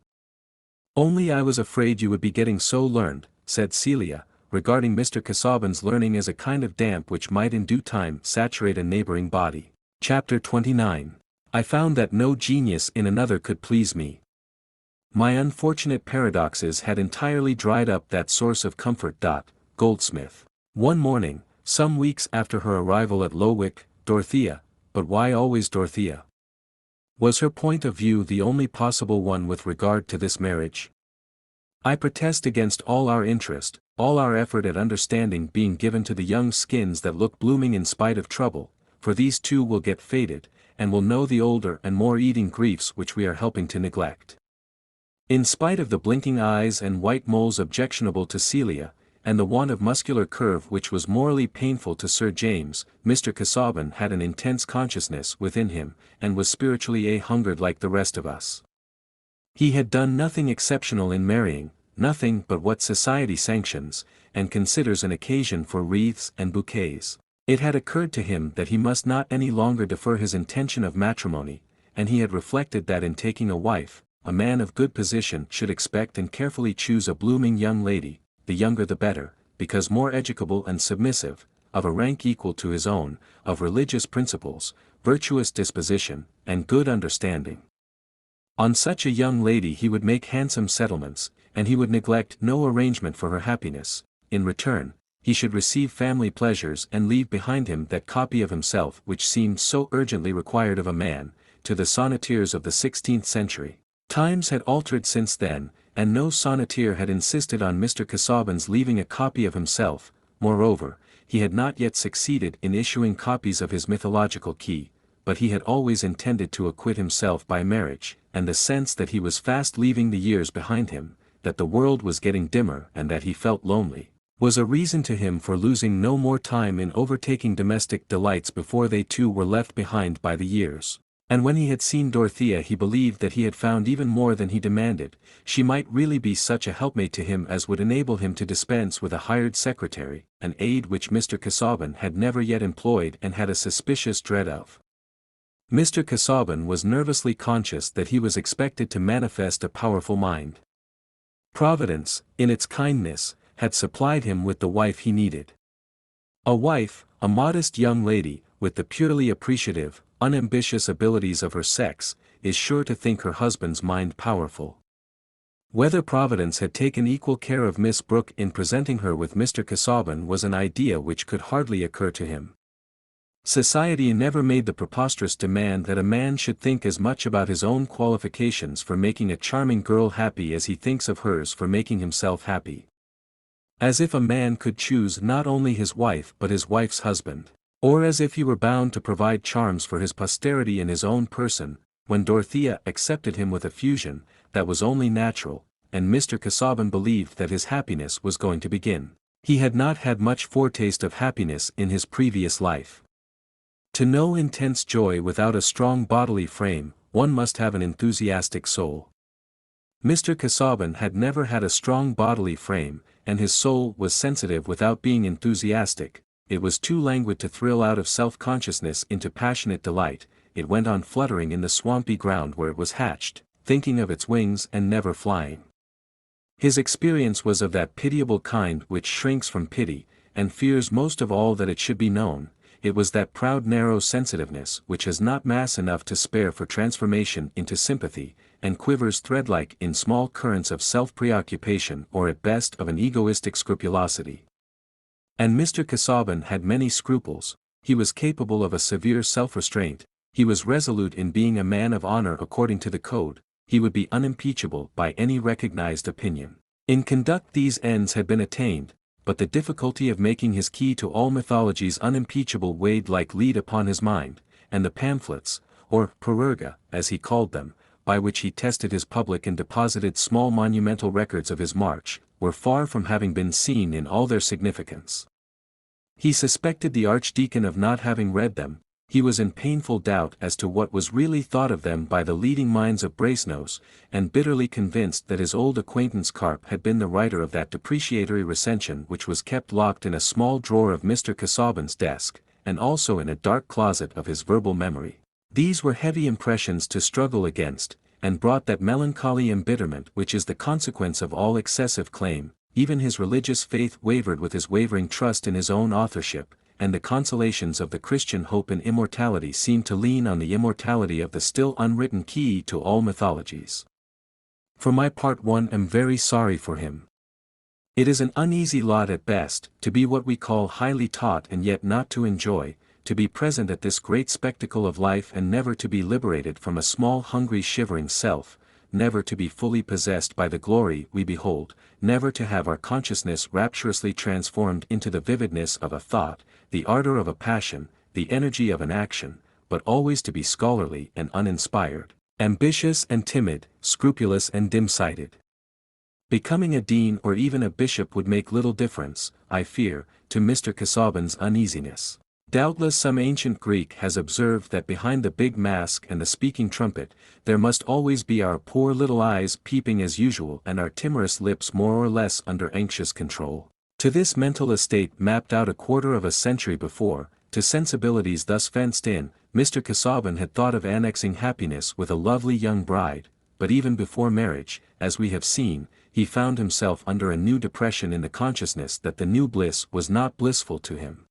"Only I was afraid you would be getting so learned," said Celia, regarding Mr. Casaubon's learning as a kind of damp which might in due time saturate a neighboring body. Chapter 29. "I found that no genius in another could please me. My unfortunate paradoxes had entirely dried up that source of comfort. Goldsmith." One morning, some weeks after her arrival at Lowick, Dorothea, but why always Dorothea? Was her point of view the only possible one with regard to this marriage? I protest against all our interest, all our effort at understanding being given to the young skins that look blooming in spite of trouble, for these too will get faded, and will know the older and more eating griefs which we are helping to neglect. In spite of the blinking eyes and white moles objectionable to Celia, and the want of muscular curve which was morally painful to Sir James, Mr. Casaubon had an intense consciousness within him, and was spiritually a-hungered like the rest of us. He had done nothing exceptional in marrying, nothing but what society sanctions, and considers an occasion for wreaths and bouquets. It had occurred to him that he must not any longer defer his intention of matrimony, and he had reflected that in taking a wife, a man of good position should expect and carefully choose a blooming young lady, the younger the better, because more educable and submissive, of a rank equal to his own, of religious principles, virtuous disposition, and good understanding. On such a young lady he would make handsome settlements, and he would neglect no arrangement for her happiness. In return, he should receive family pleasures and leave behind him that copy of himself which seemed so urgently required of a man, to the sonneteers of the 16th century. Times had altered since then, and no sonneteer had insisted on Mr. Casaubon's leaving a copy of himself. Moreover, he had not yet succeeded in issuing copies of his mythological key, but he had always intended to acquit himself by marriage, and the sense that he was fast leaving the years behind him, that the world was getting dimmer and that he felt lonely, was a reason to him for losing no more time in overtaking domestic delights before they too were left behind by the years. And when he had seen Dorothea he believed that he had found even more than he demanded. She might really be such a helpmate to him as would enable him to dispense with a hired secretary, an aid which Mr. Casaubon had never yet employed and had a suspicious dread of. Mr. Casaubon was nervously conscious that he was expected to manifest a powerful mind. Providence, in its kindness, had supplied him with the wife he needed. A wife, a modest young lady, with the purely appreciative, unambitious abilities of her sex, is sure to think her husband's mind powerful. Whether Providence had taken equal care of Miss Brooke in presenting her with Mr. Casaubon was an idea which could hardly occur to him. Society never made the preposterous demand that a man should think as much about his own qualifications for making a charming girl happy as he thinks of hers for making himself happy. As if a man could choose not only his wife but his wife's husband. Or as if he were bound to provide charms for his posterity in his own person. When Dorothea accepted him with effusion, that was only natural, and Mr. Casaubon believed that his happiness was going to begin. He had not had much foretaste of happiness in his previous life. To know intense joy without a strong bodily frame, one must have an enthusiastic soul. Mr. Casaubon had never had a strong bodily frame, and his soul was sensitive without being enthusiastic. It was too languid to thrill out of self-consciousness into passionate delight. It went on fluttering in the swampy ground where it was hatched, thinking of its wings and never flying. His experience was of that pitiable kind which shrinks from pity, and fears most of all that it should be known. It was that proud narrow sensitiveness which has not mass enough to spare for transformation into sympathy, and quivers thread-like in small currents of self-preoccupation or at best of an egoistic scrupulosity. And Mr. Casaubon had many scruples. He was capable of a severe self-restraint, he was resolute in being a man of honor according to the code, he would be unimpeachable by any recognized opinion. In conduct these ends had been attained, but the difficulty of making his key to all mythologies unimpeachable weighed like lead upon his mind, and the pamphlets, or pururga, as he called them, by which he tested his public and deposited small monumental records of his march, were far from having been seen in all their significance. He suspected the archdeacon of not having read them. He was in painful doubt as to what was really thought of them by the leading minds of Brasenose, and bitterly convinced that his old acquaintance Carp had been the writer of that depreciatory recension which was kept locked in a small drawer of Mr. Casaubon's desk, and also in a dark closet of his verbal memory. These were heavy impressions to struggle against, and brought that melancholy embitterment which is the consequence of all excessive claim. Even his religious faith wavered with his wavering trust in his own authorship, and the consolations of the Christian hope in immortality seemed to lean on the immortality of the still unwritten key to all mythologies. For my part, one am very sorry for him. It is an uneasy lot at best, to be what we call highly taught and yet not to enjoy, to be present at this great spectacle of life and never to be liberated from a small hungry shivering self, never to be fully possessed by the glory we behold, never to have our consciousness rapturously transformed into the vividness of a thought, the ardor of a passion, the energy of an action, but always to be scholarly and uninspired, ambitious and timid, scrupulous and dim-sighted. Becoming a dean or even a bishop would make little difference, I fear, to Mr. Casaubon's uneasiness. Doubtless some ancient Greek has observed that behind the big mask and the speaking trumpet, there must always be our poor little eyes peeping as usual and our timorous lips more or less under anxious control. To this mental estate mapped out a quarter of a century before, to sensibilities thus fenced in, Mr. Casaubon had thought of annexing happiness with a lovely young bride, but even before marriage, as we have seen, he found himself under a new depression in the consciousness that the new bliss was not blissful to him.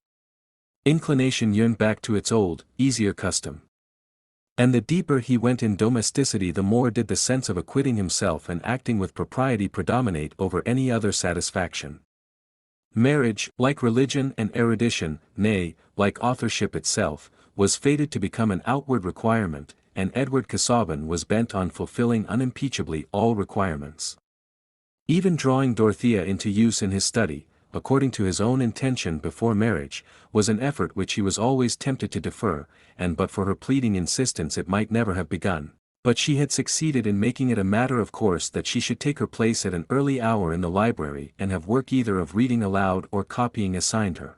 Inclination yearned back to its old, easier custom. And the deeper he went in domesticity, the more did the sense of acquitting himself and acting with propriety predominate over any other satisfaction. Marriage, like religion and erudition, nay, like authorship itself, was fated to become an outward requirement, and Edward Casaubon was bent on fulfilling unimpeachably all requirements. Even drawing Dorothea into use in his study, according to his own intention before marriage, was an effort which he was always tempted to defer, and but for her pleading insistence it might never have begun. But she had succeeded in making it a matter of course that she should take her place at an early hour in the library and have work either of reading aloud or copying assigned her.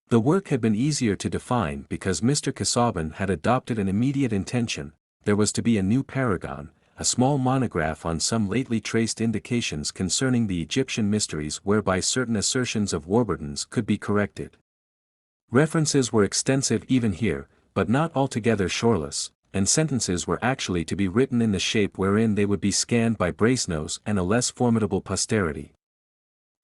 The work had been easier to define because Mr. Casaubon had adopted an immediate intention. There was to be a new paragon, a small monograph on some lately traced indications concerning the Egyptian mysteries whereby certain assertions of Warburton's could be corrected. References were extensive even here, but not altogether shoreless, and sentences were actually to be written in the shape wherein they would be scanned by Brasenose and a less formidable posterity.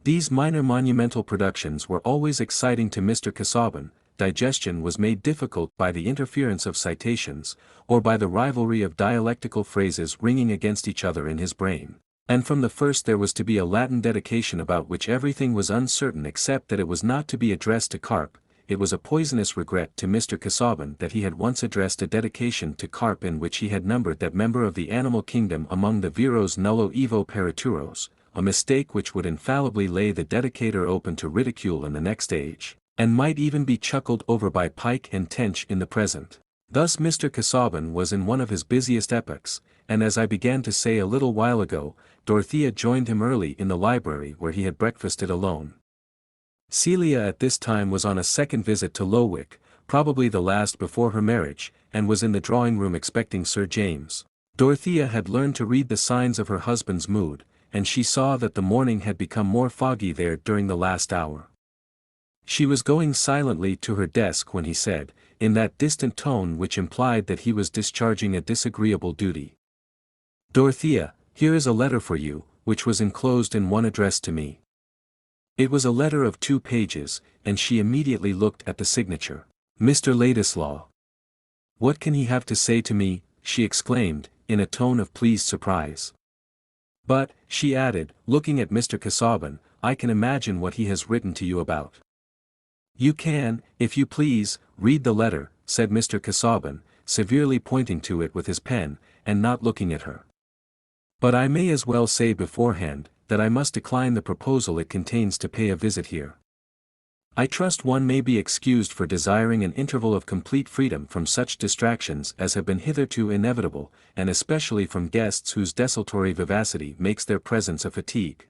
These minor monumental productions were always exciting to Mr. Casaubon. Digestion was made difficult by the interference of citations, or by the rivalry of dialectical phrases ringing against each other in his brain, and from the first there was to be a Latin dedication about which everything was uncertain except that it was not to be addressed to Carp. It was a poisonous regret to Mr. Casaubon that he had once addressed a dedication to Carp in which he had numbered that member of the animal kingdom among the viros nullo evo perituros, a mistake which would infallibly lay the dedicator open to ridicule in the next age, and might even be chuckled over by Pike and Tench in the present. Thus Mr. Casaubon was in one of his busiest epochs, and as I began to say a little while ago, Dorothea joined him early in the library where he had breakfasted alone. Celia at this time was on a second visit to Lowick, probably the last before her marriage, and was in the drawing-room expecting Sir James. Dorothea had learned to read the signs of her husband's mood, and she saw that the morning had become more foggy there during the last hour. She was going silently to her desk when he said, in that distant tone which implied that he was discharging a disagreeable duty, "Dorothea, here is a letter for you, which was enclosed in one addressed to me." It was a letter of 2 pages, and she immediately looked at the signature. "Mr. Ladislaw. What can he have to say to me?" she exclaimed, in a tone of pleased surprise. "But," she added, looking at Mr. Casaubon, "I can imagine what he has written to you about." "You can, if you please, read the letter," said Mr. Casaubon, severely pointing to it with his pen, and not looking at her. "But I may as well say beforehand, that I must decline the proposal it contains to pay a visit here. I trust one may be excused for desiring an interval of complete freedom from such distractions as have been hitherto inevitable, and especially from guests whose desultory vivacity makes their presence a fatigue."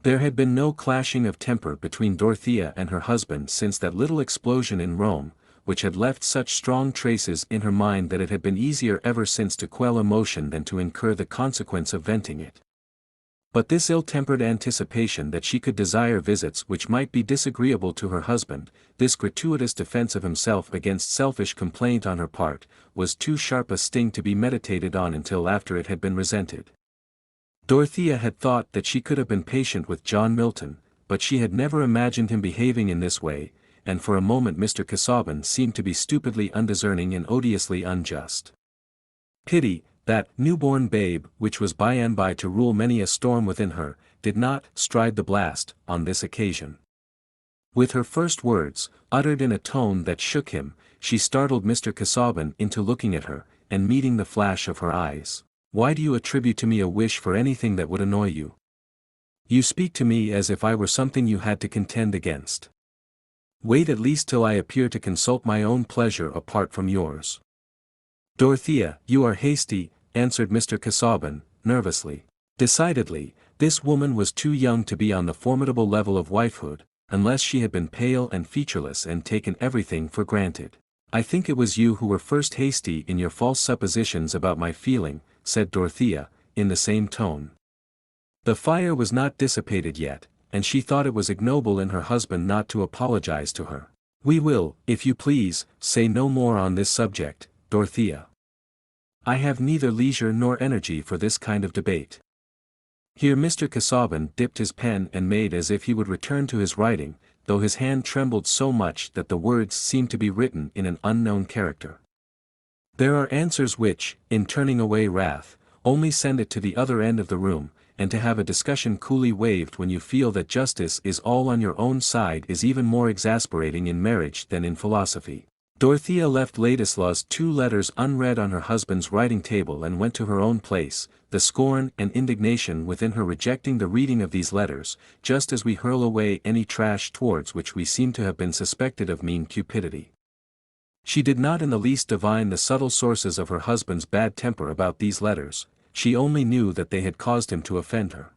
There had been no clashing of temper between Dorothea and her husband since that little explosion in Rome, which had left such strong traces in her mind that it had been easier ever since to quell emotion than to incur the consequence of venting it. But this ill-tempered anticipation that she could desire visits which might be disagreeable to her husband, this gratuitous defense of himself against selfish complaint on her part, was too sharp a sting to be meditated on until after it had been resented. Dorothea had thought that she could have been patient with John Milton, but she had never imagined him behaving in this way, and for a moment Mr. Casaubon seemed to be stupidly undiscerning and odiously unjust. Pity, that newborn babe which was by and by to rule many a storm within her, did not stride the blast on this occasion. With her first words, uttered in a tone that shook him, she startled Mr. Casaubon into looking at her, and meeting the flash of her eyes. "Why do you attribute to me a wish for anything that would annoy you? You speak to me as if I were something you had to contend against. Wait at least till I appear to consult my own pleasure apart from yours." "Dorothea, you are hasty," answered Mr. Casaubon, nervously. Decidedly, this woman was too young to be on the formidable level of wifehood, unless she had been pale and featureless and taken everything for granted. "I think it was you who were first hasty in your false suppositions about my feeling," said Dorothea, in the same tone. The fire was not dissipated yet, and she thought it was ignoble in her husband not to apologize to her. "We will, if you please, say no more on this subject, Dorothea. I have neither leisure nor energy for this kind of debate. Here Mr. Casaubon dipped his pen and made as if he would return to his writing, though his hand trembled so much that the words seemed to be written in an unknown character. There are answers which, in turning away wrath, only send it to the other end of the room, and to have a discussion coolly waived when you feel that justice is all on your own side is even more exasperating in marriage than in philosophy. Dorothea left Ladislaus 2 letters unread on her husband's writing table and went to her own place, the scorn and indignation within her rejecting the reading of these letters, just as we hurl away any trash towards which we seem to have been suspected of mean cupidity. She did not in the least divine the subtle sources of her husband's bad temper about these letters, she only knew that they had caused him to offend her.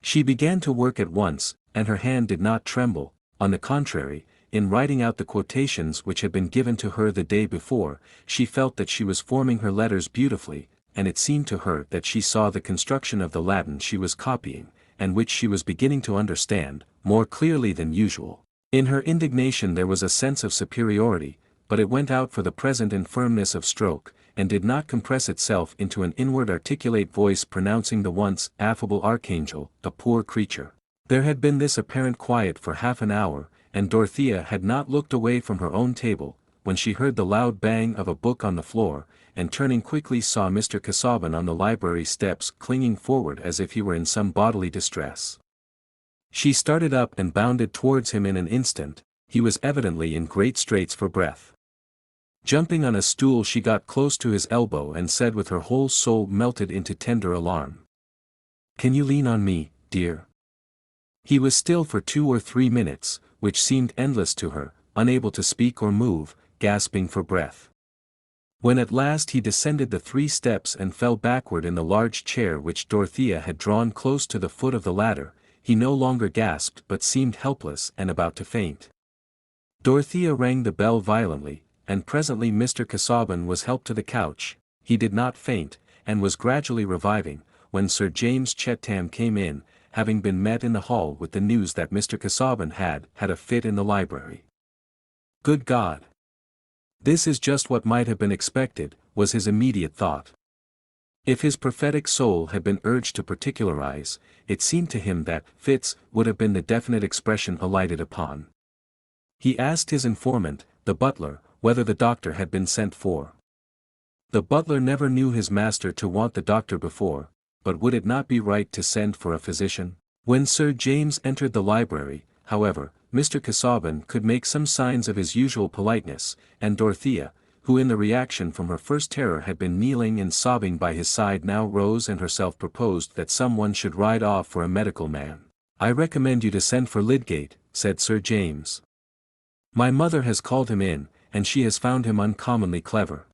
She began to work at once, and her hand did not tremble, on the contrary, in writing out the quotations which had been given to her the day before, she felt that she was forming her letters beautifully, and it seemed to her that she saw the construction of the Latin she was copying, and which she was beginning to understand, more clearly than usual. In her indignation there was a sense of superiority, but it went out for the present in firmness of stroke, and did not compress itself into an inward articulate voice pronouncing the once affable archangel, a poor creature. There had been this apparent quiet for half an hour, and Dorothea had not looked away from her own table, when she heard the loud bang of a book on the floor, and turning quickly saw Mr. Casaubon on the library steps clinging forward as if he were in some bodily distress. She started up and bounded towards him in an instant, he was evidently in great straits for breath. Jumping on a stool she got close to his elbow and said with her whole soul melted into tender alarm, "Can you lean on me, dear?" He was still for 2 or 3 minutes, which seemed endless to her, unable to speak or move, gasping for breath. When at last he descended the 3 steps and fell backward in the large chair which Dorothea had drawn close to the foot of the ladder, he no longer gasped but seemed helpless and about to faint. Dorothea rang the bell violently, and presently Mr. Casaubon was helped to the couch. He did not faint, and was gradually reviving, when Sir James Chettam came in, having been met in the hall with the news that Mr. Casaubon had had a fit in the library. "Good God! This is just what might have been expected," was his immediate thought. If his prophetic soul had been urged to particularize, it seemed to him that fits would have been the definite expression alighted upon. He asked his informant, the butler, whether the doctor had been sent for. The butler never knew his master to want the doctor before, but would it not be right to send for a physician? When Sir James entered the library, however, Mr. Casaubon could make some signs of his usual politeness, and Dorothea, who in the reaction from her first terror had been kneeling and sobbing by his side now rose and herself proposed that some one should ride off for a medical man. "I recommend you to send for Lydgate," said Sir James. "My mother has called him in, and she has found him uncommonly clever.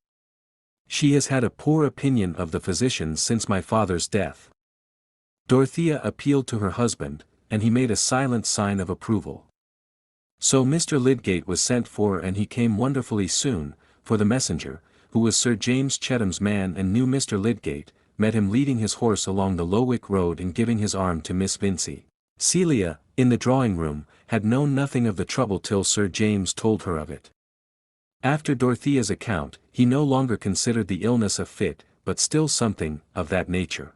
She has had a poor opinion of the physicians since my father's death." Dorothea appealed to her husband, and he made a silent sign of approval. So Mr. Lydgate was sent for, and he came wonderfully soon, for the messenger, who was Sir James Chettam's man and knew Mr. Lydgate, met him leading his horse along the Lowick road and giving his arm to Miss Vincey. Celia, in the drawing-room, had known nothing of the trouble till Sir James told her of it. After Dorothea's account, he no longer considered the illness a fit, but still something of that nature.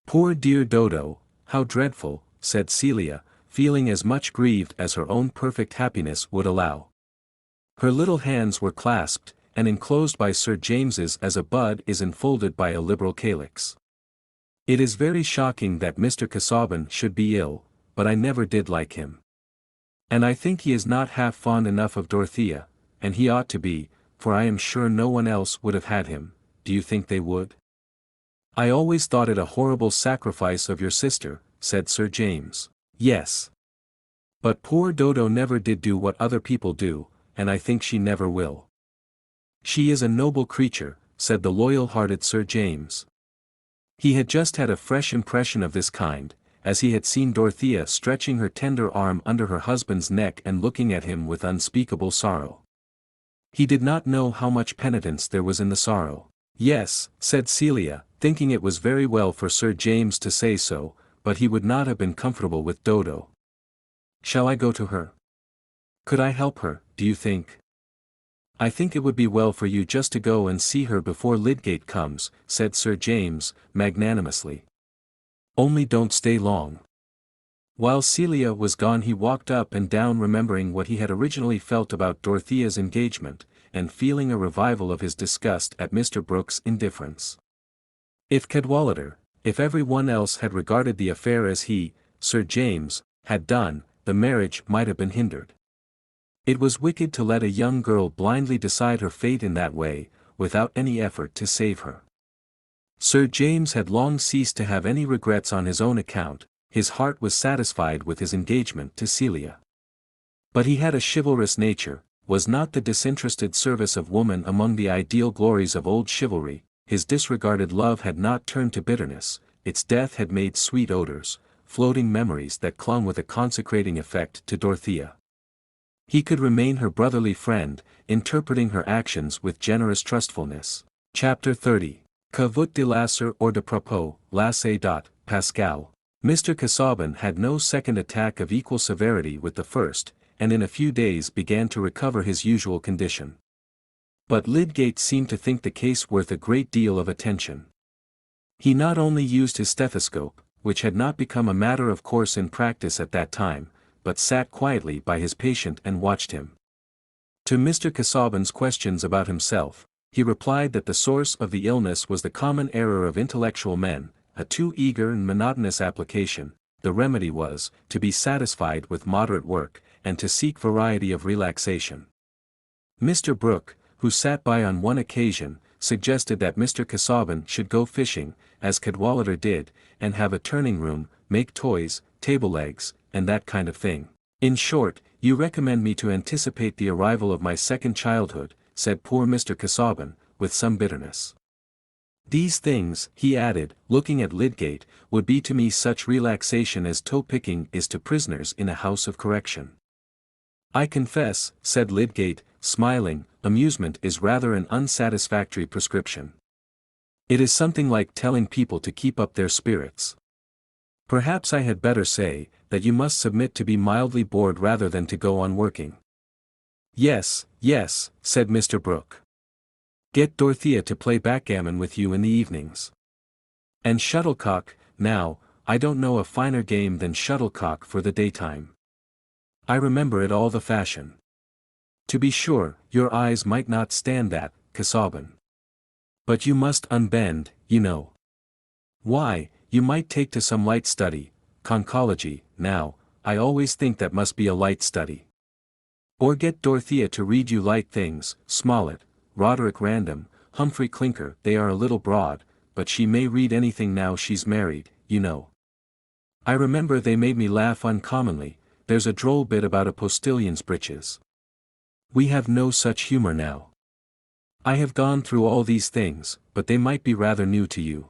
"Poor dear Dodo, how dreadful," said Celia, feeling as much grieved as her own perfect happiness would allow. Her little hands were clasped, and enclosed by Sir James's as a bud is enfolded by a liberal calyx. "It is very shocking that Mr. Casaubon should be ill, but I never did like him. And I think he is not half fond enough of Dorothea, and he ought to be, for I am sure no one else would have had him. Do you think they would?" "I always thought it a horrible sacrifice of your sister," said Sir James. "Yes. But poor Dodo never did do what other people do, and I think she never will." "She is a noble creature," said the loyal-hearted Sir James. He had just had a fresh impression of this kind, as he had seen Dorothea stretching her tender arm under her husband's neck and looking at him with unspeakable sorrow. He did not know how much penitence there was in the sorrow. "Yes," said Celia, thinking it was very well for Sir James to say so, but he would not have been comfortable with Dodo. "Shall I go to her? Could I help her, do you think?" I think it would be well for you just to go and see her before Lydgate comes, said Sir James, magnanimously. Only don't stay long. While Celia was gone he walked up and down remembering what he had originally felt about Dorothea's engagement, and feeling a revival of his disgust at Mr. Brooke's indifference. If Cadwallader, if every one else had regarded the affair as he, Sir James, had done, the marriage might have been hindered. It was wicked to let a young girl blindly decide her fate in that way, without any effort to save her. Sir James had long ceased to have any regrets on his own account, his heart was satisfied with his engagement to Celia. But he had a chivalrous nature, was not the disinterested service of woman among the ideal glories of old chivalry, his disregarded love had not turned to bitterness, its death had made sweet odors, floating memories that clung with a consecrating effect to Dorothea. He could remain her brotherly friend, interpreting her actions with generous trustfulness. Chapter 30. Que vout de lasser or de propos, lasse dot, Pascal. Mr. Casaubon had no second attack of equal severity with the first, and in a few days began to recover his usual condition. But Lydgate seemed to think the case worth a great deal of attention. He not only used his stethoscope, which had not become a matter of course in practice at that time, but sat quietly by his patient and watched him. To Mr. Casaubon's questions about himself, he replied that the source of the illness was the common error of intellectual men, a too eager and monotonous application. The remedy was, to be satisfied with moderate work, and to seek variety of relaxation. Mr. Brooke, who sat by on one occasion, suggested that Mr. Casaubon should go fishing, as Cadwallader did, and have a turning room, make toys, table legs, and that kind of thing. In short, you recommend me to anticipate the arrival of my second childhood, said poor Mr. Casaubon, with some bitterness. These things, he added, looking at Lydgate, would be to me such relaxation as toe-picking is to prisoners in a house of correction. I confess, said Lydgate, smiling, amusement is rather an unsatisfactory prescription. It is something like telling people to keep up their spirits. Perhaps I had better say, that you must submit to be mildly bored rather than to go on working. Yes, yes, said Mr. Brooke. Get Dorothea to play backgammon with you in the evenings. And shuttlecock, now, I don't know a finer game than shuttlecock for the daytime. I remember it all the fashion. To be sure, your eyes might not stand that, Casaubon. But you must unbend, you know. Why, you might take to some light study, conchology, now, I always think that must be a light study. Or get Dorothea to read you light things, Smollett, Roderick Random, Humphrey Clinker, they are a little broad, but she may read anything now she's married, you know. I remember they made me laugh uncommonly, there's a droll bit about a postillion's breeches. We have no such humor now. I have gone through all these things, but they might be rather new to you.